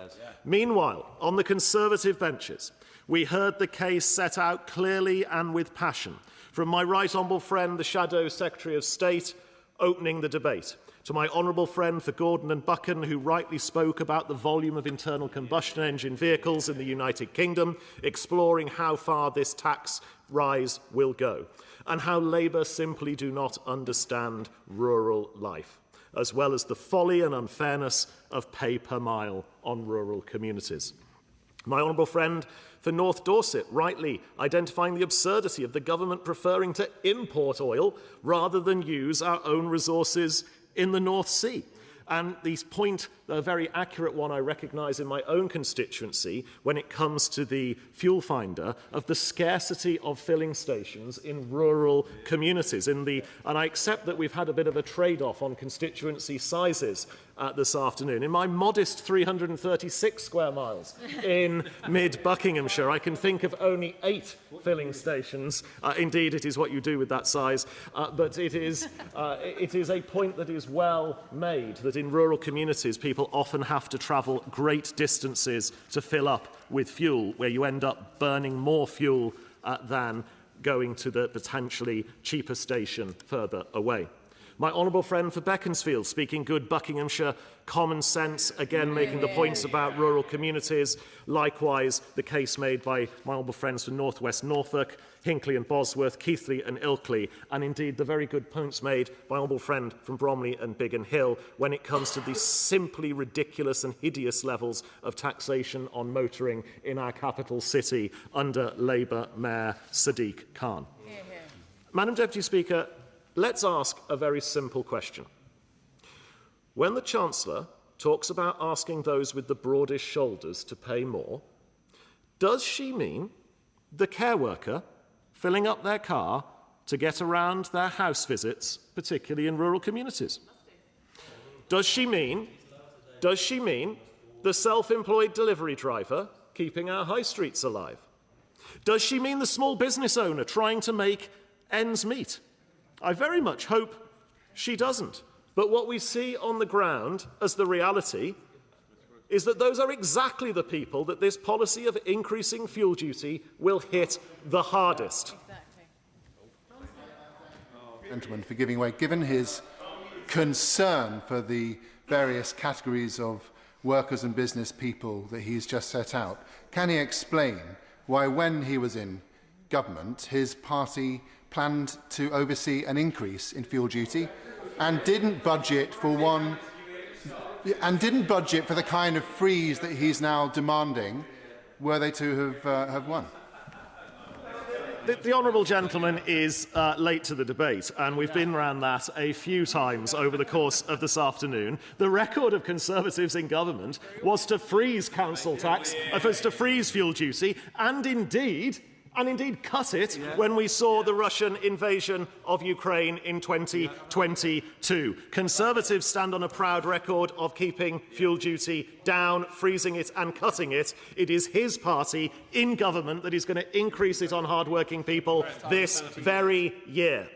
Meanwhile, on the Conservative benches, we heard the case set out clearly and with passion from my right honourable friend, the Shadow Secretary of State, opening the debate, to my honourable friend for Gordon and Buchan, who rightly spoke about the volume of internal combustion engine vehicles in the United Kingdom, exploring how far this tax rise will go, and how Labour simply do not understand rural life, as well as the folly and unfairness of pay per mile on rural communities. My honourable friend for North Dorset, rightly identifying the absurdity of the government preferring to import oil rather than use our own resources in the North Sea. And the point, a very accurate one I recognise in my own constituency when it comes to the fuel finder, of the scarcity of filling stations in rural communities. And I accept that we've had a bit of a trade-off on constituency sizes this afternoon. In my modest 336 square miles in mid-Buckinghamshire, I can think of only 8 filling stations. Indeed, it is what you do with that size. But it is a point that is well made, that in rural communities, people often have to travel great distances to fill up with fuel, where you end up burning more fuel than going to the potentially cheaper station further away. My honourable friend for Beaconsfield, speaking good Buckinghamshire common sense, again making the points about rural communities. Likewise, the case made by my honourable friends for North West Norfolk, Hinckley and Bosworth, Keighley and Ilkley, and indeed the very good points made by my honourable friend from Bromley and Biggin Hill when it comes to the simply ridiculous and hideous levels of taxation on motoring in our capital city under Labour Mayor Sadiq Khan. Madam Deputy Speaker, let's ask a very simple question. When the Chancellor talks about asking those with the broadest shoulders to pay more, does she mean the care worker filling up their car to get around their house visits, particularly in rural communities? Does she mean the self-employed delivery driver keeping our high streets alive? Does she mean the small business owner trying to make ends meet? I very much hope she doesn't. But what we see on the ground as the reality is that those are exactly the people that this policy of increasing fuel duty will hit the hardest. Gentleman for giving way. Given his concern for the various categories of workers and business people that he's just set out, can he explain why, when he was in government, his party planned to oversee an increase in fuel duty and didn't budget for one, and didn't budget for the kind of freeze that he's now demanding, were they to have won? The honourable gentleman is late to the debate, and we've been around that a few times over the course of this afternoon. The record of Conservatives in government was to freeze council tax, was to freeze fuel duty, and indeed cut it when we saw the Russian invasion of Ukraine in 2022. Conservatives stand on a proud record of keeping fuel duty down, freezing it and cutting it. It is his party in government that is going to increase it on hard-working people this very year.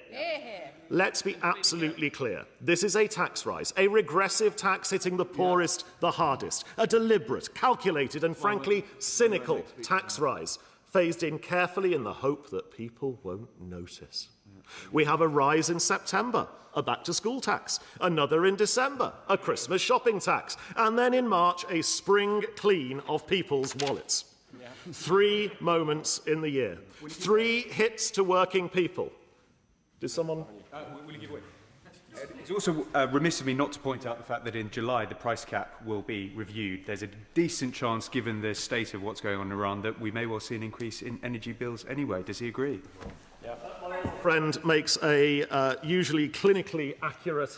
Let's be absolutely clear. This is a tax rise, a regressive tax hitting the poorest the hardest, a deliberate, calculated and frankly cynical tax rise, phased in carefully in the hope that people won't notice. We have a rise in September, a back-to-school tax, another in December, a Christmas shopping tax, and then in March, a spring clean of people's wallets. 3 moments in the year, 3 hits to working people. Did someone... Will you give way? It's also remiss of me not to point out the fact that in July the price cap will be reviewed. There's a decent chance, given the state of what's going on in Iran, that we may well see an increase in energy bills anyway. Does he agree? Yeah. My friend makes a usually clinically accurate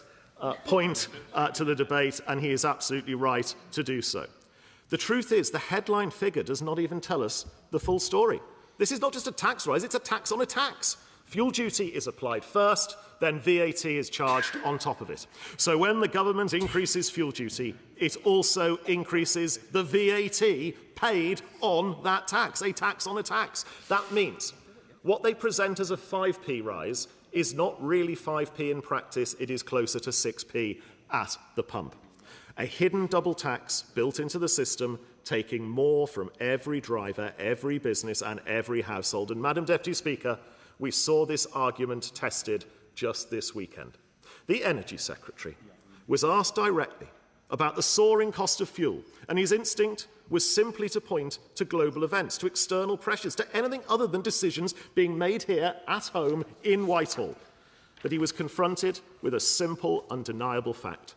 point to the debate, and he is absolutely right to do so. The truth is, the headline figure does not even tell us the full story. This is not just a tax rise, it's a tax on a tax. Fuel duty is applied first, then VAT is charged on top of it. So when the government increases fuel duty, it also increases the VAT paid on that tax, a tax on a tax. That means what they present as a 5p rise is not really 5p in practice, it is closer to 6p at the pump. A hidden double tax built into the system, taking more from every driver, every business and every household. And Madam Deputy Speaker, we saw this argument tested just this weekend. The Energy Secretary was asked directly about the soaring cost of fuel, and his instinct was simply to point to global events, to external pressures, to anything other than decisions being made here at home in Whitehall. But he was confronted with a simple, undeniable fact.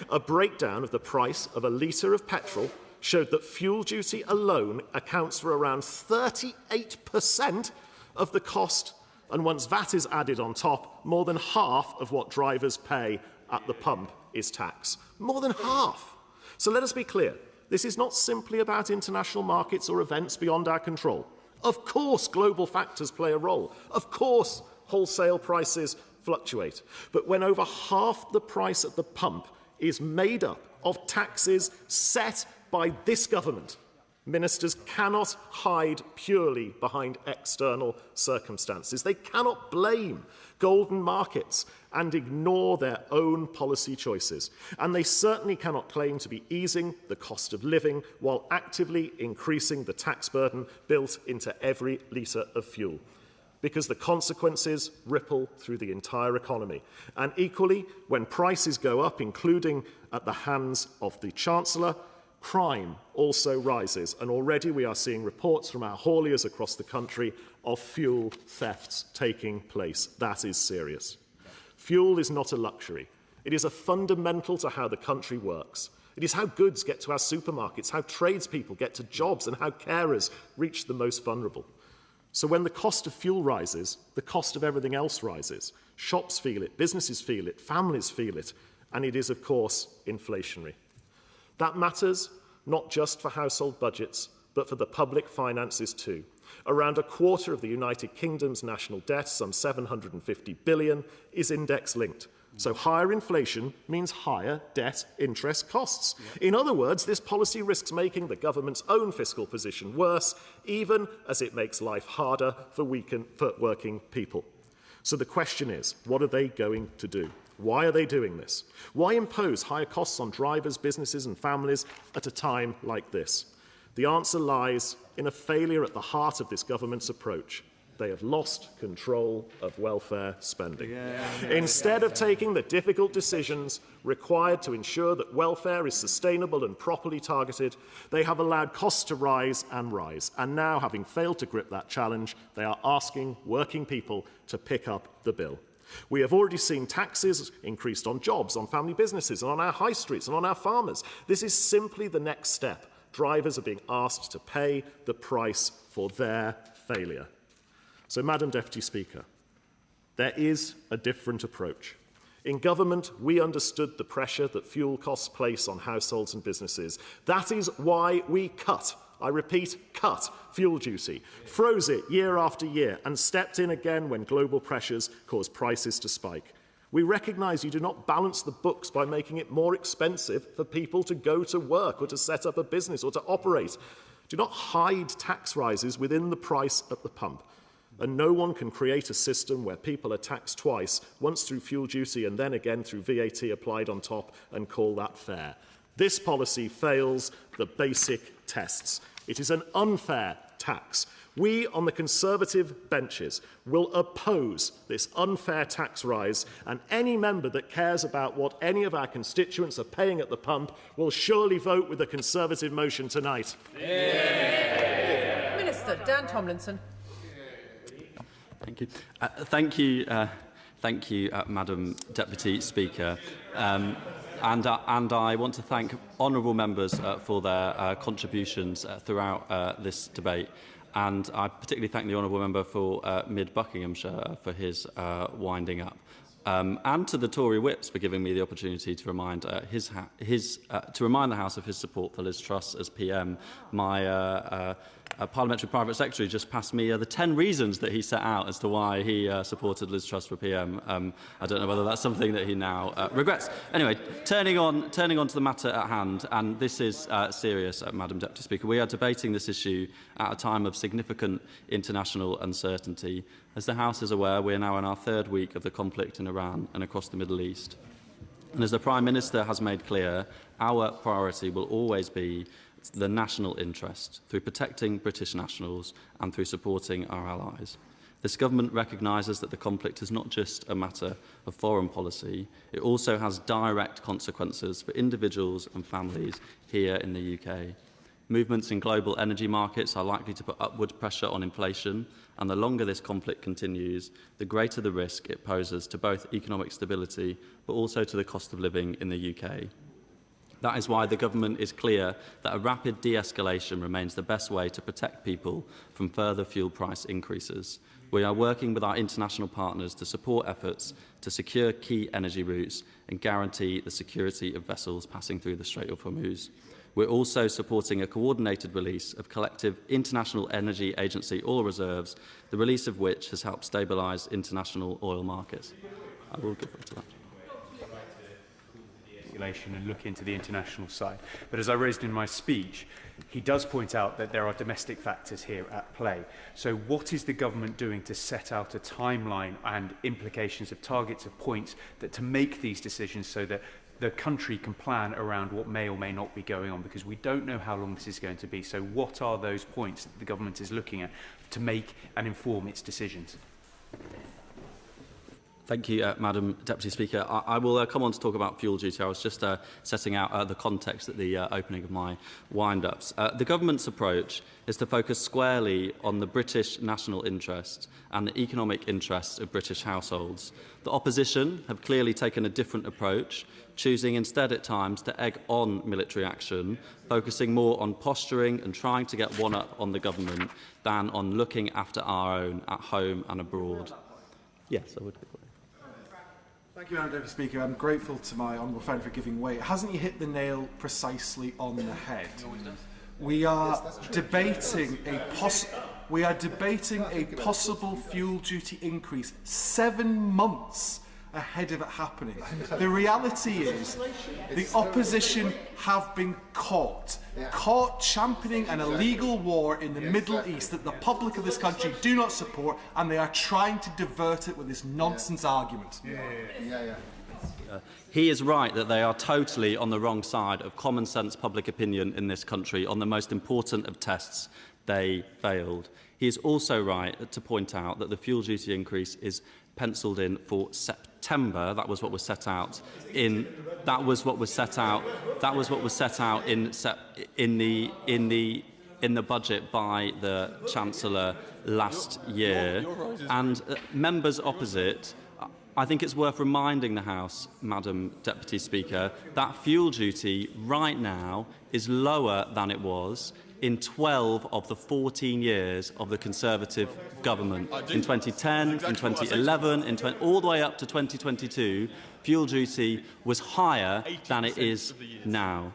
A breakdown of the price of a litre of petrol showed that fuel duty alone accounts for around 38% of the cost, and once VAT is added on top, more than half of what drivers pay at the pump is tax. More than half. So let us be clear. This is not simply about international markets or events beyond our control. Of course, global factors play a role. Of course, wholesale prices fluctuate. But when over half the price at the pump is made up of taxes set by this government, ministers cannot hide purely behind external circumstances. They cannot blame golden markets and ignore their own policy choices. And they certainly cannot claim to be easing the cost of living while actively increasing the tax burden built into every litre of fuel, because the consequences ripple through the entire economy. And equally, when prices go up, including at the hands of the Chancellor, crime also rises, and already we are seeing reports from our hauliers across the country of fuel thefts taking place. That is serious. Fuel is not a luxury. It is a fundamental to how the country works. It is how goods get to our supermarkets, how tradespeople get to jobs, and how carers reach the most vulnerable. So when the cost of fuel rises, the cost of everything else rises. Shops feel it, businesses feel it, families feel it, and it is, of course, inflationary. That matters not just for household budgets, but for the public finances too. Around a quarter of the United Kingdom's national debt, some 750 billion, is index-linked. So higher inflation means higher debt interest costs. In other words, this policy risks making the government's own fiscal position worse, even as it makes life harder for working people. So the question is, what are they going to do? Why are they doing this? Why impose higher costs on drivers, businesses and families at a time like this? The answer lies in a failure at the heart of this government's approach. They have lost control of welfare spending. Instead of taking the difficult decisions required to ensure that welfare is sustainable and properly targeted, they have allowed costs to rise. And now, having failed to grip that challenge, they are asking working people to pick up the bill. We have already seen taxes increased on jobs, on family businesses, and on our high streets and on our farmers. This is simply the next step. Drivers are being asked to pay the price for their failure. So, Madam Deputy Speaker, there is a different approach. In government, we understood the pressure that fuel costs place on households and businesses. That is why we cut, I repeat, cut fuel duty, froze it year after year, and stepped in again when global pressures caused prices to spike. We recognise you do not balance the books by making it more expensive for people to go to work or to set up a business or to operate. Do not hide tax rises within the price at the pump. And no one can create a system where people are taxed twice, once through fuel duty and then again through VAT applied on top, and call that fair. This policy fails the basic tests. It is an unfair tax. We on the Conservative benches will oppose this unfair tax rise, and any member that cares about what any of our constituents are paying at the pump will surely vote with the Conservative motion tonight. Minister Dan Tomlinson. Thank you. Thank you, Madam Deputy Speaker. And I want to thank honourable members for their contributions throughout this debate. And I particularly thank the honourable member for Mid Buckinghamshire for his winding up. And to the Tory whips for giving me the opportunity to remind to remind the House of his support for Liz Truss as PM. My Parliamentary Private Secretary just passed me the 10 reasons that he set out as to why he supported Liz Truss for PM. I don't know whether that's something that he now regrets. Anyway, turning on to the matter at hand, and this is serious, Madam Deputy Speaker. We are debating this issue at a time of significant international uncertainty. As the House is aware, we are now in our third week of the conflict in Iran and across the Middle East. And as the Prime Minister has made clear, our priority will always be the national interest through protecting British nationals and through supporting our allies. This government recognises that the conflict is not just a matter of foreign policy, it also has direct consequences for individuals and families here in the UK. Movements in global energy markets are likely to put upward pressure on inflation, and the longer this conflict continues, the greater the risk it poses to both economic stability but also to the cost of living in the UK. That is why the government is clear that a rapid de-escalation remains the best way to protect people from further fuel price increases. We are working with our international partners to support efforts to secure key energy routes and guarantee the security of vessels passing through the Strait of Hormuz. We're also supporting a coordinated release of collective International Energy Agency oil reserves, the release of which has helped stabilise international oil markets. I will get back to that. And look into the international side. But as I raised in my speech, he does point out that there are domestic factors here at play. So what is the government doing to set out a timeline and implications of targets of points to make these decisions so that the country can plan around what may or may not be going on? Because we don't know how long this is going to be. So what are those points that the government is looking at to make and inform its decisions? Thank you, Madam Deputy Speaker. I will come on to talk about fuel duty. I was just setting out the context at the opening of my wind-ups. The government's approach is to focus squarely on the British national interest and the economic interests of British households. The opposition have clearly taken a different approach, choosing instead at times to egg on military action, focusing more on posturing and trying to get one up on the government than on looking after our own at home and abroad. Yes, I would be. Thank you, Madam Deputy Speaker. I'm grateful to my honourable friend for giving way. Hasn't he hit the nail precisely on the head? We are debating a possible fuel duty increase 7 months ahead of it happening. The reality is the opposition have been caught championing an illegal war in the Middle East that the public of this country do not support, and they are trying to divert it with this nonsense argument. He is right that they are totally on the wrong side of common sense public opinion in this country. On the most important of tests, they failed. He is also right to point out that the fuel duty increase is pencilled in for September. That was what was set out in. That was what was set out. That was what was set out in the budget by the Chancellor last year. And members opposite, I think it's worth reminding the House, Madam Deputy Speaker, that fuel duty right now is lower than it was in 12 of the 14 years of the Conservative government. In 2010, in 2011, all the way up to 2022, fuel duty was higher than it is now.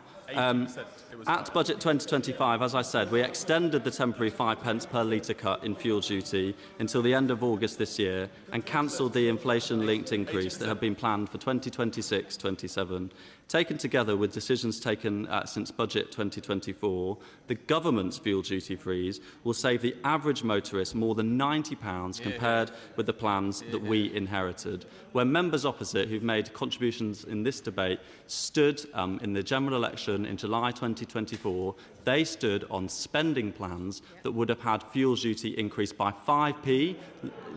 At Budget 2025, as I said, we extended the temporary 5p per litre cut in fuel duty until the end of August this year and cancelled the inflation-linked increase that had been planned for 2026-27. Taken together with decisions taken since Budget 2024, the government's fuel duty freeze will save the average motorist more than £90 compared with the plans that we inherited. Where members opposite who've made contributions in this debate stood in the general election in July 2024, they stood on spending plans that would have had fuel duty increased by 5p.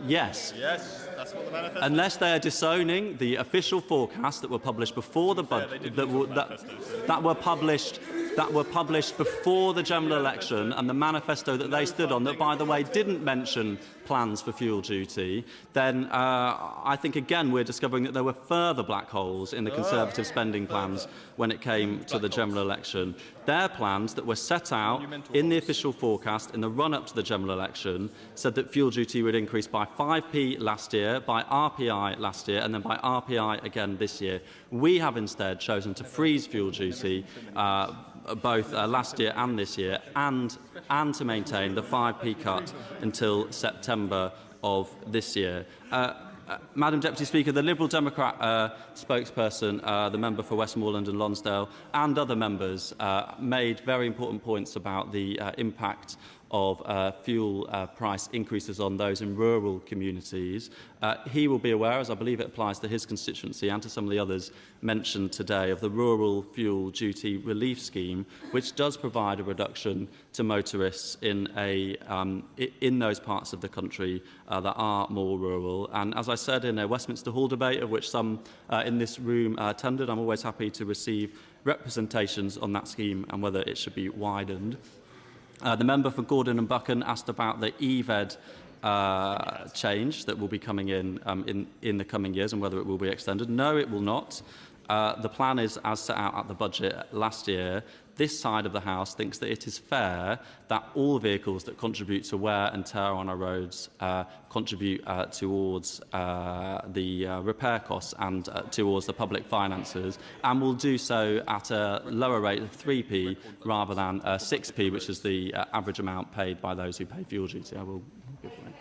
Yes. Yes, that's what the manifesto. Unless they are disowning the official forecasts that were published before the budget, that were published before the general election, and the manifesto that they stood on, that, by the way, didn't mention plans for fuel duty, then I think, again, we're discovering that there were further black holes in the Conservative spending plans when it came to the general election. Their plans that were set out in the official forecast in the run-up to the general election said that fuel duty would increase by 5p last year, by RPI last year, and then by RPI again this year. We have instead chosen to freeze fuel duty both last year and this year, and to maintain the 5p cut until September of this year. Madam Deputy Speaker, the Liberal Democrat spokesperson, the member for Westmoreland and Lonsdale, and other members made very important points about the impact of fuel price increases on those in rural communities. He will be aware, as I believe it applies to his constituency and to some of the others mentioned today, of the Rural Fuel Duty Relief Scheme, which does provide a reduction to motorists in those parts of the country that are more rural. And as I said in a Westminster Hall debate, of which some in this room attended, I'm always happy to receive representations on that scheme and whether it should be widened. The member for Gordon and Buchan asked about the EVED change that will be coming in the coming years and whether it will be extended. No, it will not. The plan is, as set out at the budget last year, this side of the House thinks that it is fair that all vehicles that contribute to wear and tear on our roads contribute towards the repair costs and towards the public finances, and will do so at a lower rate of 3p rather than 6p, which is the average amount paid by those who pay fuel duty. I will give way.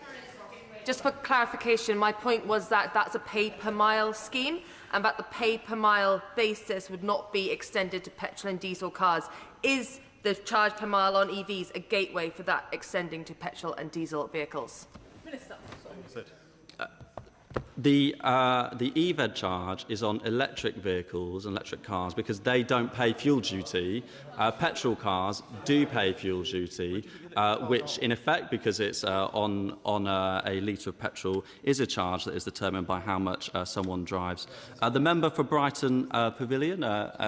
Just for clarification, my point was that that's a paid per mile scheme, and that the paid per mile basis would not be extended to petrol and diesel cars. Is the charge per mile on EVs a gateway for that extending to petrol and diesel vehicles? Minister. The EVED charge is on electric vehicles and electric cars because they don't pay fuel duty. Petrol cars do pay fuel duty, which in effect, because it's on a litre of petrol, is a charge that is determined by how much someone drives. The member for Brighton Pavilion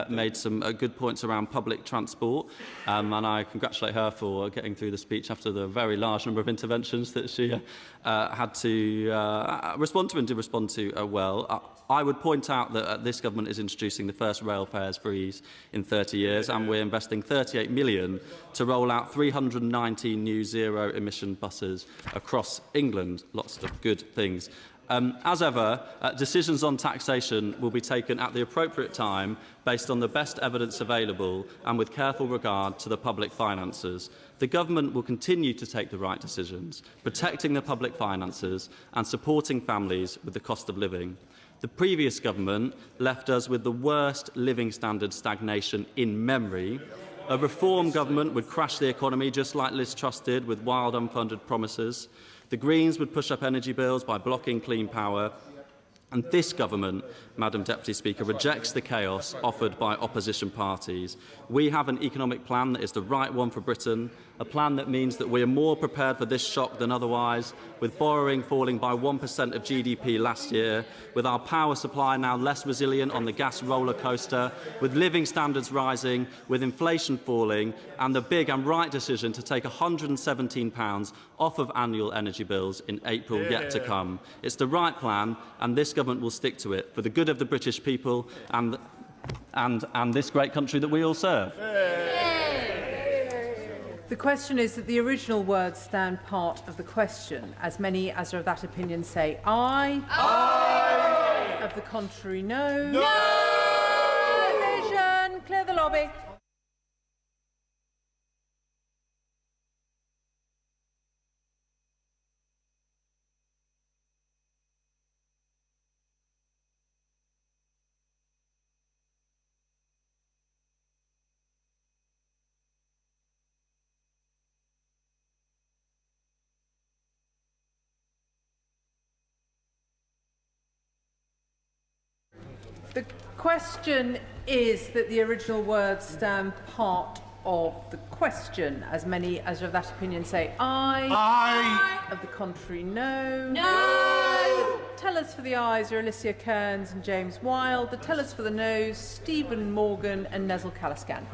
made some good points around public transport, and I congratulate her for getting through the speech after the very large number of interventions that she had to respond to and did respond to well. I would point out that this government is introducing the first rail fares freeze in 30 years, and we're investing £38 million to roll out 319 new zero-emission buses across England. Lots of good things. As ever, decisions on taxation will be taken at the appropriate time based on the best evidence available and with careful regard to the public finances. The government will continue to take the right decisions, protecting the public finances and supporting families with the cost of living. The previous government left us with the worst living standard stagnation in memory. A reform government would crash the economy just like Liz Truss did with wild unfunded promises. The Greens would push up energy bills by blocking clean power, And this government, Madam Deputy Speaker, rejects the chaos offered by opposition parties. We have an economic plan that is the right one for Britain, a plan that means that we are more prepared for this shock than otherwise, with borrowing falling by 1% of GDP last year, with our power supply now less resilient on the gas roller coaster, with living standards rising, with inflation falling, and the big and right decision to take £117 off of annual energy bills in April yet to come. It's the right plan, and this government will stick to it for the good of the British people and this great country that we all serve. The question is that the original words stand part of the question. As many as are of that opinion say aye. Aye. Of the contrary, no. No. Division. Clear the lobby. The question is that the original words stand part of the question. As many as are of that opinion say aye. Aye. Of the contrary, no. No. Tellers for the ayes are Alicia Kearns and James Wilde. The tellers for the noes, Stephen Morgan and Nezel Kalaskan.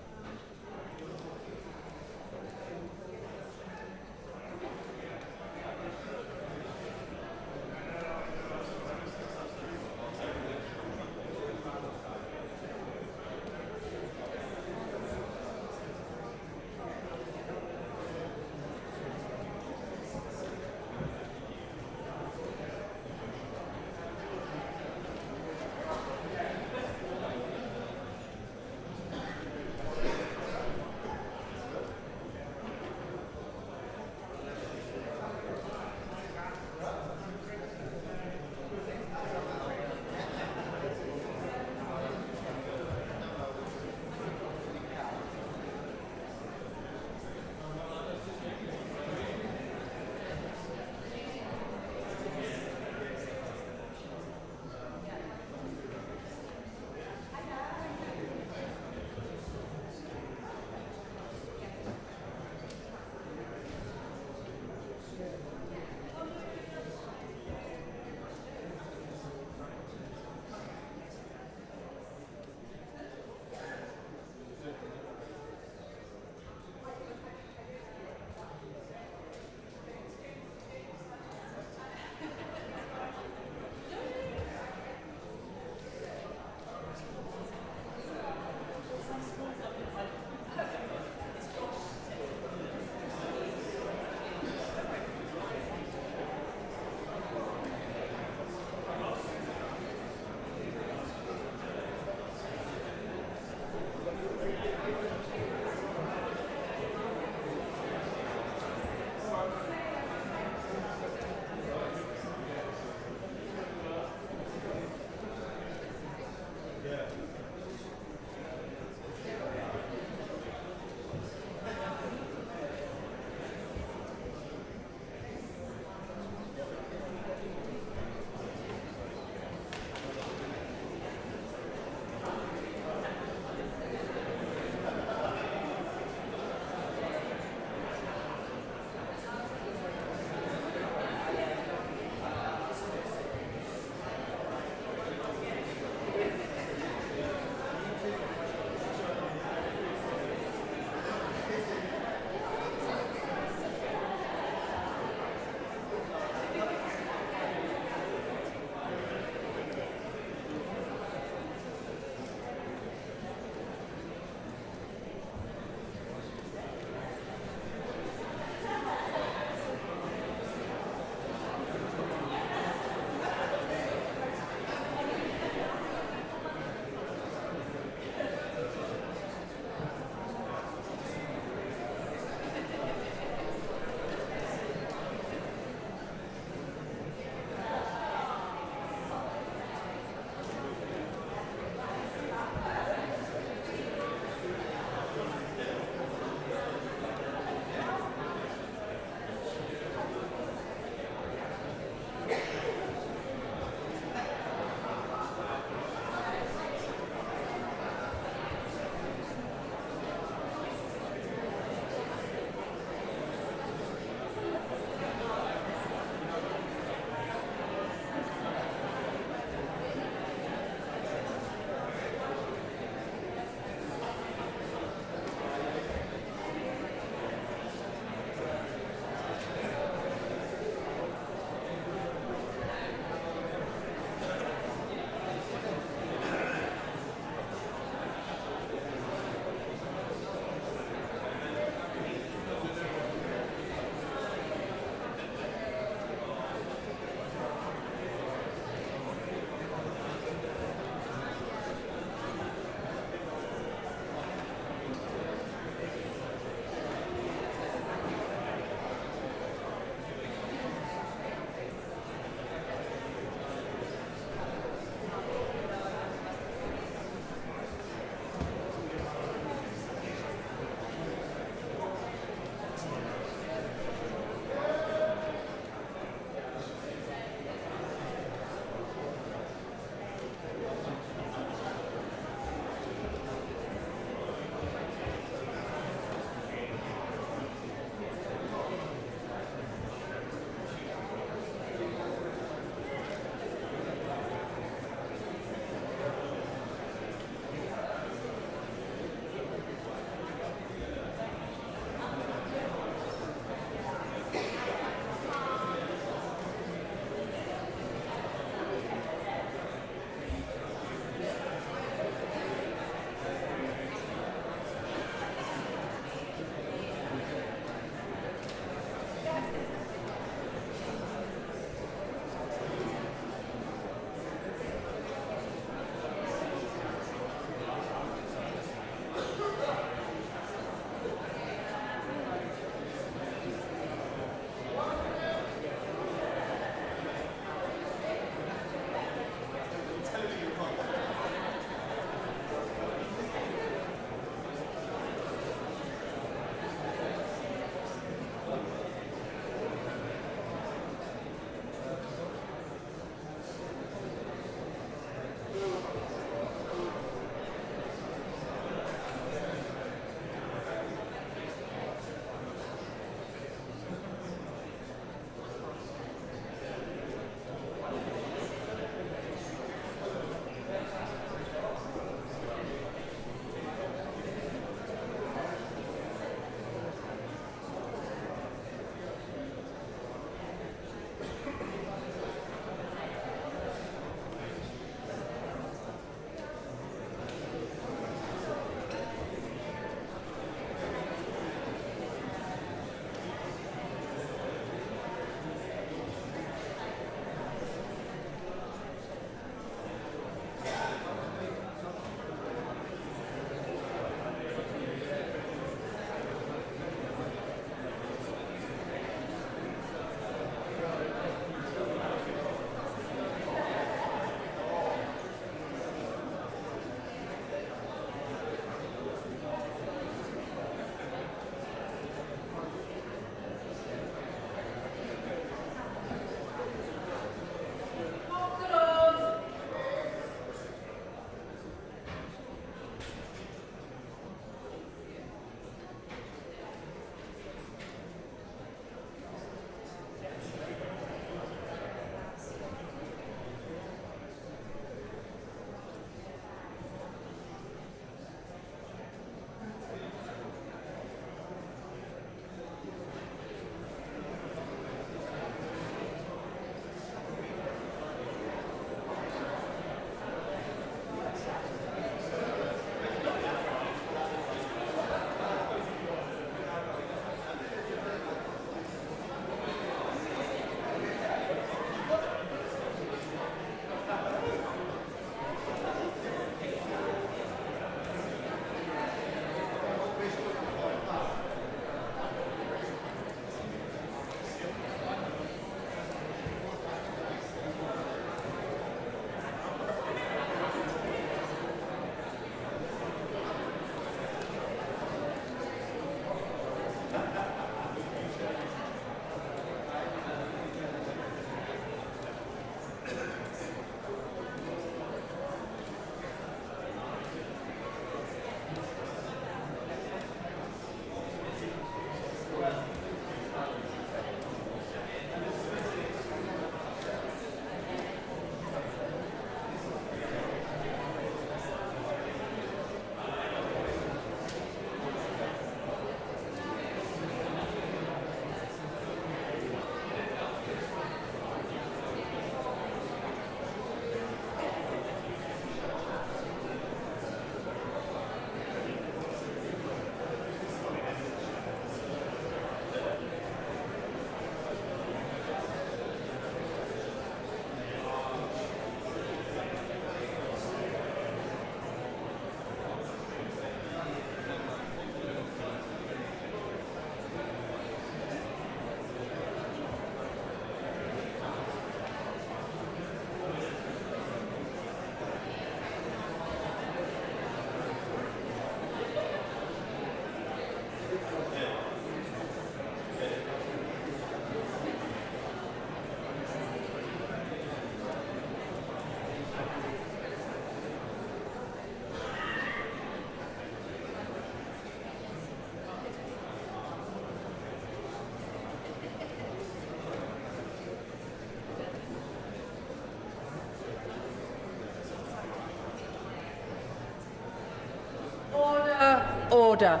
Order.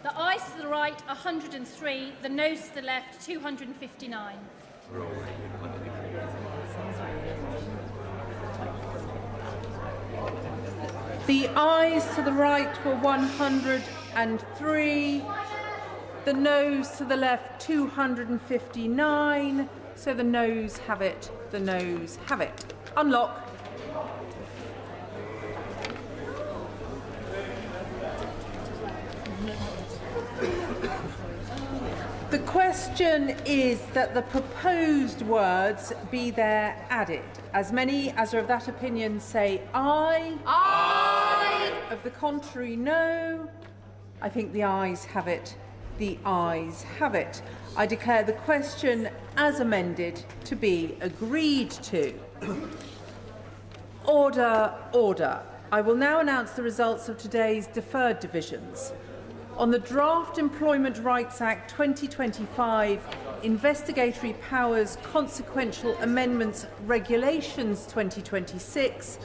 The ayes to the right, 103. The noes to the left, 259. The ayes to the right were 103. The noes to the left, 259. So the noes have it. The noes have it. Unlock. The question is that the proposed words be there added. As many as are of that opinion say aye. Aye. Of the contrary, no. I think the ayes have it. The ayes have it. I declare the question as amended to be agreed to. Order, order. I will now announce the results of today's deferred divisions. On the Draft Employment Rights Act 2025, Investigatory Powers Consequential Amendments Regulations 2026,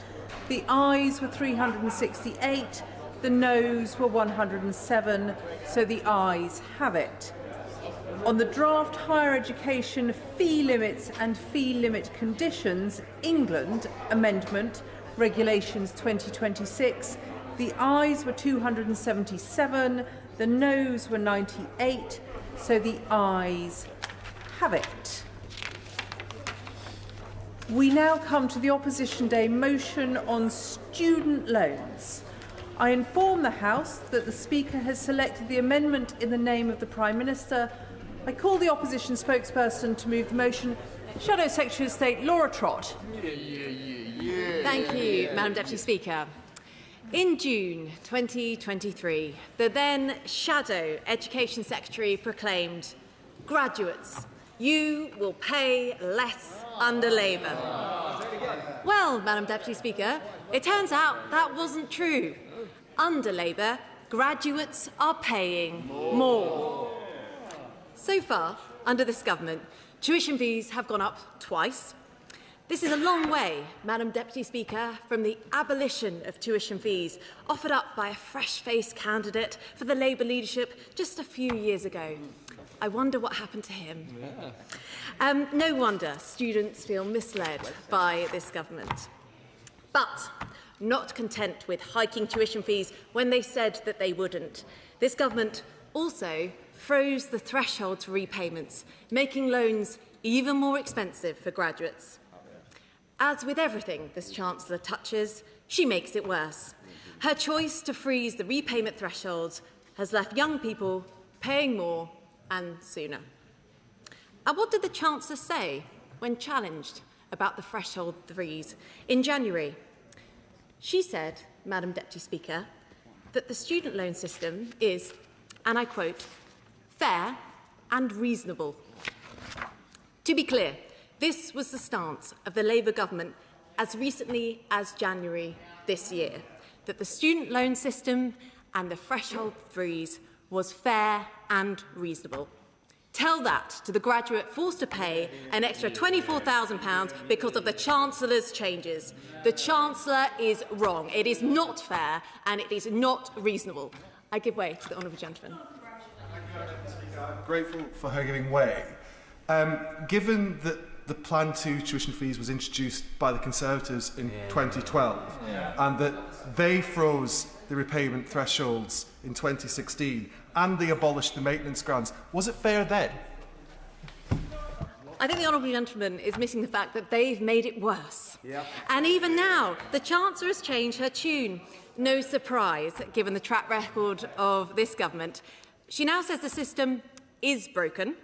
the ayes were 368, the noes were 107, so the ayes have it. On the Draft Higher Education Fee Limits and Fee Limit Conditions, England Amendment Regulations 2026, the ayes were 277, the noes were 98, so the ayes have it. We now come to the Opposition Day motion on student loans. I inform the House that the Speaker has selected the amendment in the name of the Prime Minister. I call the Opposition spokesperson to move the motion. Shadow Secretary of State Laura Trott. Thank you, Madam Deputy Speaker. In June 2023, the then Shadow Education Secretary proclaimed, "Graduates, you will pay less under Labour." Well, Madam Deputy Speaker, it turns out that wasn't true. Under Labour, graduates are paying more. So far, under this government, tuition fees have gone up twice. This is a long way, Madam Deputy Speaker, from the abolition of tuition fees offered up by a fresh-faced candidate for the Labour leadership just a few years ago. I wonder what happened to him. No wonder students feel misled by this government. But not content with hiking tuition fees when they said that they wouldn't, this government also froze the threshold for repayments, making loans even more expensive for graduates. As with everything this Chancellor touches, she makes it worse. Her choice to freeze the repayment thresholds has left young people paying more and sooner. And what did the Chancellor say when challenged about the threshold freeze in January? She said, Madam Deputy Speaker, that the student loan system is, and I quote, fair and reasonable. To be clear, this was the stance of the Labour government as recently as January this year, that the student loan system and the threshold freeze was fair and reasonable. Tell that to the graduate forced to pay an extra £24,000 because of the Chancellor's changes. The Chancellor is wrong. It is not fair and it is not reasonable. I give way to the honourable gentleman. I'm grateful for her giving way. Given that the Plan 2 tuition fees was introduced by the Conservatives in 2012 and that they froze the repayment thresholds in 2016 and they abolished the maintenance grants, was it fair then? I think the honourable gentleman is missing the fact that they've made it worse. And even now, the Chancellor has changed her tune. No surprise, given the track record of this government. She now says the system is broken,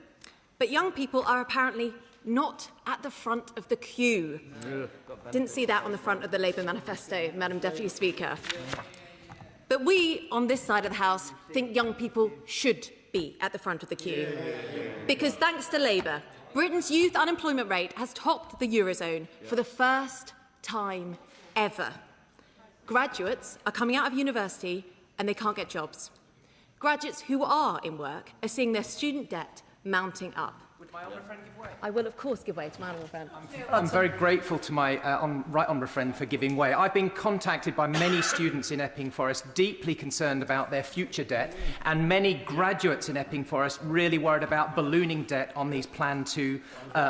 but young people are apparently not at the front of the queue. Didn't see that on the front of the Labour manifesto, Madam Deputy Speaker. But we, on this side of the House, think young people should be at the front of the queue. Because thanks to Labour, Britain's youth unemployment rate has topped the Eurozone for the first time ever. Graduates are coming out of university and they can't get jobs. Graduates who are in work are seeing their student debt mounting up. I will, of course, give way to my honourable friend. I'm very grateful to my right honourable friend for giving way. I've been contacted by many students in Epping Forest deeply concerned about their future debt, and many graduates in Epping Forest really worried about ballooning debt on these Plan 2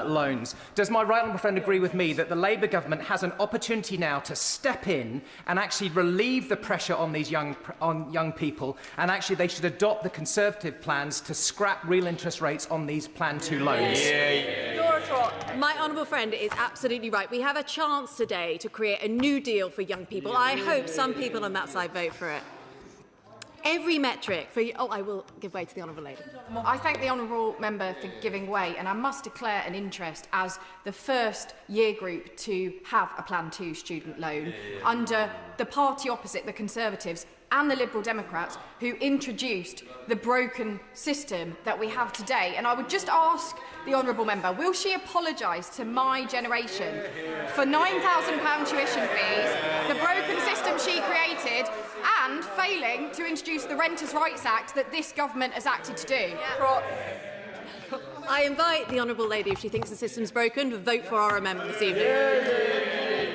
loans. Does my right honourable friend agree with me that the Labour government has an opportunity now to step in and actually relieve the pressure on these young people, and actually they should adopt the Conservative plans to scrap real interest rates on these Plan 2 loans? My honourable friend is absolutely right. We have a chance today to create a new deal for young people. I hope some people on that side vote for it. Every metric for... Oh, I will give way to the honourable lady. I thank the honourable member for giving way, and I must declare an interest as the first year group to have a Plan 2 student loan under the party opposite, the Conservatives and the Liberal Democrats, who introduced the broken system that we have today. And I would just ask the honourable member, will she apologise to my generation for £9,000 tuition fees, the broken system she created, and failing to introduce the Renters' Rights Act that this government has acted to do? I invite the honourable lady, if she thinks the system's broken, to vote for our amendment this evening.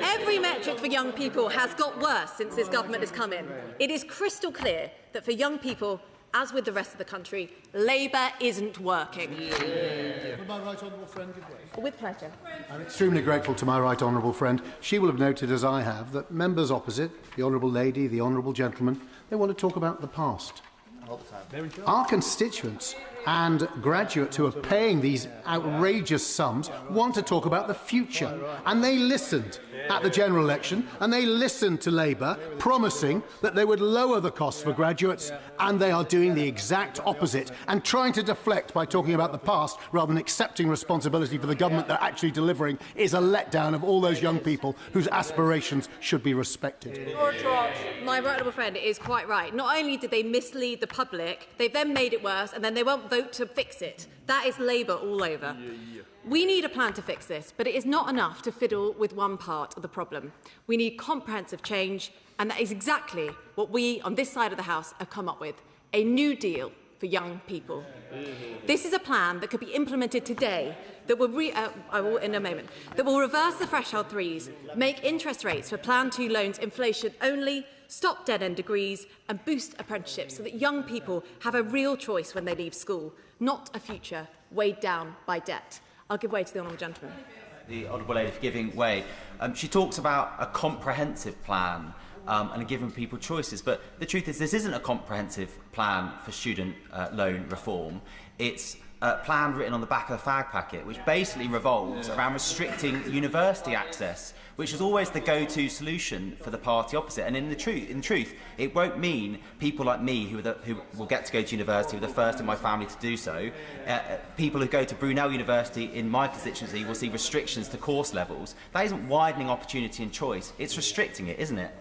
Every metric for young people has got worse since this government has come in. It is crystal clear that for young people, as with the rest of the country, Labour isn't working. Would my right honourable friend give way? With pleasure. I'm extremely grateful to my right honourable friend. She will have noted, as I have, that members opposite, the honourable lady, the honourable gentleman, they want to talk about the past. All the time. Our constituents and graduates who are paying these outrageous sums want to talk about the future. And they listened at the general election, and they listened to Labour promising that they would lower the costs for graduates, and they are doing the exact opposite and trying to deflect by talking about the past rather than accepting responsibility for the government they're actually delivering is a letdown of all those young people whose aspirations should be respected. My right honourable friend is quite right. Not only did they mislead the public, they've then made it worse, and then they won't vote to fix it. That is Labour all over. We need a plan to fix this, but it is not enough to fiddle with one part of the problem. We need comprehensive change, and that is exactly what we on this side of the House have come up with, a new deal for young people. This is a plan that could be implemented today that will, that will reverse the threshold threes, make interest rates for Plan 2 loans inflation only, stop dead-end degrees and boost apprenticeships so that young people have a real choice when they leave school, not a future weighed down by debt. I'll give way to the honourable gentleman. The honourable lady for giving way. She talks about a comprehensive plan and giving people choices, but the truth is this isn't a comprehensive plan for student loan reform. It's a plan written on the back of the fag packet, which basically revolves around restricting university access, which is always the go-to solution for the party opposite. And in truth, it won't mean people like me who will get to go to university, who are the first in my family to do so. People who go to Brunel University in my constituency will see restrictions to course levels. That isn't widening opportunity and choice, it's restricting it, isn't it?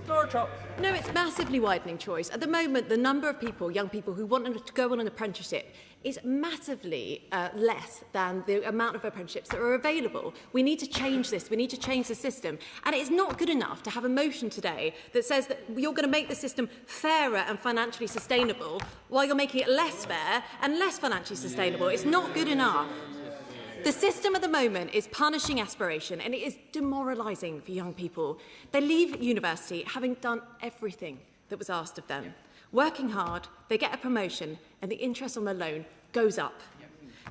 No, it's massively widening choice. At the moment, the number of people, young people, who want to go on an apprenticeship is massively less than the amount of apprenticeships that are available. We need to change this. We need to change the system. And it's not good enough to have a motion today that says that you're going to make the system fairer and financially sustainable while you're making it less fair and less financially sustainable. It's not good enough. The system at the moment is punishing aspiration, and it is demoralising for young people. They leave university having done everything that was asked of them. Working hard, they get a promotion, and the interest on the loan goes up.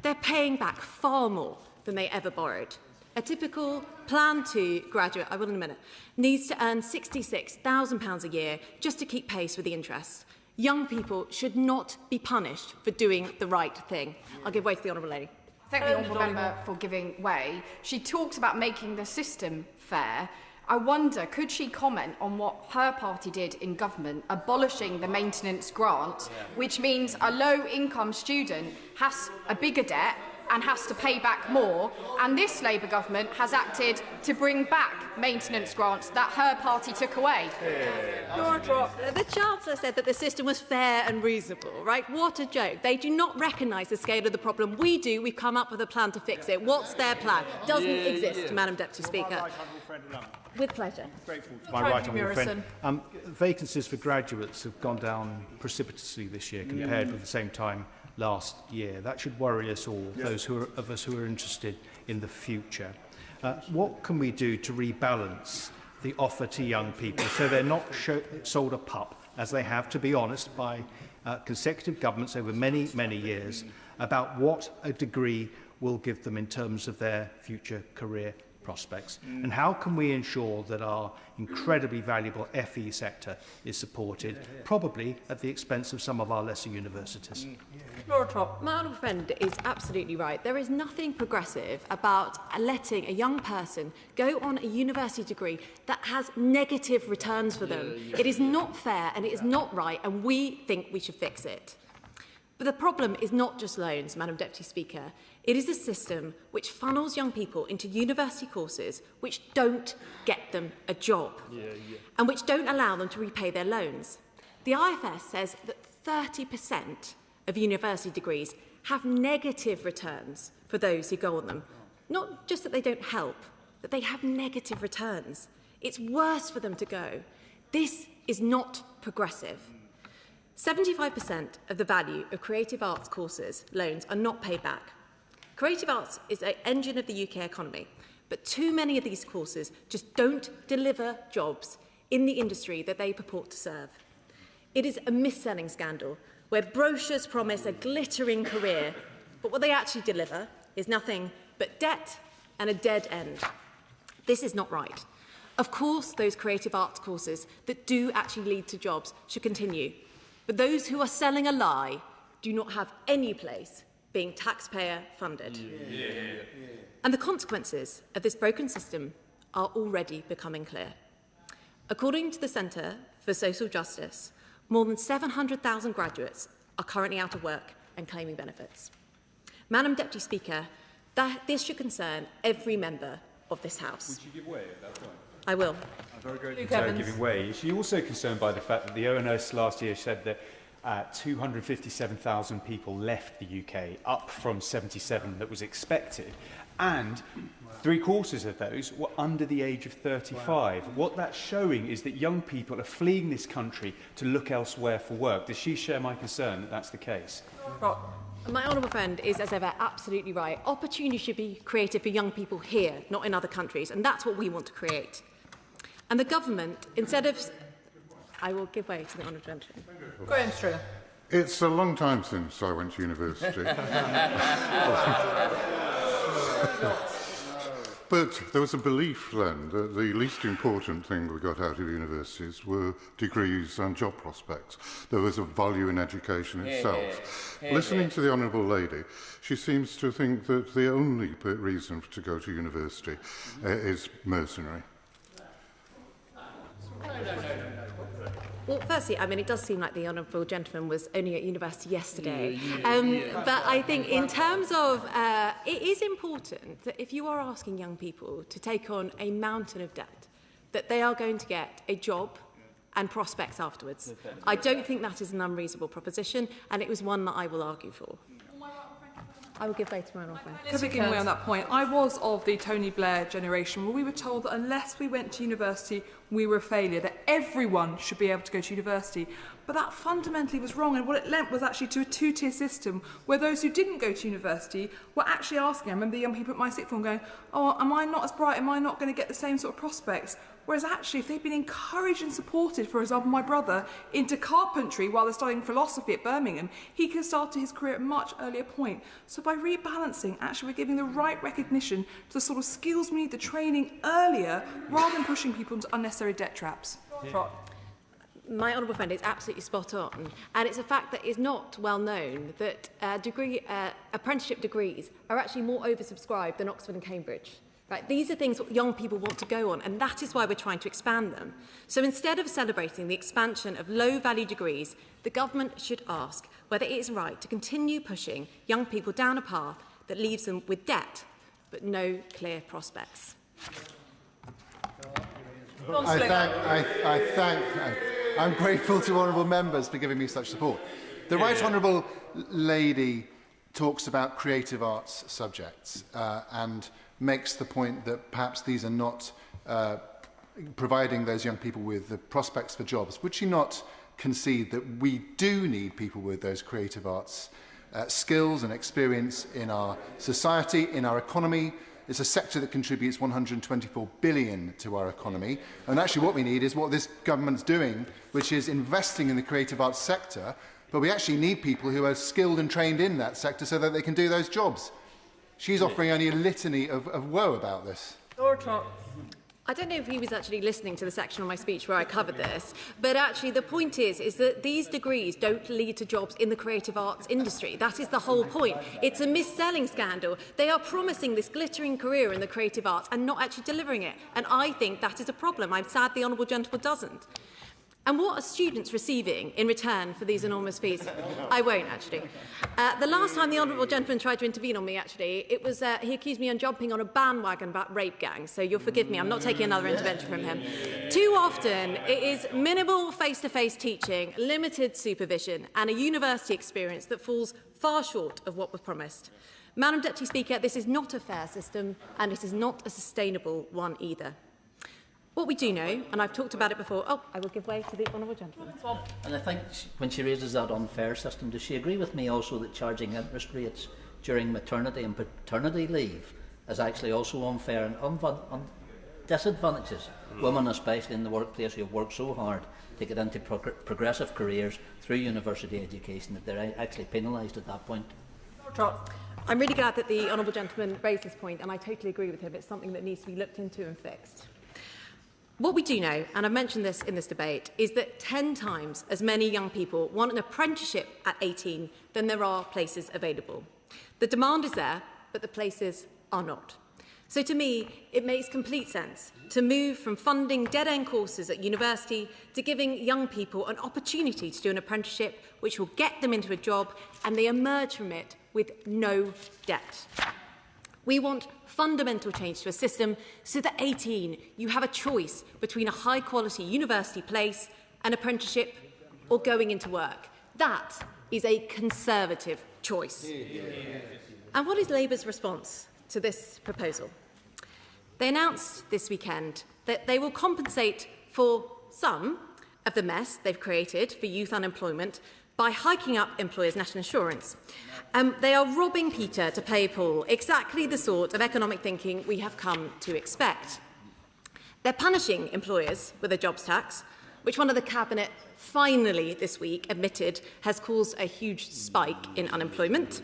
They're paying back far more than they ever borrowed. A typical Plan 2 graduate, I will in a minute, needs to earn £66,000 a year just to keep pace with the interest. Young people should not be punished for doing the right thing. I'll give way to the honourable lady. Thank the honourable member for giving way. She talks about making the system fair. I wonder, could she comment on what her party did in government, abolishing the maintenance grant, which means a low-income student has a bigger debt and has to pay back more, and this Labour government has acted to bring back maintenance grants that her party took away. The Chancellor said that the system was fair and reasonable, right? What a joke. They do not recognise the scale of the problem. We do. We've come up with a plan to fix it. What's their plan? Doesn't exist, Madam Deputy Speaker. With pleasure. My right honourable friend. Vacancies for graduates have gone down precipitously this year compared with the same time last year. That should worry us all, those of us who are interested in the future. What can we do to rebalance the offer to young people so they're not sold a pup, as they have, to be honest, by consecutive governments over many, many years, about what a degree will give them in terms of their future career prospects? And how can we ensure that our incredibly valuable FE sector is supported, probably at the expense of some of our lesser universities? Laura Trott. My honourable friend is absolutely right. There is nothing progressive about letting a young person go on a university degree that has negative returns for them. It is not fair and it is not right, and we think we should fix it. But the problem is not just loans, Madam Deputy Speaker. It is a system which funnels young people into university courses which don't get them a job and which don't allow them to repay their loans. The IFS says that 30% of university degrees have negative returns for those who go on them. Not just that they don't help, that they have negative returns. It's worse for them to go. This is not progressive. 75% of the value of creative arts courses loans are not paid back. Creative arts is an engine of the UK economy, but too many of these courses just don't deliver jobs in the industry that they purport to serve. It is a mis-selling scandal where brochures promise a glittering career, but what they actually deliver is nothing but debt and a dead end. This is not right. Of course, those creative arts courses that do actually lead to jobs should continue, but those who are selling a lie do not have any place being taxpayer funded. And the consequences of this broken system are already becoming clear. According to the Centre for Social Justice, more than 700,000 graduates are currently out of work and claiming benefits. Madam Deputy Speaker, this should concern every member of this House. Would you give way at that point? I will. I'm very concerned giving way. Is she also concerned by the fact that the ONS last year said that 257,000 people left the UK, up from 77 that was expected, and 3/4 of those were under the age of 35. Wow. What that's showing is that young people are fleeing this country to look elsewhere for work. Does she share my concern that that's the case? My honourable friend is, as ever, absolutely right. Opportunity should be created for young people here, not in other countries, and that's what we want to create. And the government, instead of... I will give way to the honourable gentleman. Graham Stringer. It's a long time since I went to university. But there was a belief then that the least important thing we got out of universities were degrees and job prospects. There was a value in education itself. Listening to the Honourable Lady, she seems to think that the only reason to go to university is mercenary. Well, firstly, I mean, it does seem like the honourable gentleman was only at university yesterday. But I think in terms of, it is important that if you are asking young people to take on a mountain of debt, that they are going to get a job and prospects afterwards. I don't think that is an unreasonable proposition, and it was one that I will argue for. I will give way to my honourable friend. To begin with on that point, I was of the Tony Blair generation where we were told that unless we went to university, we were a failure, that everyone should be able to go to university. But that fundamentally was wrong, and what it lent was actually to a two-tier system where those who didn't go to university were actually asking, I remember the young people at my sixth form going, oh, am I not as bright, am I not going to get the same sort of prospects? Whereas actually, if they'd been encouraged and supported, for example, my brother, into carpentry while they're studying philosophy at Birmingham, he could have started his career at a much earlier point. So by rebalancing, actually we're giving the right recognition to the sort of skills we need, the training earlier, rather than pushing people into unnecessary debt traps. My honourable friend is absolutely spot on, and it's a fact that is not well known that apprenticeship degrees are actually more oversubscribed than Oxford and Cambridge. Right? These are things that young people want to go on, and that is why we're trying to expand them. So instead of celebrating the expansion of low-value degrees, the government should ask whether it is right to continue pushing young people down a path that leaves them with debt, but no clear prospects. I'm grateful to honourable members for giving me such support. The Right Honourable Lady talks about creative arts subjects and makes the point that perhaps these are not providing those young people with the prospects for jobs. Would she not concede that we do need people with those creative arts skills and experience in our society, in our economy. It's a sector that contributes 124 billion to our economy. And actually what we need is what this government's doing, which is investing in the creative arts sector, but we actually need people who are skilled and trained in that sector so that they can do those jobs. She's offering only a litany of woe about this. Laura Trott. I don't know if he was actually listening to the section of my speech where I covered this, but actually the point is that these degrees don't lead to jobs in the creative arts industry. That is the whole point. It's a mis-selling scandal. They are promising this glittering career in the creative arts and not actually delivering it. And I think that is a problem. I'm sad the Honourable Gentleman doesn't. And what are students receiving in return for these enormous fees? I won't, actually. The last time the Honourable Gentleman tried to intervene on me, actually, it was he accused me of jumping on a bandwagon about rape gangs. So you'll forgive me, I'm not taking another intervention from him. Too often, it is minimal face-to-face teaching, limited supervision, and a university experience that falls far short of what was promised. Madam Deputy Speaker, this is not a fair system, and it is not a sustainable one either. What we do know, and I've talked about it before, I will give way to the Honourable Gentleman. And I think when she raises that unfair system, does she agree with me also that charging interest rates during maternity and paternity leave is actually also unfair and disadvantages women, especially in the workplace, who have worked so hard to get into progressive careers through university education, that they're actually penalised at that point? I'm really glad that the Honourable Gentleman raised this point, and I totally agree with him. It's something that needs to be looked into and fixed. What we do know, and I've mentioned this in this debate, is that 10 times as many young people want an apprenticeship at 18 than there are places available. The demand is there, but the places are not. So to me, it makes complete sense to move from funding dead-end courses at university to giving young people an opportunity to do an apprenticeship which will get them into a job and they emerge from it with no debt. We want fundamental change to a system so that 18, you have a choice between a high-quality university place, an apprenticeship, or going into work. That is a Conservative choice. And what is Labour's response to this proposal? They announced this weekend that they will compensate for some of the mess they've created for youth unemployment by hiking up employers' national insurance. They are robbing Peter to pay Paul, exactly the sort of economic thinking we have come to expect. They're punishing employers with a jobs tax, which one of the Cabinet finally this week admitted has caused a huge spike in unemployment.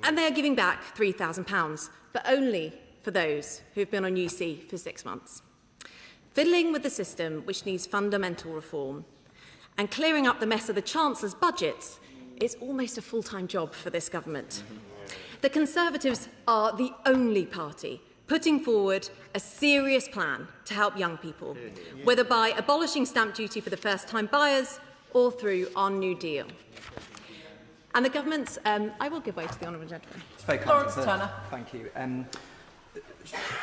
And they are giving back £3,000, but only for those who have been on UC for 6 months. Fiddling with the system, which needs fundamental reform, and clearing up the mess of the Chancellor's budgets is almost a full-time job for this government. The Conservatives are the only party putting forward a serious plan to help young people, whether by abolishing stamp duty for the first-time buyers or through our New Deal. And the government's... I will give way to the Honourable Gentleman. Lawrence Turner. Thank you.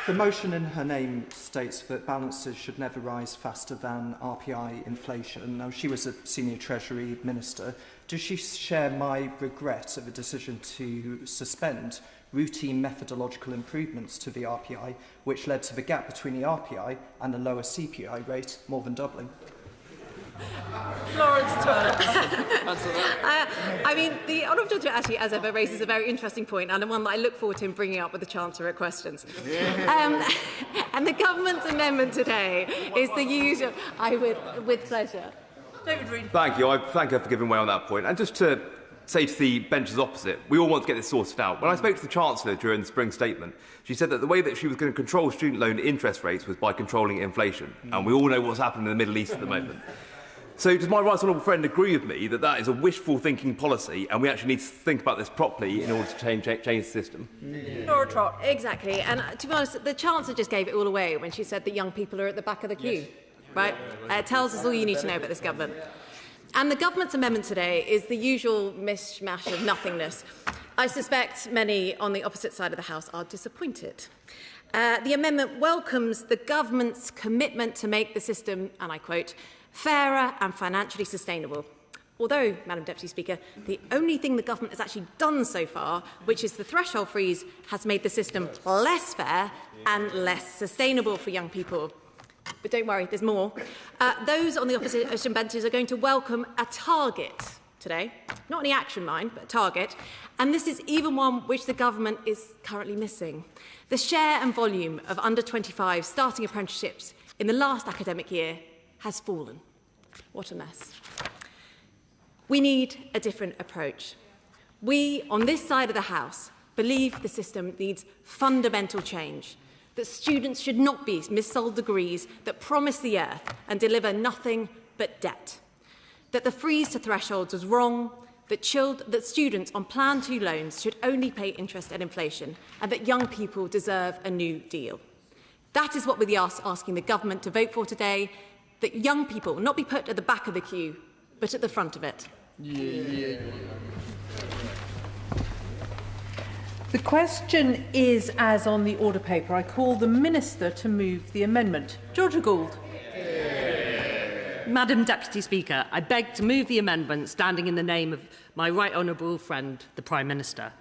The motion in her name states that balances should never rise faster than RPI inflation. Now, she was a senior Treasury Minister. Does she share my regret of a decision to suspend routine methodological improvements to the RPI, which led to the gap between the RPI and the lower CPI rate more than doubling? Lawrence Turner. I mean, the Honourable Gentleman actually, as ever, raises a very interesting point, and one that I look forward to him bringing up with the Chancellor at questions. And the government's amendment today is the usual... I would, with pleasure. David Reid. Thank you. I thank her for giving way on that point. And just to say to the benches opposite, we all want to get this sorted out. When I spoke to the Chancellor during the spring statement, she said that the way that she was going to control student loan interest rates was by controlling inflation. And we all know what's happening in the Middle East at the moment. So does my right honourable friend agree with me that that is a wishful thinking policy and we actually need to think about this properly in order to change the system? Laura Trott. Exactly. And to be honest, the Chancellor just gave it all away when she said that young people are at the back of the queue. Yes. Right? It tells us all you need to know about this government. And the government's amendment today is the usual mishmash of nothingness. I suspect many on the opposite side of the House are disappointed. The amendment welcomes the government's commitment to make the system, and I quote, fairer and financially sustainable. Although, Madam Deputy Speaker, the only thing the government has actually done so far, which is the threshold freeze, has made the system less fair and less sustainable for young people. But don't worry, there's more. Those on the opposition benches are going to welcome a target today. Not any action mind, but a target. And this is even one which the government is currently missing. The share and volume of under 25 starting apprenticeships in the last academic year has fallen. What a mess. We need a different approach. We, on this side of the House, believe the system needs fundamental change, that students should not be missold degrees that promise the earth and deliver nothing but debt, that the freeze to thresholds was wrong, that students on Plan 2 loans should only pay interest at inflation, and that young people deserve a new deal. That is what we're asking the government to vote for today, that young people not be put at the back of the queue, but at the front of it. The question is as on the order paper. I call the Minister to move the amendment. Georgia Gould. Madam Deputy Speaker, I beg to move the amendment standing in the name of my right honourable friend, the Prime Minister.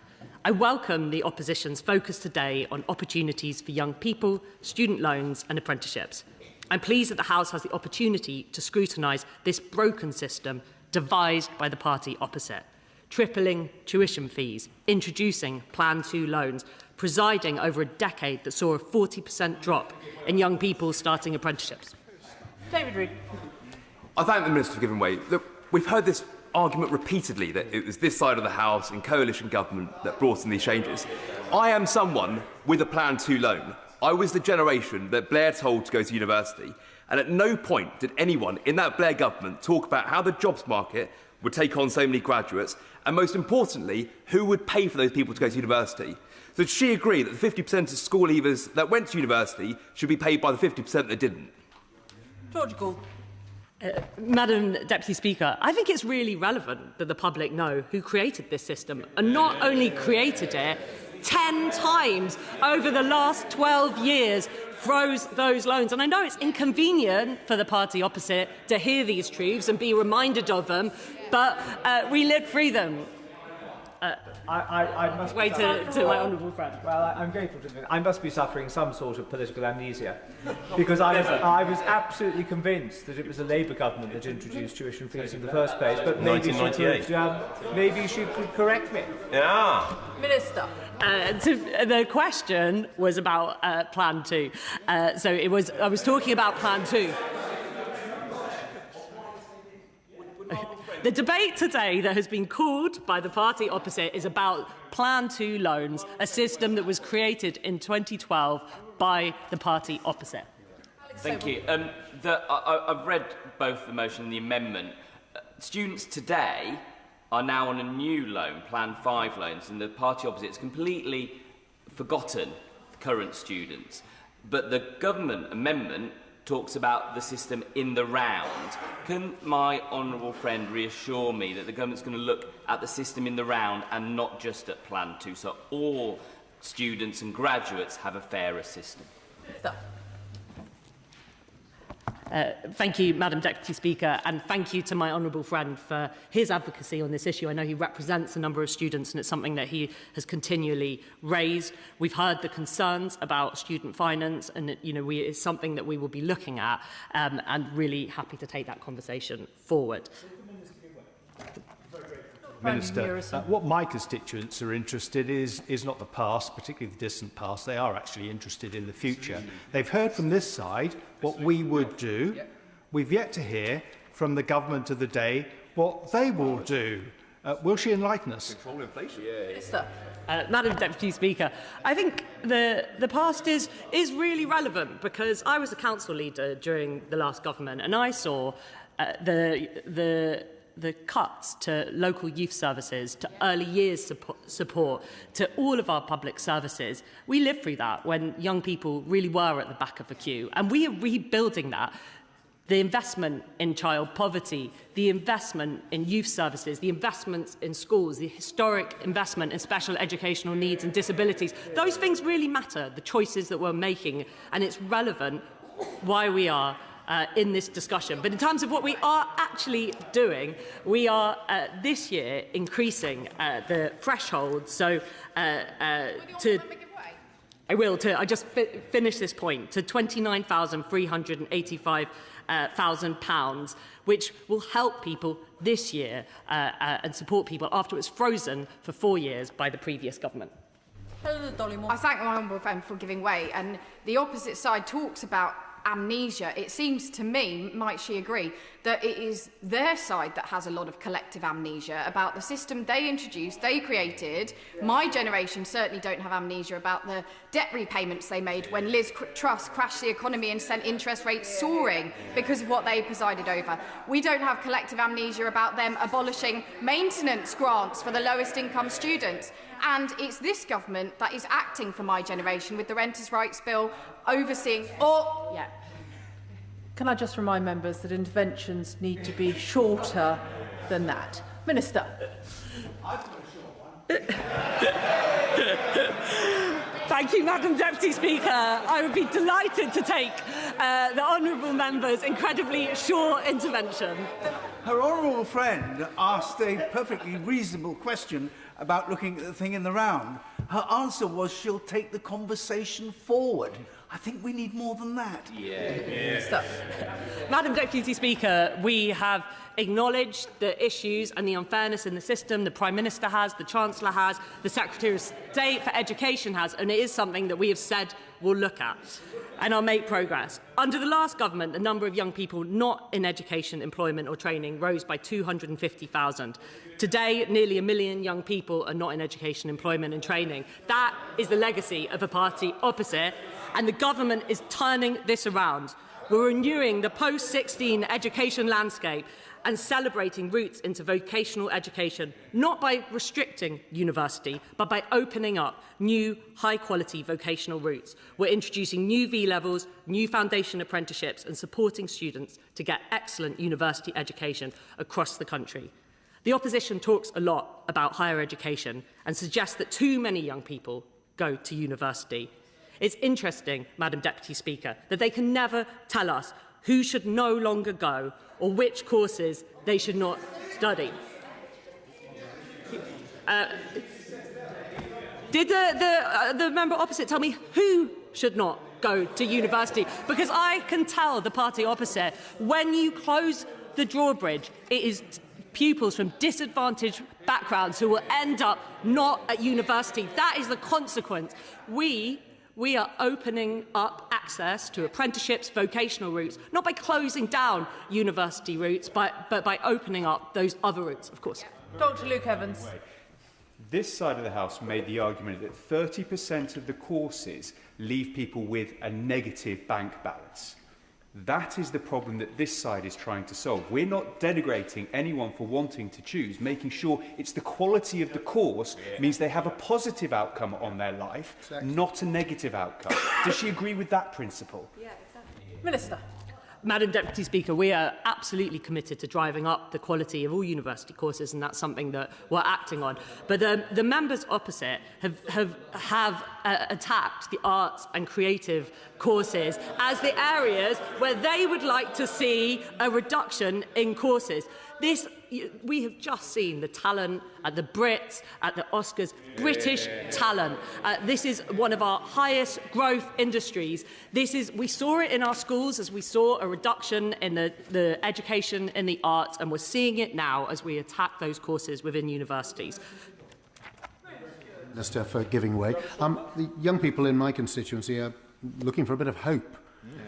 I welcome the opposition's focus today on opportunities for young people, student loans and apprenticeships. I'm pleased that the House has the opportunity to scrutinise this broken system devised by the party opposite. Tripling tuition fees, introducing Plan 2 loans, presiding over a decade that saw a 40% drop in young people starting apprenticeships. David Reid. I thank the Minister for giving way. Look, we've heard this argument repeatedly that it was this side of the House in coalition government that brought in these changes. I am someone with a Plan 2 loan. I was the generation that Blair told to go to university, and at no point did anyone in that Blair government talk about how the jobs market would take on so many graduates, and most importantly, who would pay for those people to go to university. So does she agree that the 50% of school leavers that went to university should be paid by the 50% that didn't? Georgia Gould. Madam Deputy Speaker, I think it's really relevant that the public know who created this system, and not only created it, 10 times over the last 12 years froze those loans. And I know it's inconvenient for the party opposite to hear these truths and be reminded of them, but we lived through them. I must wait to my honourable friend. Well, I'm grateful to them. I must be suffering some sort of political amnesia, because I was absolutely convinced that it was a Labour government that introduced tuition fees in the first place. But maybe she could correct me. Yeah. Minister. The question was about Plan 2. I was talking about Plan 2. The debate today that has been called by the party opposite is about Plan 2 loans, a system that was created in 2012 by the party opposite. Thank you. I've read both the motion and the amendment. Students today are now on a new loan, Plan 5 loans, and the party opposite has completely forgotten current students. But the government amendment talks about the system in the round. Can my honourable friend reassure me that the government's going to look at the system in the round and not just at Plan 2, so all students and graduates have a fairer system? Thank you, Madam Deputy Speaker, and thank you to my honourable friend for his advocacy on this issue. I know he represents a number of students, and it's something that he has continually raised. We've heard the concerns about student finance, and it's something that we will be looking at, and really happy to take that conversation forward. Minister, what my constituents are interested is not the past, particularly the distant past. They are actually interested in the future. They've heard from this side what we would do. We've yet to hear from the government of the day what they will do. Will she enlighten us? Control inflation. Madam Deputy Speaker, I think the past is really relevant, because I was a council leader during the last government, and I saw the cuts to local youth services, to early years support, to all of our public services. We lived through that when young people really were at the back of the queue, and we are rebuilding that. The investment in child poverty, the investment in youth services, the investments in schools, the historic investment in special educational needs and disabilities, those things really matter, the choices that we're making, and it's relevant why we are in this discussion. But in terms of what we are actually doing, we are this year increasing the threshold. So I just finish this point, to £29,385 £100,000, which will help people this year and support people after it was frozen for 4 years by the previous government. I thank my honourable friend for giving way, and the opposite side talks about amnesia. It seems to me, might she agree, that it is their side that has a lot of collective amnesia about the system they introduced, they created. My generation certainly don't have amnesia about the debt repayments they made when Liz Truss crashed the economy and sent interest rates soaring because of what they presided over. We don't have collective amnesia about them abolishing maintenance grants for the lowest income students. And it's this government that is acting for my generation with the Renters' Rights Bill, overseeing... Can I just remind members that interventions need to be shorter than that? Minister. Thank you, Madam Deputy Speaker. I would be delighted to take the honourable member's incredibly short intervention. Her honourable friend asked a perfectly reasonable question about looking at the thing in the round. Her answer was she'll take the conversation forward. I think we need more than that. So, Madam Deputy Speaker, we have acknowledged the issues and the unfairness in the system. The Prime Minister has, the Chancellor has, the Secretary of State for Education has, and it is something that we have said we'll look at. And I'll make progress. Under the last government, the number of young people not in education, employment or training rose by 250,000. Today, nearly 1 million young people are not in education, employment and training. That is the legacy of a party opposite, and the government is turning this around. We're renewing the post-16 education landscape and celebrating routes into vocational education, not by restricting university, but by opening up new, high-quality vocational routes. We're introducing new V-levels, new foundation apprenticeships and supporting students to get excellent university education across the country. The opposition talks a lot about higher education and suggests that too many young people go to university. It's interesting, Madam Deputy Speaker, that they can never tell us who should no longer go or which courses they should not study. Did the member opposite tell me who should not go to university? Because I can tell the party opposite, when you close the drawbridge, it is pupils from disadvantaged backgrounds who will end up not at university. That is the consequence. We are opening up access to apprenticeships, vocational routes, not by closing down university routes, but by opening up those other routes, of course. Dr. Luke Evans. This side of the House made the argument that 30% of the courses leave people with a negative bank balance. That is the problem that this side is trying to solve. We're not denigrating anyone for wanting to choose, making sure it's the quality of the course means they have a positive outcome on their life, not a negative outcome. Does she agree with that principle? Yeah, exactly. Minister. Madam Deputy Speaker, we are absolutely committed to driving up the quality of all university courses, and that's something that we're acting on. But the members opposite have attacked the arts and creative courses as the areas where they would like to see a reduction in courses. We have just seen the talent at the Brits, at the Oscars, British talent. This is one of our highest growth industries. We saw it in our schools as we saw a reduction in the education in the arts, and we're seeing it now as we attack those courses within universities. Minister, for giving way. The young people in my constituency are looking for a bit of hope.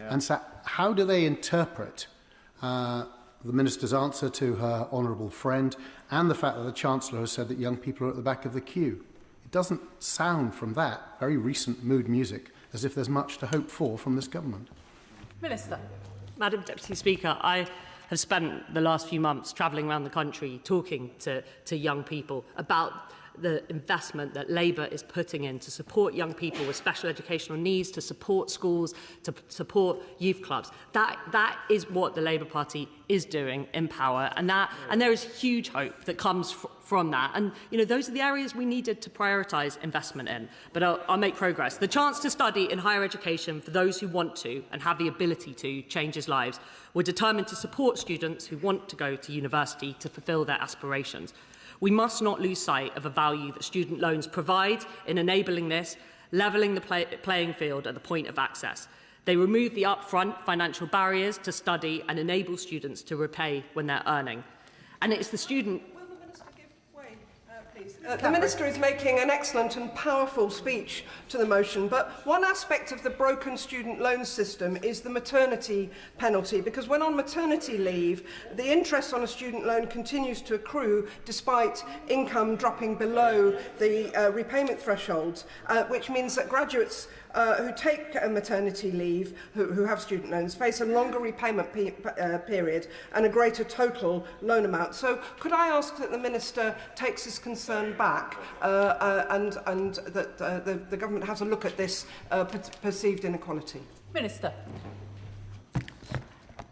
And so how do they interpret the Minister's answer to her honourable friend and the fact that the Chancellor has said that young people are at the back of the queue? It doesn't sound from that very recent mood music as if there's much to hope for from this government. Minister. Madam Deputy Speaker, I have spent the last few months travelling around the country talking to young people about the investment that Labour is putting in to support young people with special educational needs, to support schools, to support youth clubs. That is what the Labour Party is doing in power, and there is huge hope that comes from that. And those are the areas we needed to prioritise investment in. But I'll make progress. The chance to study in higher education for those who want to and have the ability to change lives. We're determined to support students who want to go to university to fulfil their aspirations. We must not lose sight of a value that student loans provide in enabling this, levelling the playing field at the point of access. They remove the upfront financial barriers to study and enable students to repay when they're earning. And it's the student... The Minister is making an excellent and powerful speech to the motion, but one aspect of the broken student loan system is the maternity penalty, because when on maternity leave, the interest on a student loan continues to accrue despite income dropping below the repayment thresholds, which means that graduates who take a maternity leave, who have student loans, face a longer repayment period and a greater total loan amount. So could I ask that the Minister takes his concern back and that the government has a look at this perceived inequality? Minister.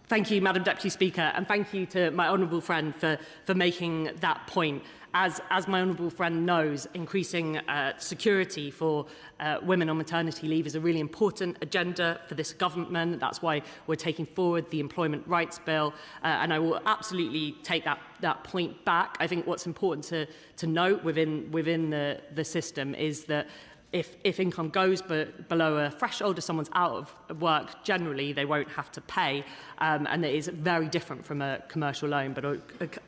Thank you, Madam Deputy Speaker, and thank you to my honourable friend for making that point. As my honourable friend knows, increasing security for women on maternity leave is a really important agenda for this government. That's why we're taking forward the Employment Rights Bill, and I will absolutely take that point back. I think what's important to note within the system is that if income goes below a threshold, if someone's out of work, generally they won't have to pay, and it is very different from a commercial loan, but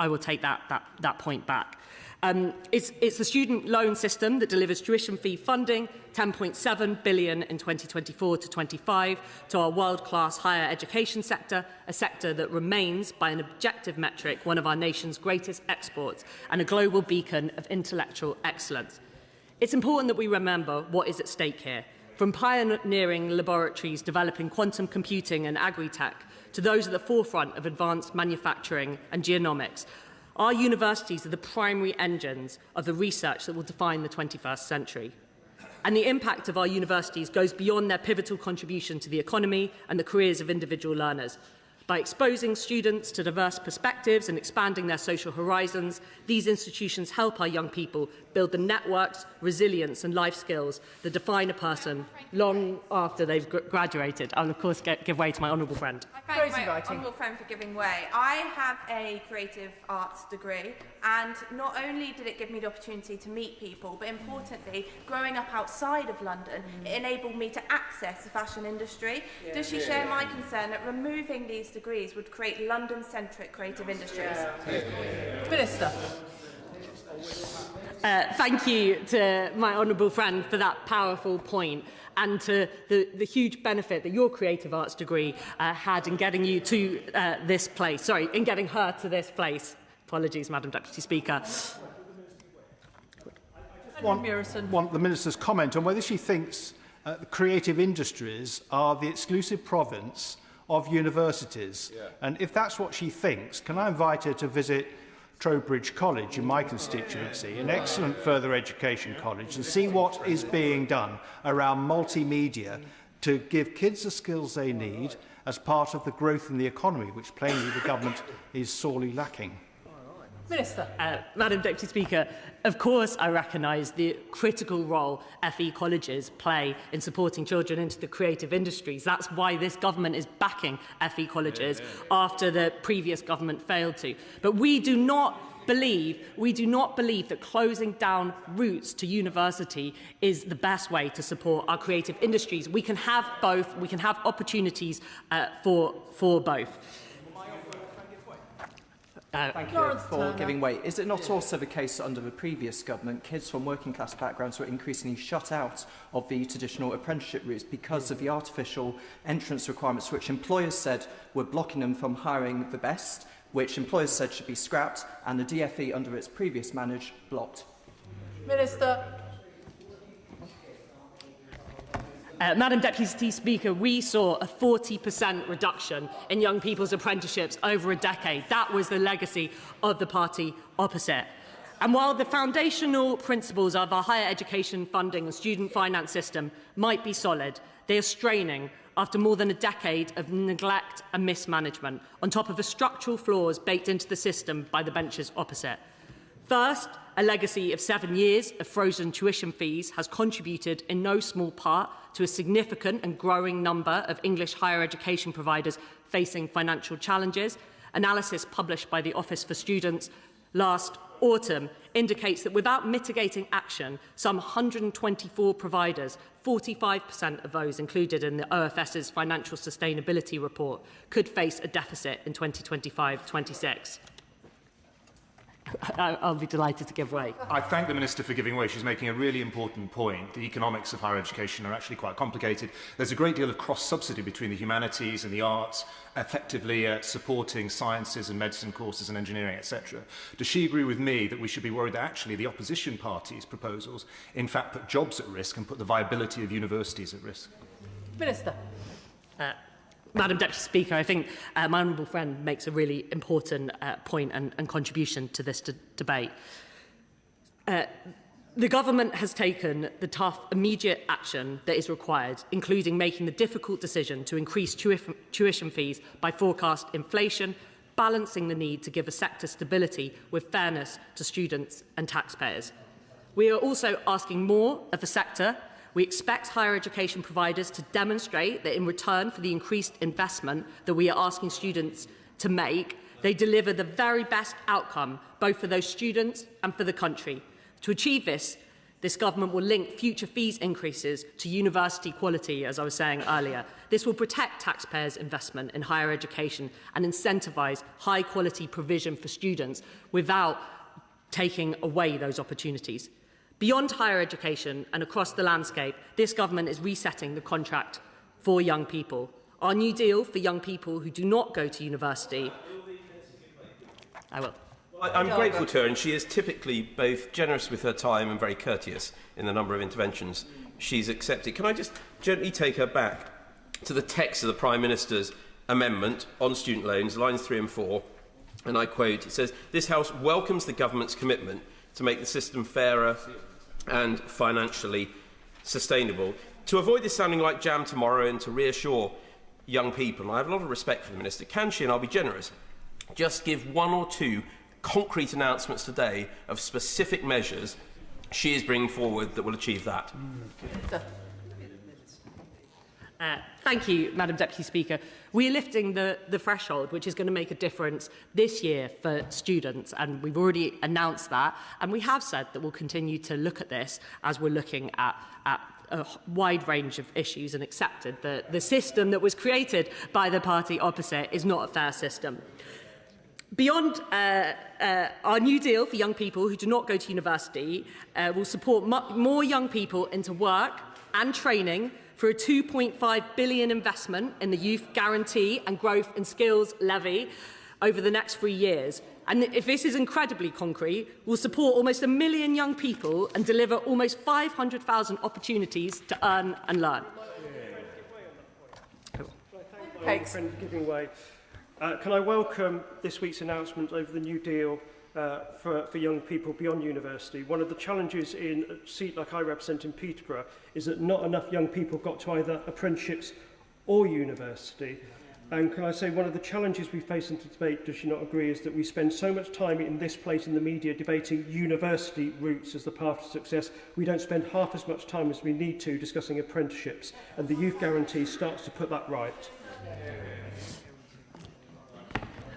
I will take that point back. It's the student loan system that delivers tuition fee funding, £10.7 billion in 2024 to 25, to our world-class higher education sector, a sector that remains, by an objective metric, one of our nation's greatest exports and a global beacon of intellectual excellence. It's important that we remember what is at stake here. From pioneering laboratories developing quantum computing and agri-tech to those at the forefront of advanced manufacturing and genomics, our universities are the primary engines of the research that will define the 21st century. And the impact of our universities goes beyond their pivotal contribution to the economy and the careers of individual learners. By exposing students to diverse perspectives and expanding their social horizons, these institutions help our young people build the networks, resilience and life skills that define a person long after they've graduated. I'll, of course, give way to my honourable friend. I thank my honourable friend for giving way. I have a creative arts degree, and not only did it give me the opportunity to meet people, but importantly, growing up outside of London, it enabled me to access the fashion industry. Does she share my concern that removing these degrees would create London-centric creative industries? Minister. Thank you to my honourable friend for that powerful point, and to the huge benefit that your creative arts degree had in getting you to this place. Sorry, in getting her to this place. Apologies, Madam Deputy Speaker. Want the Minister's comment on whether she thinks the creative industries are the exclusive province of universities. Yeah. And if that's what she thinks, can I invite her to visit Trowbridge College in my constituency, an excellent further education college, and see what is being done around multimedia to give kids the skills they need as part of the growth in the economy, which plainly the government is sorely lacking. Minister. Madam Deputy Speaker, of course I recognise the critical role FE colleges play in supporting children into the creative industries. That's why this government is backing FE colleges after the previous government failed to. But we do not believe that closing down routes to university is the best way to support our creative industries. We can have both. We can have opportunities for both. Thank you for giving way. Is it not also the case that under the previous government, kids from working class backgrounds were increasingly shut out of the traditional apprenticeship routes because of the artificial entrance requirements which employers said were blocking them from hiring the best, which employers said should be scrapped, and the DFE under its previous manage blocked? Minister. Madam Deputy Speaker, we saw a 40% reduction in young people's apprenticeships over a decade. That was the legacy of the party opposite. And while the foundational principles of our higher education funding and student finance system might be solid, they are straining after more than a decade of neglect and mismanagement, on top of the structural flaws baked into the system by the benches opposite. First, a legacy of 7 years of frozen tuition fees has contributed in no small part to a significant and growing number of English higher education providers facing financial challenges. Analysis published by the Office for Students last autumn indicates that without mitigating action, some 124 providers, 45% of those included in the OFS's financial sustainability report, could face a deficit in 2025-26. I'll be delighted to give way. I thank the Minister for giving way. She's making a really important point. The economics of higher education are actually quite complicated. There's a great deal of cross-subsidy between the humanities and the arts, effectively supporting sciences and medicine courses and engineering, etc. Does she agree with me that we should be worried that actually the opposition parties' proposals in fact put jobs at risk and put the viability of universities at risk? Minister. Madam Deputy Speaker, I think my honourable friend makes a really important point and contribution to this debate. The government has taken the tough, immediate action that is required, including making the difficult decision to increase tuition fees by forecast inflation, balancing the need to give a sector stability with fairness to students and taxpayers. We are also asking more of the sector. We expect higher education providers to demonstrate that in return for the increased investment that we are asking students to make, they deliver the very best outcome, both for those students and for the country. To achieve this, this government will link future fees increases to university quality, as I was saying earlier. This will protect taxpayers' investment in higher education and incentivise high-quality provision for students without taking away those opportunities. Beyond higher education and across the landscape, this government is resetting the contract for young people. Our new deal for young people who do not go to university... I will. I'm grateful to her, and she is typically both generous with her time and very courteous in the number of interventions she's accepted. Can I just gently take her back to the text of the Prime Minister's amendment on student loans, lines 3 and 4, and I quote, it says, "This House welcomes the government's commitment to make the system fairer and financially sustainable." To avoid this sounding like jam tomorrow and to reassure young people, and I have a lot of respect for the Minister, can she, and I'll be generous, just give one or two concrete announcements today of specific measures she is bringing forward that will achieve that? Thank you, Madam Deputy Speaker. We are lifting the threshold, which is going to make a difference this year for students, and we've already announced that. And we have said that we'll continue to look at this as we're looking at a wide range of issues and accepted that the system that was created by the party opposite is not a fair system. Beyond our new deal for young people who do not go to university will support more young people into work and training for a £2.5 billion investment in the Youth Guarantee and Growth and Skills Levy over the next 3 years. And if this is incredibly concrete, we'll support almost 1 million young people and deliver almost 500,000 opportunities to earn and learn. Thanks for giving way. Can I welcome this week's announcement over the new deal for young people beyond university? One of the challenges in a seat like I represent in Peterborough is that not enough young people got to either apprenticeships or university. And can I say one of the challenges we face in the debate, does she not agree, is that we spend so much time in this place in the media debating university routes as the path to success. We don't spend half as much time as we need to discussing apprenticeships, and the Youth Guarantee starts to put that right.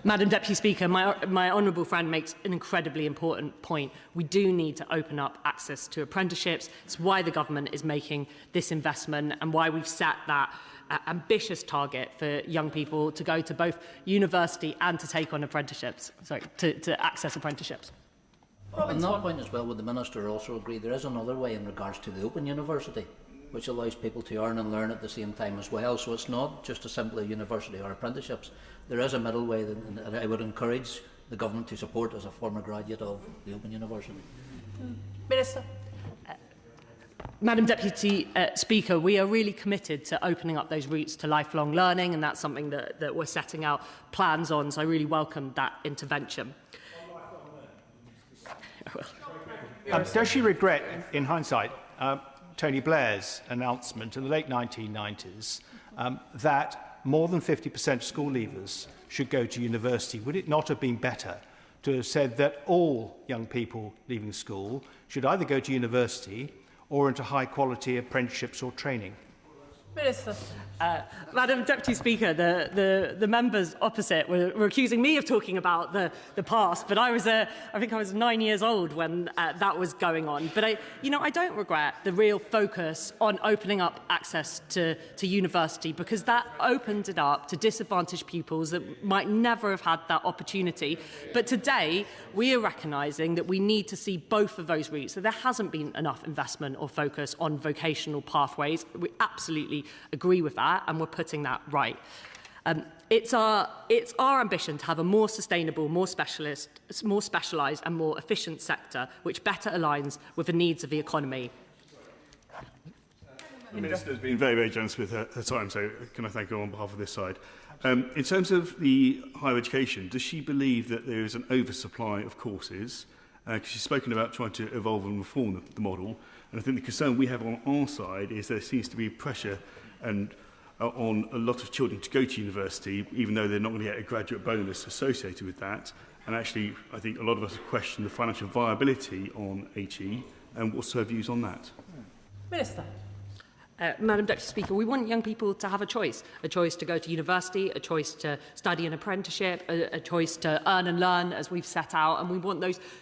Madam Deputy Speaker, my honourable friend makes an incredibly important point. We do need to open up access to apprenticeships. It's why the government is making this investment and why we've set that ambitious target for young people to go to both university and to take on apprenticeships, to access apprenticeships. On that point as well, would the Minister also agree there is another way in regards to the Open University, which allows people to earn and learn at the same time as well, so it's not just a simple university or apprenticeships. There is a middle way that I would encourage the government to support as a former graduate of the Open University. Minister. Madam Deputy Speaker, we are really committed to opening up those routes to lifelong learning, and that's something that we're setting out plans on, so I really welcome that intervention. Does she regret, in hindsight, Tony Blair's announcement in the late 1990s that more than 50% of school leavers should go to university? Would it not have been better to have said that all young people leaving school should either go to university or into high-quality apprenticeships or training? Minister. Madam Deputy Speaker, the members opposite were accusing me of talking about the past, but I think I was 9 years old when that was going on. But I don't regret the real focus on opening up access to university, because that opened it up to disadvantaged pupils that might never have had that opportunity. But today, we are recognising that we need to see both of those routes. So there hasn't been enough investment or focus on vocational pathways. We absolutely agree with that, and we're putting that right. It's our ambition to have a more sustainable, more specialised and more efficient sector which better aligns with the needs of the economy. The Minister has been very, very generous with her time, so can I thank her on behalf of this side. In terms of the higher education, does she believe that there is an oversupply of courses? Because she's spoken about trying to evolve and reform the model. And I think the concern we have on our side is there seems to be pressure and on a lot of children to go to university, even though they're not going to get a graduate bonus associated with that. And actually, I think a lot of us have questioned the financial viability on HE, and what's her views on that? Minister. Madam Deputy Speaker, we want young people to have a choice to go to university, a choice to study an apprenticeship, a choice to earn and learn as we've set out, and we want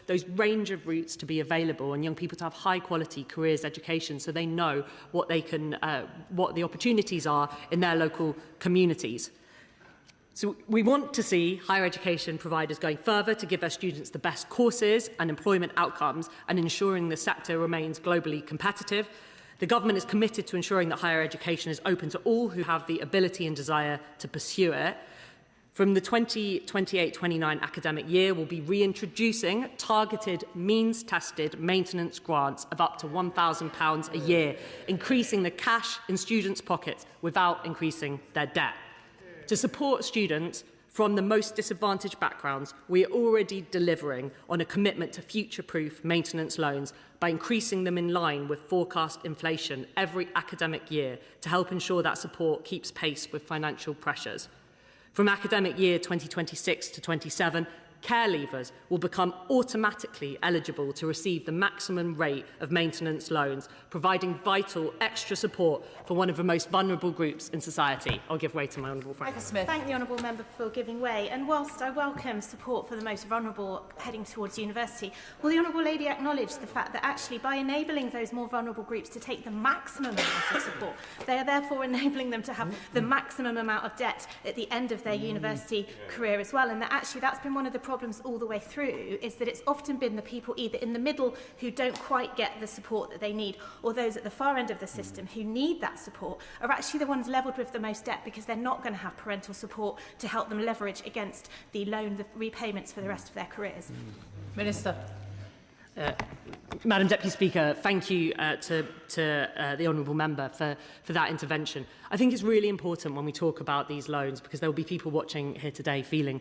those range of routes to be available and young people to have high quality careers education so they know what they can, what the opportunities are in their local communities. So we want to see higher education providers going further to give their students the best courses and employment outcomes and ensuring the sector remains globally competitive. The government is committed to ensuring that higher education is open to all who have the ability and desire to pursue it. From the 2028-29 academic year, we'll be reintroducing targeted means-tested maintenance grants of up to £1,000 a year, increasing the cash in students' pockets without increasing their debt. To support students from the most disadvantaged backgrounds, we are already delivering on a commitment to future-proof maintenance loans by increasing them in line with forecast inflation every academic year to help ensure that support keeps pace with financial pressures. From academic year 2026 to 27, care leavers will become automatically eligible to receive the maximum rate of maintenance loans, providing vital extra support for one of the most vulnerable groups in society. I'll give way to my honourable friend. Thank the honourable member for giving way. And whilst I welcome support for the most vulnerable heading towards university, will the honourable lady acknowledge the fact that actually by enabling those more vulnerable groups to take the maximum amount of support, they are therefore enabling them to have the maximum amount of debt at the end of their university career as well, and that actually that's been one of the problems all the way through, is that it's often been the people either in the middle who don't quite get the support that they need, or those at the far end of the system who need that support are actually the ones levelled with the most debt because they're not going to have parental support to help them leverage against the loan, the repayments for the rest of their careers. Minister. Madam Deputy Speaker, thank you to the honourable member for that intervention. I think it's really important when we talk about these loans, because there will be people watching here today feeling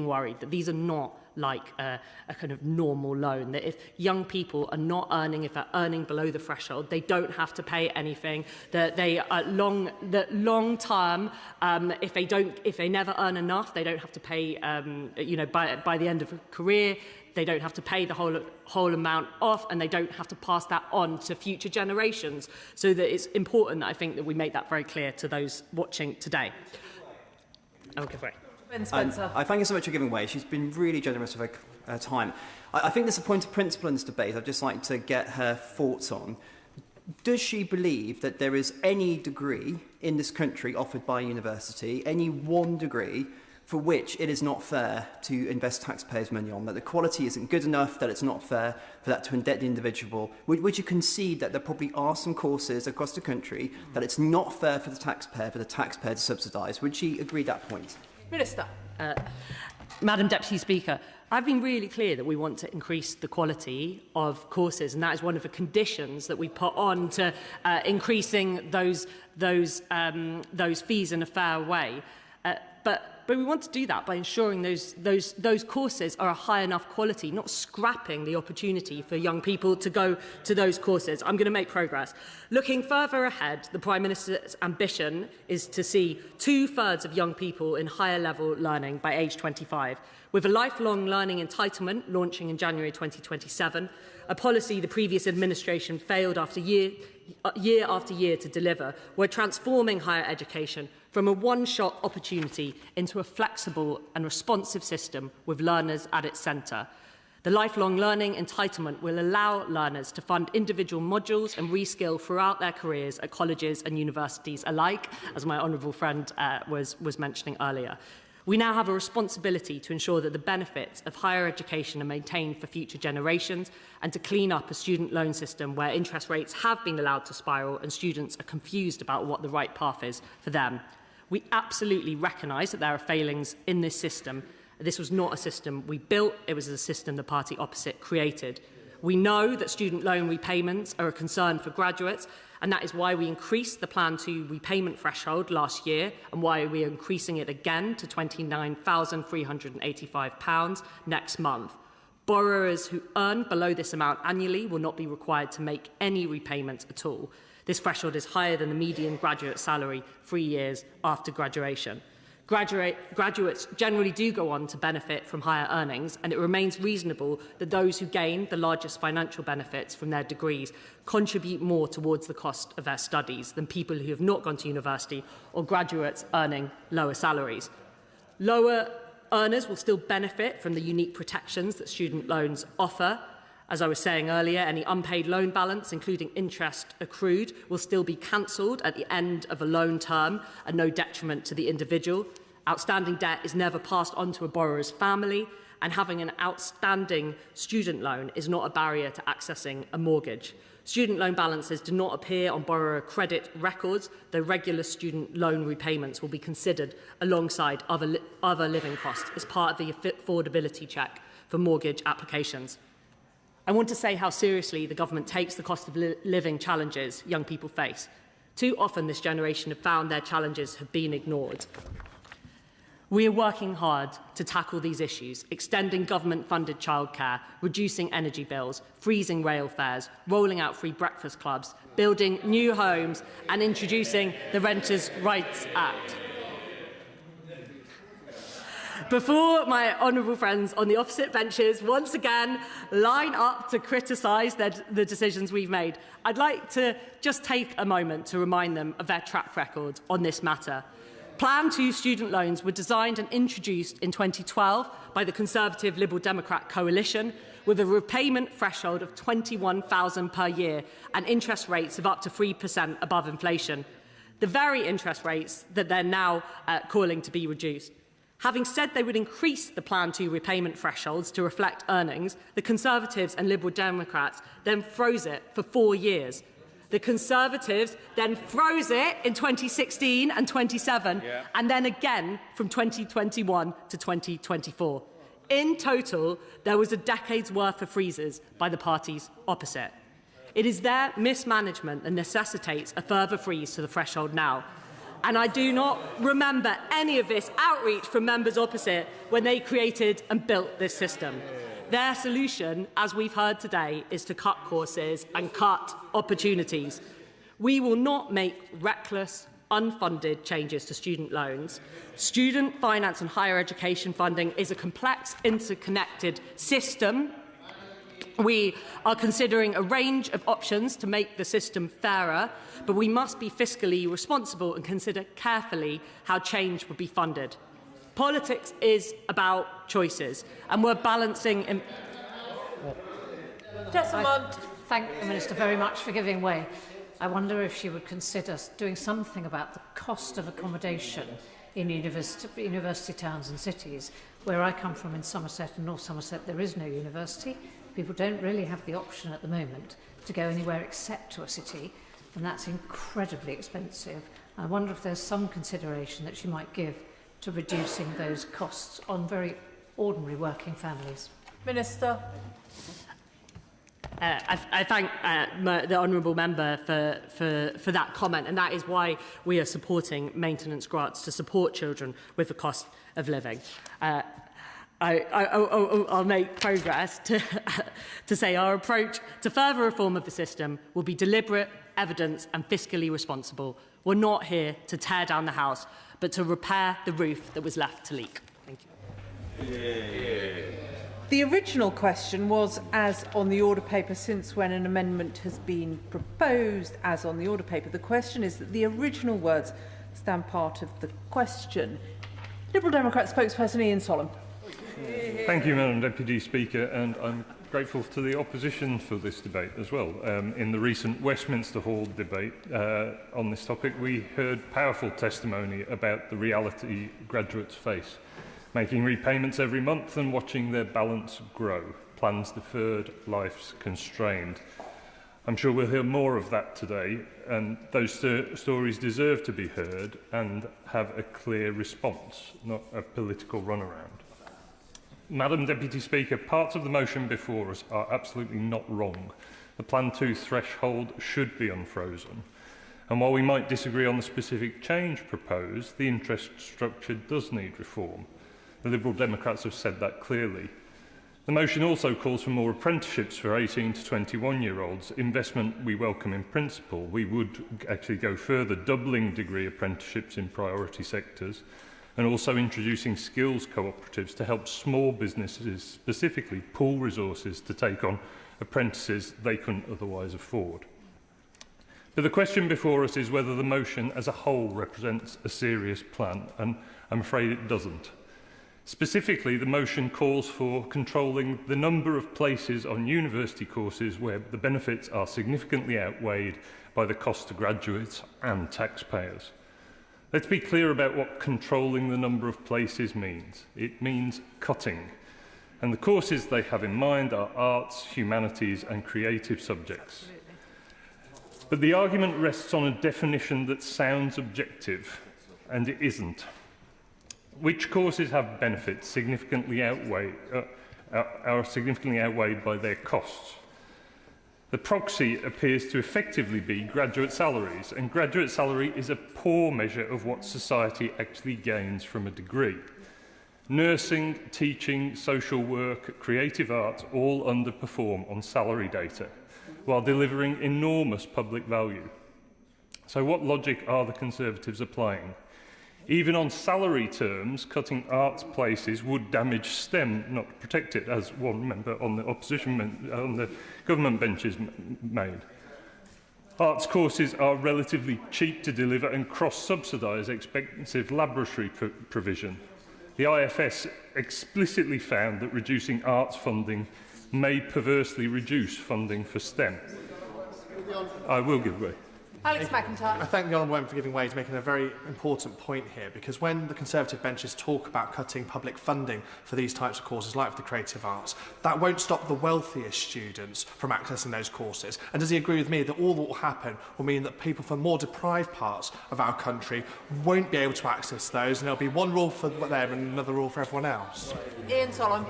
worried that these are not like a kind of normal loan, that if young people are not earning, if they're earning below the threshold, they don't have to pay anything, that they are long term, if they never earn enough, they don't have to pay, by the end of a career, they don't have to pay the whole amount off, and they don't have to pass that on to future generations. So that it's important, I think, that we make that very clear to those watching today. I'll give way. Ben Spencer. I thank her so much for giving way. She's been really generous with her time. I think there's a point of principle in this debate I'd just like to get her thoughts on. Does she believe that there is any degree in this country offered by a university, any one degree, for which it is not fair to invest taxpayers' money on, that the quality isn't good enough, that it's not fair for that to indebt the individual? Would you concede that there probably are some courses across the country that it's not fair for the taxpayer to subsidise? Would she agree that point? Minister. Madam Deputy Speaker, I've been really clear that we want to increase the quality of courses, and that is one of the conditions that we put on to increasing those fees in a fair way. But we want to do that by ensuring those courses are a high enough quality, not scrapping the opportunity for young people to go to those courses. I'm going to make progress. Looking further ahead, the Prime Minister's ambition is to see 2/3 of young people in higher level learning by age 25, with a lifelong learning entitlement launching in January 2027, a policy the previous administration failed after year after year to deliver, we're transforming higher education from a one-shot opportunity into a flexible and responsive system with learners at its centre. The lifelong learning entitlement will allow learners to fund individual modules and reskill throughout their careers at colleges and universities alike, as my honourable friend was mentioning earlier. We now have a responsibility to ensure that the benefits of higher education are maintained for future generations and to clean up a student loan system where interest rates have been allowed to spiral and students are confused about what the right path is for them. We absolutely recognise that there are failings in this system. This was not a system we built, it was a system the party opposite created. We know that student loan repayments are a concern for graduates, and that is why we increased the Plan 2 repayment threshold last year and why we are increasing it again to £29,385 next month. Borrowers who earn below this amount annually will not be required to make any repayments at all. This threshold is higher than the median graduate salary 3 years after graduation. Graduates generally do go on to benefit from higher earnings, and it remains reasonable that those who gain the largest financial benefits from their degrees contribute more towards the cost of their studies than people who have not gone to university or graduates earning lower salaries. Lower earners will still benefit from the unique protections that student loans offer. As I was saying earlier, any unpaid loan balance, including interest accrued, will still be cancelled at the end of a loan term at no detriment to the individual. Outstanding debt is never passed on to a borrower's family, and having an outstanding student loan is not a barrier to accessing a mortgage. Student loan balances do not appear on borrower credit records, though regular student loan repayments will be considered alongside other living costs as part of the affordability check for mortgage applications. I want to say how seriously the government takes the cost of living challenges young people face. Too often this generation have found their challenges have been ignored. We are working hard to tackle these issues, extending government-funded childcare, reducing energy bills, freezing rail fares, rolling out free breakfast clubs, building new homes and introducing the Renters' Rights Act. Before my honourable friends on the opposite benches once again line up to criticise the decisions we've made, I'd like to just take a moment to remind them of their track record on this matter. Plan 2 student loans were designed and introduced in 2012 by the Conservative Liberal Democrat coalition with a repayment threshold of £21,000 per year and interest rates of up to 3% above inflation. The very interest rates that they're now calling to be reduced. Having said they would increase the Plan 2 repayment thresholds to reflect earnings, the Conservatives and Liberal Democrats then froze it for 4 years. The Conservatives then froze it in 2016 and 27, and then again from 2021 to 2024. In total, there was a decade's worth of freezes by the parties opposite. It is their mismanagement that necessitates a further freeze to the threshold now. And I do not remember any of this outreach from members opposite when they created and built this system. Their solution, as we've heard today, is to cut courses and cut opportunities. We will not make reckless, unfunded changes to student loans. Student finance and higher education funding is a complex, interconnected system. We are considering a range of options to make the system fairer, but we must be fiscally responsible and consider carefully how change would be funded. Politics is about choices, and we're balancing... I thank the Minister very much for giving way. I wonder if she would consider doing something about the cost of accommodation in university towns and cities. Where I come from in Somerset and North Somerset, there is no university. People don't really have the option at the moment to go anywhere except to a city, and that's incredibly expensive. I wonder if there's some consideration that she might give to reducing those costs on very ordinary working families. Minister. I thank the honourable member for that comment, and that is why we are supporting maintenance grants to support children with the cost of living. I'll make progress to say our approach to further reform of the system will be deliberate, evidence and fiscally responsible. We're not here to tear down the house, but to repair the roof that was left to leak. Thank you. The original question was, as on the order paper, since when an amendment has been proposed, as on the order paper. The question is that the original words stand part of the question. Liberal Democrat spokesperson Ian Sollom. Thank you, Madam Deputy Speaker, and I'm grateful to the opposition for this debate as well. In the recent Westminster Hall debate on this topic, we heard powerful testimony about the reality graduates face, making repayments every month and watching their balance grow, plans deferred, lives constrained. I'm sure we'll hear more of that today, and those stories deserve to be heard and have a clear response, not a political runaround. Madam Deputy Speaker, parts of the motion before us are absolutely not wrong. The Plan 2 threshold should be unfrozen. And while we might disagree on the specific change proposed, the interest structure does need reform. The Liberal Democrats have said that clearly. The motion also calls for more apprenticeships for 18 to 21-year-olds, investment we welcome in principle. We would actually go further, doubling degree apprenticeships in priority sectors, and also introducing skills cooperatives to help small businesses specifically pool resources to take on apprentices they couldn't otherwise afford. But the question before us is whether the motion as a whole represents a serious plan, and I'm afraid it doesn't. Specifically, the motion calls for controlling the number of places on university courses where the benefits are significantly outweighed by the cost to graduates and taxpayers. Let's be clear about what controlling the number of places means. It means cutting. And the courses they have in mind are arts, humanities and creative subjects. But the argument rests on a definition that sounds objective, and it isn't. Which courses have benefits significantly are significantly outweighed by their costs? The proxy appears to effectively be graduate salaries, and graduate salary is a poor measure of what society actually gains from a degree. Nursing, teaching, social work, creative arts all underperform on salary data, while delivering enormous public value. So what logic are the Conservatives applying? Even on salary terms, cutting arts places would damage STEM, not protect it, as one member on the on the government benches made. Arts courses are relatively cheap to deliver and cross-subsidise expensive laboratory provision. The IFS explicitly found that reducing arts funding may perversely reduce funding for STEM. I will give way. Alex McIntyre. I thank the Honourable Member for giving way. He's making a very important point here, because when the Conservative benches talk about cutting public funding for these types of courses, like the creative arts, that won't stop the wealthiest students from accessing those courses. And does he agree with me that all that will happen will mean that people from more deprived parts of our country won't be able to access those, and there'll be one rule for them and another rule for everyone else? Ian Sollom.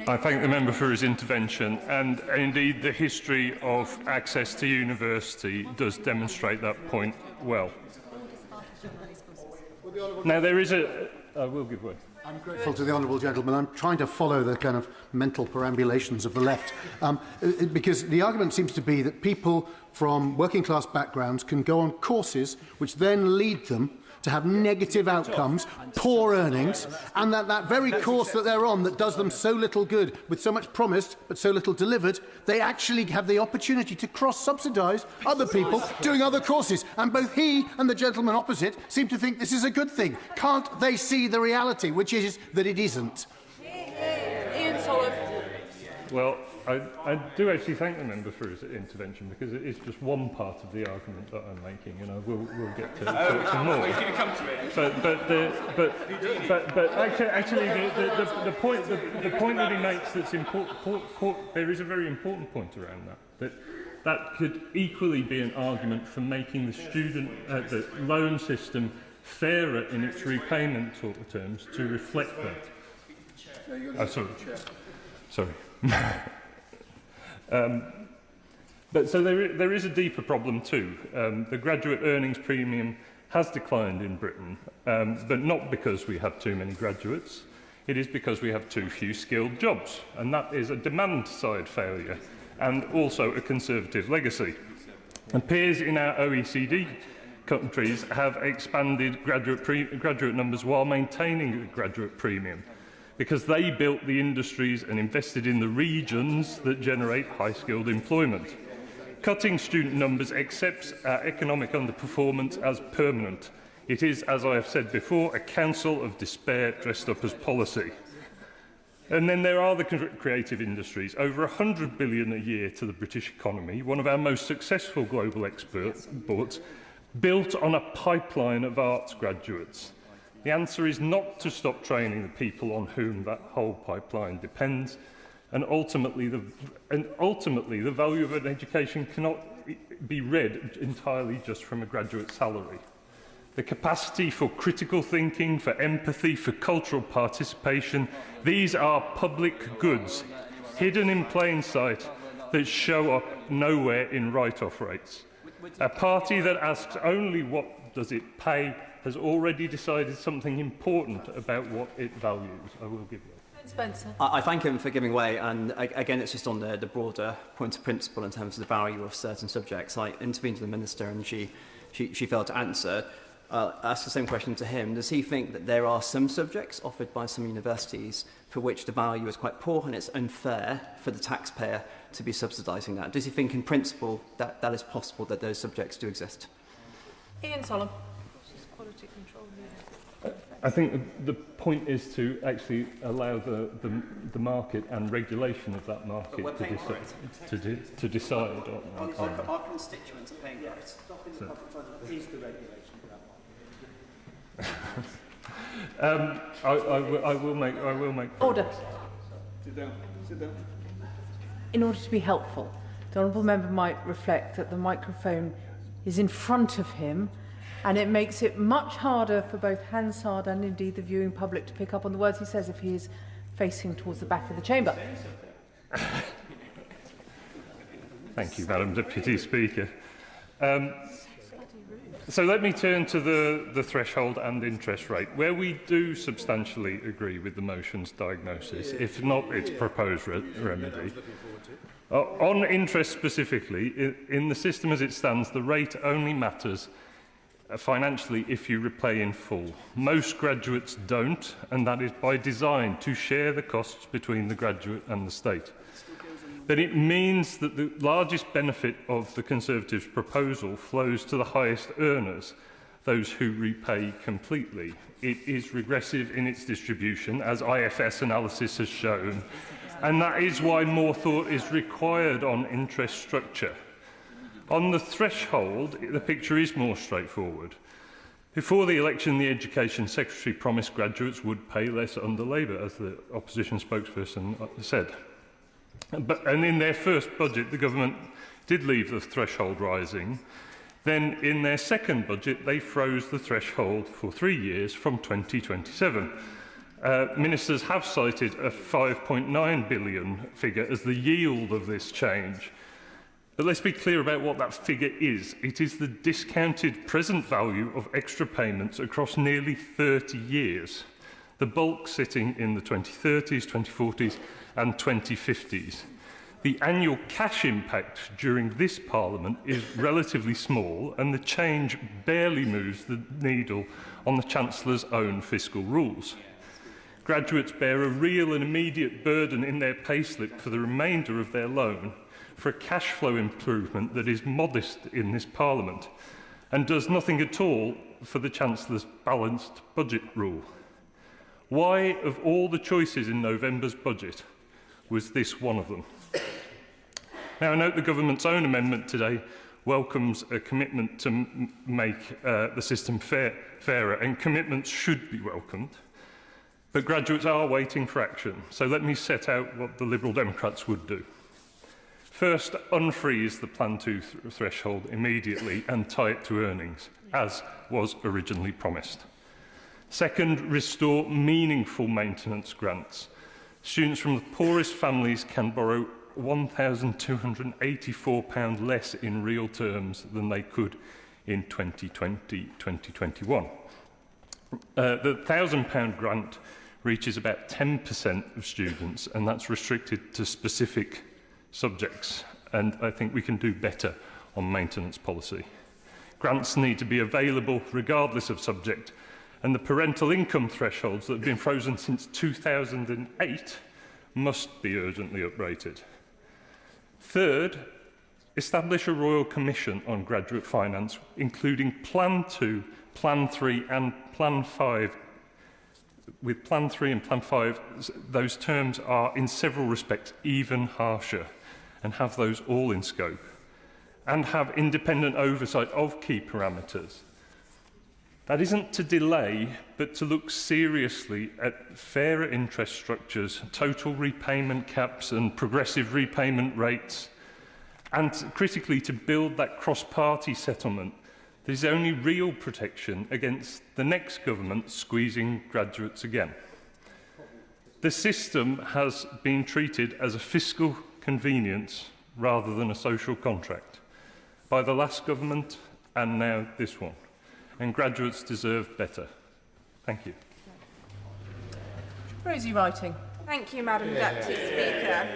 I thank the member for his intervention, and indeed the history of access to university does demonstrate that point well. Now there is I will give way. I'm grateful to the honourable gentleman. I'm trying to follow the kind of mental perambulations of the left, because the argument seems to be that people from working class backgrounds can go on courses which then lead them to have negative outcomes, poor earnings, and that very course that they're on that does them so little good, with so much promised but so little delivered, they actually have the opportunity to cross-subsidise other people doing other courses. And both he and the gentleman opposite seem to think this is a good thing. Can't they see the reality, which is that it isn't? Ian Sollom. Well, I do actually thank the member for his intervention, because it is just one part of the argument that I'm making, and I will get to some more. We can come to it. But actually, the point that he makes that's important. There is a very important point around that could equally be an argument for making the loan system fairer in its repayment terms to reflect that. Sorry. But so there is a deeper problem too. The graduate earnings premium has declined in Britain, but not because we have too many graduates. It is because we have too few skilled jobs, and that is a demand-side failure and also a Conservative legacy. And peers in our OECD countries have expanded graduate numbers while maintaining the graduate premium, because they built the industries and invested in the regions that generate high-skilled employment. Cutting student numbers accepts our economic underperformance as permanent. It is, as I have said before, a council of despair dressed up as policy. And then there are the creative industries, over $100 billion a year to the British economy, one of our most successful global exports, built on a pipeline of arts graduates. The answer is not to stop training the people on whom that whole pipeline depends, and ultimately the value of an education cannot be read entirely just from a graduate salary. The capacity for critical thinking, for empathy, for cultural participation, these are public goods, hidden in plain sight, that show up nowhere in write-off rates. A party that asks only what does it pay has already decided something important about what it values. I will give you. Spencer. I thank him for giving way, and again, it's just on the broader point of principle in terms of the value of certain subjects. I intervened to the Minister and she failed to answer. I'll ask the same question to him. Does he think that there are some subjects offered by some universities for which the value is quite poor and it's unfair for the taxpayer to be subsidising that? Does he think in principle that that is possible, that those subjects do exist? Ian Sollom. I think the point is to actually allow the market and regulation of that market to decide on Our constituents are paying for it. Stopping the public fund is the regulation for that one. I will make order. Sit down. Sit down. In order to be helpful, the honourable member might reflect that the microphone is in front of him, and it makes it much harder for both Hansard and indeed the viewing public to pick up on the words he says if he is facing towards the back of the chamber. Thank you, Madam Deputy Speaker. So let me turn to the threshold and interest rate, where we do substantially agree with the motion's diagnosis, if not its proposed remedy. On interest specifically, in the system as it stands, the rate only matters financially if you repay in full. Most graduates don't, and that is by design, to share the costs between the graduate and the state. But it means that the largest benefit of the Conservatives' proposal flows to the highest earners, those who repay completely. It is regressive in its distribution, as IFS analysis has shown, and that is why more thought is required on interest structure. On the threshold, the picture is more straightforward. Before the election, the Education Secretary promised graduates would pay less under Labour, as the opposition spokesperson said. And in their first budget, the government did leave the threshold rising. Then, in their second budget, they froze the threshold for 3 years from 2027. Ministers have cited a £5.9 billion figure as the yield of this change. But let's be clear about what that figure is. It is the discounted present value of extra payments across nearly 30 years, the bulk sitting in the 2030s, 2040s and 2050s. The annual cash impact during this Parliament is relatively small, and the change barely moves the needle on the Chancellor's own fiscal rules. Graduates bear a real and immediate burden in their payslip for the remainder of their loan for a cash flow improvement that is modest in this Parliament and does nothing at all for the Chancellor's balanced budget rule. Why, of all the choices in November's budget, was this one of them? Now, I note the government's own amendment today welcomes a commitment to make the system fairer, and commitments should be welcomed. But graduates are waiting for action, so let me set out what the Liberal Democrats would do. First, unfreeze the Plan 2 threshold immediately and tie it to earnings, as was originally promised. Second, restore meaningful maintenance grants. Students from the poorest families can borrow £1,284 less in real terms than they could in 2020-2021. The £1,000 grant reaches about 10% of students, and that's restricted to specific subjects, and I think we can do better on maintenance policy. Grants need to be available regardless of subject, and the parental income thresholds that have been frozen since 2008 must be urgently uprated. Third, establish a Royal Commission on graduate finance, including Plan 2, Plan 3 and Plan 5. With Plan 3 and Plan 5, those terms are in several respects even harsher, and have those all in scope, and have independent oversight of key parameters. That isn't to delay, but to look seriously at fairer interest structures, total repayment caps and progressive repayment rates, and critically to build that cross-party settlement that is only real protection against the next government squeezing graduates again. The system has been treated as a fiscal convenience rather than a social contract by the last government and now this one. And graduates deserve better. Thank you. Rosie Writing. Thank you, Madam Deputy Speaker.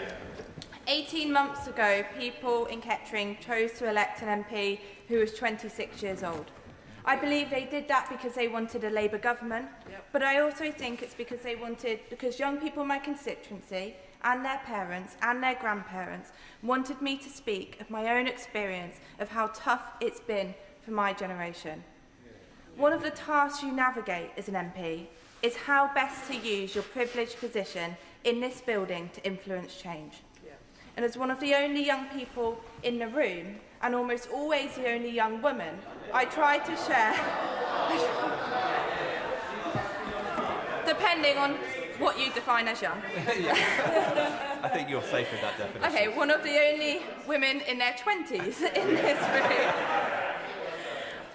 18 months ago, people in Kettering chose to elect an MP who was 26 years old. I believe they did that because they wanted a Labour government, but I also think it's because young people in my constituency and their parents and their grandparents wanted me to speak of my own experience of how tough it's been for my generation. One of the tasks you navigate as an MP is how best to use your privileged position in this building to influence change. And as one of the only young people in the room, and almost always the only young woman, I try to share, depending on what you define as young. I think you're safe in that definition. Okay, one of the only women in their 20s in this room.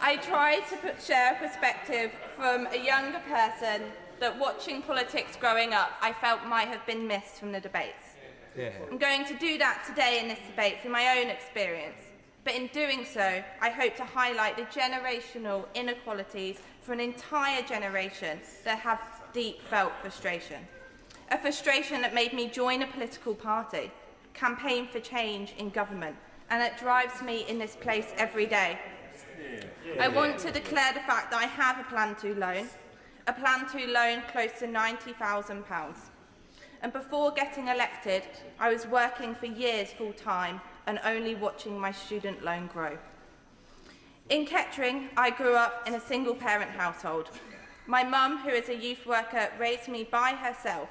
I try to share a perspective from a younger person that watching politics growing up, I felt might have been missed from the debates. Yeah. I'm going to do that today in this debate through my own experience. But in doing so, I hope to highlight the generational inequalities for an entire generation that have deep felt frustration. A frustration that made me join a political party, campaign for change in government, and that drives me in this place every day. I want to declare the fact that I have a Plan 2 loan, close to £90,000. And before getting elected, I was working for years full-time and only watching my student loan grow. In Kettering, I grew up in a single-parent household. My mum, who is a youth worker, raised me by herself,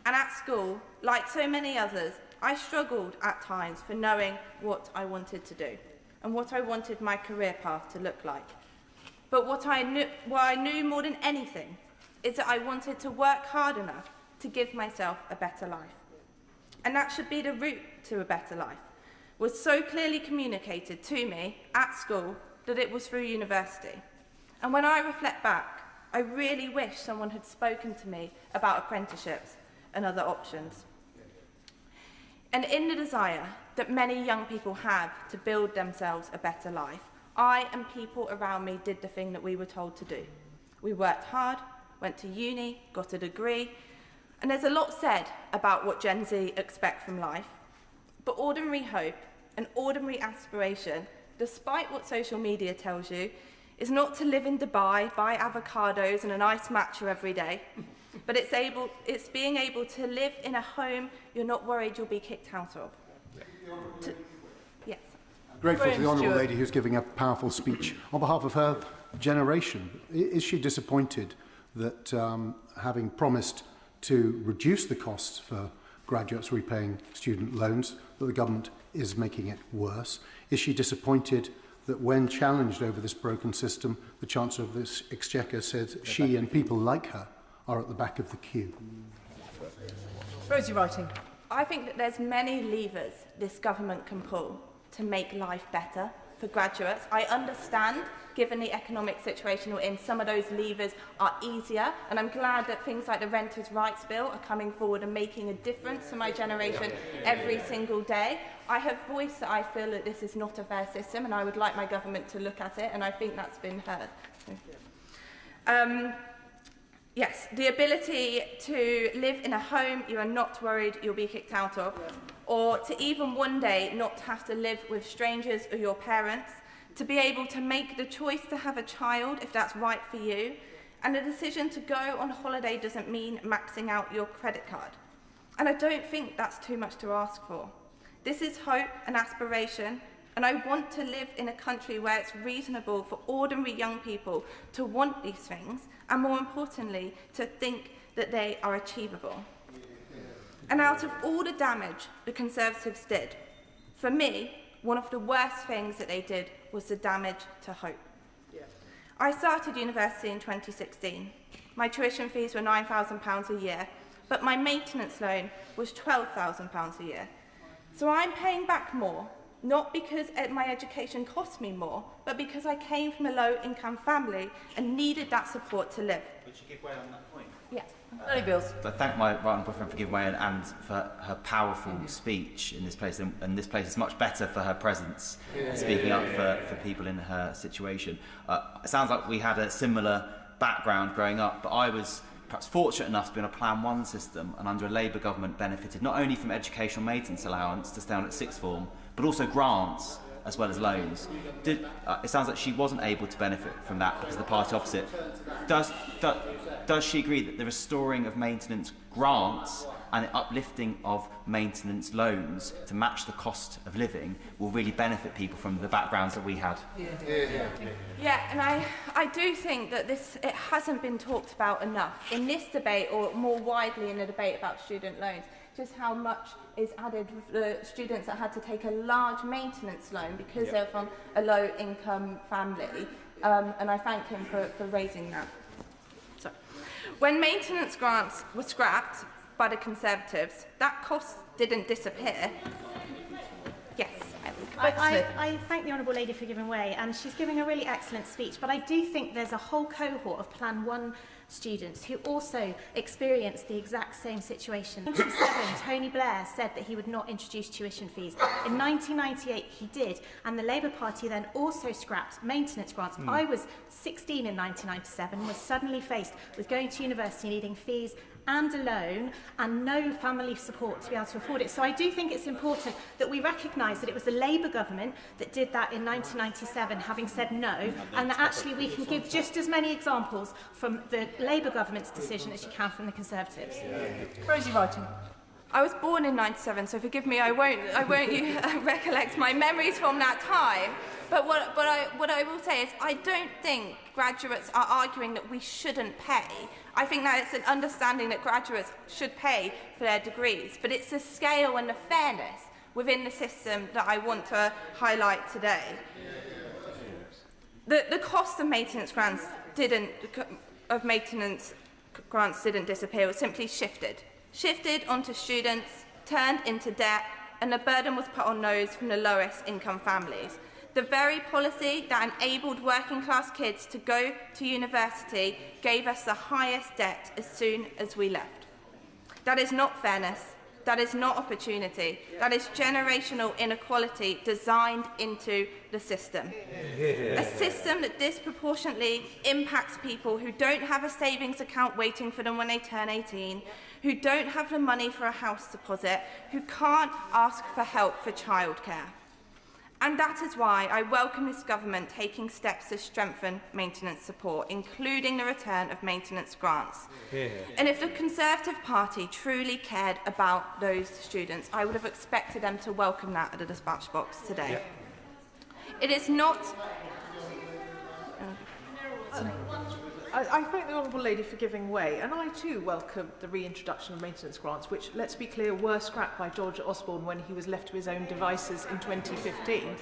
and at school, like so many others, I struggled at times for knowing what I wanted to do and what I wanted my career path to look like. But what I knew more than anything is that I wanted to work hard enough to give myself a better life. And that should be the route to a better life, was so clearly communicated to me at school that it was through university. And when I reflect back, I really wish someone had spoken to me about apprenticeships and other options. And in the desire that many young people have to build themselves a better life, I and people around me did the thing that we were told to do. We worked hard, went to uni, got a degree, and there's a lot said about what Gen Z expect from life, but ordinary hope and ordinary aspiration, despite what social media tells you, is not to live in Dubai, buy avocados and an iced matcha every day, but it's being able to live in a home you're not worried you'll be kicked out of. Yes. Grateful to the Honourable Lady who's giving a powerful speech on behalf of her generation. Is she disappointed that having promised to reduce the costs for graduates repaying student loans, that the government is making it worse? Is she disappointed that when challenged over this broken system, the Chancellor of the Exchequer said she and people like her are at the back of the queue? Rosie Writing. I think that there's many levers this government can pull to make life better for graduates. I understand, given the economic situation we're in, some of those levers are easier, and I'm glad that things like the Renters' Rights Bill are coming forward and making a difference to my generation every single day. I have voiced that I feel that this is not a fair system, and I would like my government to look at it, and I think that's been heard. Yes, the ability to live in a home you are not worried you'll be kicked out of, or to even one day not have to live with strangers or your parents, to be able to make the choice to have a child if that's right for you, And a decision to go on holiday doesn't mean maxing out your credit card. And I don't think that's too much to ask for. This is hope and aspiration, and I want to live in a country where it's reasonable for ordinary young people to want these things, and more importantly, to think that they are achievable. And out of all the damage the Conservatives did, for me, one of the worst things that they did was the damage to hope. I started university in 2016. My tuition fees were £9,000 a year, but my maintenance loan was £12,000 a year. So I'm paying back more, not because my education cost me more, but because I came from a low-income family and needed that support to live. Would you give way on that point? Yeah. I thank my right honourable friend for giving way and for her powerful speech in this place. And this place is much better for her presence, speaking up for people in her situation. It sounds like we had a similar background growing up, but I was perhaps fortunate enough to be on a Plan 1 system and under a Labour government benefited not only from educational maintenance allowance to stay on at sixth form, but also grants as well as loans. It sounds like she wasn't able to benefit from that because of the party opposite. Does she agree that the restoring of maintenance grants and the uplifting of maintenance loans to match the cost of living will really benefit people from the backgrounds that we had? Yeah, and I do think that it hasn't been talked about enough in this debate, or more widely in the debate about student loans, just how much is added with the students that had to take a large maintenance loan because they're from a low-income family, and I thank him for raising that. So, when maintenance grants were scrapped by the Conservatives, that cost didn't disappear. Yes. I thank the Honourable Lady for giving way, and she's giving a really excellent speech, but I do think there's a whole cohort of Plan 1 students who also experienced the exact same situation. In 1997, Tony Blair said that he would not introduce tuition fees. In 1998, he did, and the Labour Party then also scrapped maintenance grants. I was 16 in 1997, was suddenly faced with going to university needing fees and a loan and no family support to be able to afford it. So I do think it's important that we recognise that it was the Labour government that did that in 1997, having said no, and that actually we can give just as many examples from the Labour government's decision as you can from the Conservatives. Rosie Wrighting. I was born in 97, so forgive me, I won't recollect my memories from that time. But what I will say is I don't think graduates are arguing that we shouldn't pay. I think that it's an understanding that graduates should pay for their degrees, but it's the scale and the fairness within the system that I want to highlight today. The cost of maintenance grants didn't disappear, it was simply shifted onto students, turned into debt, and the burden was put on those from the lowest income families. The very policy that enabled working class kids to go to university gave us the highest debt as soon as we left. That is not fairness, that is not opportunity, that is generational inequality designed into the system. A system that disproportionately impacts people who don't have a savings account waiting for them when they turn 18, who don't have the money for a house deposit, who can't ask for help for childcare. And that is why I welcome this government taking steps to strengthen maintenance support, including the return of maintenance grants. And if the Conservative Party truly cared about those students, I would have expected them to welcome that at the dispatch box today. It is not... I thank the Honourable Lady for giving way, and I too welcome the reintroduction of maintenance grants, which, let's be clear, were scrapped by George Osborne when he was left to his own devices in 2015.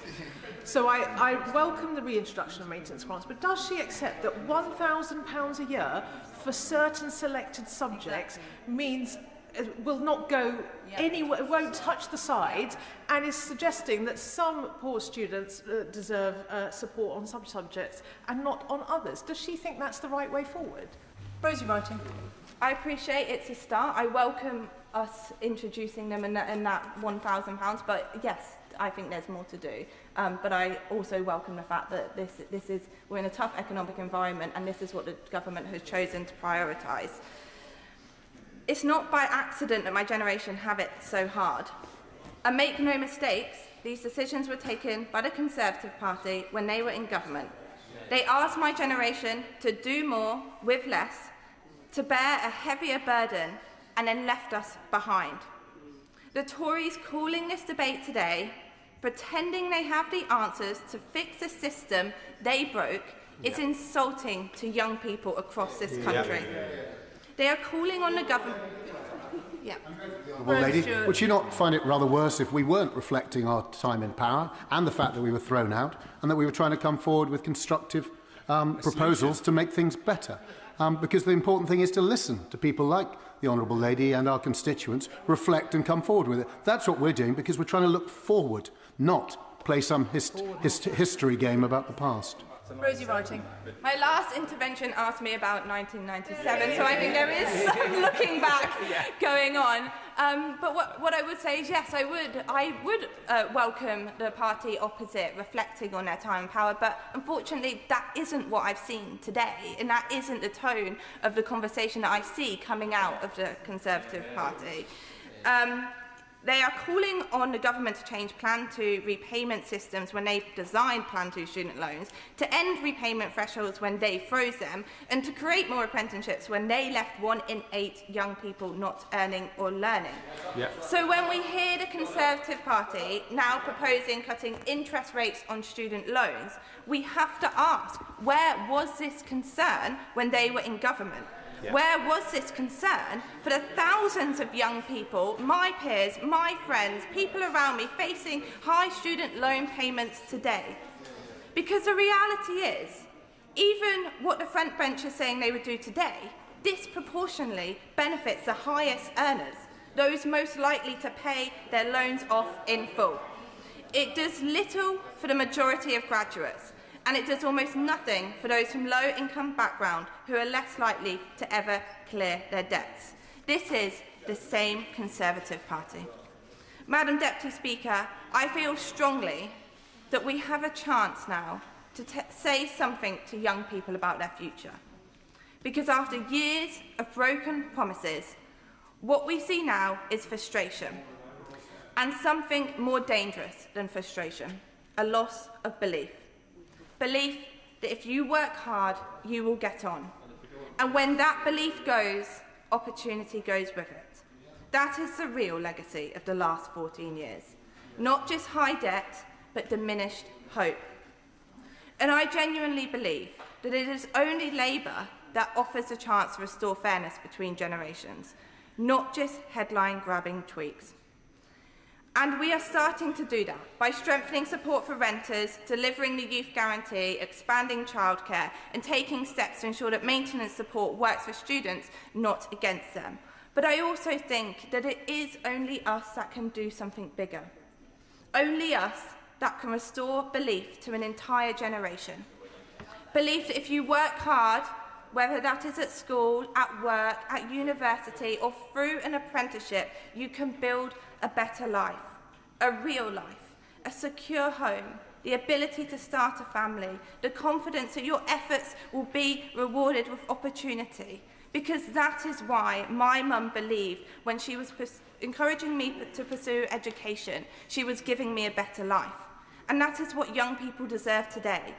So I welcome the reintroduction of maintenance grants, but does she accept that £1,000 a year for certain selected subjects means it will not go anywhere, it won't touch the sides, and is suggesting that some poor students deserve support on some subjects and not on others? Does she think that's the right way forward? Rosie Wrighting. I appreciate it's a start. I welcome us introducing them in that £1,000, but yes, I think there's more to do. But I also welcome the fact that we're in a tough economic environment, and this is what the government has chosen to prioritise. It's not by accident that my generation have it so hard. And make no mistakes, these decisions were taken by the Conservative Party when they were in government. They asked my generation to do more with less, to bear a heavier burden, and then left us behind. The Tories calling this debate today, pretending they have the answers to fix a system they broke, is insulting to young people across this country. They are calling on the government... Well, lady, would you not find it rather worse if we weren't reflecting our time in power and the fact that we were thrown out and that we were trying to come forward with constructive proposals to make things better? Because the important thing is to listen to people like the Honourable Lady and our constituents, reflect and come forward with it. That's what we're doing, because we're trying to look forward, not play some history game about the past. Rosie Writing. My last intervention asked me about 1997, so I think there is some looking back going on. But what I would say is, yes, I would welcome the party opposite reflecting on their time in power, but unfortunately that isn't what I've seen today, and that isn't the tone of the conversation that I see coming out of the Conservative Party. They are calling on the government to change Plan 2 repayment systems when they designed Plan 2 student loans, to end repayment thresholds when they froze them, and to create more apprenticeships when they left 1 in 8 young people not earning or learning. So when we hear the Conservative Party now proposing cutting interest rates on student loans, we have to ask, where was this concern when they were in government? Where was this concern for the thousands of young people, my peers, my friends, people around me facing high student loan payments today? Because the reality is, even what the front bench is saying they would do today, disproportionately benefits the highest earners, those most likely to pay their loans off in full. It does little for the majority of graduates, and it does almost nothing for those from low-income background who are less likely to ever clear their debts. This is the same Conservative Party. Madam Deputy Speaker, I feel strongly that we have a chance now to say something to young people about their future. Because after years of broken promises, what we see now is frustration, and something more dangerous than frustration, a loss of belief. Belief that if you work hard, you will get on. And when that belief goes, opportunity goes with it. That is the real legacy of the last 14 years. Not just high debt, but diminished hope. And I genuinely believe that it is only Labour that offers a chance to restore fairness between generations, not just headline-grabbing tweaks. And we are starting to do that by strengthening support for renters, delivering the youth guarantee, expanding childcare, and taking steps to ensure that maintenance support works for students, not against them. But I also think that it is only us that can do something bigger. Only us that can restore belief to an entire generation. Belief that if you work hard, whether that is at school, at work, at university, or through an apprenticeship, you can build a better life, a real life, a secure home, the ability to start a family, the confidence that your efforts will be rewarded with opportunity. Because that is why my mum believed when she was encouraging me to pursue education, she was giving me a better life. And that is what young people deserve today.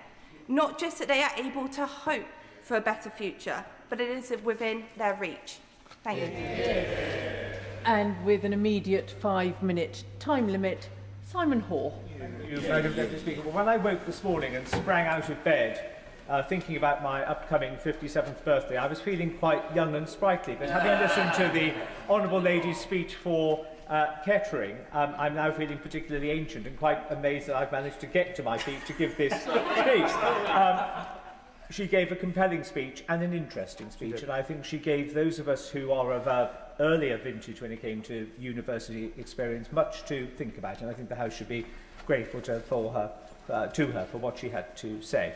Not just that they are able to hope for a better future, but it is within their reach. Thank you. And with an immediate 5-minute time limit, Simon Hoare. Thank you, Madam Deputy Speaker. Well, when I woke this morning and sprang out of bed, thinking about my upcoming 57th birthday, I was feeling quite young and sprightly. But having listened to the Honourable Lady's speech for Kettering, I'm now feeling particularly ancient and quite amazed that I've managed to get to my feet to give this speech. She gave a compelling speech and an interesting speech, and I think she gave those of us who are of earlier vintage when it came to university experience much to think about, and I think the House should be grateful to her for what she had to say.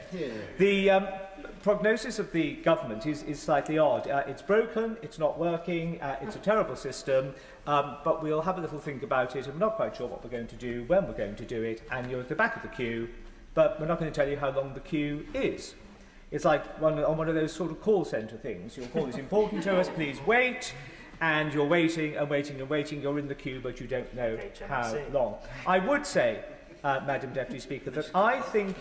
The prognosis of the government is slightly odd. It's broken, it's not working, it's a terrible system, but we'll have a little think about it, and we're not quite sure what we're going to do, when we're going to do it, and you're at the back of the queue, but we're not going to tell you how long the queue is. It's like on one of those sort of call centre things. Your call is important to us, please wait. And you're waiting and waiting and waiting. You're in the queue, but you don't know how long. I would say, Madam Deputy Speaker, that I think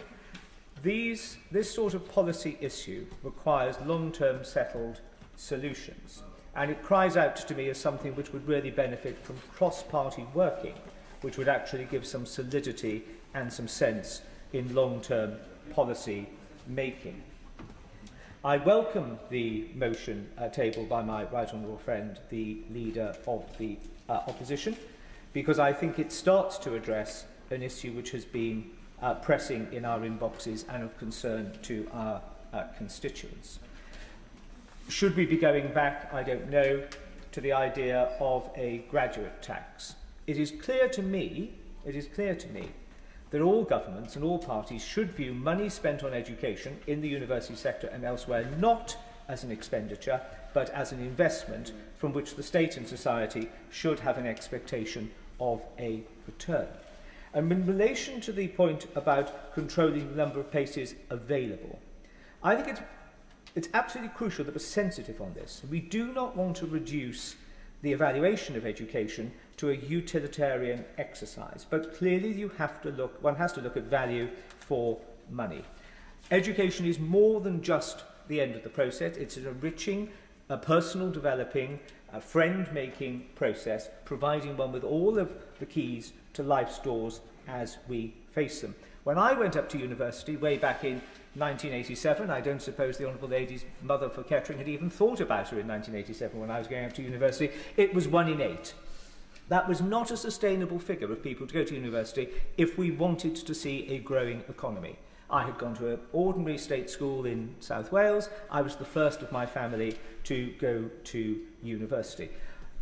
This sort of policy issue requires long-term settled solutions, and it cries out to me as something which would really benefit from cross-party working, which would actually give some solidity and some sense in long-term policy making. I welcome the motion tabled by my right honourable friend, the Leader of the Opposition, because I think it starts to address an issue which has been pressing in our inboxes and of concern to our constituents. Should we be going back, I don't know, to the idea of a graduate tax? It is clear to me that all governments and all parties should view money spent on education in the university sector and elsewhere not as an expenditure but as an investment from which the state and society should have an expectation of a return. And in relation to the point about controlling the number of places available, I think it's absolutely crucial that we're sensitive on this. We do not want to reduce the evaluation of education to a utilitarian exercise, but clearly one has to look at value for money. Education is more than just the end of the process. It's an enriching, a personal developing, a friend-making process, providing one with all of the keys to life's doors as we face them. When I went up to university way back in 1987, I don't suppose the Honourable Lady's mother for Kettering had even thought about her in 1987 when I was going up to university. It was 1 in 8. That was not a sustainable figure of people to go to university if we wanted to see a growing economy. I had gone to an ordinary state school in South Wales. I was the first of my family to go to university.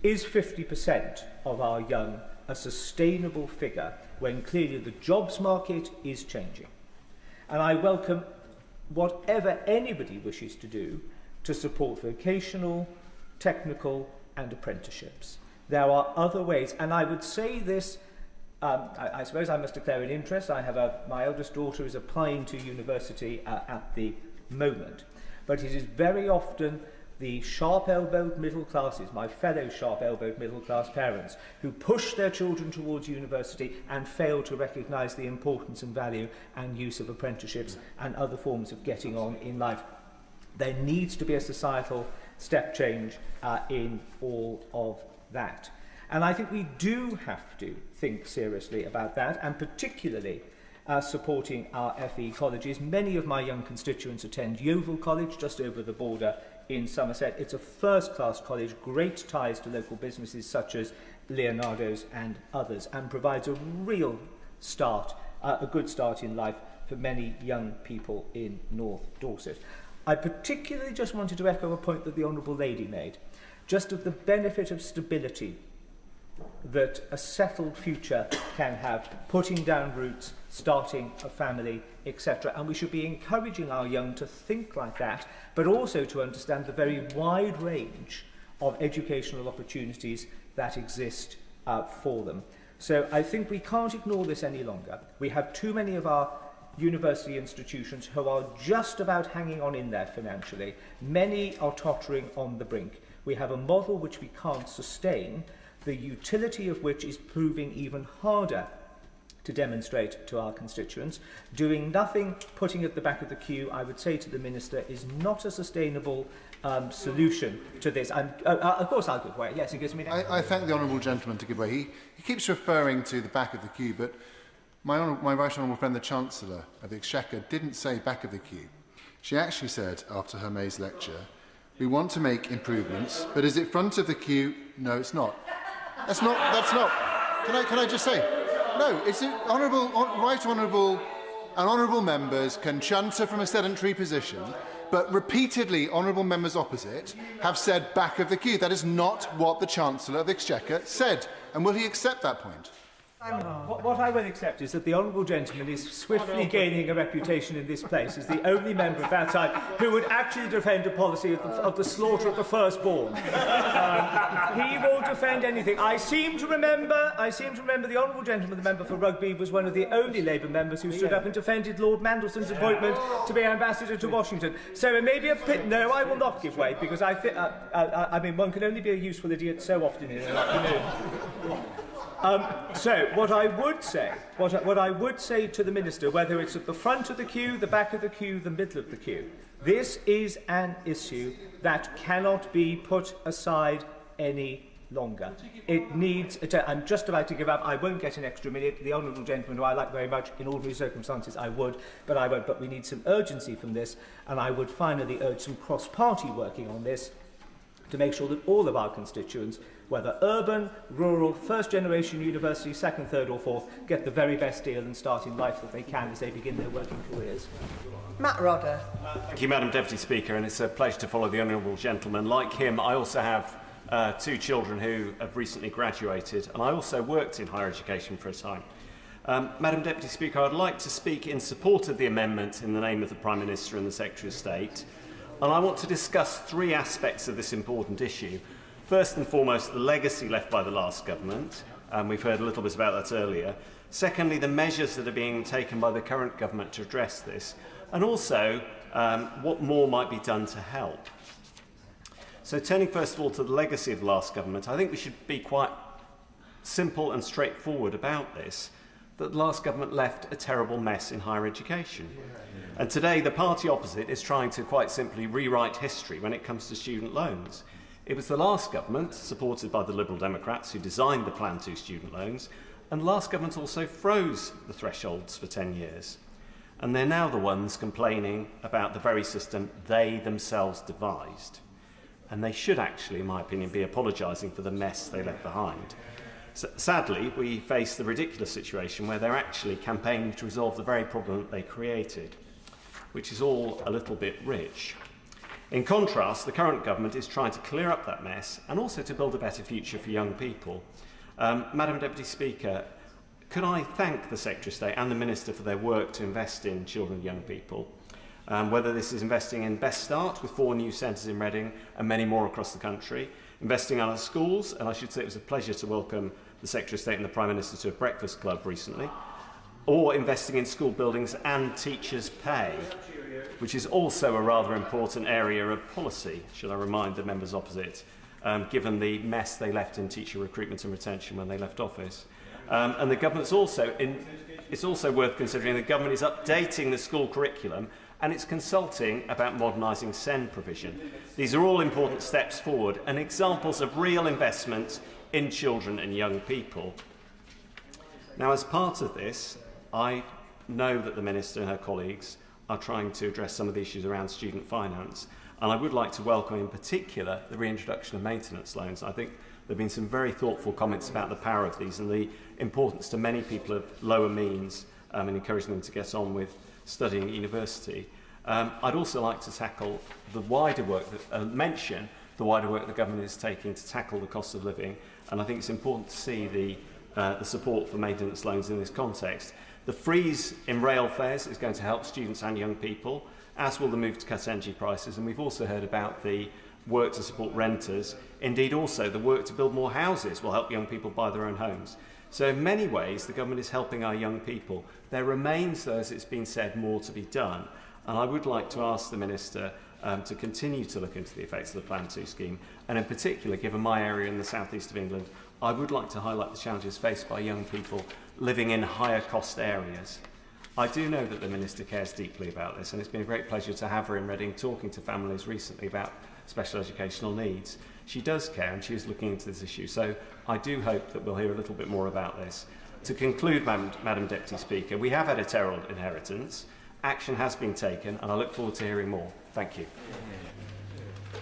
Is 50% of our young a sustainable figure when clearly the jobs market is changing? And I welcome whatever anybody wishes to do to support vocational, technical and apprenticeships. There are other ways, and I would say this, I suppose I must declare an interest. I have my eldest daughter is applying to university at the moment, but it is very often the sharp-elbowed middle classes, my fellow sharp-elbowed middle-class parents, who push their children towards university and fail to recognise the importance and value and use of apprenticeships and other forms of getting on in life. There needs to be a societal step change in all of that. And I think we do have to think seriously about that, and particularly supporting our FE colleges. Many of my young constituents attend Yeovil College, just over the border in Somerset. It's a first-class college, great ties to local businesses such as Leonardo's and others, and provides a real start, a good start in life for many young people in North Dorset. I particularly just wanted to echo a point that the Honourable Lady made, just of the benefit of stability that a settled future can have, putting down roots, starting a family, etc. And we should be encouraging our young to think like that, but also to understand the very wide range of educational opportunities that exist for them. So I think we can't ignore this any longer. We have too many of our university institutions who are just about hanging on in there financially. Many are tottering on the brink. We have a model which we can't sustain, the utility of which is proving even harder to demonstrate to our constituents. Doing nothing, putting at the back of the queue, I would say to the Minister, is not a sustainable solution to this. And of course I'll give way. Yes, it gives me... I thank the Honourable Gentleman to give way. He keeps referring to the back of the queue, but my right honourable friend, the Chancellor of the Exchequer, didn't say back of the queue. She actually said, after her May's lecture, we want to make improvements, but is it front of the queue? No, it's not. That's not. Can I just say? No, it's honourable, right honourable, and honourable members can chanter from a sedentary position, but repeatedly honourable members opposite have said back of the queue. That is not what the Chancellor of the Exchequer said. And will he accept that point? What I will accept is that the Honourable Gentleman is swiftly gaining a reputation in this place as the only member of that type who would actually defend a policy of the slaughter of the firstborn. He will defend anything. I seem to remember the Honourable Gentleman, the member for Rugby, was one of the only Labour members who stood up and defended Lord Mandelson's appointment to be ambassador to Washington. So it may be a pit. No, I will not give way, because I mean, one can only be a useful idiot so often in an afternoon. So what I would say, what I would say to the Minister, whether it's at the front of the queue, the back of the queue, the middle of the queue, this is an issue that cannot be put aside any longer. It needs. I'm just about to give up. I won't get an extra minute. The honourable gentleman, who I like very much, in ordinary circumstances, I would, but I won't. But we need some urgency from this, and I would finally urge some cross-party working on this to make sure that all of our constituents, whether urban, rural, first-generation university, second, third or fourth, get the very best deal and start in life that they can as they begin their working careers. Matt Rodder. Thank you, Madam Deputy Speaker, and it's a pleasure to follow the honourable gentleman. Like him, I also have 2 children who have recently graduated, and I also worked in higher education for a time. Madam Deputy Speaker, I'd like to speak in support of the amendment in the name of the Prime Minister and the Secretary of State, and I want to discuss 3 aspects of this important issue. First and foremost, the legacy left by the last government, and we've heard a little bit about that earlier. Secondly, the measures that are being taken by the current government to address this, and also what more might be done to help. So turning first of all to the legacy of the last government, I think we should be quite simple and straightforward about this, that the last government left a terrible mess in higher education. And today the party opposite is trying to quite simply rewrite history when it comes to student loans. It was the last government, supported by the Liberal Democrats, who designed the Plan 2 student loans, and the last government also froze the thresholds for 10 years. And they're now the ones complaining about the very system they themselves devised. And they should actually, in my opinion, be apologising for the mess they left behind. Sadly, we face the ridiculous situation where they're actually campaigning to resolve the very problem that they created, which is all a little bit rich. In contrast, the current government is trying to clear up that mess and also to build a better future for young people. Madam Deputy Speaker, could I thank the Secretary of State and the Minister for their work to invest in children and young people? Whether this is investing in Best Start with 4 new centres in Reading and many more across the country, investing in our schools, and I should say it was a pleasure to welcome the Secretary of State and the Prime Minister to a breakfast club recently, or investing in school buildings and teachers' pay, which is also a rather important area of policy, should I remind the members opposite, given the mess they left in teacher recruitment and retention when they left office. And the government's also, it's also worth considering the government is updating the school curriculum and it's consulting about modernising SEND provision. These are all important steps forward and examples of real investment in children and young people. Now, as part of this, I know that the Minister and her colleagues are trying to address some of the issues around student finance, and I would like to welcome in particular the reintroduction of maintenance loans. I think there have been some very thoughtful comments about the power of these and the importance to many people of lower means in encouraging them to get on with studying at university. I'd also like to tackle the wider work, mention the wider work the government is taking to tackle the cost of living, and I think it's important to see the support for maintenance loans in this context. The freeze in rail fares is going to help students and young people, as will the move to cut energy prices, and we've also heard about the work to support renters. Indeed, also the work to build more houses will help young people buy their own homes. So in many ways, the government is helping our young people. There remains, though, as it's been said, more to be done. And I would like to ask the Minister to continue to look into the effects of the Plan 2 scheme. And in particular, given my area in the southeast of England, I would like to highlight the challenges faced by young people living in higher cost areas. I do know that the Minister cares deeply about this, and it's been a great pleasure to have her in Reading talking to families recently about special educational needs. She does care, and she is looking into this issue, so I do hope that we'll hear a little bit more about this. To conclude, Madam Deputy Speaker, we have had a terrible inheritance. Action has been taken, and I look forward to hearing more. Thank you.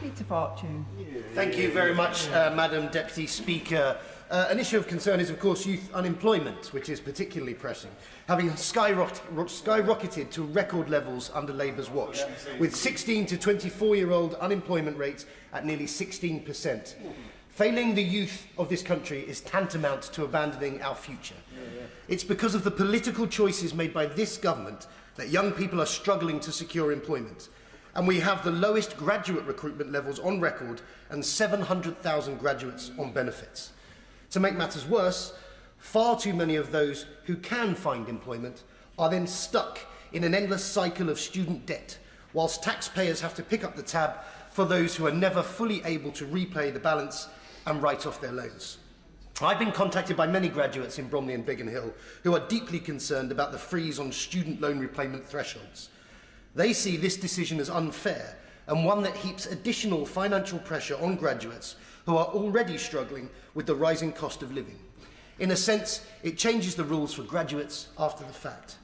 Peter Fortune. Thank you very much, Madam Deputy Speaker. An issue of concern is, of course, youth unemployment, which is particularly pressing, having skyrocketed to record levels under Labour's watch, with 16 to 24-year-old unemployment rates at nearly 16%. Failing the youth of this country is tantamount to abandoning our future. It's because of the political choices made by this government that young people are struggling to secure employment. And we have the lowest graduate recruitment levels on record and 700,000 graduates on benefits. To make matters worse, far too many of those who can find employment are then stuck in an endless cycle of student debt, whilst taxpayers have to pick up the tab for those who are never fully able to repay the balance and write off their loans. I've been contacted by many graduates in Bromley and Biggin Hill who are deeply concerned about the freeze on student loan repayment thresholds. They see this decision as unfair and one that heaps additional financial pressure on graduates who are already struggling with the rising cost of living. In a sense, it changes the rules for graduates after the fact.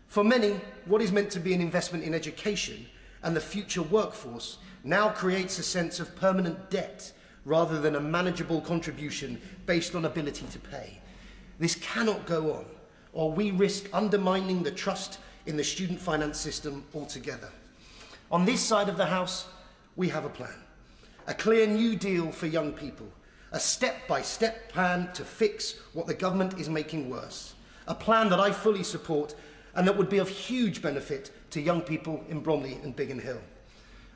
For many, what is meant to be an investment in education and the future workforce now creates a sense of permanent debt rather than a manageable contribution based on ability to pay. This cannot go on, or we risk undermining the trust in the student finance system altogether. On this side of the House, we have a plan. A clear new deal for young people. A step-by-step plan to fix what the government is making worse. A plan that I fully support and that would be of huge benefit to young people in Bromley and Biggin Hill.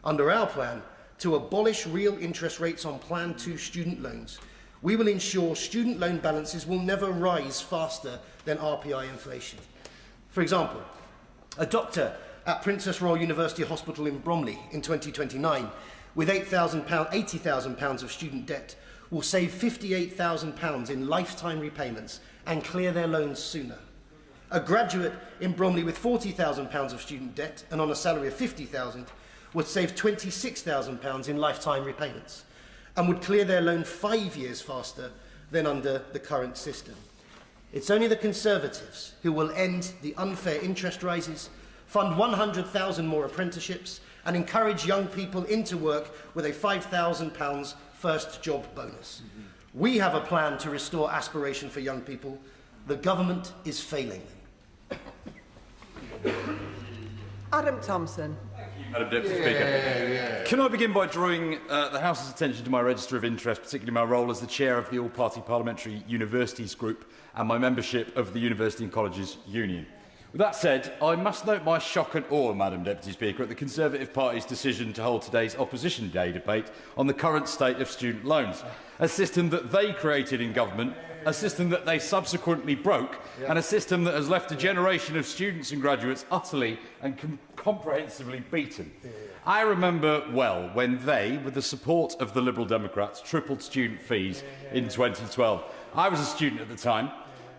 Under our plan, to abolish real interest rates on Plan 2 student loans, we will ensure student loan balances will never rise faster than RPI inflation. For example, a doctor at Princess Royal University Hospital in Bromley in 2029 with £80,000 of student debt will save £58,000 in lifetime repayments and clear their loans sooner. A graduate in Bromley with £40,000 of student debt and on a salary of £50,000 would save £26,000 in lifetime repayments and would clear their loan 5 years faster than under the current system. It's only the Conservatives who will end the unfair interest rises, fund 100,000 more apprenticeships and encourage young people into work with a £5,000 first job bonus. We have a plan to restore aspiration for young people. The government is failing them. Adam Thompson. Madam Deputy Speaker. Can I begin by drawing the House's attention to my register of interest, particularly my role as the chair of the All-Party Parliamentary Universities Group and my membership of the University and Colleges Union. With that said, I must note my shock and awe, Madam Deputy Speaker, at the Conservative Party's decision to hold today's Opposition Day debate on the current state of student loans, a system that they created in government, a system that they subsequently broke, and a system that has left a generation of students and graduates utterly and comprehensively beaten. I remember well when they, with the support of the Liberal Democrats, tripled student fees in 2012. I was a student at the time,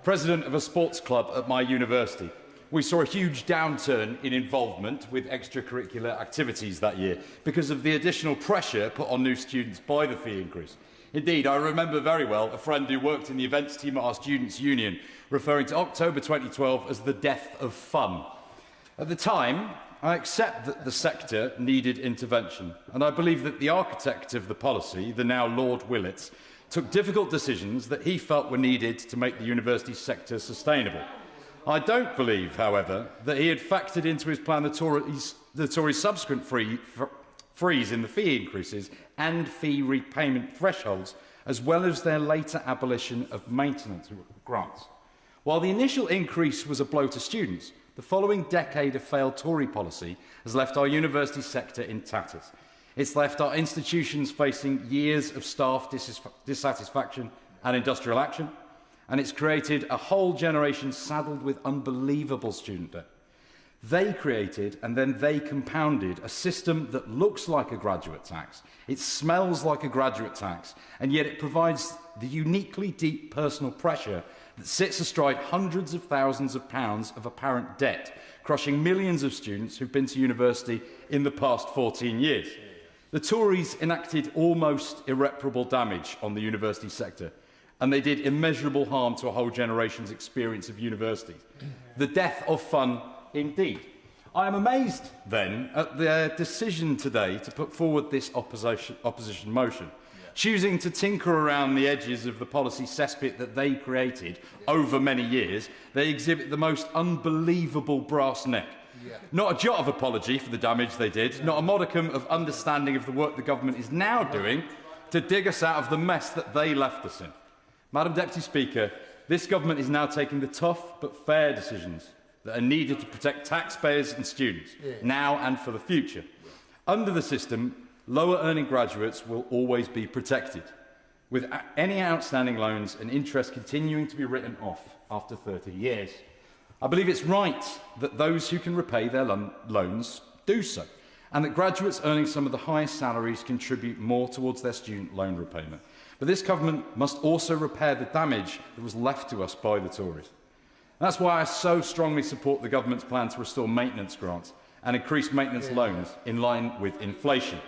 president of a sports club at my university. We saw a huge downturn in involvement with extracurricular activities that year because of the additional pressure put on new students by the fee increase. Indeed, I remember very well a friend who worked in the events team at our Students' Union referring to October 2012 as the death of fun. At the time, I accept that the sector needed intervention, and I believe that the architect of the policy, the now Lord Willits, took difficult decisions that he felt were needed to make the university sector sustainable. I don't believe, however, that he had factored into his plan the Tories' subsequent freeze in the fee increases and fee repayment thresholds, as well as their later abolition of maintenance grants. While the initial increase was a blow to students, the following decade of failed Tory policy has left our university sector in tatters. It's left our institutions facing years of staff dissatisfaction and industrial action, and it's created a whole generation saddled with unbelievable student debt. They created and then they compounded a system that looks like a graduate tax, it smells like a graduate tax, and yet it provides the uniquely deep personal pressure that sits astride hundreds of thousands of pounds of apparent debt, crushing millions of students who've been to university in the past 14 years. The Tories enacted almost irreparable damage on the university sector, and they did immeasurable harm to a whole generation's experience of universities. The death of fun, indeed. I am amazed, then, at their decision today to put forward this opposition motion. Choosing to tinker around the edges of the policy cesspit that they created over many years, they exhibit the most unbelievable brass neck. Not a jot of apology for the damage they did, not a modicum of understanding of the work the government is now doing to dig us out of the mess that they left us in. Madam Deputy Speaker, this government is now taking the tough but fair decisions that are needed to protect taxpayers and students, now and for the future. Under the system, lower-earning graduates will always be protected, with any outstanding loans and interest continuing to be written off after 30 years. I believe it's right that those who can repay their loans do so, and that graduates earning some of the highest salaries contribute more towards their student loan repayment. But this government must also repair the damage that was left to us by the Tories. That's why I so strongly support the government's plan to restore maintenance grants and increase maintenance loans in line with inflation,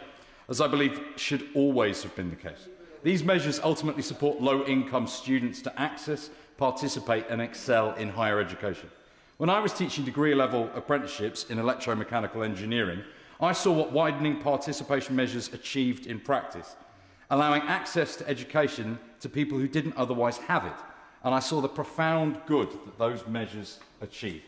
as I believe should always have been the case. These measures ultimately support low-income students to access, participate and excel in higher education. When I was teaching degree-level apprenticeships in electromechanical engineering, I saw what widening participation measures achieved in practice, allowing access to education to people who didn't otherwise have it. And I saw the profound good that those measures achieve.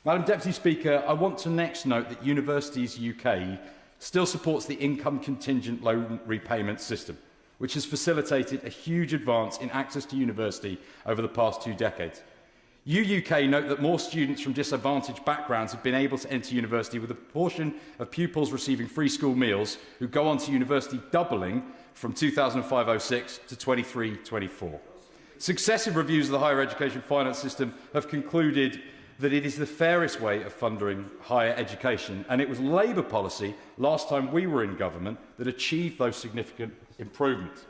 Madam Deputy Speaker, I want to next note that Universities UK still supports the income contingent loan repayment system, which has facilitated a huge advance in access to university over the past 2 decades. UUK note that more students from disadvantaged backgrounds have been able to enter university, with a proportion of pupils receiving free school meals who go on to university doubling from 2005-06 to 23-24. Successive reviews of the higher education finance system have concluded that it is the fairest way of funding higher education, and it was Labour policy last time we were in government that achieved those significant improvements.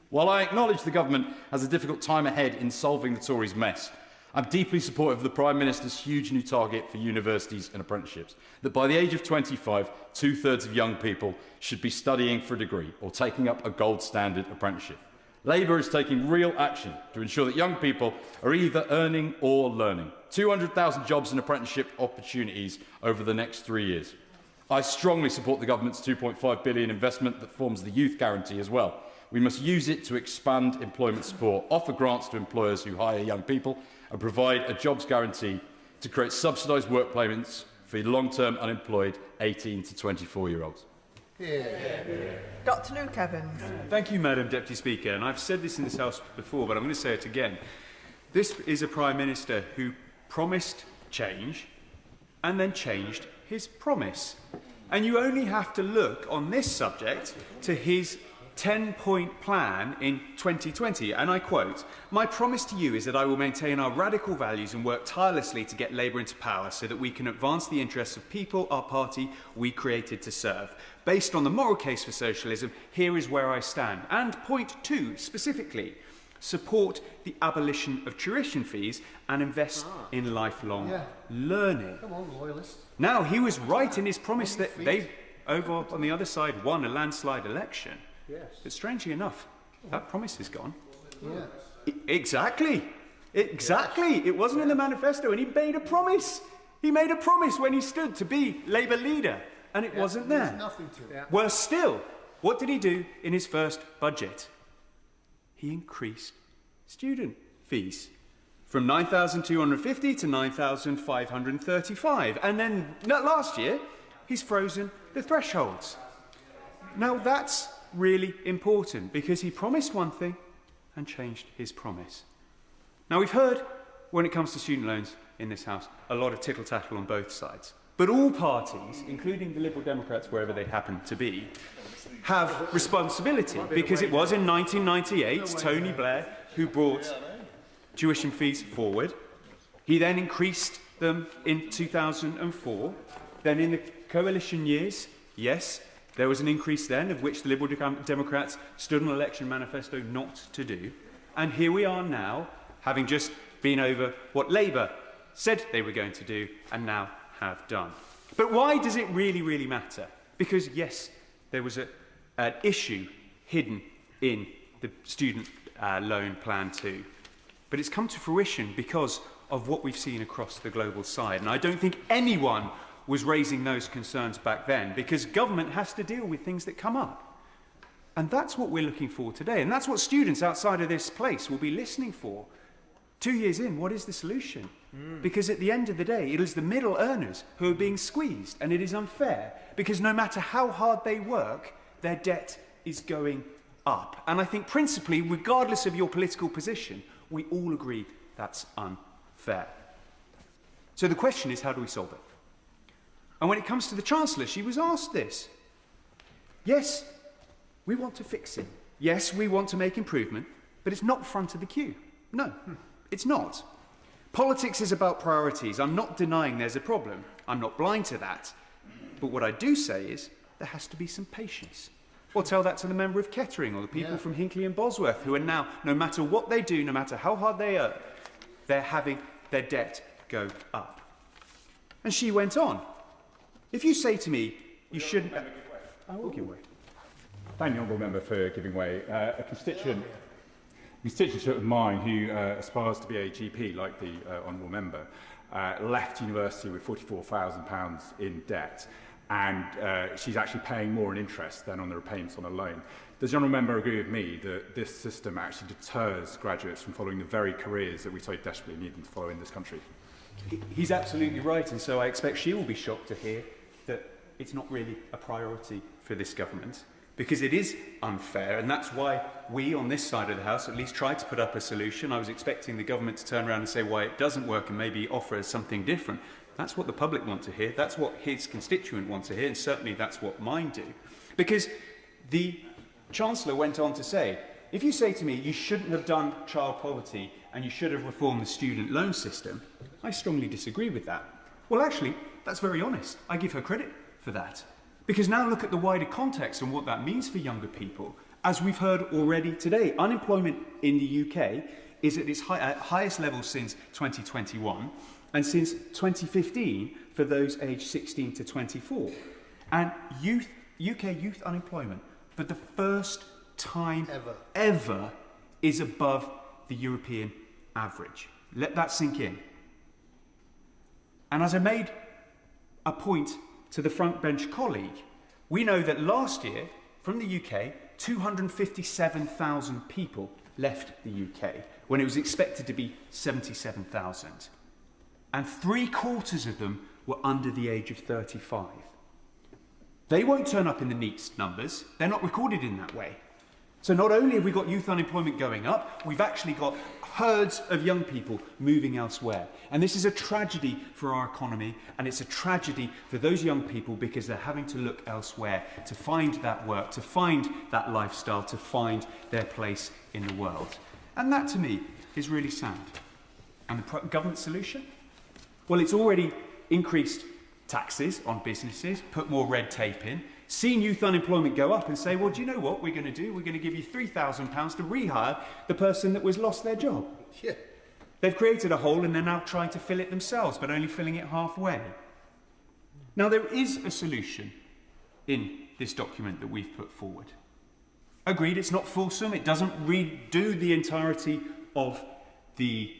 While I acknowledge the government has a difficult time ahead in solving the Tories' mess, I'm deeply supportive of the Prime Minister's huge new target for universities and apprenticeships, that by the age of 25, 2/3 of young people should be studying for a degree or taking up a gold standard apprenticeship. Labour is taking real action to ensure that young people are either earning or learning. 200,000 jobs and apprenticeship opportunities over the next 3 years. I strongly support the government's £2.5 billion investment that forms the Youth Guarantee as well. We must use it to expand employment support, offer grants to employers who hire young people, and provide a jobs guarantee to create subsidised work payments for long-term unemployed 18 to 24-year-olds. Dr. Luke Evans. Thank you, Madam Deputy Speaker. And I've said this in this House before, but I'm going to say it again. This is a Prime Minister who promised change and then changed his promise. And you only have to look on this subject to his 10-point plan in 2020, and I quote, "My promise to you is that I will maintain our radical values and work tirelessly to get Labour into power so that we can advance the interests of people, our party, we created to serve. Based on the moral case for socialism, here is where I stand." And point 2, specifically, support the abolition of tuition fees and invest in lifelong learning. Come on, loyalists. Now, he was right in his promise that they, over on the other side, won a landslide election. Yes. But strangely enough, that promise is gone. Yeah. Exactly. Exactly. It wasn't in the manifesto, and he made a promise. He made a promise when he stood to be Labour leader, and it wasn't there. There's nothing to it. Worse still, what did he do in his first budget? He increased student fees from 9,250 to 9,535. And then last year, he's frozen the thresholds. Now, that's really important, because he promised one thing and changed his promise. Now, we've heard, when it comes to student loans in this House, a lot of tittle-tattle on both sides. But all parties, including the Liberal Democrats, wherever they happen to be, have responsibility, because it was in 1998 Tony Blair who brought tuition fees forward. He then increased them in 2004. Then in the coalition years, yes, there was an increase then, of which the Liberal Democrats stood on an election manifesto not to do. And here we are now, having just been over what Labour said they were going to do and now have done. But why does it really matter? Because, yes, there was an issue hidden in the student loan plan too. But it's come to fruition because of what we've seen across the global side. And I don't think anyone was raising those concerns back then, because government has to deal with things that come up. And that's what we're looking for today. And that's what students outside of this place will be listening for. 2 years in, what is the solution? Because at the end of the day, it is the middle earners who are being squeezed, and it is unfair, because no matter how hard they work, their debt is going up. And I think principally, regardless of your political position, we all agree that's unfair. So the question is, how do we solve it? And when it comes to the Chancellor, she was asked this. Yes, we want to fix it. Yes, we want to make improvement, but it's not front of the queue. No, it's not. Politics is about priorities. I'm not denying there's a problem. I'm not blind to that. But what I do say is there has to be some patience. Or tell that to the member of Kettering or the people from Hinckley and Bosworth, who are now, no matter what they do, no matter how hard they earn, they're having their debt go up. And she went on. If you say to me, you shouldn't... I will give way. Thank the honourable member for giving way. A constituent of mine who aspires to be a GP, like the honourable member, left university with £44,000 in debt, and she's actually paying more in interest than on the repayments on a loan. Does the honourable member agree with me that this system actually deters graduates from following the very careers that we so desperately need them to follow in this country? He's absolutely right, and so I expect she will be shocked to hear that it's not really a priority for this government, because it is unfair, and that's why we on this side of the House at least tried to put up a solution. I was expecting the government to turn around and say why it doesn't work and maybe offer us something different. That's what the public want to hear, that's what his constituent wants to hear, and certainly that's what mine do. Because the Chancellor went on to say, if you say to me you shouldn't have done child poverty and you should have reformed the student loan system, I strongly disagree with that. Well, actually, that's very honest. I give her credit for that. Because now look at the wider context and what that means for younger people. As we've heard already today, unemployment in the UK is at its highest level since 2021 and since 2015 for those aged 16 to 24. And UK youth unemployment, for the first time ever is above the European average. Let that sink in. And as I made a point to the front bench colleague, we know that last year, from the UK, 257,000 people left the UK, when it was expected to be 77,000. And 3/4 of them were under the age of 35. They won't turn up in the NEETs numbers. They're not recorded in that way. So not only have we got youth unemployment going up, we've actually got herds of young people moving elsewhere. And this is a tragedy for our economy, and it's a tragedy for those young people because they're having to look elsewhere to find that work, to find that lifestyle, to find their place in the world. And that, to me, is really sad. And the government solution? Well, it's already increased taxes on businesses, put more red tape in, seen youth unemployment go up and say, well, do you know what we're going to do? We're going to give you £3,000 to rehire the person that was lost their job. Yeah. They've created a hole and they're now trying to fill it themselves, but only filling it halfway. Now, there is a solution in this document that we've put forward. Agreed, it's not fulsome. It doesn't redo the entirety of the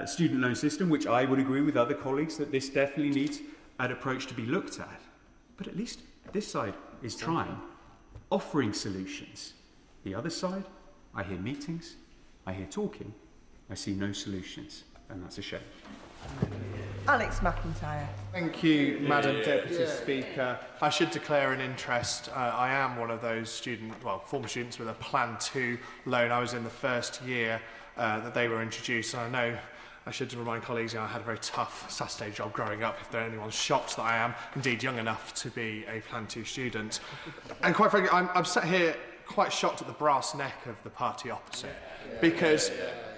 student loan system, which I would agree with other colleagues that this definitely needs an approach to be looked at. But at least this side is trying, offering solutions. The other side, I hear meetings, I hear talking, I see no solutions, and that's a shame. Alex McIntyre. Thank you, Madam Deputy Speaker. I should declare an interest. I am one of those former students with a Plan 2 loan. I was in the first year that they were introduced, and I know I should remind colleagues, I had a very tough Saturday job growing up, if anyone's shocked that I am indeed young enough to be a Plan 2 student. And quite frankly, I'm sat here quite shocked at the brass neck of the party opposite, because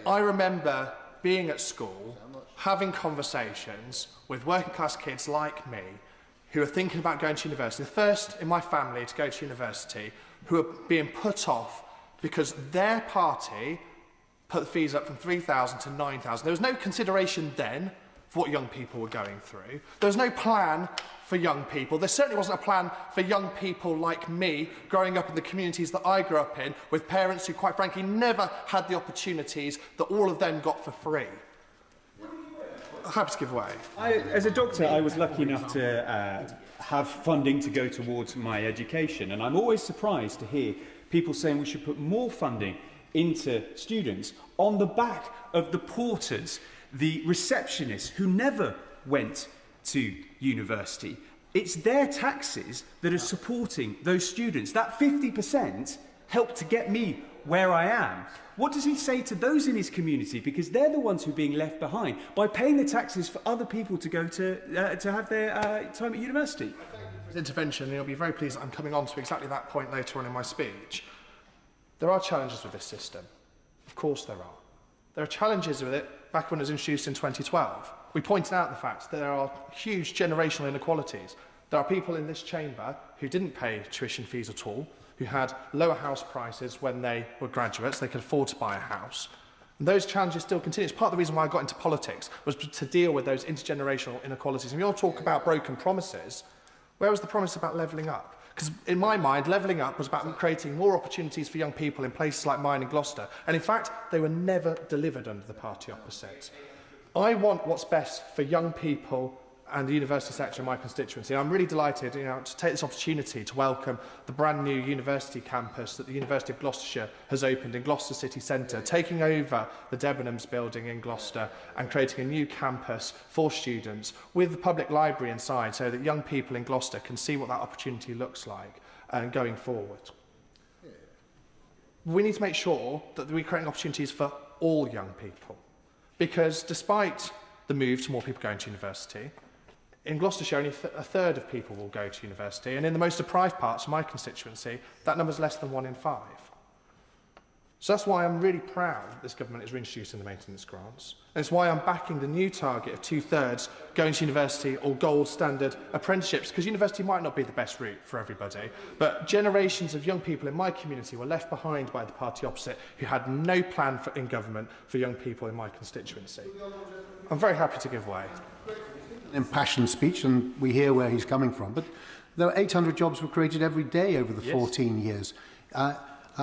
I remember being at school, having conversations with working class kids like me who are thinking about going to university, the first in my family to go to university, who are being put off because their party put the fees up from 3,000 to 9,000. There was no consideration then for what young people were going through. There was no plan for young people. There certainly wasn't a plan for young people like me growing up in the communities that I grew up in, with parents who, quite frankly, never had the opportunities that all of them got for free. Happy to give way. As a doctor, I was lucky enough to have funding to go towards my education, and I'm always surprised to hear people saying we should put more funding into students on the back of the porters, the receptionists who never went to university. It's their taxes that are supporting those students. That 50% helped to get me where I am. What does he say to those in his community? Because they're the ones who are being left behind by paying the taxes for other people to go to have their time at university. His intervention, and you'll be very pleased that I'm coming on to exactly that point later on in my speech. There are challenges with this system. Of course there are. There are challenges with it back when it was introduced in 2012. We pointed out the fact that there are huge generational inequalities. There are people in this chamber who didn't pay tuition fees at all, who had lower house prices when they were graduates, they could afford to buy a house. And those challenges still continue. It's part of the reason why I got into politics, was to deal with those intergenerational inequalities. And we all talk about broken promises. Where was the promise about levelling up? Because in my mind, levelling up was about creating more opportunities for young people in places like mine in Gloucester. And in fact, they were never delivered under the party opposite. I want what's best for young people and the university sector in my constituency. I'm really delighted to take this opportunity to welcome the brand new university campus that the University of Gloucestershire has opened in Gloucester City Centre, taking over the Debenhams building in Gloucester and creating a new campus for students with the public library inside so that young people in Gloucester can see what that opportunity looks like going forward. We need to make sure that we're creating opportunities for all young people, because despite the move to more people going to university, in Gloucestershire, only a third of people will go to university, and in the most deprived parts of my constituency, that number's less than 1 in 5. So that's why I'm really proud that this government is reintroducing the maintenance grants. And it's why I'm backing the new target of 2/3 going to university or gold standard apprenticeships, because university might not be the best route for everybody, but generations of young people in my community were left behind by the party opposite who had no plan in government for young people in my constituency. I'm very happy to give way. Impassioned speech, and we hear where he's coming from, but there were 800 jobs were created every day over the 14 years.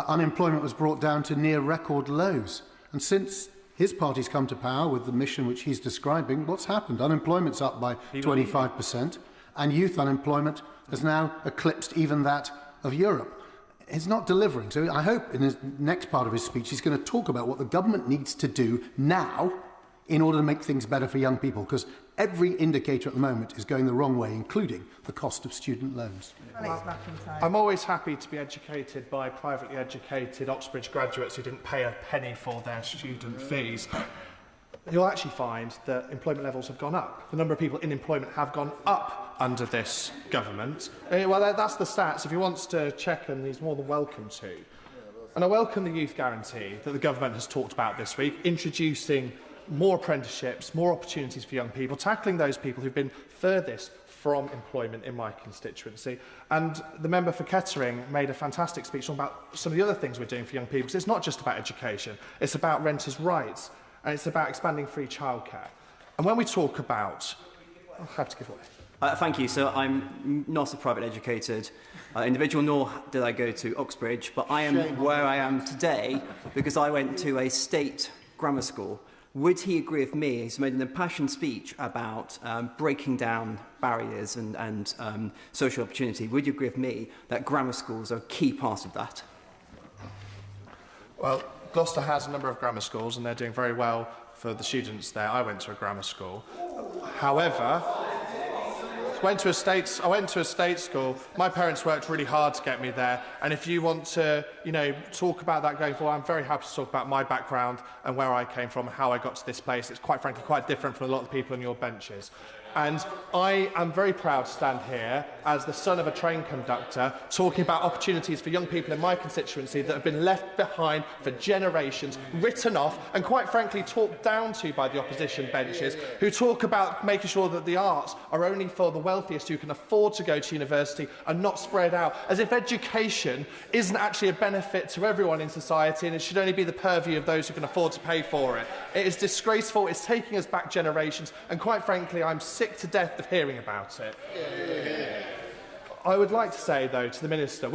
Unemployment was brought down to near record lows, and since his party's come to power with the mission which he's describing, what's happened? Unemployment's up by 25%, and youth unemployment has now eclipsed even that of Europe. It's not delivering, so I hope in his next part of his speech he's going to talk about what the government needs to do now in order to make things better for young people, because every indicator at the moment is going the wrong way, including the cost of student loans. I'm always happy to be educated by privately educated Oxbridge graduates who didn't pay a penny for their student fees. You'll actually find that employment levels have gone up. The number of people in employment have gone up under this government. Well, that's the stats. If he wants to check them, he's more than welcome to. And I welcome the youth guarantee that the government has talked about this week, introducing more apprenticeships, more opportunities for young people, tackling those people who've been furthest from employment in my constituency. And the member for Kettering made a fantastic speech about some of the other things we're doing for young people, because it's not just about education, it's about renters' rights, and it's about expanding free childcare. And when we talk about... I'll have to give away. Thank you. So I'm not a private educated individual, nor did I go to Oxbridge, but I am where I am today because I went to a state grammar school. Would he agree with me? He's made an impassioned speech about breaking down barriers and social opportunity. Would you agree with me that grammar schools are a key part of that? Well, Gloucester has a number of grammar schools and they're doing very well for the students there. I went to a grammar school. However, I went to a state school. My parents worked really hard to get me there, and if you want to, talk about that going forward, I'm very happy to talk about my background and where I came from and how I got to this place. It's quite frankly quite different from a lot of the people on your benches. And I am very proud to stand here as the son of a train conductor talking about opportunities for young people in my constituency that have been left behind for generations, written off and quite frankly talked down to by the opposition benches, who talk about making sure that the arts are only for the wealthiest who can afford to go to university and not spread out, as if education isn't actually a benefit to everyone in society and it should only be the purview of those who can afford to pay for it. It is disgraceful, it's taking us back generations, and quite frankly I'm sick to death of hearing about it. I would like to say, though, to the Minister,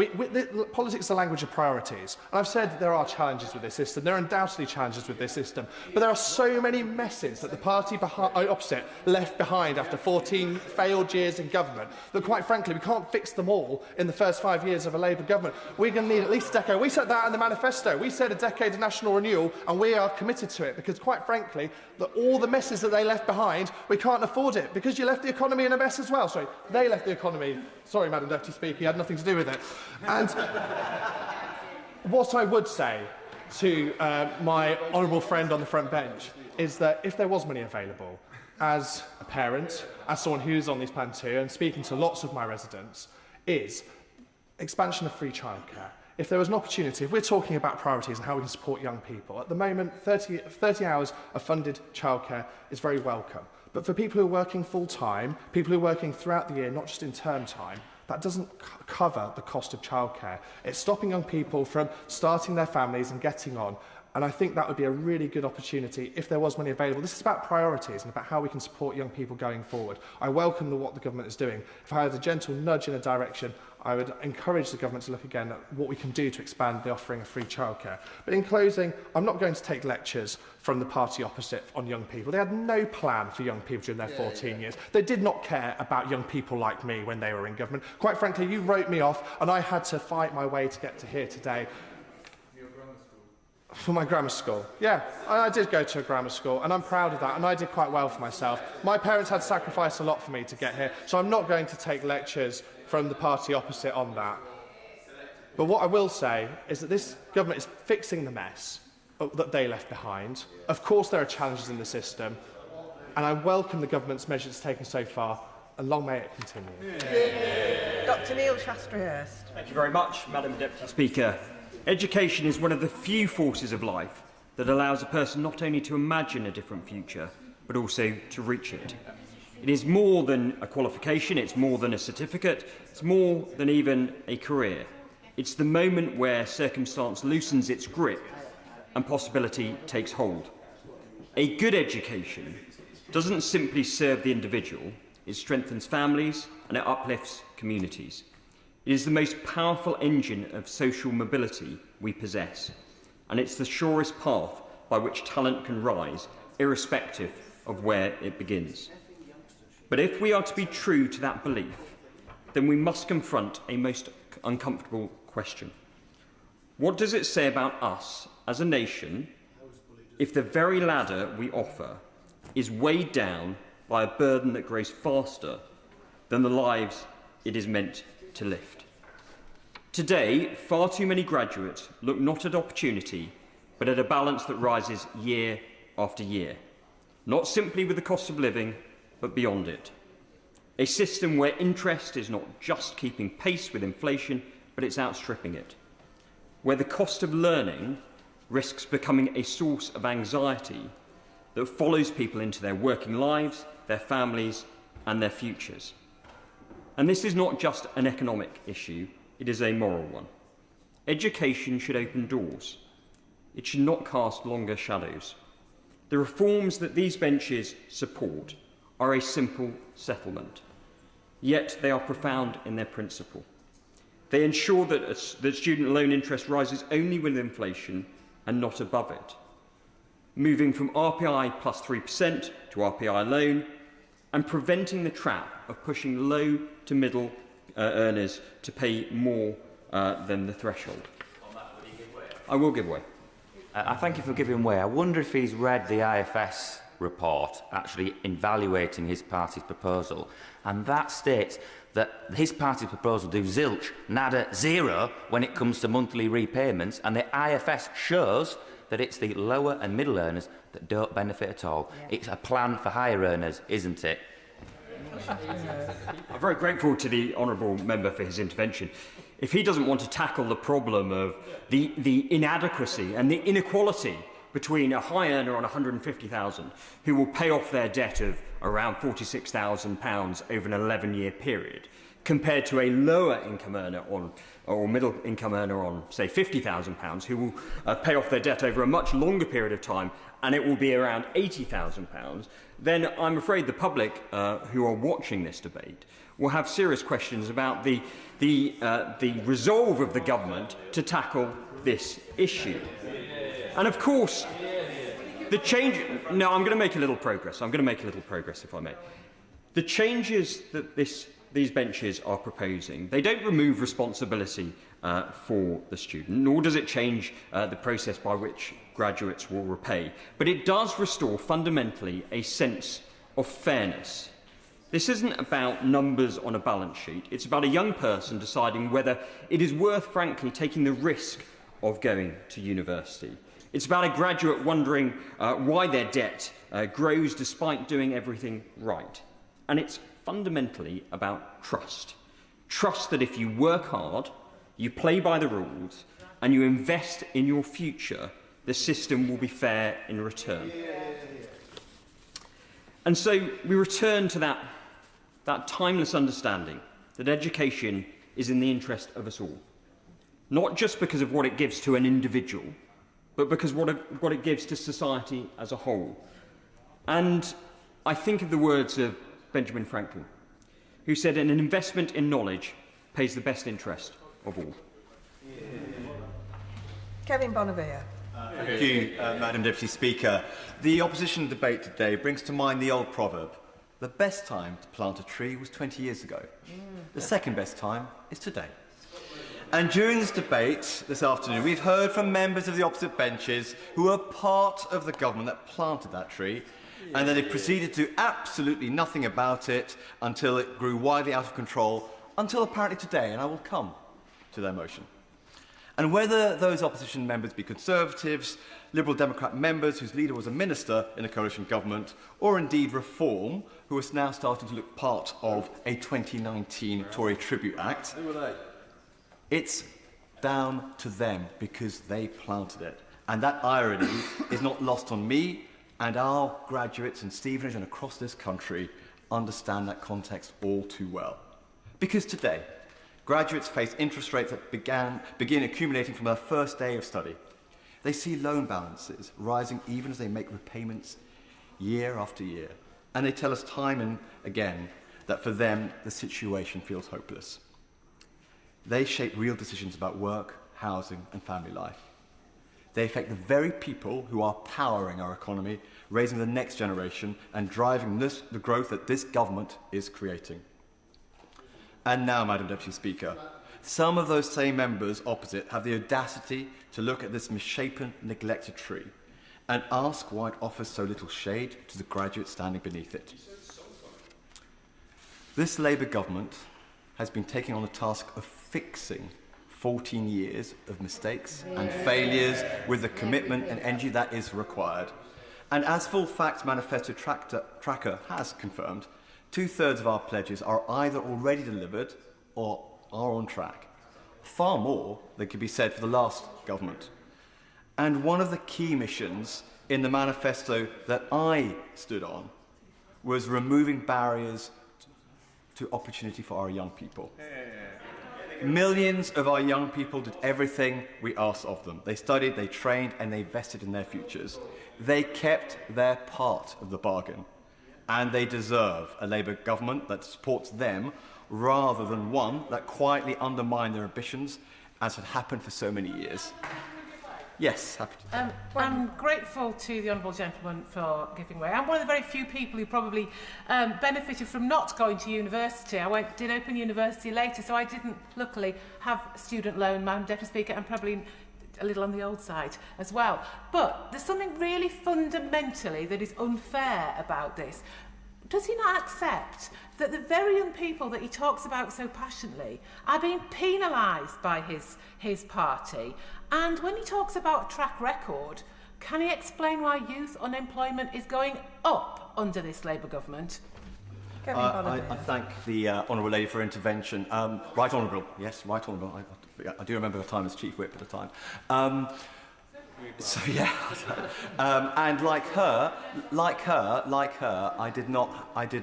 politics is the language of priorities. And I've said there are challenges with this system. There are undoubtedly challenges with this system. But there are so many messes that the party opposite left behind after 14 failed years in government that, quite frankly, we can't fix them all in the first 5 years of a Labour government. We're going to need at least a decade. We said that in the manifesto. We said a decade of national renewal, and we are committed to it because, quite frankly, all the messes that they left behind, we can't afford it because you left the economy in a mess as well. Sorry, they left the economy. Sorry, Madam Deputy Speaker, he had nothing to do with it. And what I would say to my honourable friend on the front bench is that if there was money available, as a parent, as someone who's on this plan too, and speaking to lots of my residents, is expansion of free childcare. If there was an opportunity, if we're talking about priorities and how we can support young people, at the moment 30 hours of funded childcare is very welcome. But for people who are working full-time, people who are working throughout the year, not just in term time, that doesn't cover the cost of childcare. It's stopping young people from starting their families and getting on. And I think that would be a really good opportunity if there was money available. This is about priorities and about how we can support young people going forward. I welcome what the government is doing. If I had a gentle nudge in a direction, I would encourage the government to look again at what we can do to expand the offering of free childcare. But in closing, I'm not going to take lectures from the party opposite on young people. They had no plan for young people during their 14 years. They did not care about young people like me when they were in government. Quite frankly, you wrote me off and I had to fight my way to get to here today. For my grammar school. Yeah, I did go to a grammar school and I'm proud of that and I did quite well for myself. My parents had sacrificed a lot for me to get here, so I'm not going to take lectures from the party opposite on that. But what I will say is that this government is fixing the mess that they left behind. Of course there are challenges in the system and I welcome the government's measures taken so far and long may it continue. Dr Neil Shastrahurst. Thank you very much, Madam Deputy Speaker. Education is one of the few forces of life that allows a person not only to imagine a different future, but also to reach it. It is more than a qualification, it's more than a certificate, it's more than even a career. It's the moment where circumstance loosens its grip and possibility takes hold. A good education doesn't simply serve the individual, it strengthens families and it uplifts communities. It is the most powerful engine of social mobility we possess, and it's the surest path by which talent can rise, irrespective of where it begins. But if we are to be true to that belief, then we must confront a most uncomfortable question. What does it say about us as a nation if the very ladder we offer is weighed down by a burden that grows faster than the lives it is meant to lift? Today, far too many graduates look not at opportunity, but at a balance that rises year after year, not simply with the cost of living, but beyond it. A system where interest is not just keeping pace with inflation, but it's outstripping it. Where the cost of learning risks becoming a source of anxiety that follows people into their working lives, their families, and their futures. And this is not just an economic issue, it is a moral one. Education should open doors. It should not cast longer shadows. The reforms that these benches support are a simple settlement, yet they are profound in their principle. They ensure that student loan interest rises only with inflation and not above it, moving from RPI plus 3% to RPI alone, and preventing the trap of pushing low to middle earners to pay more than the threshold. I will give way. I thank you for giving way. I wonder if he's read the IFS report actually evaluating his party's proposal, and that states that his party's proposal do zilch, nada, zero when it comes to monthly repayments, and the IFS shows that it's the lower and middle earners that don't benefit at all. Yeah. It's a plan for higher earners, isn't it? I'm very grateful to the honourable member for his intervention. If he doesn't want to tackle the problem of the inadequacy and the inequality between a high earner on £150,000 who will pay off their debt of around £46,000 over an 11-year period, compared to a lower income earner or middle income earner on, say, £50,000 who will pay off their debt over a much longer period of time, and it will be around £80,000, then I'm afraid the public who are watching this debate will have serious questions about the resolve of the government to tackle this issue. And of course, the change... No, I'm going to make a little progress. I'm going to make a little progress, if I may. The changes that these benches are proposing, they don't remove responsibility for the student, nor does it change the process by which graduates will repay. But it does restore fundamentally a sense of fairness. This isn't about numbers on a balance sheet. It's about a young person deciding whether it is worth, frankly, taking the risk of going to university. It's about a graduate wondering why their debt grows despite doing everything right. And it's fundamentally about trust. Trust that if you work hard, you play by the rules, and you invest in your future, the system will be fair in return. And so we return to that timeless understanding that education is in the interest of us all. Not just because of what it gives to an individual, but because what it gives to society as a whole. And I think of the words of Benjamin Franklin, who said, an investment in knowledge pays the best interest of all. Kevin Bonavia. Thank you, Madam Deputy Speaker. The opposition debate today brings to mind the old proverb, the best time to plant a tree was 20 years ago. The second best time is today. And during this debate this afternoon, we've heard from members of the opposite benches who are part of the government that planted that tree, and that it proceeded to do absolutely nothing about it until it grew widely out of control, until apparently today, and I will come to their motion. And whether those opposition members be Conservatives, Liberal Democrat members whose leader was a minister in a coalition government, or indeed Reform, who is now starting to look part of a 2019 Tory Tribute Act, it's down to them because they planted it. And that irony is not lost on me, and our graduates in Stevenage and across this country understand that context all too well. Because today, graduates face interest rates that begin accumulating from their first day of study. They see loan balances rising even as they make repayments year after year. And they tell us time and again that for them, the situation feels hopeless. They shape real decisions about work, housing and family life. They affect the very people who are powering our economy, raising the next generation and driving the growth that this government is creating. And now, Madam Deputy Speaker, some of those same members opposite have the audacity to look at this misshapen, neglected tree and ask why it offers so little shade to the graduates standing beneath it. This Labour government has been taking on the task of fixing 14 years of mistakes and failures with the commitment and energy that is required. And as Full Facts Manifesto Tracker has confirmed, 2/3 of our pledges are either already delivered or are on track. Far more than could be said for the last government. And one of the key missions in the manifesto that I stood on was removing barriers to opportunity for our young people. Millions of our young people did everything we asked of them. They studied, they trained, and they invested in their futures. They kept their part of the bargain. And they deserve a Labour government that supports them rather than one that quietly undermined their ambitions, as had happened for so many years. Yes, happy to. I'm grateful to the Honourable Gentleman for giving way. I'm one of the very few people who probably benefited from not going to university. I did open university later, so I didn't, luckily, have a student loan, Madam Deputy Speaker, and probably a little on the old side as well. But there's something really fundamentally that is unfair about this. Does he not accept that the very young people that he talks about so passionately are being penalised by his party? And when he talks about track record, can he explain why youth unemployment is going up under this Labour government? I thank the Honourable Lady for her intervention. Right Honourable, yes, Right Honourable. I do remember her time as Chief Whip at the time. So yeah, and like her, I did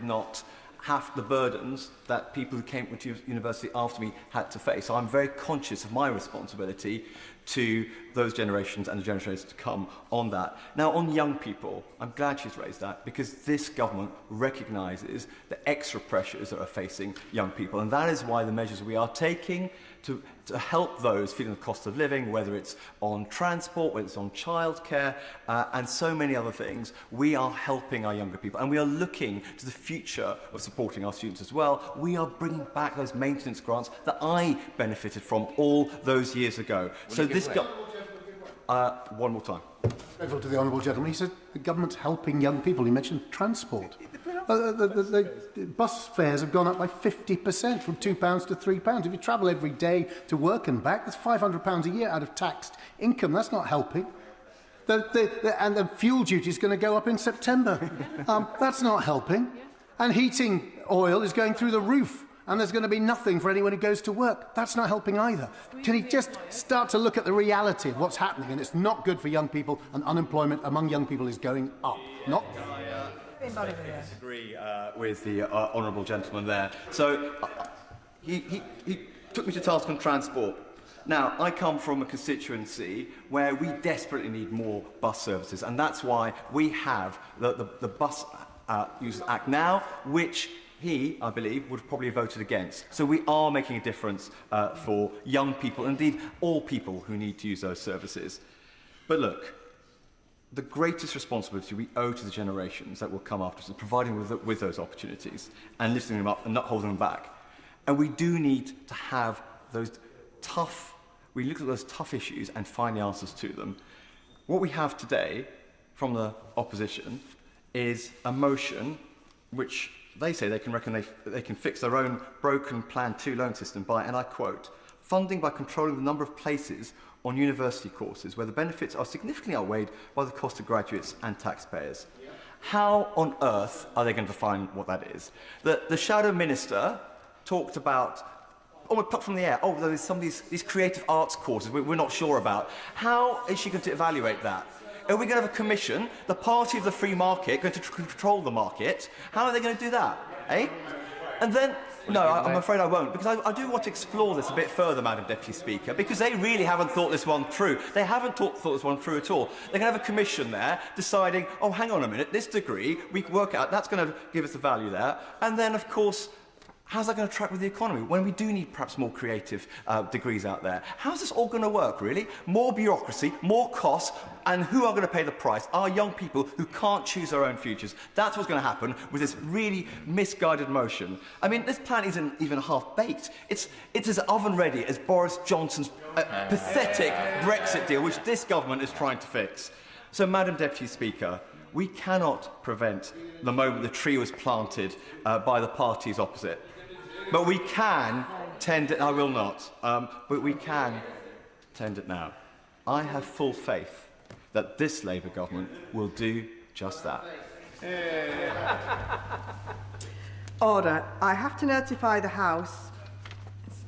not have the burdens that people who came to university after me had to face. So I'm very conscious of my responsibility to those generations and the generations to come on that. Now, on young people, I'm glad she's raised that because this government recognises the extra pressures that are facing young people, and that is why the measures we are taking to help those feeling the cost of living, whether it's on transport, whether it's on childcare, and so many other things, we are helping our younger people. And we are looking to the future of supporting our students as well. We are bringing back those maintenance grants that I benefited from all those years ago. So this one more time. Grateful to the Honourable Gentleman. He said the government's helping young people. He mentioned transport. The bus fares have gone up by 50%, from £2 to £3. If you travel every day to work and back, that's £500 a year out of taxed income. That's not helping. And the fuel duty is going to go up in September. That's not helping. And heating oil is going through the roof. And there's going to be nothing for anyone who goes to work. That's not helping either. Can he just start to look at the reality of what's happening? And it's not good for young people, and unemployment among young people is going up, not down. I disagree with the Honourable Gentleman there. So he took me to task on transport. Now, I come from a constituency where we desperately need more bus services, and that's why we have the Bus Users Act now, which he, I believe, would have probably voted against. So we are making a difference for young people, and indeed all people who need to use those services. But look, the greatest responsibility we owe to the generations that will come after us is providing with those opportunities and lifting them up and not holding them back. And we do need to have those we look at those tough issues and find the answers to them. What we have today from the opposition is a motion which they say they can fix their own broken Plan 2 loan system by, and I quote, funding by controlling the number of places on university courses where the benefits are significantly outweighed by the cost to graduates and taxpayers. How on earth are they going to define what that is? The Shadow Minister talked about, almost plucked from the air, there's some of these creative arts courses we're not sure about. How is she going to evaluate that? Are we going to have a commission, the party of the free market, going to control the market? How are they going to do that, eh? And then, no, I'm afraid I won't, because I do want to explore this a bit further, Madam Deputy Speaker, because they really haven't thought this one through. They haven't thought this one through at all. They're going to have a commission there deciding, oh, hang on a minute, this degree, we can work out, that's going to give us the value there. And then, of course, how's that going to track with the economy when we do need perhaps more creative degrees out there? How's this all going to work, really? More bureaucracy, more costs, and who are going to pay the price? Our young people who can't choose their own futures. That's what's going to happen with this really misguided motion. I mean, this plan isn't even half-baked. It's as oven-ready as Boris Johnson's pathetic Brexit deal, which this government is trying to fix. So, Madam Deputy Speaker, we cannot prevent the moment the tree was planted by the parties opposite. But we can tend it, I will not, but we can tend it now. I have full faith that this Labour government will do just that. Order. I have to notify the House,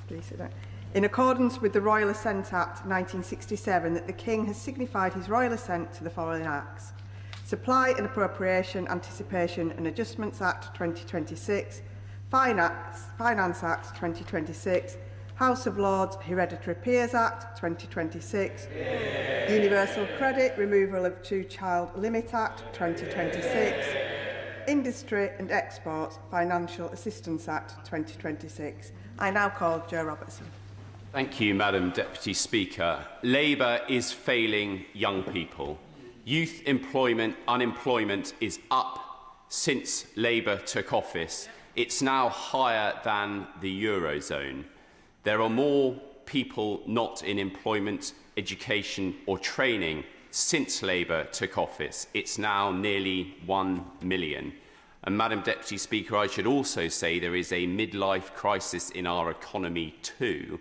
please sit down, in accordance with the Royal Assent Act 1967, that the King has signified his royal assent to the following acts: Supply and Appropriation, Anticipation and Adjustments Act 2026, Finance Act 2026, House of Lords Hereditary Peers Act 2026, Universal Credit Removal of Two-Child Limit Act 2026, Industry and Exports Financial Assistance Act 2026. I now call Joe Robertson. Thank you, Madam Deputy Speaker. Labour is failing young people. Youth unemployment is up since Labour took office. It's now higher than the Eurozone. There are more people not in employment, education or training since Labour took office. It's now nearly 1 million. And Madam Deputy Speaker, I should also say there is a midlife crisis in our economy too.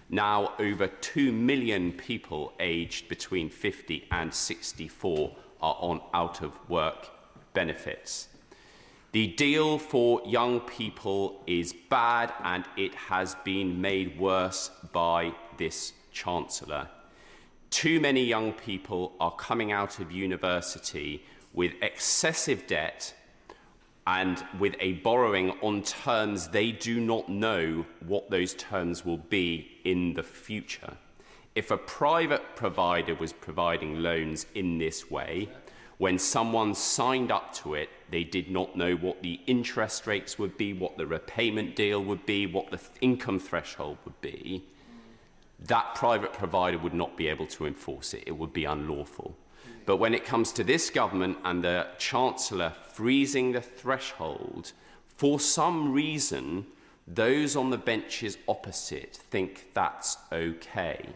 Now over 2 million people aged between 50 and 64 are on out-of-work benefits. The deal for young people is bad, and it has been made worse by this Chancellor. Too many young people are coming out of university with excessive debt and with a borrowing on terms they do not know what those terms will be in the future. If a private provider was providing loans in this way, when someone signed up to it, they did not know what the interest rates would be, what the repayment deal would be, what the income threshold would be. That private provider would not be able to enforce it. It would be unlawful. But when it comes to this government and the Chancellor freezing the threshold, for some reason, those on the benches opposite think that's okay.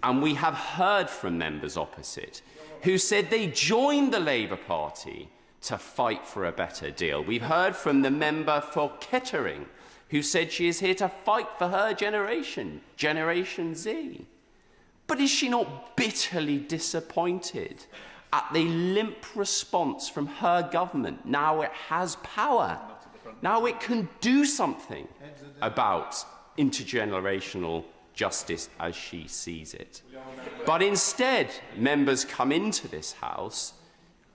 And we have heard from members opposite who said they joined the Labour Party to fight for a better deal. We've heard from the member for Kettering, who said she is here to fight for her generation, Generation Z. But is she not bitterly disappointed at the limp response from her government? Now it has power. Now it can do something about intergenerational justice as she sees it. But instead, members come into this House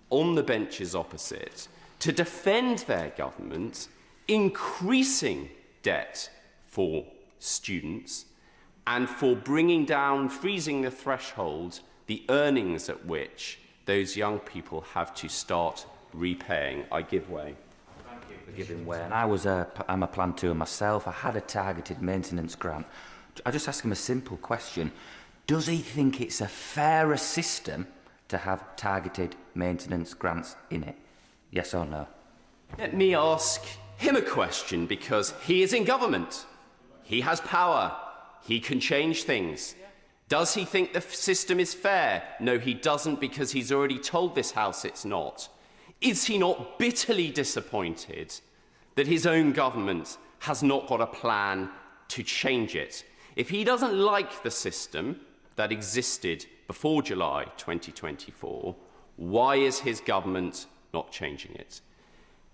on the benches opposite to defend their government, increasing debt for students and for bringing down, freezing the threshold, the earnings at which those young people have to start repaying. I give way. Thank you for giving way. And I'm a planter myself. I had a targeted maintenance grant. I just ask him a simple question. Does he think it's a fairer system to have targeted maintenance grants in it? Yes or no? Let me ask him a question, because he is in government. He has power. He can change things. Does he think the system is fair? No, he doesn't, because he's already told this House it's not. Is he not bitterly disappointed that his own government has not got a plan to change it? If he doesn't like the system that existed before July 2024, why is his government not changing it?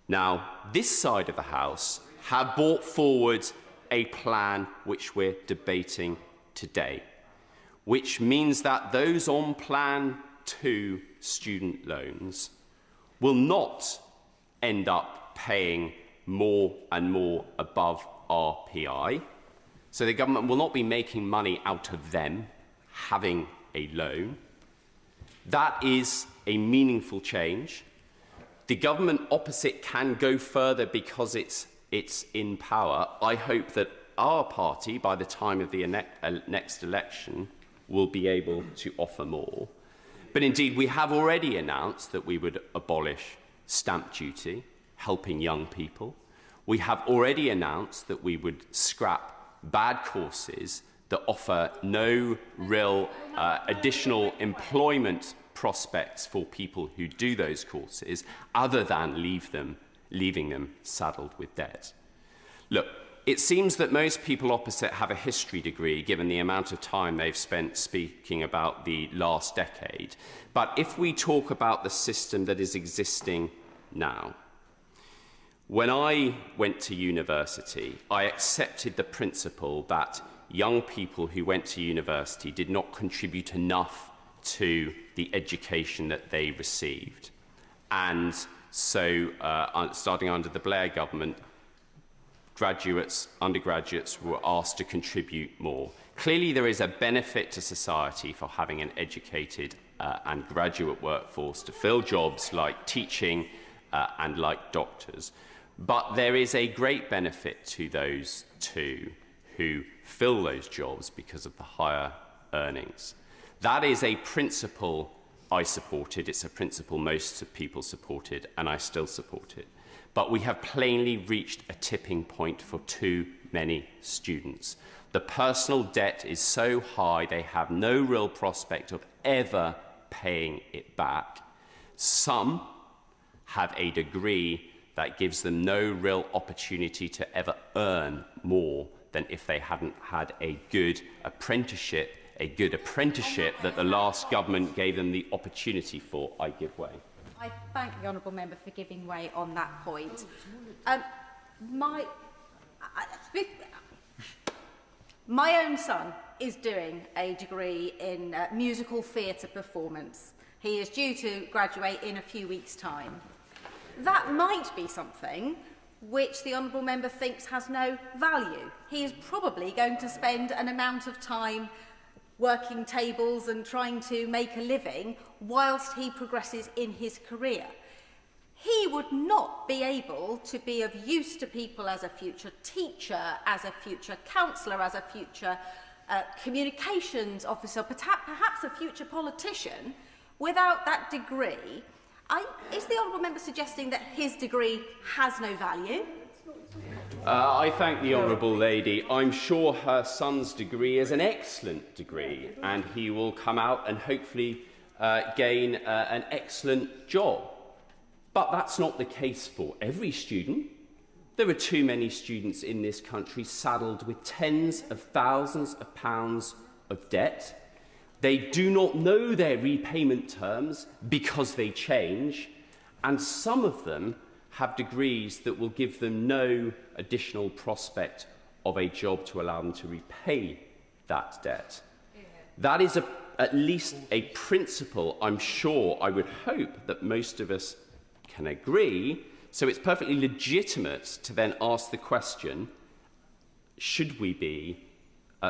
Now, this side of the House have brought forward a plan which we're debating today, which means that those on Plan 2 student loans will not end up paying more and more above RPI. So the government will not be making money out of them having a loan. That is a meaningful change. The government opposite can go further because it's in power. I hope that our party, by the time of the next election, will be able to offer more. But indeed, we have already announced that we would abolish stamp duty, helping young people. We have already announced that we would scrap bad courses that offer no real additional employment prospects for people who do those courses, other than leaving them saddled with debt. Look, it seems that most people opposite have a history degree, given the amount of time they've spent speaking about the last decade. But if we talk about the system that is existing now, when I went to university, I accepted the principle that young people who went to university did not contribute enough to the education that they received. And so, starting under the Blair government, undergraduates were asked to contribute more. Clearly, there is a benefit to society for having an educated and graduate workforce to fill jobs like teaching and like doctors. But there is a great benefit to those too who fill those jobs because of the higher earnings. That is a principle I supported. It's a principle most people supported, and I still support it. But we have plainly reached a tipping point for too many students. The personal debt is so high they have no real prospect of ever paying it back. Some have a degree that gives them no real opportunity to ever earn more than if they hadn't had a good apprenticeship that the last government gave them the opportunity for. I give way. I thank the honourable member for giving way on that point. My own son is doing a degree in musical theatre performance. He is due to graduate in a few weeks' time. That might be something which the honourable member thinks has no value. He is probably going to spend an amount of time working tables and trying to make a living whilst he progresses in his career. He would not be able to be of use to people as a future teacher, as a future counsellor, as a future communications officer, perhaps a future politician, without that degree. Is the honourable member suggesting that his degree has no value? I thank the honourable lady. I'm sure her son's degree is an excellent degree, and he will come out and hopefully gain an excellent job. But that's not the case for every student. There are too many students in this country saddled with tens of thousands of pounds of debt. They do not know their repayment terms because they change, and some of them have degrees that will give them no additional prospect of a job to allow them to repay that debt. That is at least a principle I'm sure, I would hope, that most of us can agree. So it's perfectly legitimate to then ask the question, should we be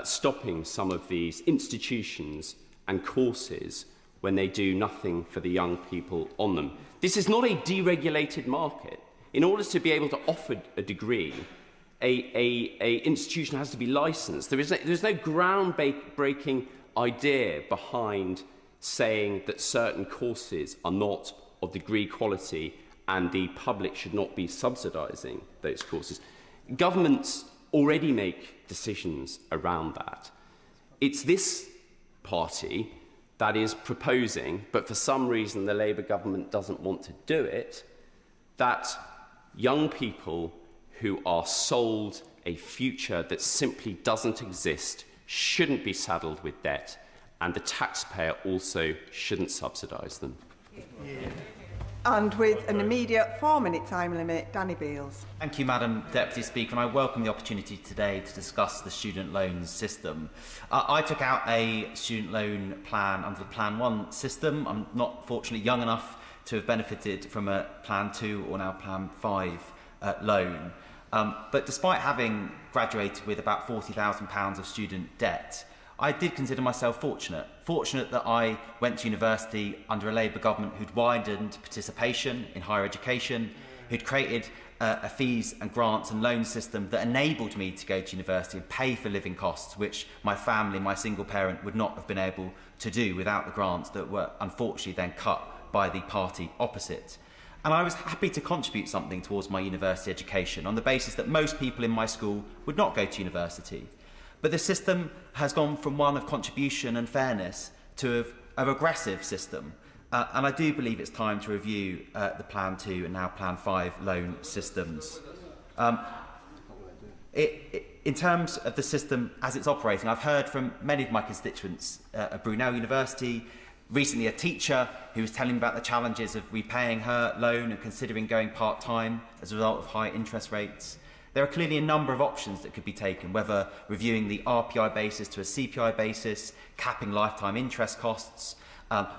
stopping some of these institutions and courses when they do nothing for the young people on them? This is not a deregulated market. In order to be able to offer a degree, a institution has to be licensed. There is no groundbreaking idea behind saying that certain courses are not of degree quality and the public should not be subsidising those courses. Governments already make decisions around that. It's this party that is proposing, but for some reason the Labour government doesn't want to do it, that young people who are sold a future that simply doesn't exist shouldn't be saddled with debt, and the taxpayer also shouldn't subsidise them. Yeah. And with an immediate 4-minute time limit, Danny Beales. Thank you, Madam Deputy Speaker, and I welcome the opportunity today to discuss the student loans system. I took out a student loan plan under the Plan 1 system. I'm not fortunately young enough to have benefited from a Plan 2 or now Plan 5 loan. But despite having graduated with about £40,000 of student debt, I did consider myself fortunate that I went to university under a Labour government who'd widened participation in higher education, who'd created a fees and grants and loan system that enabled me to go to university and pay for living costs, which my family, my single parent, would not have been able to do without the grants that were unfortunately then cut by the party opposite. And I was happy to contribute something towards my university education on the basis that most people in my school would not go to university. But the system has gone from one of contribution and fairness to a regressive system. And I do believe it's time to review the Plan 2 and now Plan 5 loan systems. In terms of the system as it's operating, I've heard from many of my constituents at Brunel University, recently a teacher who was telling me about the challenges of repaying her loan and considering going part-time as a result of high interest rates. There are clearly a number of options that could be taken, whether reviewing the RPI basis to a CPI basis, capping lifetime interest costs,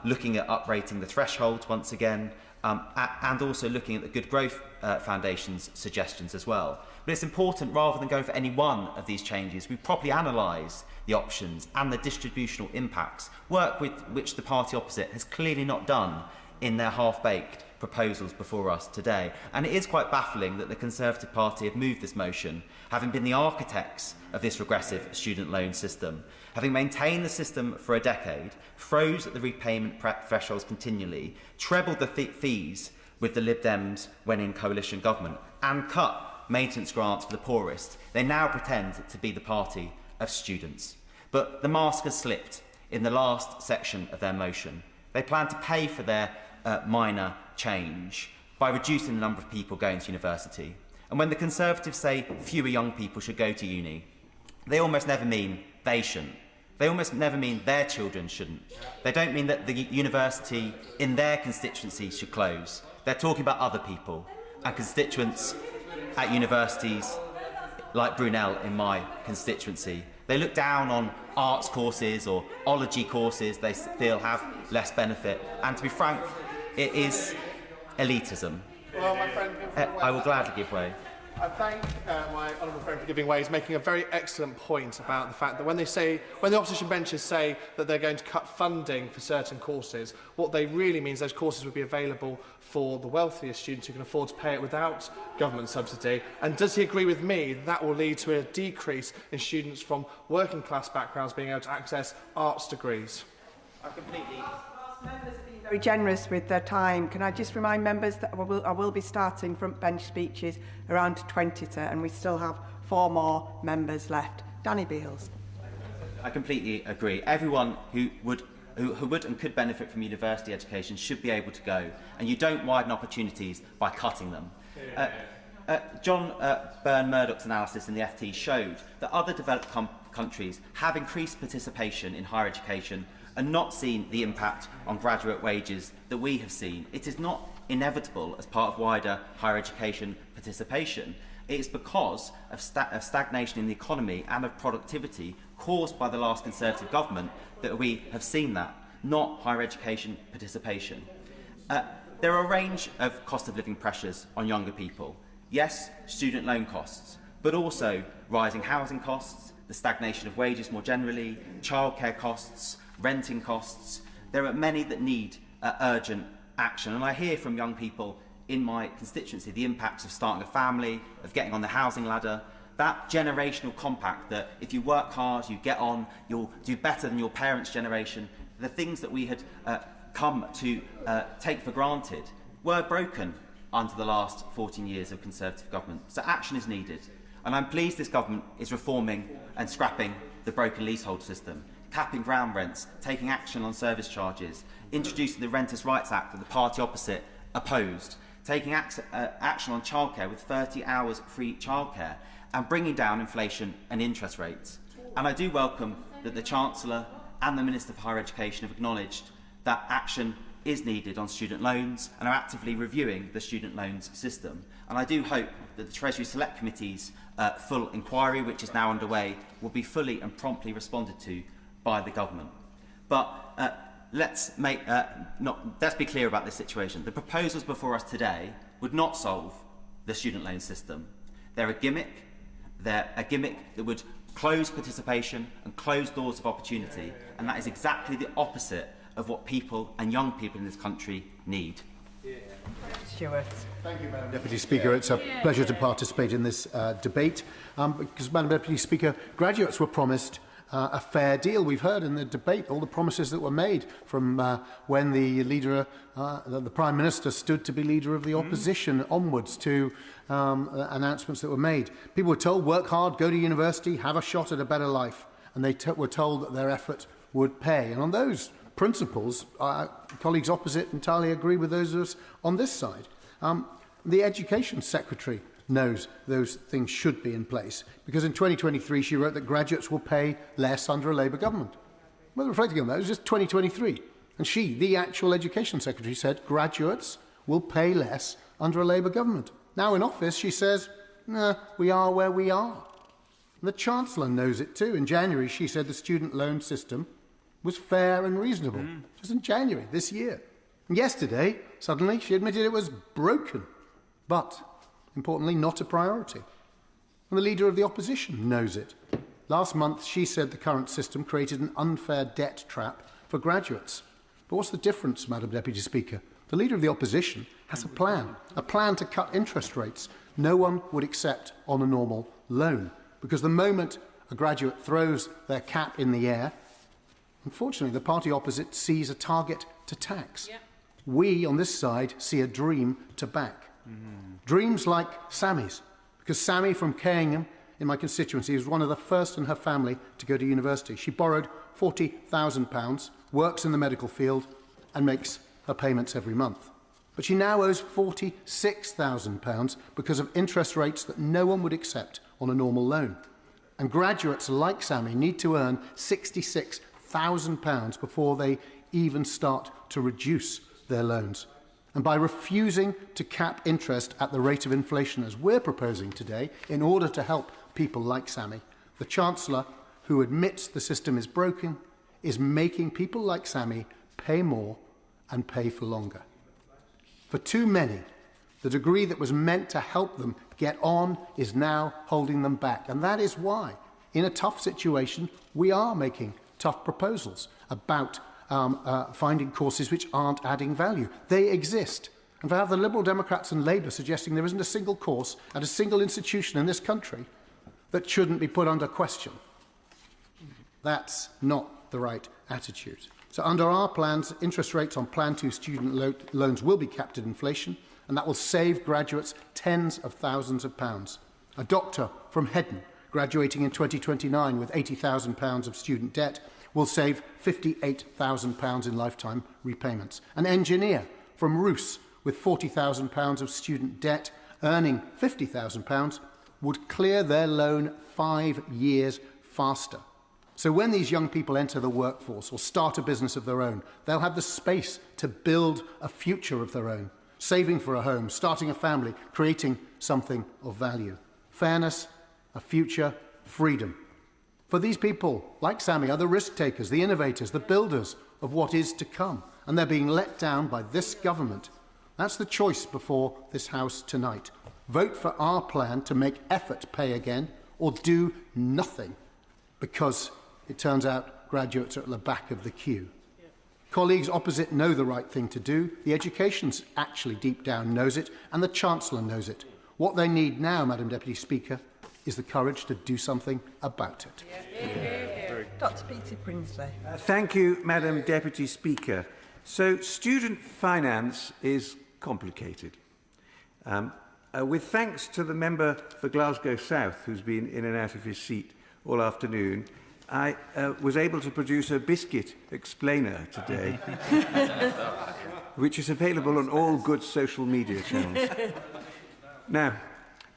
looking at uprating the thresholds once again, and also looking at the Good Growth Foundation's suggestions as well. But it's important, rather than going for any one of these changes, we properly analyse the options and the distributional impacts, work with which the party opposite has clearly not done in their half-baked proposals before us today. And it is quite baffling that the Conservative Party have moved this motion, having been the architects of this regressive student loan system, having maintained the system for a decade, froze at the repayment thresholds continually, trebled the fees with the Lib Dems when in coalition government, and cut maintenance grants for the poorest. They now pretend to be the party of students. But the mask has slipped in the last section of their motion. They plan to pay for their minor change by reducing the number of people going to university. And when the Conservatives say fewer young people should go to uni, they almost never mean they shouldn't. They almost never mean their children shouldn't. They don't mean that the university in their constituency should close. They're talking about other people and constituents at universities like Brunel in my constituency. They look down on arts courses or ology courses they feel have less benefit. And to be frank, it is elitism. Well, my friend, I will gladly give way. I thank my honourable friend for giving way. He's making a very excellent point about the fact that when the opposition benches say that they're going to cut funding for certain courses, what they really mean is those courses would be available for the wealthiest students who can afford to pay it without government subsidy. And does he agree with me that will lead to a decrease in students from working class backgrounds being able to access arts degrees? I completely... Very generous with their time. Can I just remind members that I will be starting front bench speeches around 20 to, and we still have 4 more members left. Danny Beales. I completely agree. Everyone who would and could benefit from university education should be able to go, and you don't widen opportunities by cutting them. John Byrne Murdoch's analysis in the FT showed that other developed countries have increased participation in higher education and not seen the impact on graduate wages that we have seen. It is not inevitable as part of wider higher education participation. It is because of stagnation in the economy and of productivity caused by the last Conservative government that we have seen that, not higher education participation. There are a range of cost of living pressures on younger people. Yes, student loan costs, but also rising housing costs, the stagnation of wages more generally, childcare costs, renting costs. There are many that need urgent action, and I hear from young people in my constituency the impacts of starting a family, of getting on the housing ladder, that generational compact that if you work hard, you get on, you'll do better than your parents' generation, the things that we had come to take for granted were broken under the last 14 years of Conservative government. So action is needed. And I'm pleased this government is reforming and scrapping the broken leasehold system, capping ground rents, taking action on service charges, introducing the Renters' Rights Act that the party opposite opposed, taking action on childcare with 30 hours free childcare, and bringing down inflation and interest rates. And I do welcome that the Chancellor and the Minister for Higher Education have acknowledged that action is needed on student loans and are actively reviewing the student loans system. And I do hope that the Treasury Select Committee's full inquiry, which is now underway, will be fully and promptly responded to by the government. But let's be clear about this situation. The proposals before us today would not solve the student loan system. They're a gimmick. They're a gimmick that would close participation and close doors of opportunity, and that is exactly the opposite of what people and young people in this country need. Stuart. Thank you, Madam Deputy Speaker. It's a pleasure to participate in this debate because, Madam Deputy Speaker, graduates were promised a fair deal. We've heard in the debate all the promises that were made from when the leader, the Prime Minister, stood to be leader of the opposition onwards to announcements that were made. People were told, work hard, go to university, have a shot at a better life. And they were told that their effort would pay. And on those principles, colleagues opposite entirely agree with those of us on this side. The Education Secretary knows those things should be in place, because in 2023 she wrote that graduates will pay less under a Labour government. Well, reflecting on that, it was just 2023. And she, the actual Education Secretary, said graduates will pay less under a Labour government. Now in office she says, nah, we are where we are. And the Chancellor knows it too. In January she said the student loan system was fair and reasonable. Just in January this year. And yesterday, suddenly, she admitted it was broken, but, importantly, not a priority. And the Leader of the Opposition knows it. Last month, she said the current system created an unfair debt trap for graduates. But what's the difference, Madam Deputy Speaker? The Leader of the Opposition has a plan to cut interest rates no one would accept on a normal loan. Because the moment a graduate throws their cap in the air, unfortunately, the party opposite sees a target to tax. Yep. We, on this side, see a dream to back. Dreams like Sammy's, because Sammy from Caingham, in my constituency, was one of the first in her family to go to university. She borrowed £40,000, works in the medical field, and makes her payments every month. But she now owes £46,000 because of interest rates that no one would accept on a normal loan. And graduates like Sammy need to earn £66,000 before they even start to reduce their loans. And by refusing to cap interest at the rate of inflation as we're proposing today, in order to help people like Sammy, the Chancellor, who admits the system is broken, is making people like Sammy pay more and pay for longer. For too many, the degree that was meant to help them get on is now holding them back. And that is why, in a tough situation, we are making tough proposals about finding courses which aren't adding value. They exist. And to have the Liberal Democrats and Labour suggesting there isn't a single course at a single institution in this country that shouldn't be put under question, that's not the right attitude. So under our plans, interest rates on Plan 2 student loans will be capped at inflation, and that will save graduates tens of thousands of pounds. A doctor from Headon, graduating in 2029 with £80,000 of student debt, will save £58,000 in lifetime repayments. An engineer from Roos with £40,000 of student debt, earning £50,000, would clear their loan 5 years faster. So when these young people enter the workforce or start a business of their own, they'll have the space to build a future of their own, saving for a home, starting a family, creating something of value. Fairness, a future, freedom. For these people, like Sammy, are the risk takers, the innovators, the builders of what is to come. And they're being let down by this government. That's the choice before this House tonight. Vote for our plan to make effort pay again, or do nothing, because it turns out graduates are at the back of the queue. Colleagues opposite know the right thing to do. The education's actually deep down knows it, and the Chancellor knows it. What they need now, Madam Deputy Speaker, is the courage to do something about it. Dr. Peter Prinsley. Thank you, Madam Deputy Speaker. So, student finance is complicated. With thanks to the member for Glasgow South, who's been in and out of his seat all afternoon, I was able to produce a biscuit explainer today, which is available on all good social media channels. Now,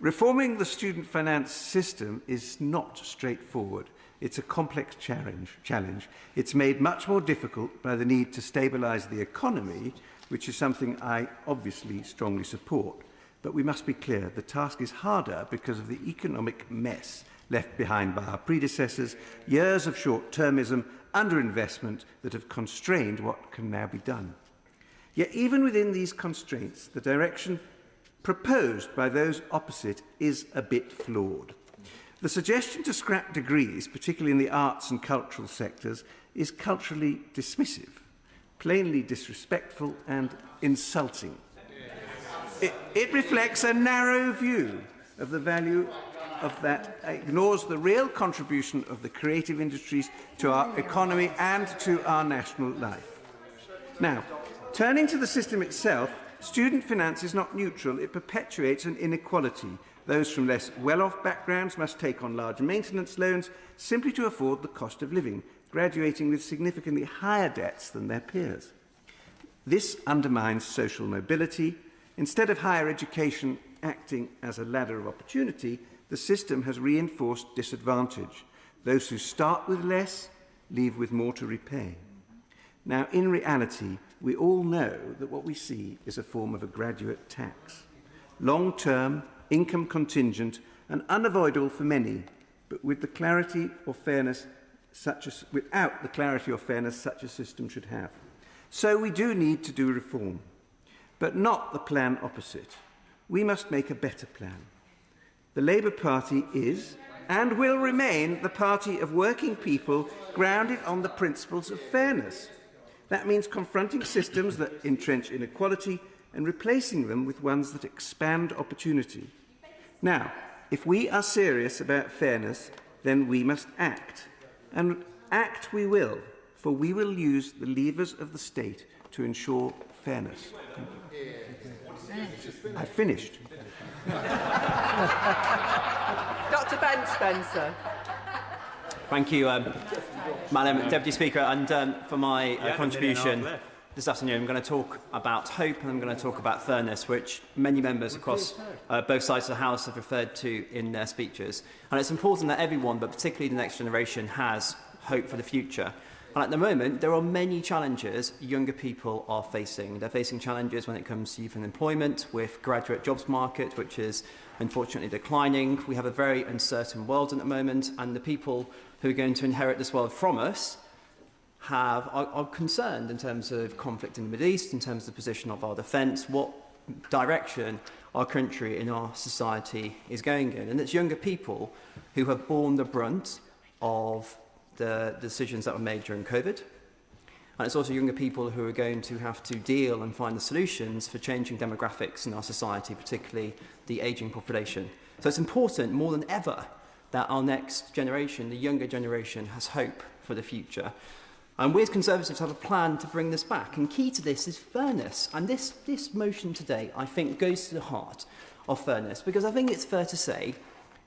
reforming the student finance system is not straightforward. It's a complex challenge. It's made much more difficult by the need to stabilise the economy, which is something I obviously strongly support. But we must be clear, the task is harder because of the economic mess left behind by our predecessors, years of short-termism, underinvestment that have constrained what can now be done. Yet even within these constraints, the direction proposed by those opposite is a bit flawed. The suggestion to scrap degrees, particularly in the arts and cultural sectors, is culturally dismissive, plainly disrespectful and insulting. It reflects a narrow view of the value of that, ignores the real contribution of the creative industries to our economy and to our national life. Now, turning to the system itself, student finance is not neutral. It perpetuates an inequality. Those from less well-off backgrounds must take on large maintenance loans simply to afford the cost of living, graduating with significantly higher debts than their peers. This undermines social mobility. Instead of higher education acting as a ladder of opportunity, the system has reinforced disadvantage. Those who start with less leave with more to repay. Now, in reality, we all know that what we see is a form of a graduate tax. Long-term, income contingent and unavoidable for many, but with the clarity or fairness without the clarity or fairness such a system should have. So we do need to do reform, but not the plan opposite. We must make a better plan. The Labour Party is and will remain the party of working people grounded on the principles of fairness. That means confronting systems that entrench inequality and replacing them with ones that expand opportunity. Now, if we are serious about fairness, then we must act. And act we will, for we will use the levers of the state to ensure fairness. I've finished. Dr. Ben Spencer. Thank you, Madam Deputy Speaker, and for my contribution this afternoon. I'm going to talk about hope and I'm going to talk about fairness, which many members across both sides of the House have referred to in their speeches. And it's important that everyone, but particularly the next generation, has hope for the future. And at the moment, there are many challenges younger people are facing. They're facing challenges when it comes to youth unemployment, with graduate jobs market, which is unfortunately declining. We have a very uncertain world at the moment, and the people who are going to inherit this world from us are concerned in terms of conflict in the Middle East, in terms of the position of our defence, what direction our country and our society is going in. And it's younger people who have borne the brunt of the decisions that were made during COVID. And it's also younger people who are going to have to deal and find the solutions for changing demographics in our society, particularly the ageing population. So it's important more than ever that our next generation, the younger generation, has hope for the future. And we as Conservatives have a plan to bring this back. And key to this is fairness. And this motion today, I think, goes to the heart of fairness, because I think it's fair to say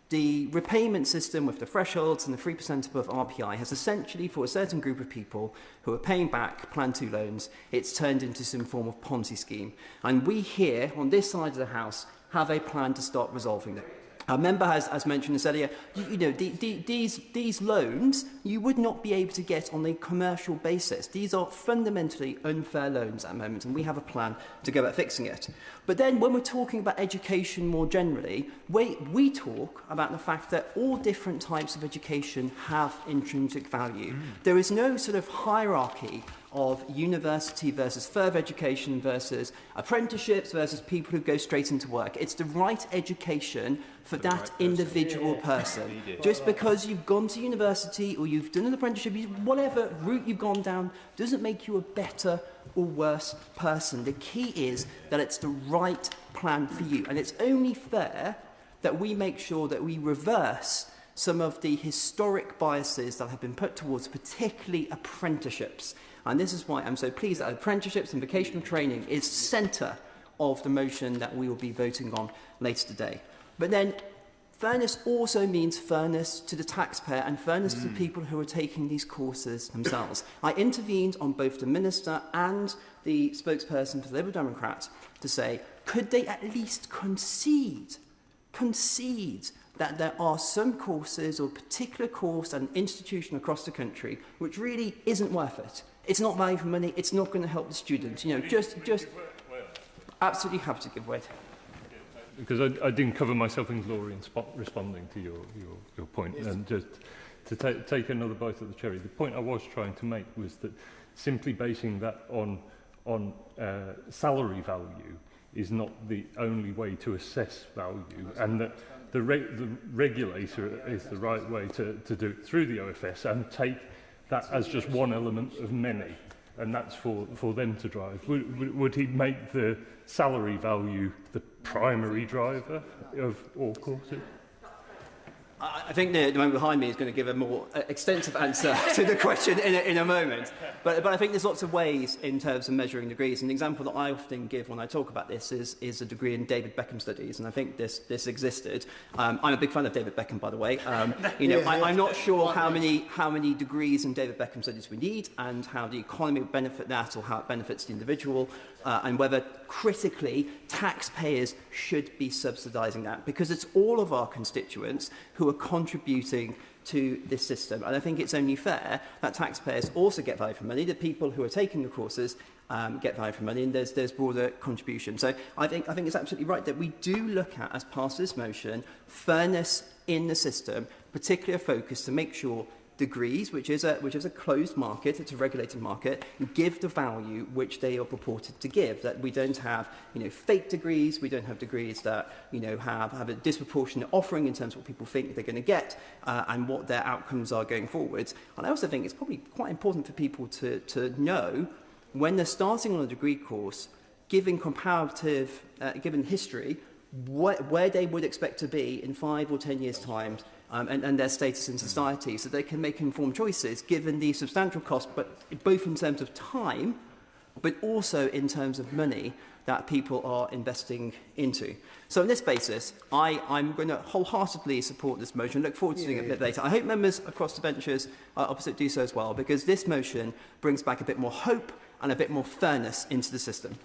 the repayment system with the thresholds and the 3% above RPI has essentially, for a certain group of people who are paying back Plan 2 loans, it's turned into some form of Ponzi scheme. And we here, on this side of the House, have a plan to start resolving it. Our member has mentioned this earlier. These loans you would not be able to get on a commercial basis. These are fundamentally unfair loans at the moment, and we have a plan to go about fixing it. But then when we're talking about education more generally, we talk about the fact that all different types of education have intrinsic value. There is no sort of hierarchy of university versus further education versus apprenticeships versus people who go straight into work. It's the right education for that individual person. Just because you've gone to university or you've done an apprenticeship, whatever route you've gone down, doesn't make you a better or worse person. The key is that it's the right plan for you. And it's only fair that we make sure that we reverse some of the historic biases that have been put towards particularly apprenticeships. And this is why I'm so pleased that apprenticeships and vocational training is centre of the motion that we will be voting on later today. But then fairness also means fairness to the taxpayer and fairness to the people who are taking these courses themselves. I intervened on both the Minister and the spokesperson for the Liberal Democrats to say, could they at least concede that there are some courses or particular course and institution across the country which really isn't worth it. It's not value for money. It's not going to help the students. You know, just absolutely have to give way. Because I didn't cover myself in glory in responding to your point. Yes. And just to take another bite at the cherry, the point I was trying to make was that simply basing that on salary value is not the only way to assess value, and that the regulator is the right way to do it through the OFS and take that as just one element of many, and that's for them to drive. Would he make the salary value the primary driver of all courses? I think the man behind me is going to give a more extensive answer to the question in a moment. But I think there's lots of ways in terms of measuring degrees. An example that I often give when I talk about this is a degree in David Beckham studies, and I think this existed. I'm a big fan of David Beckham, by the way. I'm not sure how many degrees in David Beckham studies we need, and how the economy would benefit that, or how it benefits the individual, and whether critically taxpayers should be subsidising that, because it's all of our constituents who are contributing to this system. And I think it's only fair that taxpayers also get value for money. The people who are taking the courses get value for money, and there's broader contribution. So I think it's absolutely right that we do look at, as part of this motion, fairness in the system, particular focus to make sure degrees, which is a closed market, it's a regulated market, give the value which they are purported to give. That we don't have, fake degrees, we don't have degrees that, have a disproportionate offering in terms of what people think they're going to get and what their outcomes are going forwards. And I also think it's probably quite important for people to know when they're starting on a degree course, given history, where they would expect to be in 5 or 10 years' time, and their status in society, so they can make informed choices given the substantial cost, but both in terms of time, but also in terms of money that people are investing into. So on this basis, I'm going to wholeheartedly support this motion. Look forward to doing it a bit later. I hope members across the benches opposite do so as well, because this motion brings back a bit more hope and a bit more fairness into the system.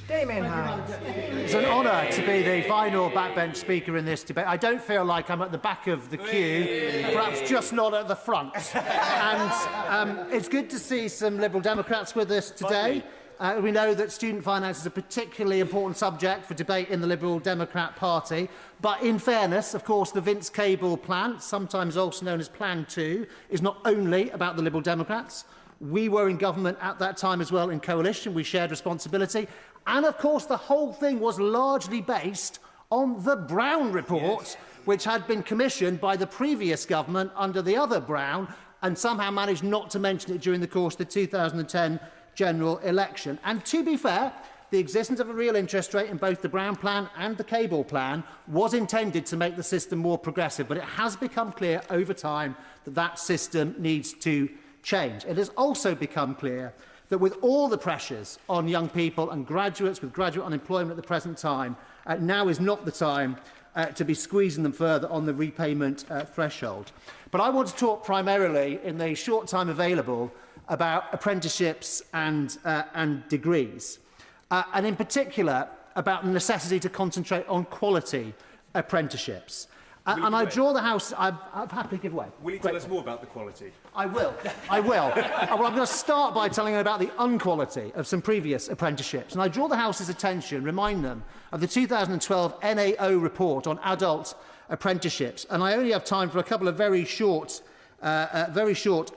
Damien Hines. It's an honour to be the final backbench speaker in this debate. I don't feel like I'm at the back of the queue, perhaps just not at the front. And it's good to see some Liberal Democrats with us today. We know that student finance is a particularly important subject for debate in the Liberal Democrat Party. But in fairness, of course, the Vince Cable plan, sometimes also known as Plan 2, is not only about the Liberal Democrats. We were in government at that time as well, in coalition. We shared responsibility. And, of course, the whole thing was largely based on the Brown report, which had been commissioned by the previous government under the other Brown, and somehow managed not to mention it during the course of the 2010 general election. And to be fair, the existence of a real interest rate in both the Brown plan and the Cable plan was intended to make the system more progressive, but it has become clear over time that that system needs to change. It has also become clear that with all the pressures on young people and graduates with graduate unemployment at the present time, now is not the time to be squeezing them further on the repayment threshold. But I want to talk primarily, in the short time available, about apprenticeships and degrees, and in particular about the necessity to concentrate on quality apprenticeships. And I draw the House... I've happily give way. Will you tell us more about the quality? I will. Well, I'm going to start by telling you about the unquality of some previous apprenticeships. And I draw the House's attention, remind them, of the 2012 NAO report on adult apprenticeships. And I only have time for a couple of very short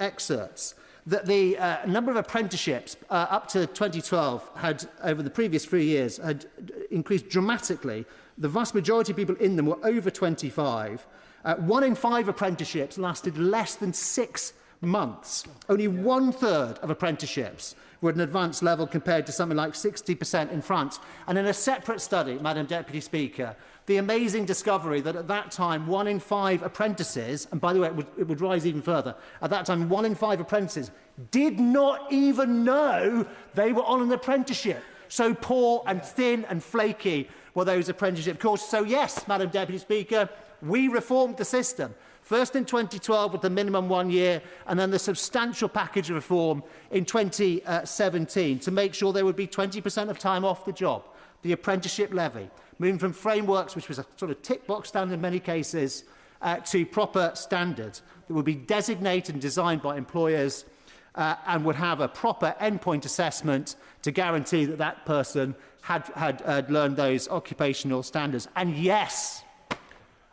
excerpts. that the number of apprenticeships up to 2012 had, over the previous 3 years, had increased dramatically. The vast majority of people in them were over 25. 1 in 5 apprenticeships lasted less than 6 months. Only 1/3 of apprenticeships were at an advanced level compared to something like 60% in France. And in a separate study, Madam Deputy Speaker, the amazing discovery that at that time 1 in 5 apprentices, and by the way it would rise even further, at that time 1 in 5 apprentices did not even know they were on an apprenticeship. So poor and thin and flaky were those apprenticeship courses. So yes, Madam Deputy Speaker, we reformed the system. First in 2012 with the minimum 1 year, and then the substantial package of reform in 2017 to make sure there would be 20% of time off the job, the apprenticeship levy, moving from frameworks, which was a sort of tick-box standard in many cases, to proper standards that would be designated and designed by employers and would have a proper endpoint assessment to guarantee that that person had learned those occupational standards. And yes,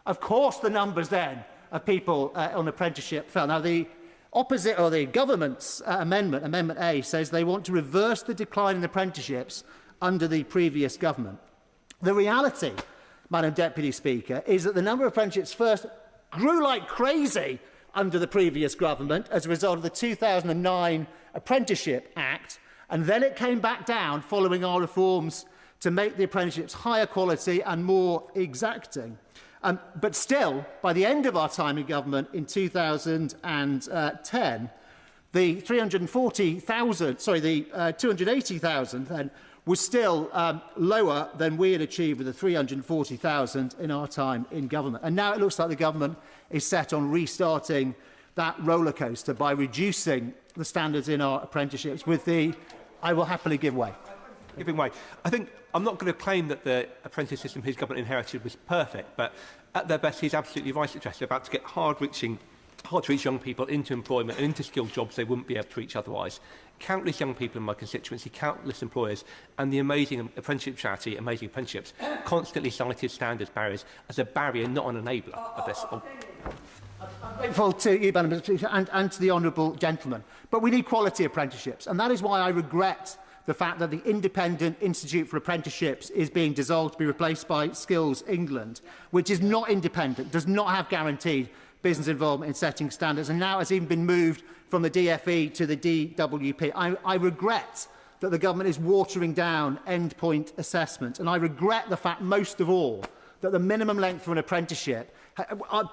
of course the numbers then of people on apprenticeship fell. Now, the opposite, or the government's amendment, Amendment A, says they want to reverse the decline in apprenticeships under the previous government. The reality, Madam Deputy Speaker, is that the number of apprenticeships first grew like crazy under the previous government as a result of the 2009 Apprenticeship Act, and then it came back down following our reforms to make the apprenticeships higher quality and more exacting. But still, by the end of our time in government in 2010, the 280,000 then was still lower than we had achieved with the 340,000 in our time in government. And now it looks like the government is set on restarting that roller coaster by reducing the standards in our apprenticeships with the "I will happily give way." Giving way. I think I'm not going to claim that the apprentice system his government inherited was perfect, but at their best, he's absolutely right, Chester, about to get hard-to-reach young people into employment and into skilled jobs they wouldn't be able to reach otherwise. Countless young people in my constituency, countless employers, and the amazing apprenticeship charity, Amazing Apprenticeships, constantly cited standards barriers as a barrier, not an enabler of this. I'm grateful to you, Madam Speaker, and to the honourable gentleman. But we need quality apprenticeships, and that is why I regret the fact that the Independent Institute for Apprenticeships is being dissolved to be replaced by Skills England, which is not independent, does not have guaranteed business involvement in setting standards, and now has even been moved from the DFE to the DWP. I regret that the government is watering down endpoint assessment, and I regret the fact, most of all, that the minimum length for an apprenticeship,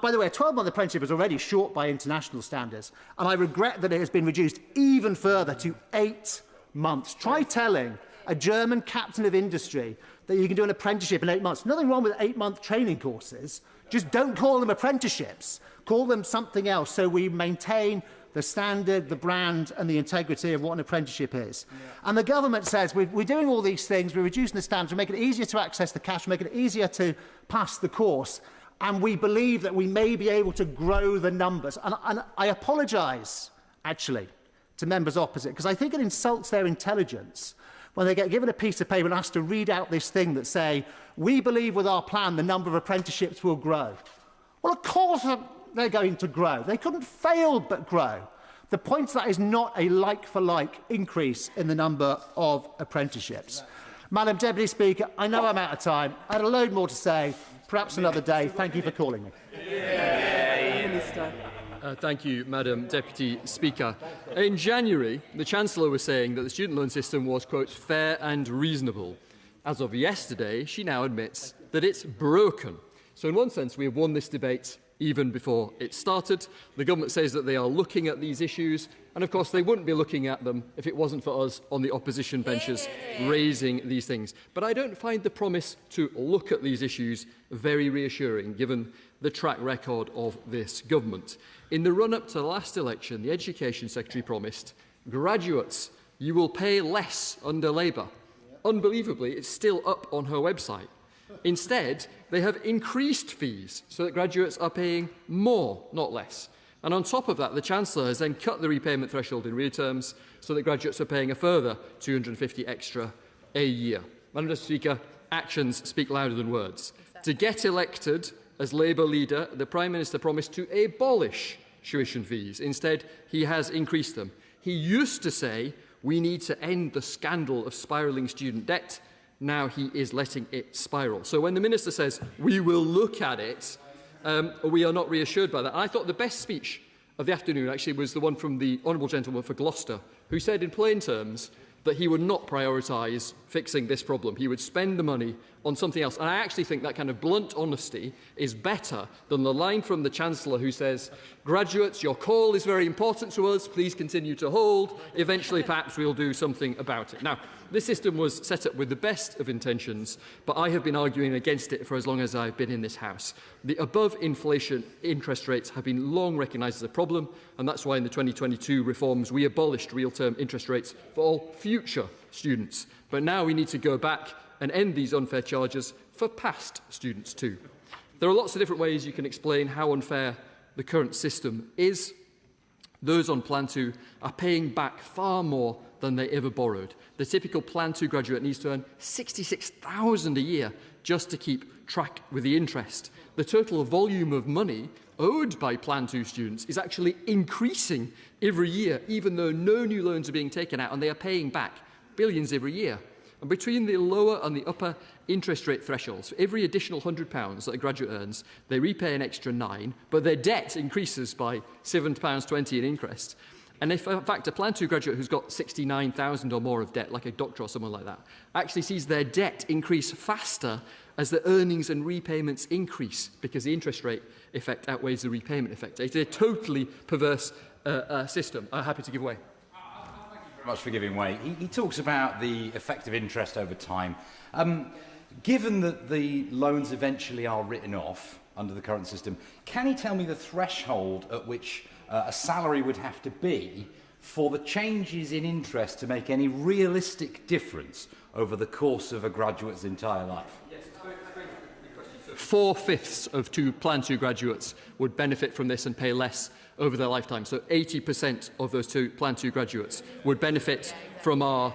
by the way, a 12-month apprenticeship is already short by international standards, and I regret that it has been reduced even further to 8 months. Try telling a German captain of industry that you can do an apprenticeship in 8 months. Nothing wrong with 8-month training courses. Just don't call them apprenticeships. Call them something else so we maintain the standard, the brand and the integrity of what an apprenticeship is. Yeah. And the government says we're doing all these things, we're reducing the standards, we're making it easier to access the cash, we're making it easier to pass the course, and we believe that we may be able to grow the numbers. And I apologise, actually, to members opposite, because I think it insults their intelligence when they get given a piece of paper and asked to read out this thing that say, we believe with our plan the number of apprenticeships will grow. Well, of course they're going to grow. They couldn't fail but grow. The point is that is not a like-for-like increase in the number of apprenticeships. Madam Deputy Speaker, I know I'm out of time. I had a load more to say. Perhaps another day. Thank you for calling me. Thank you, Madam Deputy Speaker. In January, the Chancellor was saying that the student loan system was, quote, fair and reasonable. As of yesterday, she now admits that it's broken. So in one sense, we have won this debate even before it started. The government says that they are looking at these issues, and of course they wouldn't be looking at them if it wasn't for us on the opposition benches raising these things. But I don't find the promise to look at these issues very reassuring, given the track record of this government. In the run-up to the last election, the Education Secretary promised, graduates, you will pay less under Labour. Unbelievably, it's still up on her website. Instead, they have increased fees so that graduates are paying more, not less. And on top of that, the Chancellor has then cut the repayment threshold in real terms so that graduates are paying a further $250 extra a year. Madam Speaker, actions speak louder than words. To get elected as Labour leader, the Prime Minister promised to abolish tuition fees. Instead, he has increased them. He used to say, we need to end the scandal of spiralling student debt. Now he is letting it spiral. So when the Minister says, we will look at it, we are not reassured by that. And I thought the best speech of the afternoon actually was the one from the Honourable Gentleman for Gloucester, who said in plain terms that he would not prioritise fixing this problem. He would spend the money on something else. And I actually think that kind of blunt honesty is better than the line from the Chancellor who says, graduates, your call is very important to us, please continue to hold, eventually perhaps we'll do something about it. Now, this system was set up with the best of intentions, but I have been arguing against it for as long as I've been in this House. The above-inflation interest rates have been long recognised as a problem, and that's why in the 2022 reforms we abolished real-term interest rates for all future students. But now we need to go back and end these unfair charges for past students too. There are lots of different ways you can explain how unfair the current system is. Those on Plan 2 are paying back far more than they ever borrowed. The typical Plan 2 graduate needs to earn $66,000 a year just to keep track with the interest. The total volume of money owed by Plan 2 students is actually increasing every year, even though no new loans are being taken out, and they are paying back billions every year. And between the lower and the upper interest rate thresholds, for every additional £100 that a graduate earns, they repay an extra £9, but their debt increases by £7.20 in interest. And if, in fact, a Plan 2 graduate who's got £69,000 or more of debt, like a doctor or someone like that, actually sees their debt increase faster as the earnings and repayments increase, because the interest rate effect outweighs the repayment effect. It's a totally perverse system. I'm happy to give way. Very much for giving way. He talks about the effective interest over time. Given that the loans eventually are written off under the current system, can he tell me the threshold at which a salary would have to be for the changes in interest to make any realistic difference over the course of a graduate's entire life? 4/5 of Plan 2 graduates would benefit from this and pay less over their lifetime. So 80% of those Plan 2 graduates would benefit from our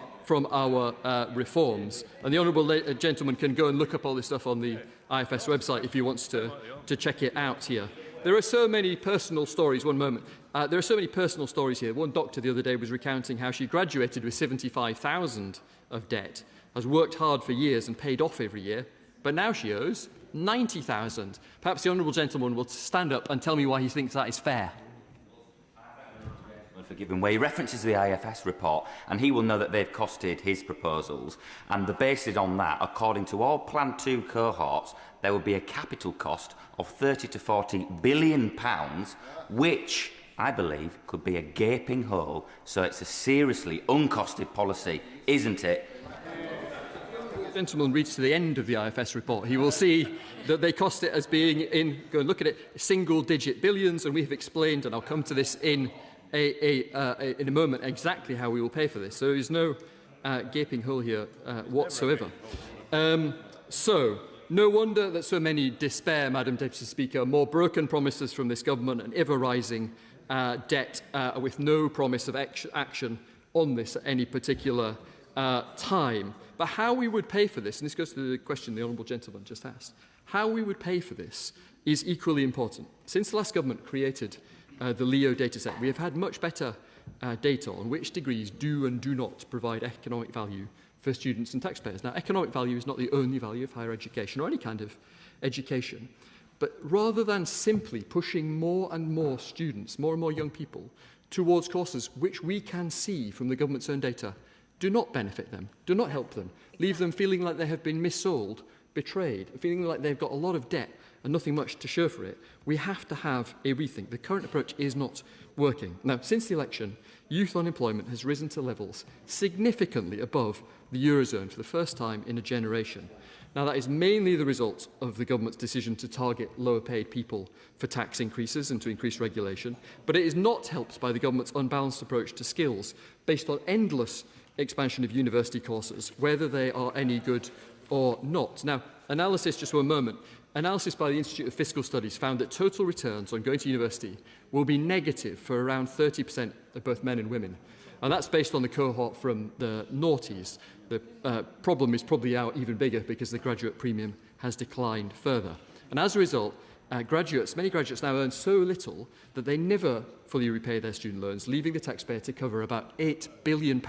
reforms. And the Honourable Gentleman can go and look up all this stuff on the IFS website if he wants to check it out here. There are so many personal stories. One moment. There are so many personal stories here. One doctor the other day was recounting how she graduated with £75,000 of debt, has worked hard for years and paid off every year, but now she owes £90,000. Perhaps the Honourable Gentleman will stand up and tell me why he thinks that is fair. For giving way. He references the IFS report, and he will know that they've costed his proposals, and the basis on that, according to all Plan 2 cohorts, there would be a capital cost of £30 to £40 billion, which I believe could be a gaping hole. So it's a seriously uncosted policy, isn't it? The gentleman reads to the end of the IFS report, he will see that they cost it as being go and look at it, single-digit billions, and we have explained, and I'll come to this in a moment, exactly how we will pay for this. So there's no gaping hole here whatsoever. So no wonder that so many despair, Madam Deputy Speaker. More broken promises from this government and ever-rising debt with no promise of action on this at any particular time. But how we would pay for this, and this goes to the question the Honourable Gentleman just asked, how we would pay for this is equally important. Since the last government created the LEO dataset, we have had much better data on which degrees do and do not provide economic value for students and taxpayers. Now, economic value is not the only value of higher education or any kind of education, but rather than simply pushing more and more students, more and more young people, towards courses which we can see from the government's own data do not benefit them, do not help them, leave them feeling like they have been missold, betrayed, feeling like they've got a lot of debt and nothing much to show for it, we have to have a rethink. The current approach is not working. Now, since the election, youth unemployment has risen to levels significantly above the Eurozone for the first time in a generation. Now, that is mainly the result of the government's decision to target lower-paid people for tax increases and to increase regulation, but it is not helped by the government's unbalanced approach to skills, based on endless expansion of university courses, whether they are any good or not. Now, analysis, just one moment, analysis by the Institute of Fiscal Studies found that total returns on going to university will be negative for around 30% of both men and women. And that's based on the cohort from the noughties. The problem is probably now even bigger because the graduate premium has declined further. And as a result, many graduates now earn so little that they never fully repay their student loans, leaving the taxpayer to cover about £8 billion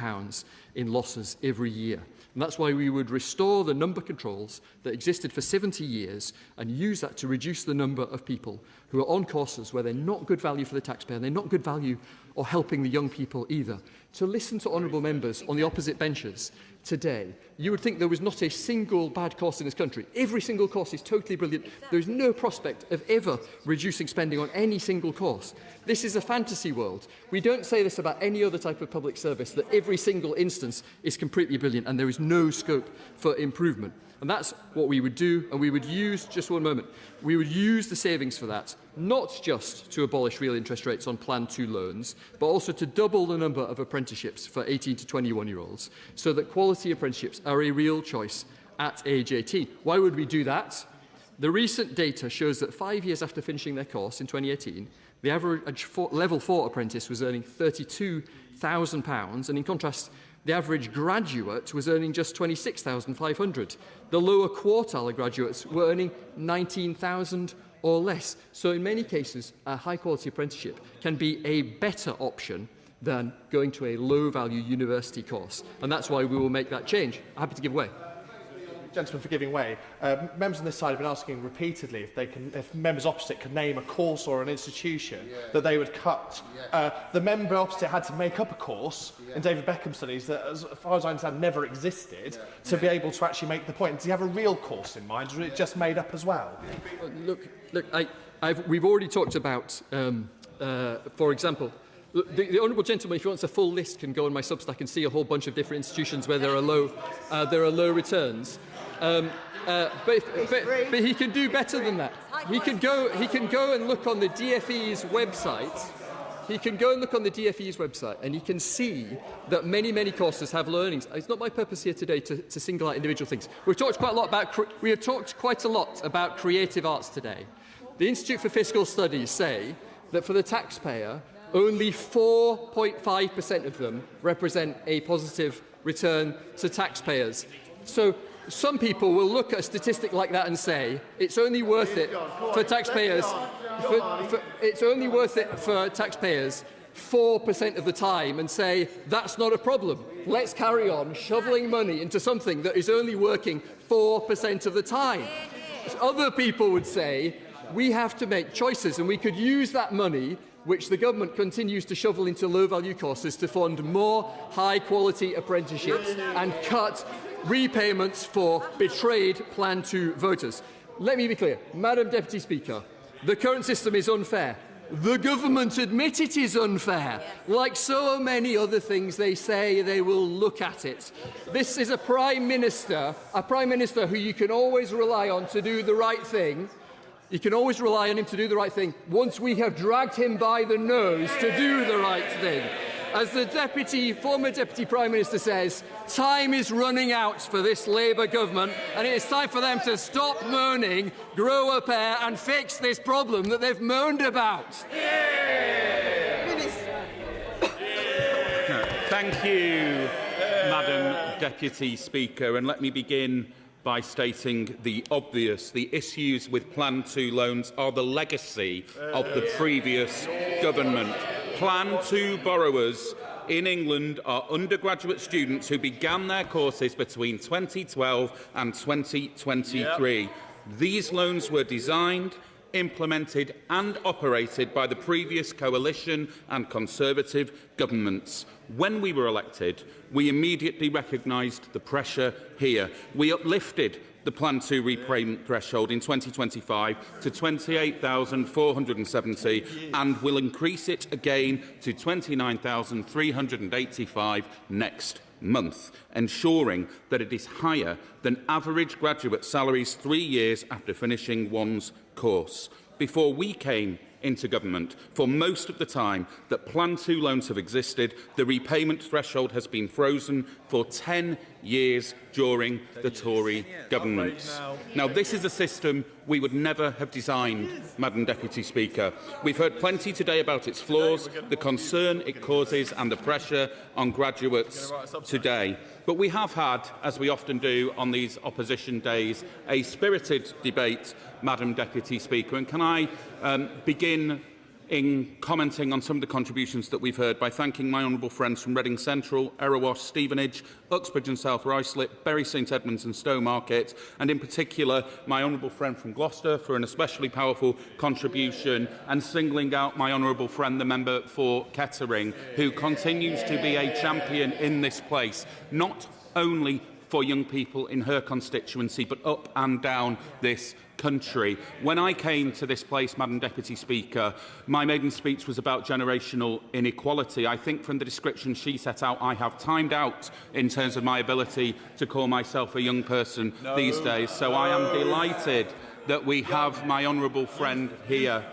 in losses every year. And that's why we would restore the number controls that existed for 70 years and use that to reduce the number of people who are on courses where they're not good value for the taxpayer, and they're not good value or helping the young people either. To listen to honourable members on the opposite benches today, you would think there was not a single bad course in this country. Every single course is totally brilliant. There is no prospect of ever reducing spending on any single course. This is a fantasy world. We don't say this about any other type of public service, that every single instance is completely brilliant and there is no scope for improvement. And that's what we would do, and we would use, just one moment, we would use the savings for that, not just to abolish real interest rates on Plan 2 loans, but also to double the number of apprenticeships for 18 to 21-year-olds, so that quality apprenticeships are a real choice at age 18. Why would we do that? The recent data shows that 5 years after finishing their course in 2018, the average level 4 apprentice was earning £32,000, and in contrast, the average graduate was earning just £26,500. The lower quartile graduates were earning £19,000 or less. So in many cases, a high-quality apprenticeship can be a better option than going to a low-value university course. And that's why we will make that change. I'm happy to give way. Gentlemen for giving way. Members on this side have been asking repeatedly if members opposite could name a course or an institution that they would cut. The member opposite had to make up a course in David Beckham's studies that, as far as I understand, never existed to be able to actually make the point. Does he have a real course in mind, or is it just made up as well? Look, we've already talked about, for example, the honourable gentleman, if he wants a full list, can go on my Substack and see a whole bunch of different institutions where there are low returns. But he can do better than that. He can go and look on the DFE's website. He can go and look on the DFE's website, and he can see that many courses have low earnings. It's not my purpose here today to single out individual things. We have talked quite a lot about creative arts today. The Institute for Fiscal Studies say that for the taxpayer, only 4.5% of them represent a positive return to taxpayers. So some people will look at a statistic like that and say it's only worth it for taxpayers. It's only worth it for taxpayers 4% of the time, and say that's not a problem. Let's carry on shoveling money into something that is only working 4% of the time. Other people would say we have to make choices, and we could use that money which the government continues to shovel into low-value courses to fund more high-quality apprenticeships and cut repayments for betrayed Plan 2 voters. Let me be clear, Madam Deputy Speaker, the current system is unfair. The government admit it is unfair. Like so many other things, they say they will look at it. This is a Prime Minister who you can always rely on to do the right thing. You can always rely on him to do the right thing once we have dragged him by the nose to do the right thing. As the former Deputy Prime Minister says, time is running out for this Labour government, and it is time for them to stop moaning, grow a pair and fix this problem that they've moaned about. Thank you, Madam Deputy Speaker, and let me begin by stating the obvious. The issues with Plan 2 loans are the legacy of the previous government. Plan 2 borrowers in England are undergraduate students who began their courses between 2012 and 2023. These loans were designed, implemented and operated by the previous coalition and Conservative governments. When we were elected, we immediately recognised the pressure here. We uplifted the Plan 2 repayment threshold in 2025 to 28,470 and will increase it again to 29,385 next month, ensuring that it is higher than average graduate salaries 3 years after finishing one's course. Before we came into government, for most of the time that Plan 2 loans have existed, the repayment threshold has been frozen for 10 years during the Tory government. Now, this is a system we would never have designed, Madam Deputy Speaker. We've heard plenty today about its flaws, the concern it causes and the pressure on graduates today. But we have had, as we often do on these opposition days, a spirited debate, Madam Deputy Speaker. And can I begin in commenting on some of the contributions that we've heard by thanking my honourable friends from Reading Central, Erewash, Stevenage, Uxbridge and South Ruislip, Bury St Edmunds and Stowmarket, and in particular my honourable friend from Gloucester for an especially powerful contribution, and singling out my honourable friend, the member for Kettering, who continues to be a champion in this place, not only for young people in her constituency, but up and down this country. When I came to this place, Madam Deputy Speaker, my maiden speech was about generational inequality. I think from the description she set out, I have timed out in terms of my ability to call myself a young person these days. So I am delighted that we have my honourable friend here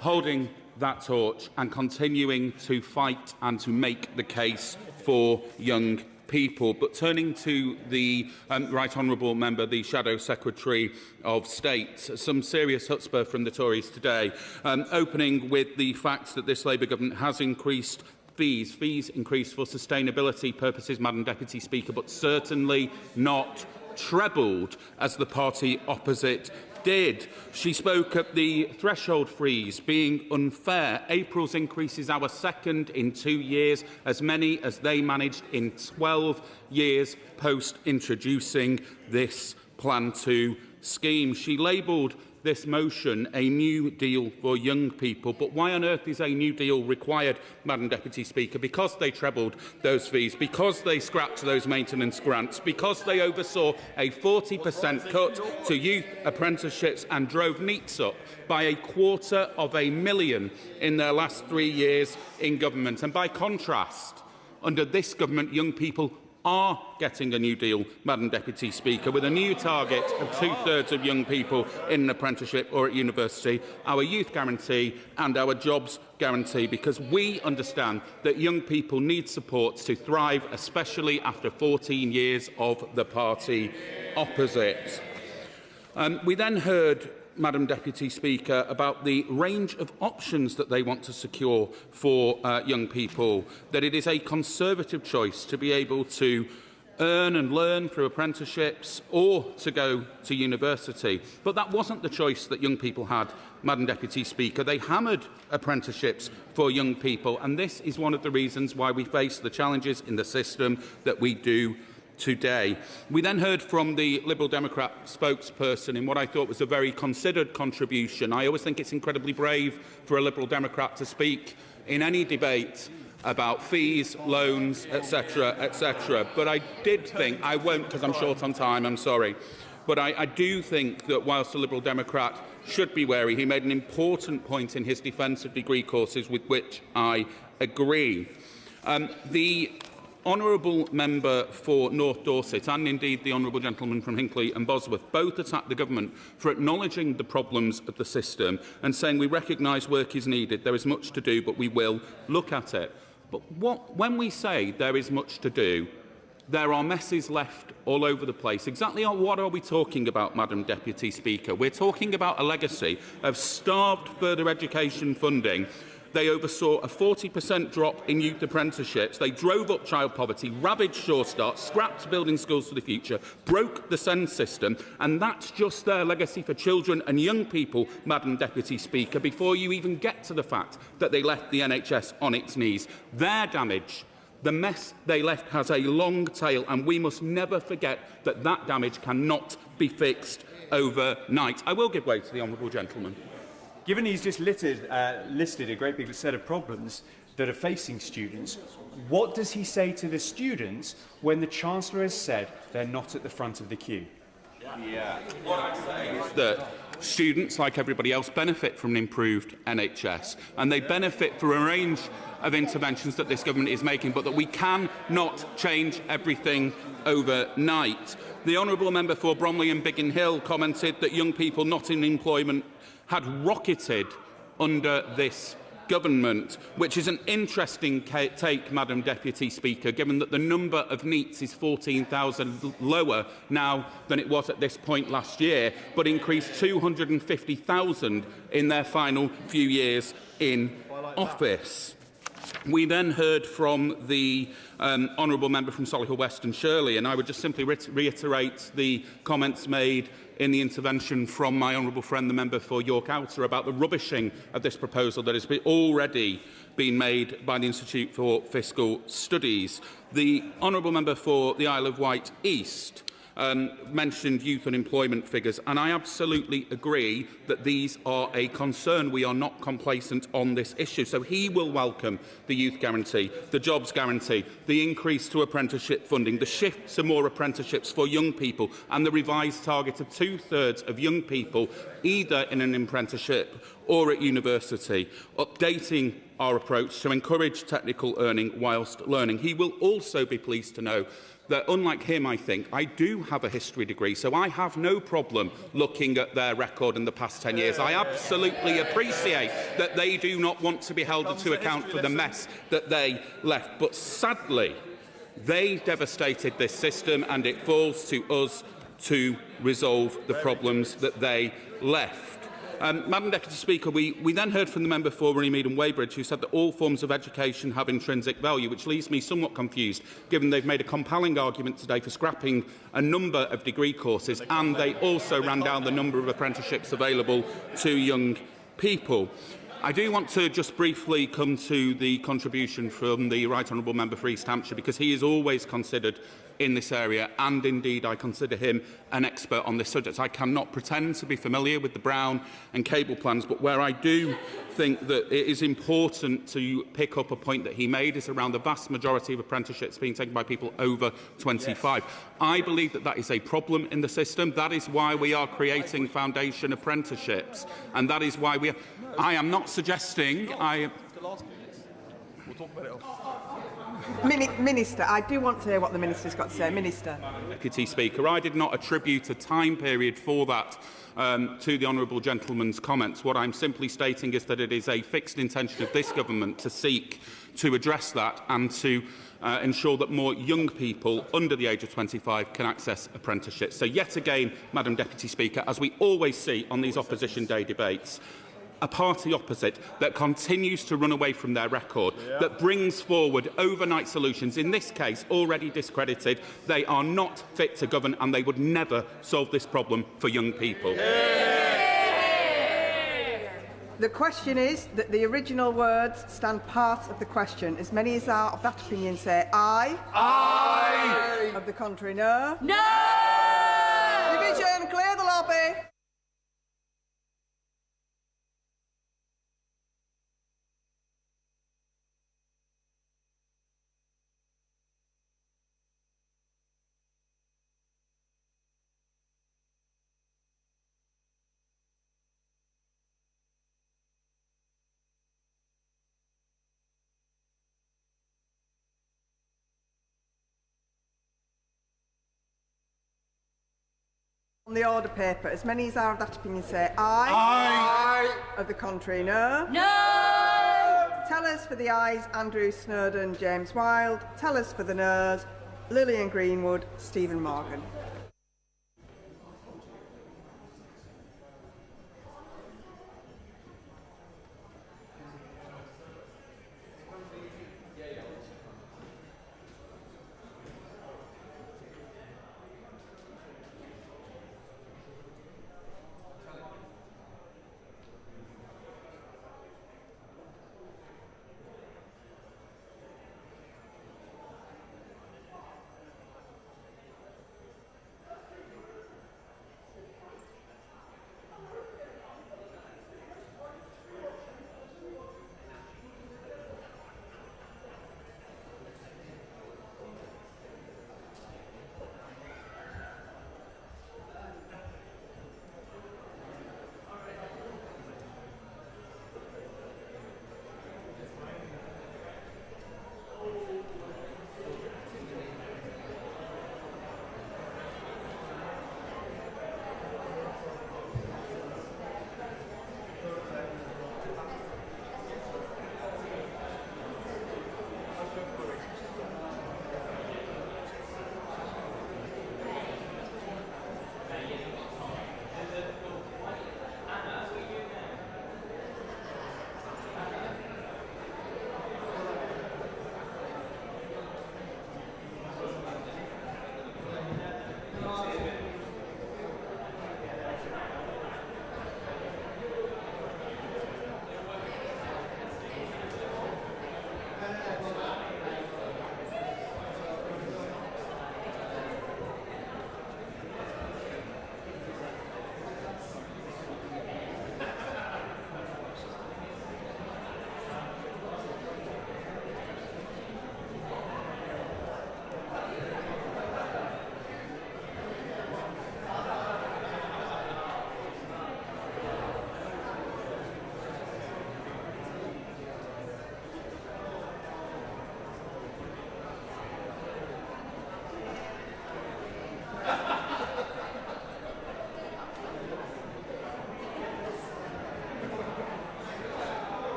holding that torch and continuing to fight and to make the case for young people. But turning to the Right Honourable Member, the Shadow Secretary of State, some serious chutzpah from the Tories today, opening with the fact that this Labour government has increased fees increased for sustainability purposes, Madam Deputy Speaker, but certainly not trebled, as the party opposite did. She spoke at the threshold freeze being unfair. April's increase is our second in 2 years, as many as they managed in 12 years post introducing this Plan 2 scheme. She labelled this motion a new deal for young people. But why on earth is a new deal required, Madam Deputy Speaker? Because they trebled those fees, because they scrapped those maintenance grants, because they oversaw a 40% cut to youth apprenticeships and drove NEETs up by $250,000 in their last 3 years in government. And by contrast, under this government, young people are getting a new deal, Madam Deputy Speaker, with a new target of 2/3 of young people in an apprenticeship or at university, our youth guarantee and our jobs guarantee, because we understand that young people need support to thrive, especially after 14 years of the party opposite. We then heard, Madam Deputy Speaker, about the range of options that they want to secure for young people, that it is a Conservative choice to be able to earn and learn through apprenticeships or to go to university. But that wasn't the choice that young people had, Madam Deputy Speaker. They hammered apprenticeships for young people, and this is one of the reasons why we face the challenges in the system that we do today. We then heard from the Liberal Democrat spokesperson in what I thought was a very considered contribution. I always think it's incredibly brave for a Liberal Democrat to speak in any debate about fees, loans, etc., etc. But I did think, I won't because I'm short on time, I'm sorry, but I do think that whilst the Liberal Democrat should be wary, he made an important point in his defence of degree courses with which I agree. The Honourable Member for North Dorset and indeed the Honourable Gentleman from Hinckley and Bosworth both attacked the Government for acknowledging the problems of the system and saying we recognise work is needed, there is much to do, but we will look at it. But when we say there is much to do, there are messes left all over the place. Exactly what are we talking about, Madam Deputy Speaker? We're talking about a legacy of starved further education funding. They oversaw a 40% drop in youth apprenticeships. They drove up child poverty, ravaged Sure Start, scrapped building schools for the future, broke the SEND system, and that's just their legacy for children and young people, Madam Deputy Speaker, before you even get to the fact that they left the NHS on its knees. Their damage, the mess they left, has a long tail, and we must never forget that that damage cannot be fixed overnight. I will give way to the Honourable Gentleman. Given he's just listed a great big set of problems that are facing students, what does he say to the students when the Chancellor has said they're not at the front of the queue? What I say is that students, like everybody else, benefit from an improved NHS, and they benefit from a range of interventions that this government is making, but that we cannot change everything overnight. The Honourable Member for Bromley and Biggin Hill commented that young people not in employment had rocketed under this government, which is an interesting take, Madam Deputy Speaker, given that the number of NEETs is 14,000 lower now than it was at this point last year, but increased 250,000 in their final few years in office. We then heard from the honourable member from Solihull West and Shirley, and I would just simply reiterate the comments made in the intervention from my honourable friend, the member for York Outer, about the rubbishing of this proposal that has already been made by the Institute for Fiscal Studies. The honourable member for the Isle of Wight East mentioned youth unemployment figures, and I absolutely agree that these are a concern. We are not complacent on this issue. So he will welcome the youth guarantee, the jobs guarantee, the increase to apprenticeship funding, the shift to more apprenticeships for young people, and the revised target of 2/3 of young people either in an apprenticeship or at university, updating our approach to encourage technical earning whilst learning. He will also be pleased to know that, unlike him, I think, I do have a history degree, so I have no problem looking at their record in the past 10 years. I absolutely appreciate that they do not want to be held to account for the mess that they left. But sadly, they devastated this system, and it falls to us to resolve the problems that they left. Madam Deputy Speaker, we then heard from the member for Runnymede and Weybridge, who said that all forms of education have intrinsic value, which leaves me somewhat confused, given they've made a compelling argument today for scrapping a number of degree courses, and they also ran down the number of apprenticeships available to young people. I do want to just briefly come to the contribution from the Right Honourable Member for East Hampshire, because he is always considered in this area, and indeed I consider him an expert on this subject. I cannot pretend to be familiar with the Brown and Cable plans, but where I do think that it is important to pick up a point that he made is around the vast majority of apprenticeships being taken by people over 25. Yes. I believe that that is a problem in the system. That is why we are creating foundation apprenticeships, and that is why I am not suggesting We'll talk about it. Minister, I do want to hear what the Minister's got to say. Minister. Deputy Speaker, I did not attribute a time period for that to the honourable gentleman's comments. What I'm simply stating is that it is a fixed intention of this government to seek to address that and to ensure that more young people under the age of 25 can access apprenticeships. So yet again, Madam Deputy Speaker, as we always see on these Opposition Day debates, a party opposite that continues to run away from their record, that brings forward overnight solutions, in this case already discredited. They are not fit to govern, and they would never solve this problem for young people. The question is that the original words stand part of the question. As many as are of that opinion say aye. Aye. Of the contrary, no. No! Division, clear the lobby. On the order paper, as many as are of that opinion say aye. Aye. Of the contrary, no. No! Tellers for the ayes, Andrew Snowden, James Wilde. Tellers for the noes, Lillian Greenwood, Stephen Morgan.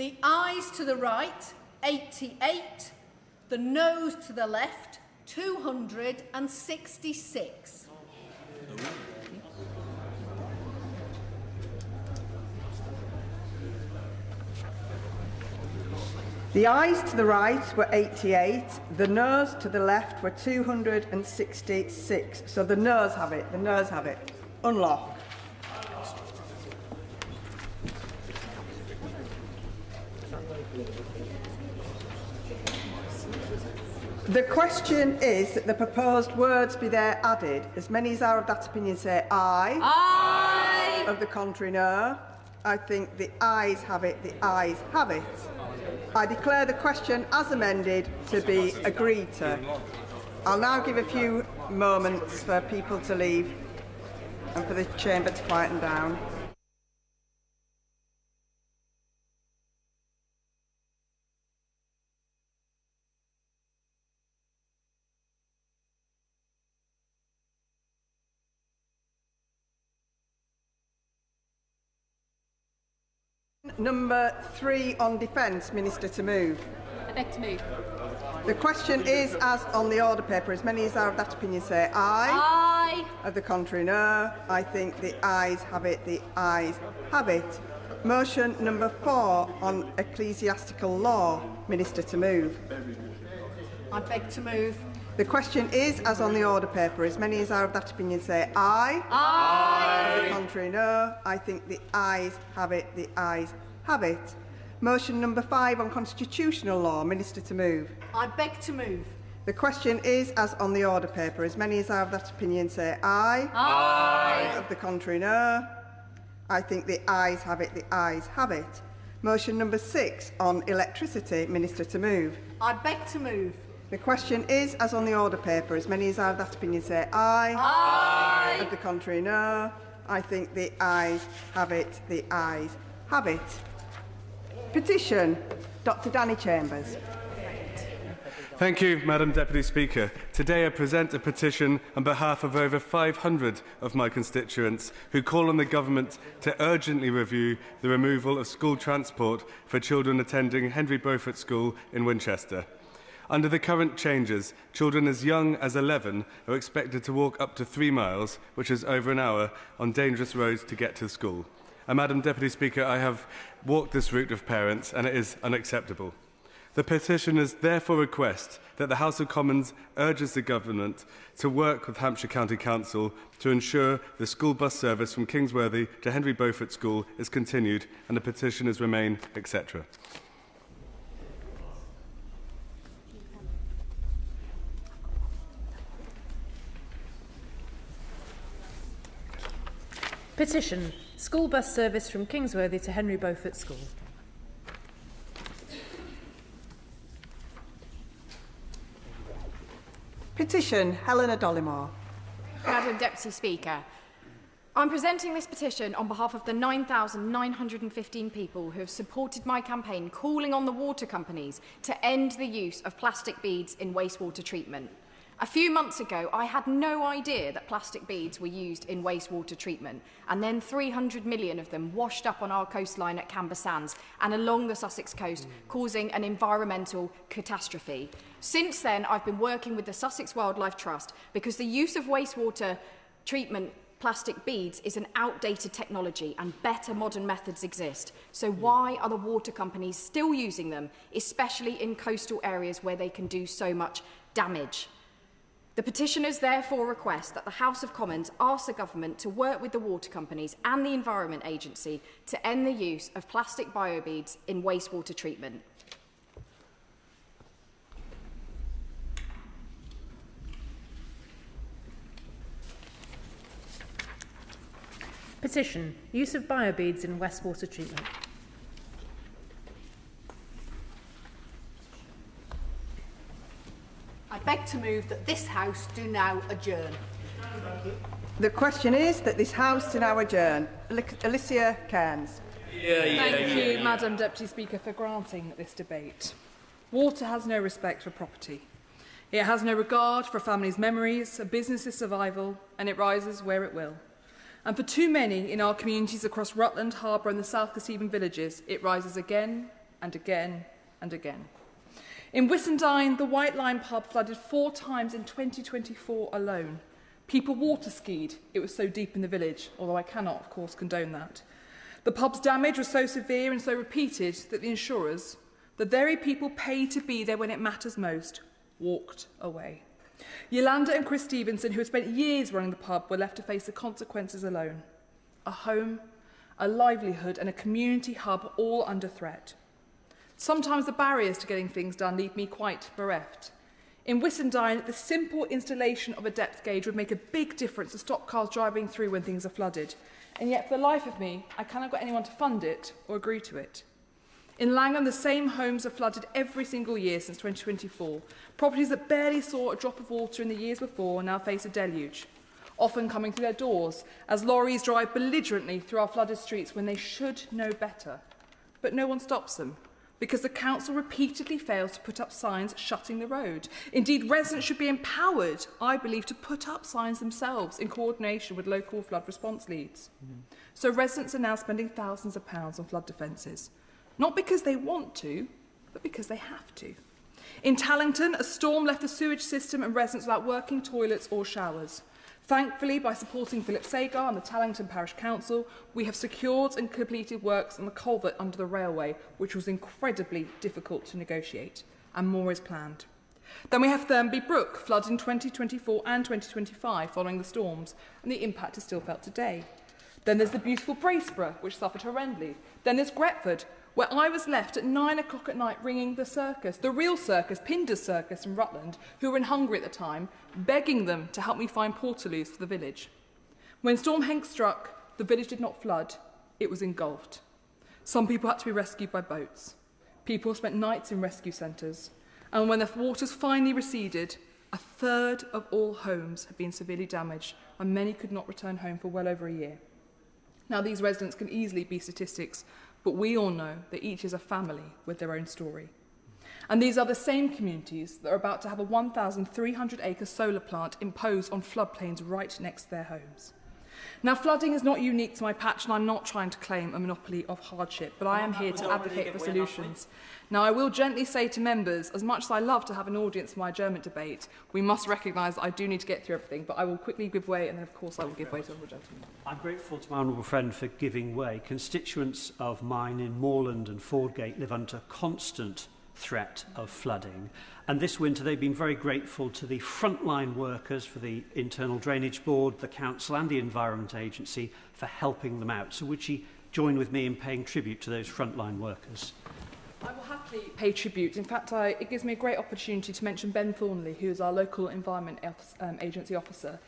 The ayes to the right, 88. The noes to the left, 266. The ayes to the right were 88, the noes to the left were 266. So the noes have it, the noes have it. Unlock. The question is that the proposed words be there added. As many as are of that opinion say aye. Aye. Of the contrary, no. I think the ayes have it, the ayes have it. I declare the question as amended to be agreed to. I'll now give a few moments for people to leave and for the chamber to quieten down. Number 3 on defence, Minister to move. I beg to move. The question is as on the order paper. As many as are of that opinion say aye. Aye. Of the contrary, no. I think the ayes have it, the ayes have it. Motion number 4 on ecclesiastical law, Minister to move. I beg to move. The question is as on the order paper. As many as are of that opinion say aye. Aye. Of the contrary, no. I think the ayes have it, the ayes have it. Motion number 5 on constitutional law, Minister to move. I beg to move. The question is as on the order paper. As many as are of that opinion say aye. Aye. Of the contrary, no. I think the ayes have it, the ayes have it. Motion number 6 on electricity, Minister to move. I beg to move. The question is as on the order paper. As many as are of that opinion say aye. Aye. Of the contrary, no. I think the ayes have it, the ayes have it. Petition, Dr. Danny Chambers. Thank you, Madam Deputy Speaker. Today I present a petition on behalf of over 500 of my constituents who call on the government to urgently review the removal of school transport for children attending Henry Beaufort School in Winchester. Under the current changes, children as young as 11 are expected to walk up to 3 miles, which is over an hour, on dangerous roads to get to school. And Madam Deputy Speaker, I have walked this route with parents, and it is unacceptable. The petitioners therefore request that the House of Commons urges the government to work with Hampshire County Council to ensure the school bus service from Kingsworthy to Henry Beaufort School is continued and the petitioners remain, etc. Petition. School bus service from Kingsworthy to Henry Beaufort School. Petition, Helena Dollimore. Madam Deputy Speaker, I'm presenting this petition on behalf of the 9,915 people who have supported my campaign calling on the water companies to end the use of plastic beads in wastewater treatment. A few months ago, I had no idea that plastic beads were used in wastewater treatment, and then 300 million of them washed up on our coastline at Camber Sands and along the Sussex coast, causing an environmental catastrophe. Since then, I've been working with the Sussex Wildlife Trust because the use of wastewater treatment plastic beads is an outdated technology and better modern methods exist. So why are the water companies still using them, especially in coastal areas where they can do so much damage? The petitioners therefore request that the House of Commons ask the government to work with the water companies and the Environment Agency to end the use of plastic biobeads in wastewater treatment. Petition. Use of biobeads in wastewater treatment. I beg to move that this House do now adjourn. The question is that this House do now adjourn. Alicia Cairns. Thank you, Madam Deputy Speaker, for granting this debate. Water has no respect for property. It has no regard for a family's memories, a business's survival, and it rises where it will. And for too many in our communities across Rutland, Harbour and the South Kesteven villages, it rises again and again and again. In Whissendine, the White Line pub flooded 4 times in 2024 alone. People water skied, it was so deep in the village, although I cannot, of course, condone that. The pub's damage was so severe and so repeated that the insurers, the very people paid to be there when it matters most, walked away. Yolanda and Chris Stevenson, who had spent years running the pub, were left to face the consequences alone. A home, a livelihood and a community hub all under threat. Sometimes the barriers to getting things done leave me quite bereft. In Whissendine, the simple installation of a depth gauge would make a big difference to stop cars driving through when things are flooded. And yet, for the life of me, I cannot get anyone to fund it or agree to it. In Langham, the same homes are flooded every single year since 2024. Properties that barely saw a drop of water in the years before now face a deluge, often coming through their doors as lorries drive belligerently through our flooded streets when they should know better. But no one stops them, because the council repeatedly fails to put up signs shutting the road. Indeed, residents should be empowered, I believe, to put up signs themselves in coordination with local flood response leads. So residents are now spending thousands of pounds on flood defences, not because they want to, but because they have to. In Tallington, a storm left the sewage system and residents without working toilets or showers. Thankfully, by supporting Philip Sagar and the Tallington Parish Council, we have secured and completed works on the culvert under the railway, which was incredibly difficult to negotiate, and more is planned. Then we have Thurmby Brook, flooded in 2024 and 2025 following the storms, and the impact is still felt today. Then there's the beautiful Braceborough, which suffered horrendly. Then there's Gretford, where I was left at 9 o'clock at night ringing the circus, the real circus, Pinder's Circus in Rutland, who were in Hungary at the time, begging them to help me find portaloos for the village. When Storm Henk struck, the village did not flood, it was engulfed. Some people had to be rescued by boats. People spent nights in rescue centres. And when the waters finally receded, a third of all homes had been severely damaged, and many could not return home for well over a year. Now, these residents can easily be statistics, but we all know that each is a family with their own story. And these are the same communities that are about to have a 1,300-acre solar plant imposed on floodplains right next to their homes. Now, flooding is not unique to my patch, and I'm not trying to claim a monopoly of hardship, but I am here to advocate for solutions. Now, I will gently say to members, as much as I love to have an audience for my adjournment debate, we must recognise that I do need to get through everything, but I will quickly give way, and then, of course, I will give way to the gentleman. I'm grateful to my honourable friend for giving way. Constituents of mine in Moorland and Fordgate live under constant threat of flooding. And this winter they've been very grateful to the frontline workers for the Internal Drainage Board, the Council and the Environment Agency for helping them out. So would she join with me in paying tribute to those frontline workers? I will happily pay tribute. In fact, it gives me a great opportunity to mention Ben Thornley, who is our local Environment Agency officer.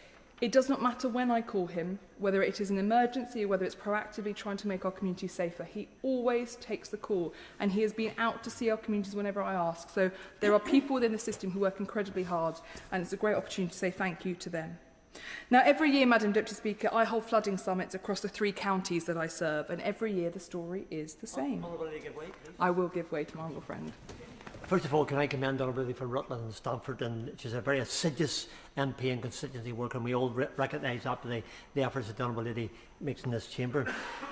It does not matter when I call him, whether it is an emergency or whether it's proactively trying to make our community safer. He always takes the call, and he has been out to see our communities whenever I ask. So there are people within the system who work incredibly hard, and it's a great opportunity to say thank you to them. Now, every year, Madam Deputy Speaker, I hold flooding summits across the 3 counties that I serve, and every year the story is the same. I will give way to my honourable friend. First of all, can I commend Honourable for Rutland and Stamford, and she's a very assiduous MP and constituency worker, and we all recognise after the efforts that the Honourable Lady makes in this chamber.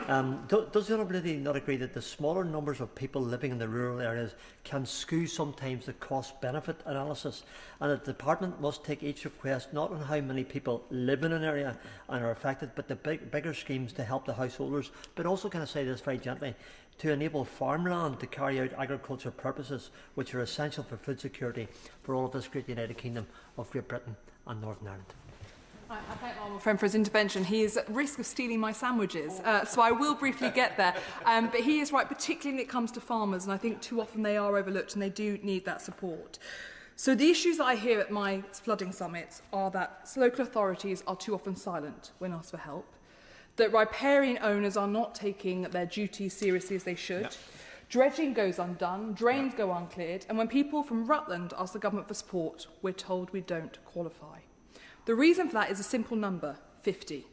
Does the Honourable Lady not agree that the smaller numbers of people living in the rural areas can skew sometimes the cost-benefit analysis, and that the Department must take each request not on how many people live in an area and are affected, but the bigger schemes to help the householders, but also, can I say this very gently, to enable farmland to carry out agricultural purposes which are essential for food security for all of this great United Kingdom of Great Britain and Northern Ireland. I thank my honourable friend for his intervention. He is at risk of stealing my sandwiches, so I will briefly get there. But he is right, particularly when it comes to farmers, and I think too often they are overlooked and they do need that support. So the issues that I hear at my flooding summits are that local authorities are too often silent when asked for help, that riparian owners are not taking their duties seriously as they should. Yep. Dredging goes undone, drains go uncleared, and when people from Rutland ask the government for support, we're told we don't qualify. The reason for that is a simple number, 50.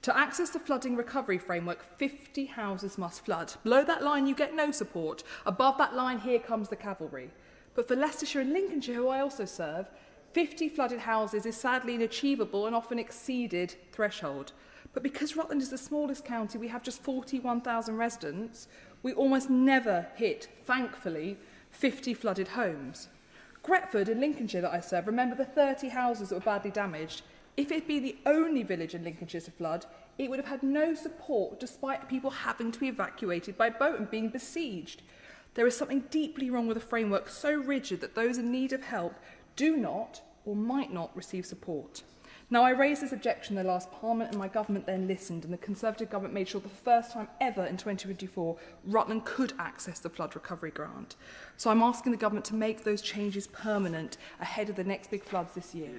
To access the flooding recovery framework, 50 houses must flood. Below that line, you get no support. Above that line, here comes the cavalry. But for Leicestershire and Lincolnshire, who I also serve, 50 flooded houses is sadly inachievable and often exceeded threshold. But because Rutland is the smallest county, we have just 41,000 residents, we almost never hit, thankfully, 50 flooded homes. Gretford in Lincolnshire that I serve, remember the 30 houses that were badly damaged. If it had been the only village in Lincolnshire to flood, it would have had no support despite people having to be evacuated by boat and being besieged. There is something deeply wrong with a framework so rigid that those in need of help do not or might not receive support. Now, I raised this objection in the last Parliament and my government then listened, and the Conservative government made sure for the first time ever in 2024 Rutland could access the flood recovery grant. So I'm asking the government to make those changes permanent ahead of the next big floods this year.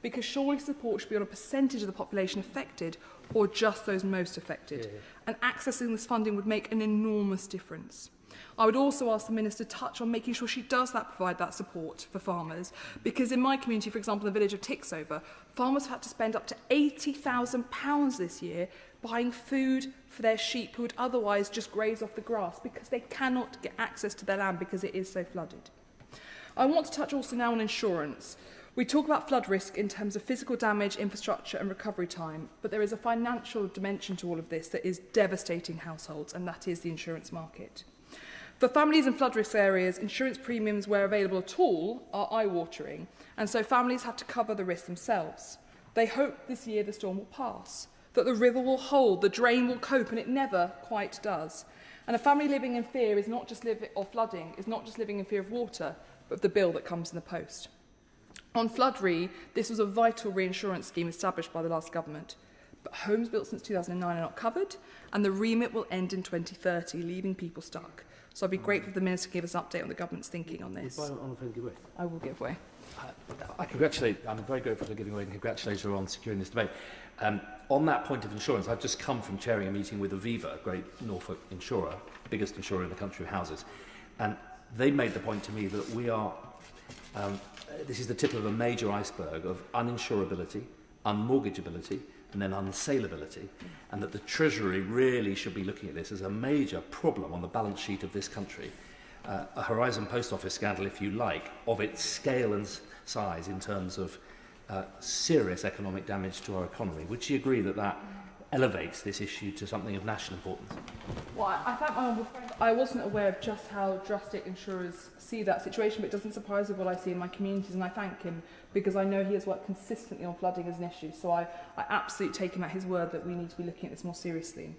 Because surely support should be on a percentage of the population affected or just those most affected. And accessing this funding would make an enormous difference. I would also ask the Minister to touch on making sure she does provide that support for farmers, because in my community, for example, in the village of Tixover, farmers have had to spend up to £80,000 this year buying food for their sheep who would otherwise just graze off the grass because they cannot get access to their land because it is so flooded. I want to touch also now on insurance. We talk about flood risk in terms of physical damage, infrastructure and recovery time, but there is a financial dimension to all of this that is devastating households, and that is the insurance market. For families in flood risk areas, insurance premiums, where available at all, are eye-watering, and so families have to cover the risk themselves. They hope this year the storm will pass, that the river will hold, the drain will cope, and it never quite does. And a family living in fear is not just flooding is not just living in fear of water, but of the bill that comes in the post. On Flood Re, this was a vital reinsurance scheme established by the last government. But homes built since 2009 are not covered, and the remit will end in 2030, leaving people stuck. So I'd be grateful if the Minister could give us an update on the government's thinking on this. I will give way. I'm very grateful for giving way and congratulate her on securing this debate. On that point of insurance, I've just come from chairing a meeting with Aviva, a great Norfolk insurer, biggest insurer in the country of houses. And they made the point to me that we are, this is the tip of a major iceberg of uninsurability, unmortgageability, and then unsaleability, and that the Treasury really should be looking at this as a major problem on the balance sheet of this country. A Horizon Post Office scandal, if you like, of its scale and size in terms of serious economic damage to our economy. Would you agree that that elevates this issue to something of national importance? Well, I thank my honourable friend. I wasn't aware of just how drastic insurers see that situation, but it doesn't surprise me what I see in my communities, and I thank him because I know he has worked consistently on flooding as an issue. So I absolutely take him at his word that we need to be looking at this more seriously.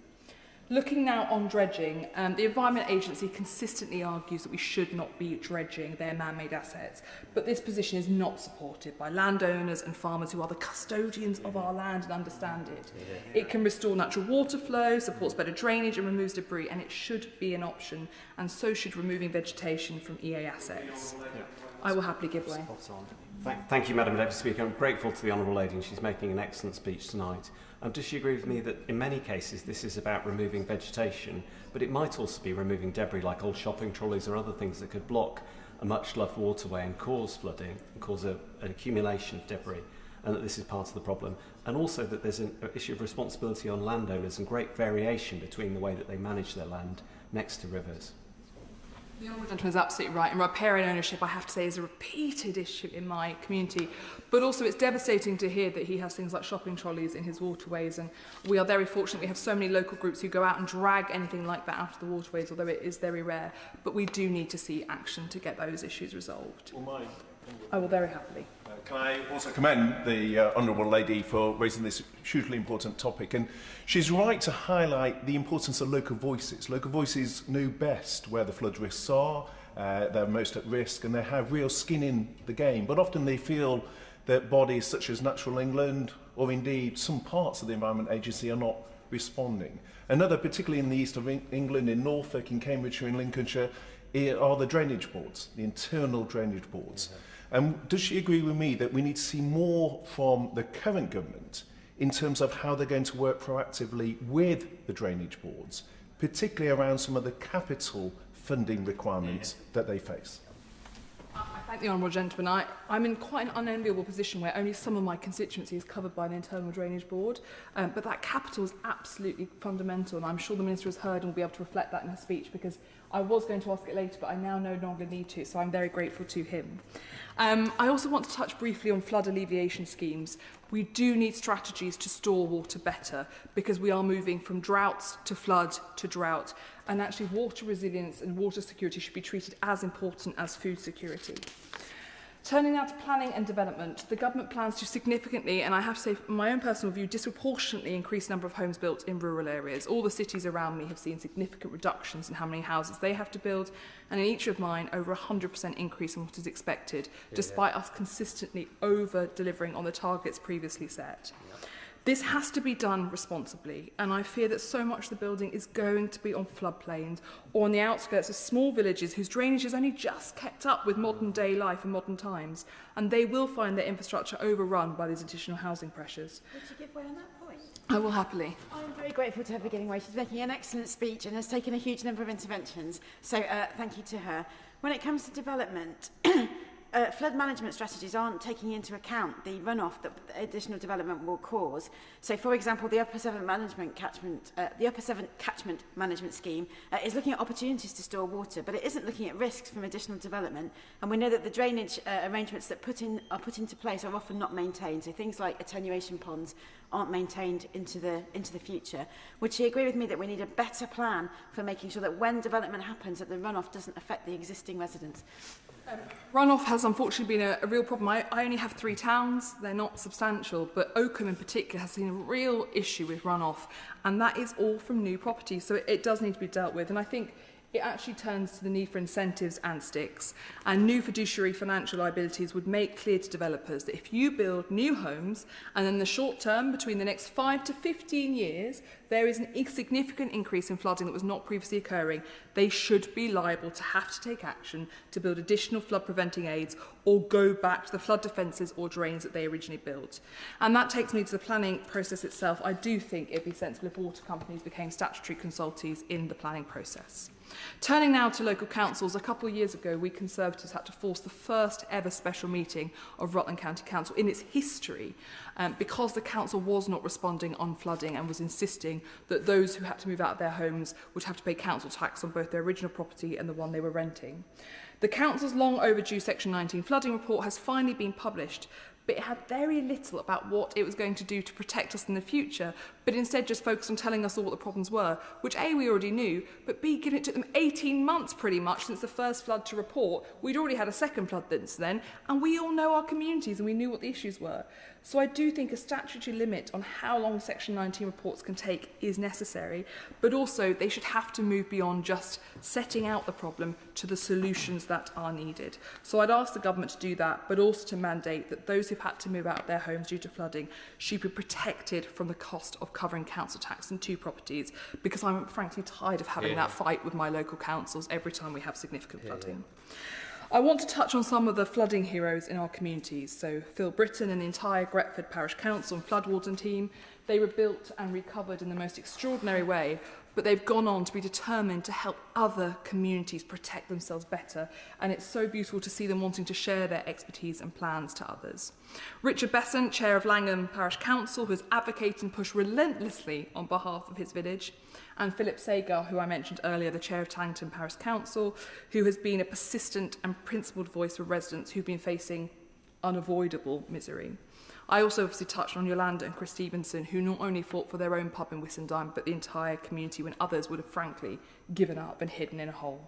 Looking now on dredging, the Environment Agency consistently argues that we should not be dredging their man-made assets, but this position is not supported by landowners and farmers who are the custodians of our land and understand it. It can restore natural water flow, supports better drainage and removes debris, and it should be an option, and so should removing vegetation from EA assets. I will happily give way. Thank you, Madam Deputy Speaker. I'm grateful to the Honourable Lady, and she's making an excellent speech tonight. Does she agree with me that in many cases this is about removing vegetation, but it might also be removing debris like old shopping trolleys or other things that could block a much-loved waterway and cause flooding and cause an accumulation of debris, and that this is part of the problem? And also that there's an issue of responsibility on landowners and great variation between the way that they manage their land next to rivers. The Honourable Gentleman is absolutely right, and riparian ownership, I have to say, is a repeated issue in my community. But also it's devastating to hear that he has things like shopping trolleys in his waterways, and we are very fortunate we have so many local groups who go out and drag anything like that out of the waterways, although it is very rare. But we do need to see action to get those issues resolved. I will very happily. Can I also commend the Honourable Lady for raising this hugely important topic? And she's right to highlight the importance of local voices. Local voices know best where the flood risks are, they're most at risk, and they have real skin in the game. But often they feel that bodies such as Natural England, or indeed some parts of the Environment Agency, are not responding. Another, particularly in the east of England, in Norfolk, in Cambridgeshire, in Lincolnshire, are the drainage boards, the internal drainage boards. Does she agree with me that we need to see more from the current government in terms of how they're going to work proactively with the drainage boards, particularly around some of the capital funding requirements that they face? I thank the Honourable Gentleman. I'm in quite an unenviable position where only some of my constituency is covered by the Internal Drainage Board, but that capital is absolutely fundamental, and I'm sure the Minister has heard and will be able to reflect that in her speech, because I was going to ask it later, but I now no longer need to, so I'm very grateful to him. I also want to touch briefly on flood alleviation schemes. We do need strategies to store water better because we are moving from droughts to flood to drought, and actually water resilience and water security should be treated as important as food security. Turning now to planning and development, the government plans to significantly, and I have to say from my own personal view, disproportionately increase the number of homes built in rural areas. All the cities around me have seen significant reductions in how many houses they have to build, and in each of mine, over 100% increase in what is expected, despite us consistently over-delivering on the targets previously set. This has to be done responsibly, and I fear that so much of the building is going to be on floodplains or on the outskirts of small villages whose drainage is only just kept up with modern day life and modern times, and they will find their infrastructure overrun by these additional housing pressures. Would you give way on that point? I will happily. I'm very grateful to her for giving way. She's making an excellent speech and has taken a huge number of interventions, so thank you to her. When it comes to development, flood management strategies aren't taking into account the runoff that additional development will cause. So, for example, the Upper Severn Catchment Management Scheme is looking at opportunities to store water, but it isn't looking at risks from additional development. And we know that the drainage arrangements that are put into place are often not maintained. So things like attenuation ponds aren't maintained into the future. Would she agree with me that we need a better plan for making sure that when development happens, that the runoff doesn't affect the existing residents? Runoff has unfortunately been a real problem. I only have 3 towns, they're not substantial, but Oakham in particular has seen a real issue with runoff, and that is all from new properties, so it does need to be dealt with. And I think it actually turns to the need for incentives and sticks, and new fiduciary financial liabilities would make clear to developers that if you build new homes and in the short term between the next 5 to 15 years there is a significant increase in flooding that was not previously occurring, they should be liable to have to take action to build additional flood preventing aids or go back to the flood defences or drains that they originally built. And that takes me to the planning process itself. I do think it'd be sensible if water companies became statutory consultees in the planning process. Turning now to local councils, a couple of years ago we Conservatives had to force the first ever special meeting of Rutland County Council in its history because the council was not responding on flooding and was insisting that those who had to move out of their homes would have to pay council tax on both their original property and the one they were renting. The council's long overdue Section 19 flooding report has finally been published, but it had very little about what it was going to do to protect us in the future, but instead just focused on telling us all what the problems were, which A, we already knew, but B, given it took them 18 months pretty much since the first flood to report. We'd already had a second flood since then, and we all know our communities and we knew what the issues were. So I do think a statutory limit on how long Section 19 reports can take is necessary, but also they should have to move beyond just setting out the problem to the solutions that are needed. So I'd ask the government to do that, but also to mandate that those who've had to move out of their homes due to flooding should be protected from the cost of covering council tax in 2 properties, because I'm frankly tired of having that fight with my local councils every time we have significant flooding. I want to touch on some of the flooding heroes in our communities. So Phil Britton and the entire Gretford Parish Council and Floodwarden team, they were built and recovered in the most extraordinary way, but they've gone on to be determined to help other communities protect themselves better, and it's so beautiful to see them wanting to share their expertise and plans to others. Richard Besant, Chair of Langham Parish Council, who has advocated and pushed relentlessly on behalf of his village, and Philip Sagar, who I mentioned earlier, the Chair of Tangton Parish Council, who has been a persistent and principled voice for residents who've been facing unavoidable misery. I also obviously touched on Yolanda and Chris Stevenson, who not only fought for their own pub in Whissendine, but the entire community when others would have frankly given up and hidden in a hole.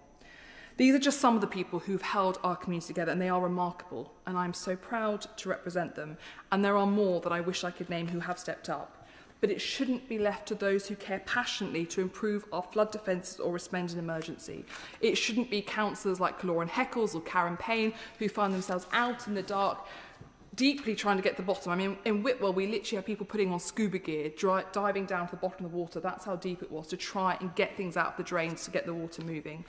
These are just some of the people who've held our community together, and they are remarkable, and I'm so proud to represent them. And there are more that I wish I could name who have stepped up. But it shouldn't be left to those who care passionately to improve our flood defences or respond in emergency. It shouldn't be councillors like Lauren Heckles or Karen Payne who find themselves out in the dark, deeply trying to get to the bottom. I mean, in Whitwell, we literally have people putting on scuba gear, diving down to the bottom of the water. That's how deep it was, to try and get things out of the drains to get the water moving.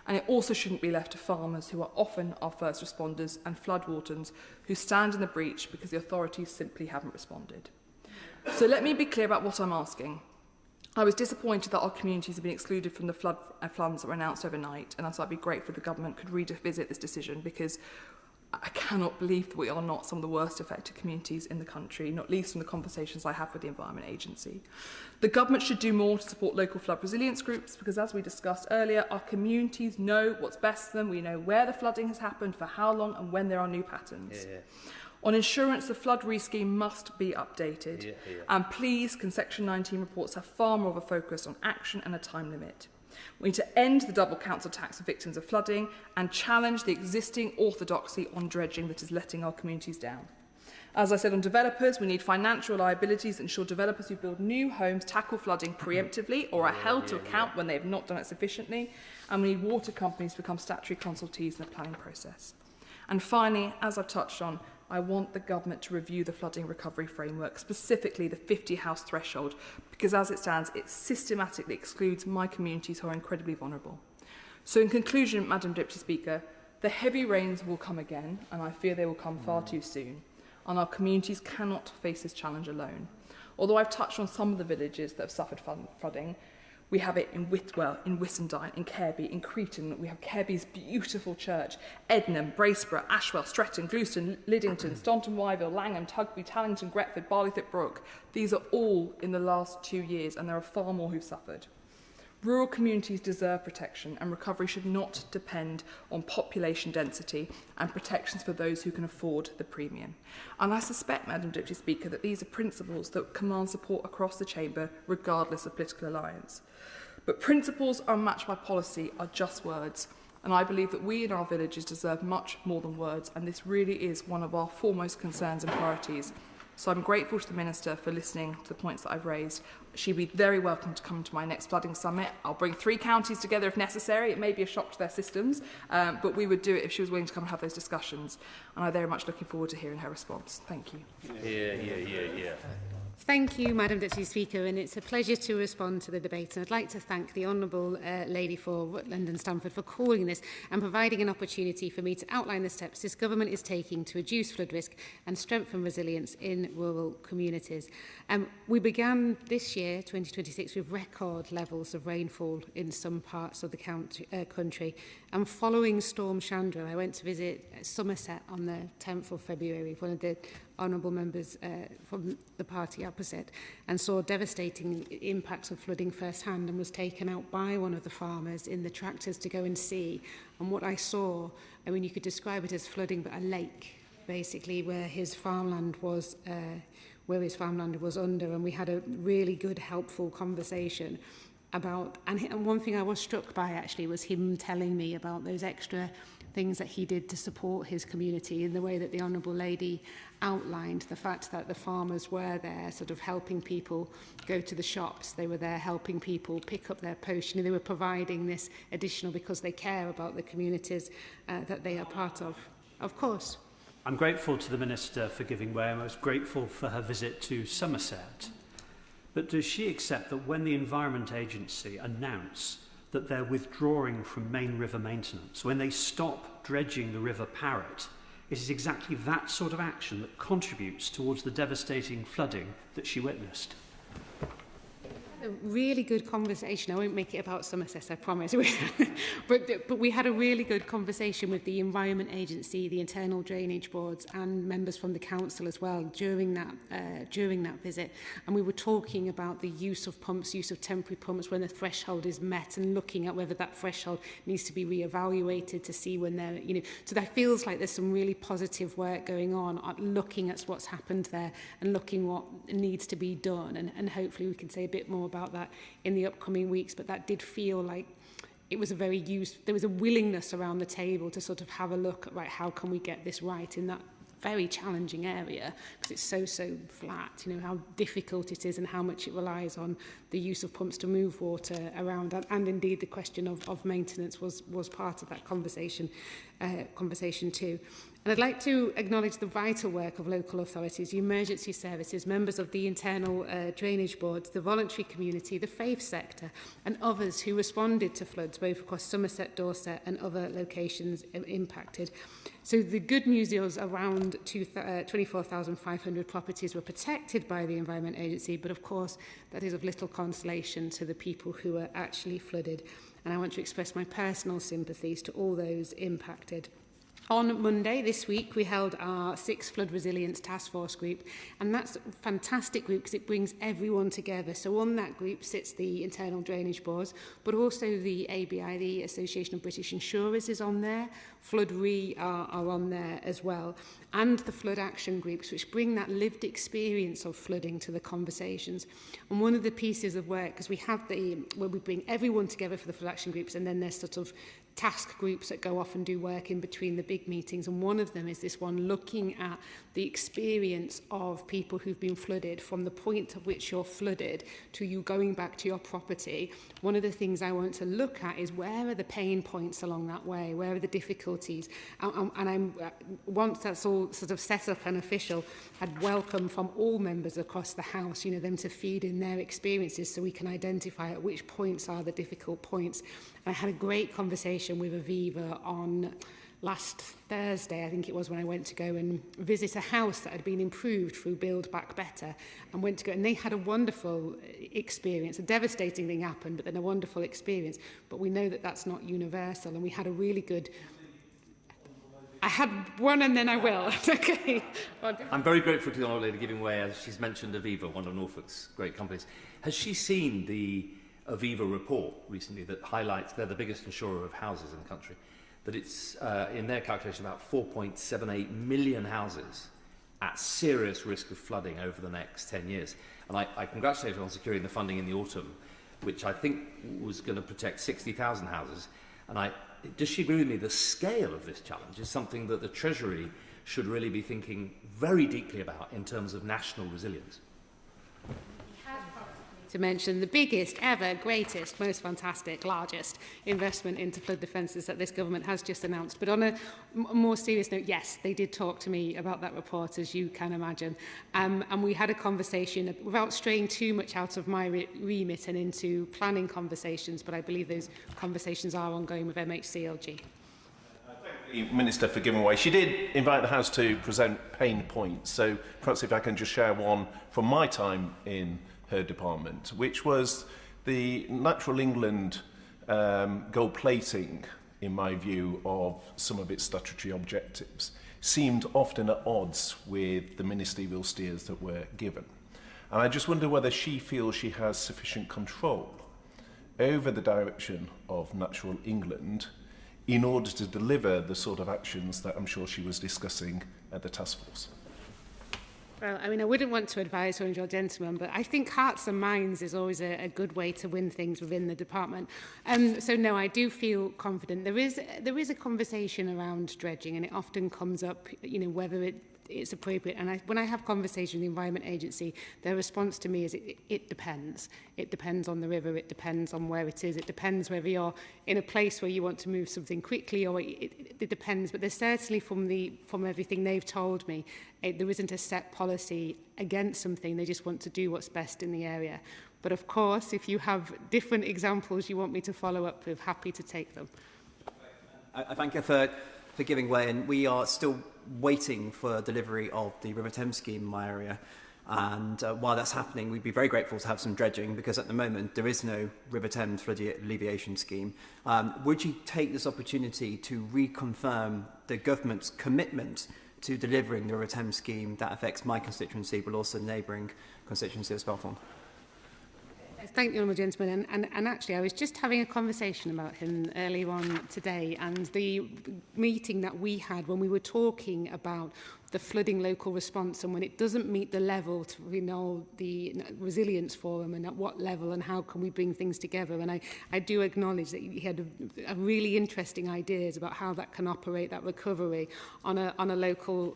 And it also shouldn't be left to farmers, who are often our first responders, and flood wardens, who stand in the breach because the authorities simply haven't responded. So let me be clear about what I'm asking. I was disappointed that our communities have been excluded from the funds that were announced overnight, and so I'd be grateful if the government could revisit this decision, because I cannot believe that we are not some of the worst affected communities in the country, not least from the conversations I have with the Environment Agency. The government should do more to support local flood resilience groups because, as we discussed earlier, our communities know what's best for them. We know where the flooding has happened, for how long, and when there are new patterns. Yeah. On insurance, the flood re-scheme must be updated. And please, can Section 19 reports have far more of a focus on action and a time limit. We need to end the double council tax for victims of flooding and challenge the existing orthodoxy on dredging that is letting our communities down. As I said on developers, we need financial liabilities that ensure developers who build new homes tackle flooding preemptively or are held to account when they have not done it sufficiently. And we need water companies to become statutory consultees in the planning process. And finally, as I've touched on, I want the government to review the flooding recovery framework, specifically the 50-house threshold, because as it stands, it systematically excludes my communities who are incredibly vulnerable. So in conclusion, Madam Deputy Speaker, the heavy rains will come again, and I fear they will come far too soon, and our communities cannot face this challenge alone. Although I've touched on some of the villages that have suffered flooding, we have it in Whitwell, in Whissendine, in Caerby, in Cretan. We have Caerby's beautiful church, Ednam, Braceborough, Ashwell, Stretton, Gloucester, Liddington, Staunton, Wyville, Langham, Tugby, Tallington, Gretford, Barleythorpe Brook. These are all in the last 2 years, and there are far more who've suffered. Rural communities deserve protection, and recovery should not depend on population density and protections for those who can afford the premium. And I suspect, Madam Deputy Speaker, that these are principles that command support across the Chamber, regardless of political alliance. But principles unmatched by policy are just words, and I believe that we in our villages deserve much more than words, and this really is one of our foremost concerns and priorities. So I'm grateful to the Minister for listening to the points that I've raised. She'd be very welcome to come to my next flooding summit. I'll bring 3 counties together if necessary. It may be a shock to their systems, but we would do it if she was willing to come and have those discussions. And I'm very much looking forward to hearing her response. Thank you. Yeah. Thank you, Madam Deputy Speaker, and it's a pleasure to respond to the debate. And I'd like to thank the Honourable Lady for Rutland and Stamford for calling this and providing an opportunity for me to outline the steps this government is taking to reduce flood risk and strengthen resilience in rural communities. We began this year, 2026, with record levels of rainfall in some parts of the country. And following Storm Chandra, I went to visit Somerset on the 10th of February with one of the honourable members from the party opposite and saw devastating impacts of flooding firsthand and was taken out by one of the farmers in the tractors to go and see. And what I saw, I mean, you could describe it as flooding, but a lake, basically, where his farmland was under. And we had a really good, helpful conversation about, and one thing I was struck by actually was him telling me about those extra things that he did to support his community in the way that the Honourable Lady outlined, the fact that the farmers were there sort of helping people go to the shops, they were there helping people pick up their post, they were providing this additional because they care about the communities that they are part of. Of course. I'm grateful to the Minister for giving way. I'm most grateful for her visit to Somerset. But does she accept that when the Environment Agency announce that they're withdrawing from main river maintenance, when they stop dredging the River Parrett, it is exactly that sort of action that contributes towards the devastating flooding that she witnessed? A really good conversation. I won't make it about Somerset, I promise. but we had a really good conversation with the Environment Agency, the Internal Drainage Boards, and members from the council as well during that visit. And we were talking about the use of pumps, use of temporary pumps when the threshold is met, and looking at whether that threshold needs to be re-evaluated to see when they're, So that feels like there's some really positive work going on, looking at what's happened there and looking what needs to be done. And hopefully we can say a bit more about that in the upcoming weeks, but that did feel like it was there was a willingness around the table to sort of have a look at, right, how can we get this right in that very challenging area, because it's so flat, how difficult it is and how much it relies on the use of pumps to move water around, and indeed the question of maintenance was part of that conversation too. And I'd like to acknowledge the vital work of local authorities, the emergency services, members of the internal drainage boards, the voluntary community, the faith sector, and others who responded to floods both across Somerset, Dorset and other locations impacted. So the good news is around 24,500 properties were protected by the Environment Agency, but of course that is of little consolation to the people who were actually flooded. And I want to express my personal sympathies to all those impacted. On Monday this week, we held our 6th Flood Resilience Task Force group, and that's a fantastic group because it brings everyone together. So on that group sits the Internal Drainage Boards, but also the ABI, the Association of British Insurers, is on there. Flood Re are on there as well, and the flood action groups, which bring that lived experience of flooding to the conversations. And one of the pieces of work, because we have where we bring everyone together for the flood action groups, and then there's sort of task groups that go off and do work in between the big meetings, and one of them is this one looking at the experience of people who've been flooded from the point at which you're flooded to you going back to your property. One of the things I want to look at is where are the pain points along that way, where are the difficulties, and once that's all sort of set up and official, I'd welcome from all members across the House, you know, them to feed in their experiences so we can identify at which points are the difficult points. And I had a great conversation with Aviva on last Thursday, I think it was, when I went to go and visit a house that had been improved through Build Back Better, and went to go, and they had a wonderful experience. A devastating thing happened, but then a wonderful experience. But we know that that's not universal, and we had a really good... I had one and then I will. Okay. I'm very grateful to the Honourable Lady giving way, as she's mentioned Aviva, one of Norfolk's great companies. Has she seen the Aviva report recently that highlights they're the biggest insurer of houses in the country, that it's, in their calculation, about 4.78 million houses at serious risk of flooding over the next 10 years. And I congratulate her on securing the funding in the autumn, which I think was going to protect 60,000 houses. And does she agree with me the scale of this challenge is something that the Treasury should really be thinking very deeply about in terms of national resilience? To mention the biggest ever, greatest, most fantastic, largest investment into flood defences that this government has just announced. But on a more serious note, yes, they did talk to me about that report, as you can imagine. And we had a conversation without straying too much out of my remit and into planning conversations, but I believe those conversations are ongoing with MHCLG. The Minister for giving way. She did invite the House to present pain points, so perhaps if I can just share one from my time in her department, which was the Natural England gold plating, in my view, of some of its statutory objectives, seemed often at odds with the ministerial steers that were given. And I just wonder whether she feels she has sufficient control over the direction of Natural England in order to deliver the sort of actions that I'm sure she was discussing at the task force. Well, I mean, I wouldn't want to advise her, gentlemen, but I think hearts and minds is always a good way to win things within the department. So no, I do feel confident. There is a conversation around dredging, and it often comes up, you know, whether it's appropriate. And when I have conversations with the Environment Agency, their response to me is it depends. It depends on the river, it depends on where it is, it depends whether you're in a place where you want to move something quickly, or it depends. But there's certainly, from everything they've told me, there isn't a set policy against something. They just want to do what's best in the area. But of course, if you have different examples you want me to follow up with, happy to take them. I thank you for giving way, and we are still waiting for delivery of the River Thames scheme in my area. And while that's happening, we'd be very grateful to have some dredging, because at the moment there is no River Thames flood alleviation scheme. Would you take this opportunity to reconfirm the government's commitment to delivering the River Thames scheme that affects my constituency, but also neighbouring constituency of Spelthorne? Thank you, honourable gentleman. And actually, I was just having a conversation about him earlier on today, and the meeting that we had when we were talking about the flooding local response, and when it doesn't meet the level to know the resilience forum, and at what level and how can we bring things together. And I do acknowledge that he had a really interesting ideas about how that can operate, that recovery on a local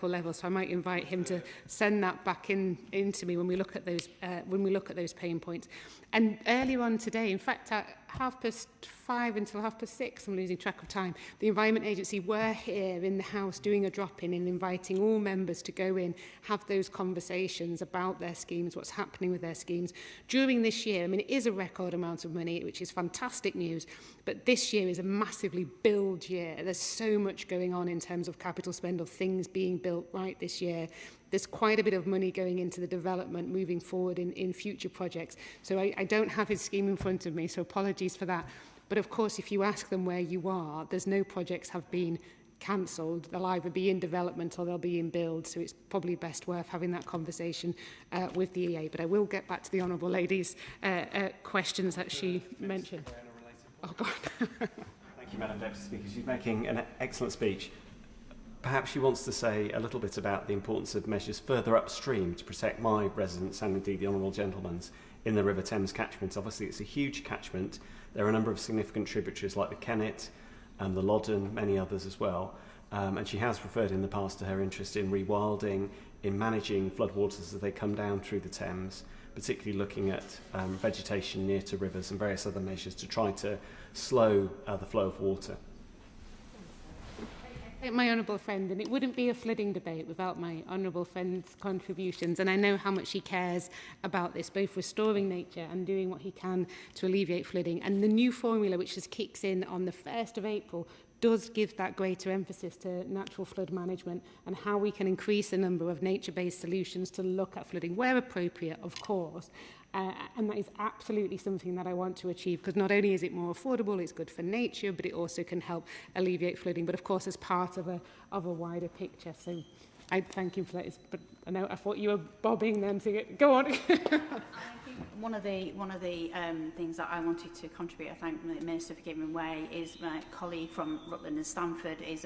level. So I might invite him to send that back into me when we look at those pain points. And earlier on today, in fact, at 5:30 until 6:30, I'm losing track of time, the Environment Agency were here in the House doing a drop-in and inviting all members to go in, have those conversations about their schemes, what's happening with their schemes. During this year, I mean, it is a record amount of money, which is fantastic news, but this year is a massively build year. There's so much going on in terms of capital spend, of things being built right this year. There's quite a bit of money going into the development moving forward in future projects. So I don't have his scheme in front of me, so apologies for that. But of course, if you ask them where you are, there's no projects have been cancelled. They'll either be in development or they'll be in build, so it's probably best worth having that conversation with the EA. But I will get back to the Honourable Lady's questions that she mentioned. Oh, God. Thank you, Madam Deputy Speaker. She's making an excellent speech. Perhaps she wants to say a little bit about the importance of measures further upstream to protect my residents and indeed the Honourable Gentleman's in the River Thames catchment. Obviously, it's a huge catchment. There are a number of significant tributaries like the Kennet, the Loddon, many others as well. And she has referred in the past to her interest in rewilding, in managing floodwaters as they come down through the Thames, particularly looking at vegetation near to rivers and various other measures to try to slow the flow of water. My honourable friend, and it wouldn't be a flooding debate without my honourable friend's contributions, and I know how much he cares about this, both restoring nature and doing what he can to alleviate flooding. And the new formula, which just kicks in on the 1st of April, does give that greater emphasis to natural flood management and how we can increase the number of nature-based solutions to look at flooding, where appropriate, of course. And that is absolutely something that I want to achieve, because not only is it more affordable, it's good for nature, but it also can help alleviate flooding, but of course as part of a wider picture. So I thank you for that. But I know I thought you were bobbing then to go on. One of the things that I wanted to contribute, I thank the Minister for giving way, is my colleague from Rutland and Stamford is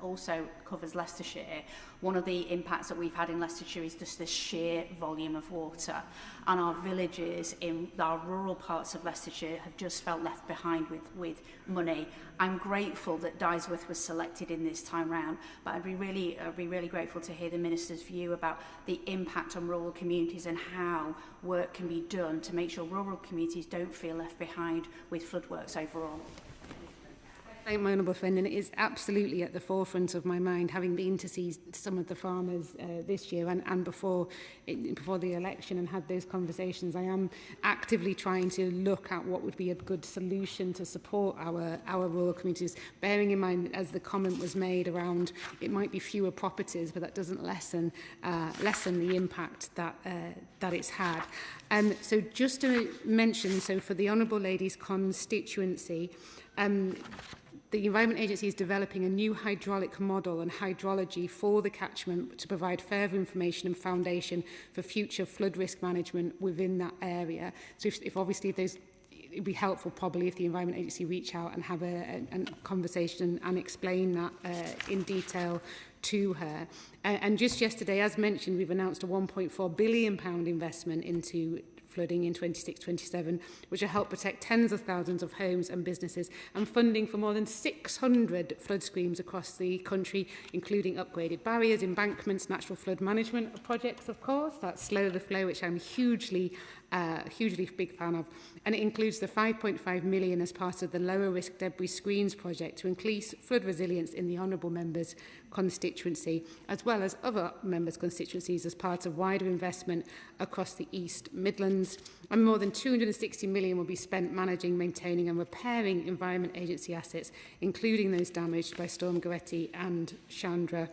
also covers Leicestershire. One of the impacts that we've had in Leicestershire is just the sheer volume of water, and our villages in our rural parts of Leicestershire have just felt left behind with money. I'm grateful that Dysworth was selected in this time round, but I'd be really grateful to hear the Minister's view about the impact on rural communities and how work can be done to make sure rural communities don't feel left behind with floodworks overall. Thank my honourable friend, and it is absolutely at the forefront of my mind, having been to see some of the farmers this year and before the election and had those conversations. I am actively trying to look at what would be a good solution to support our rural communities, bearing in mind, as the comment was made around, it might be fewer properties, but that doesn't lessen the impact that it's had. So just to mention, so for the Honourable Lady's constituency, the Environment Agency is developing a new hydraulic model and hydrology for the catchment to provide further information and foundation for future flood risk management within that area. So if obviously those, it'd be helpful probably if the Environment Agency reach out and have a conversation and explain that in detail to her. And just yesterday, as mentioned, we've announced a £1.4 billion investment into flooding in 26-27, which will help protect tens of thousands of homes and businesses, and funding for more than 600 flood schemes across the country, including upgraded barriers, embankments, natural flood management projects, of course, that Slow the Flow, which I'm hugely big fan of. And it includes the 5.5 million as part of the Lower Risk Debris Screens project to increase flood resilience in the Honourable Member's constituency, as well as other members' constituencies as part of wider investment across the East Midlands. And more than 260 million will be spent managing, maintaining and repairing Environment Agency assets, including those damaged by Storm Goretti and Chandra,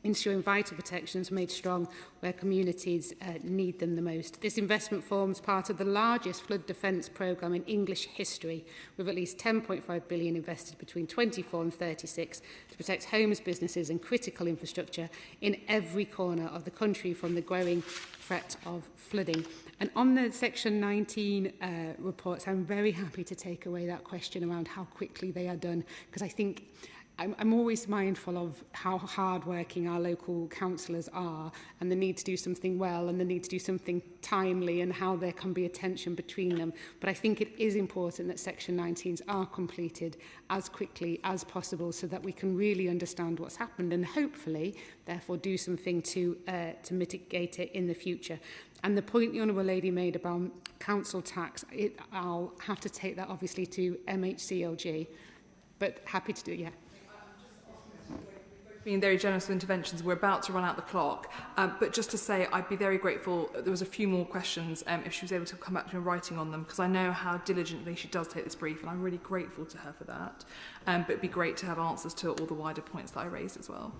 ensuring vital protections are made strong where communities need them the most. This investment forms part of the largest flood defence programme in English history, with at least 10.5 billion invested between 24 and 36 to protect homes, businesses and critical infrastructure in every corner of the country from the growing threat of flooding. And on the Section 19 reports, I'm very happy to take away that question around how quickly they are done, because I think I'm always mindful of how hard-working our local councillors are, and the need to do something well and the need to do something timely, and how there can be a tension between them. But I think it is important that Section 19s are completed as quickly as possible so that we can really understand what's happened and hopefully, therefore, do something to mitigate it in the future. And the point the Honourable Lady made about council tax, I'll have to take that obviously to MHCLG, but happy to do it, yeah. Being very generous with interventions, we're about to run out the clock, but just to say I'd be very grateful. There was a few more questions if she was able to come back to me in writing on them, because I know how diligently she does take this brief, and I'm really grateful to her for that. But it'd be great to have answers to all the wider points that I raised as well.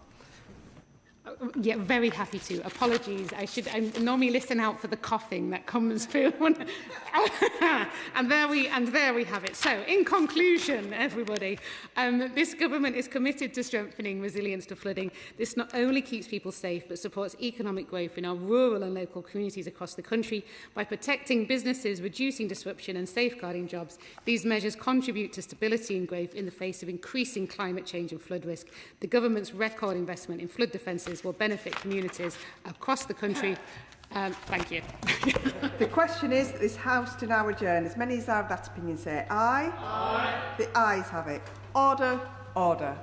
Yeah, very happy to. Apologies. I normally listen out for the coughing that comes through. and there we have it. So, in conclusion, everybody, this government is committed to strengthening resilience to flooding. This not only keeps people safe, but supports economic growth in our rural and local communities across the country by protecting businesses, reducing disruption and safeguarding jobs. These measures contribute to stability and growth in the face of increasing climate change and flood risk. The government's record investment in flood defences will benefit communities across the country. Thank you. The question is that this House to now adjourn. As many as are of that opinion say aye. Aye. The ayes have it. Order, order.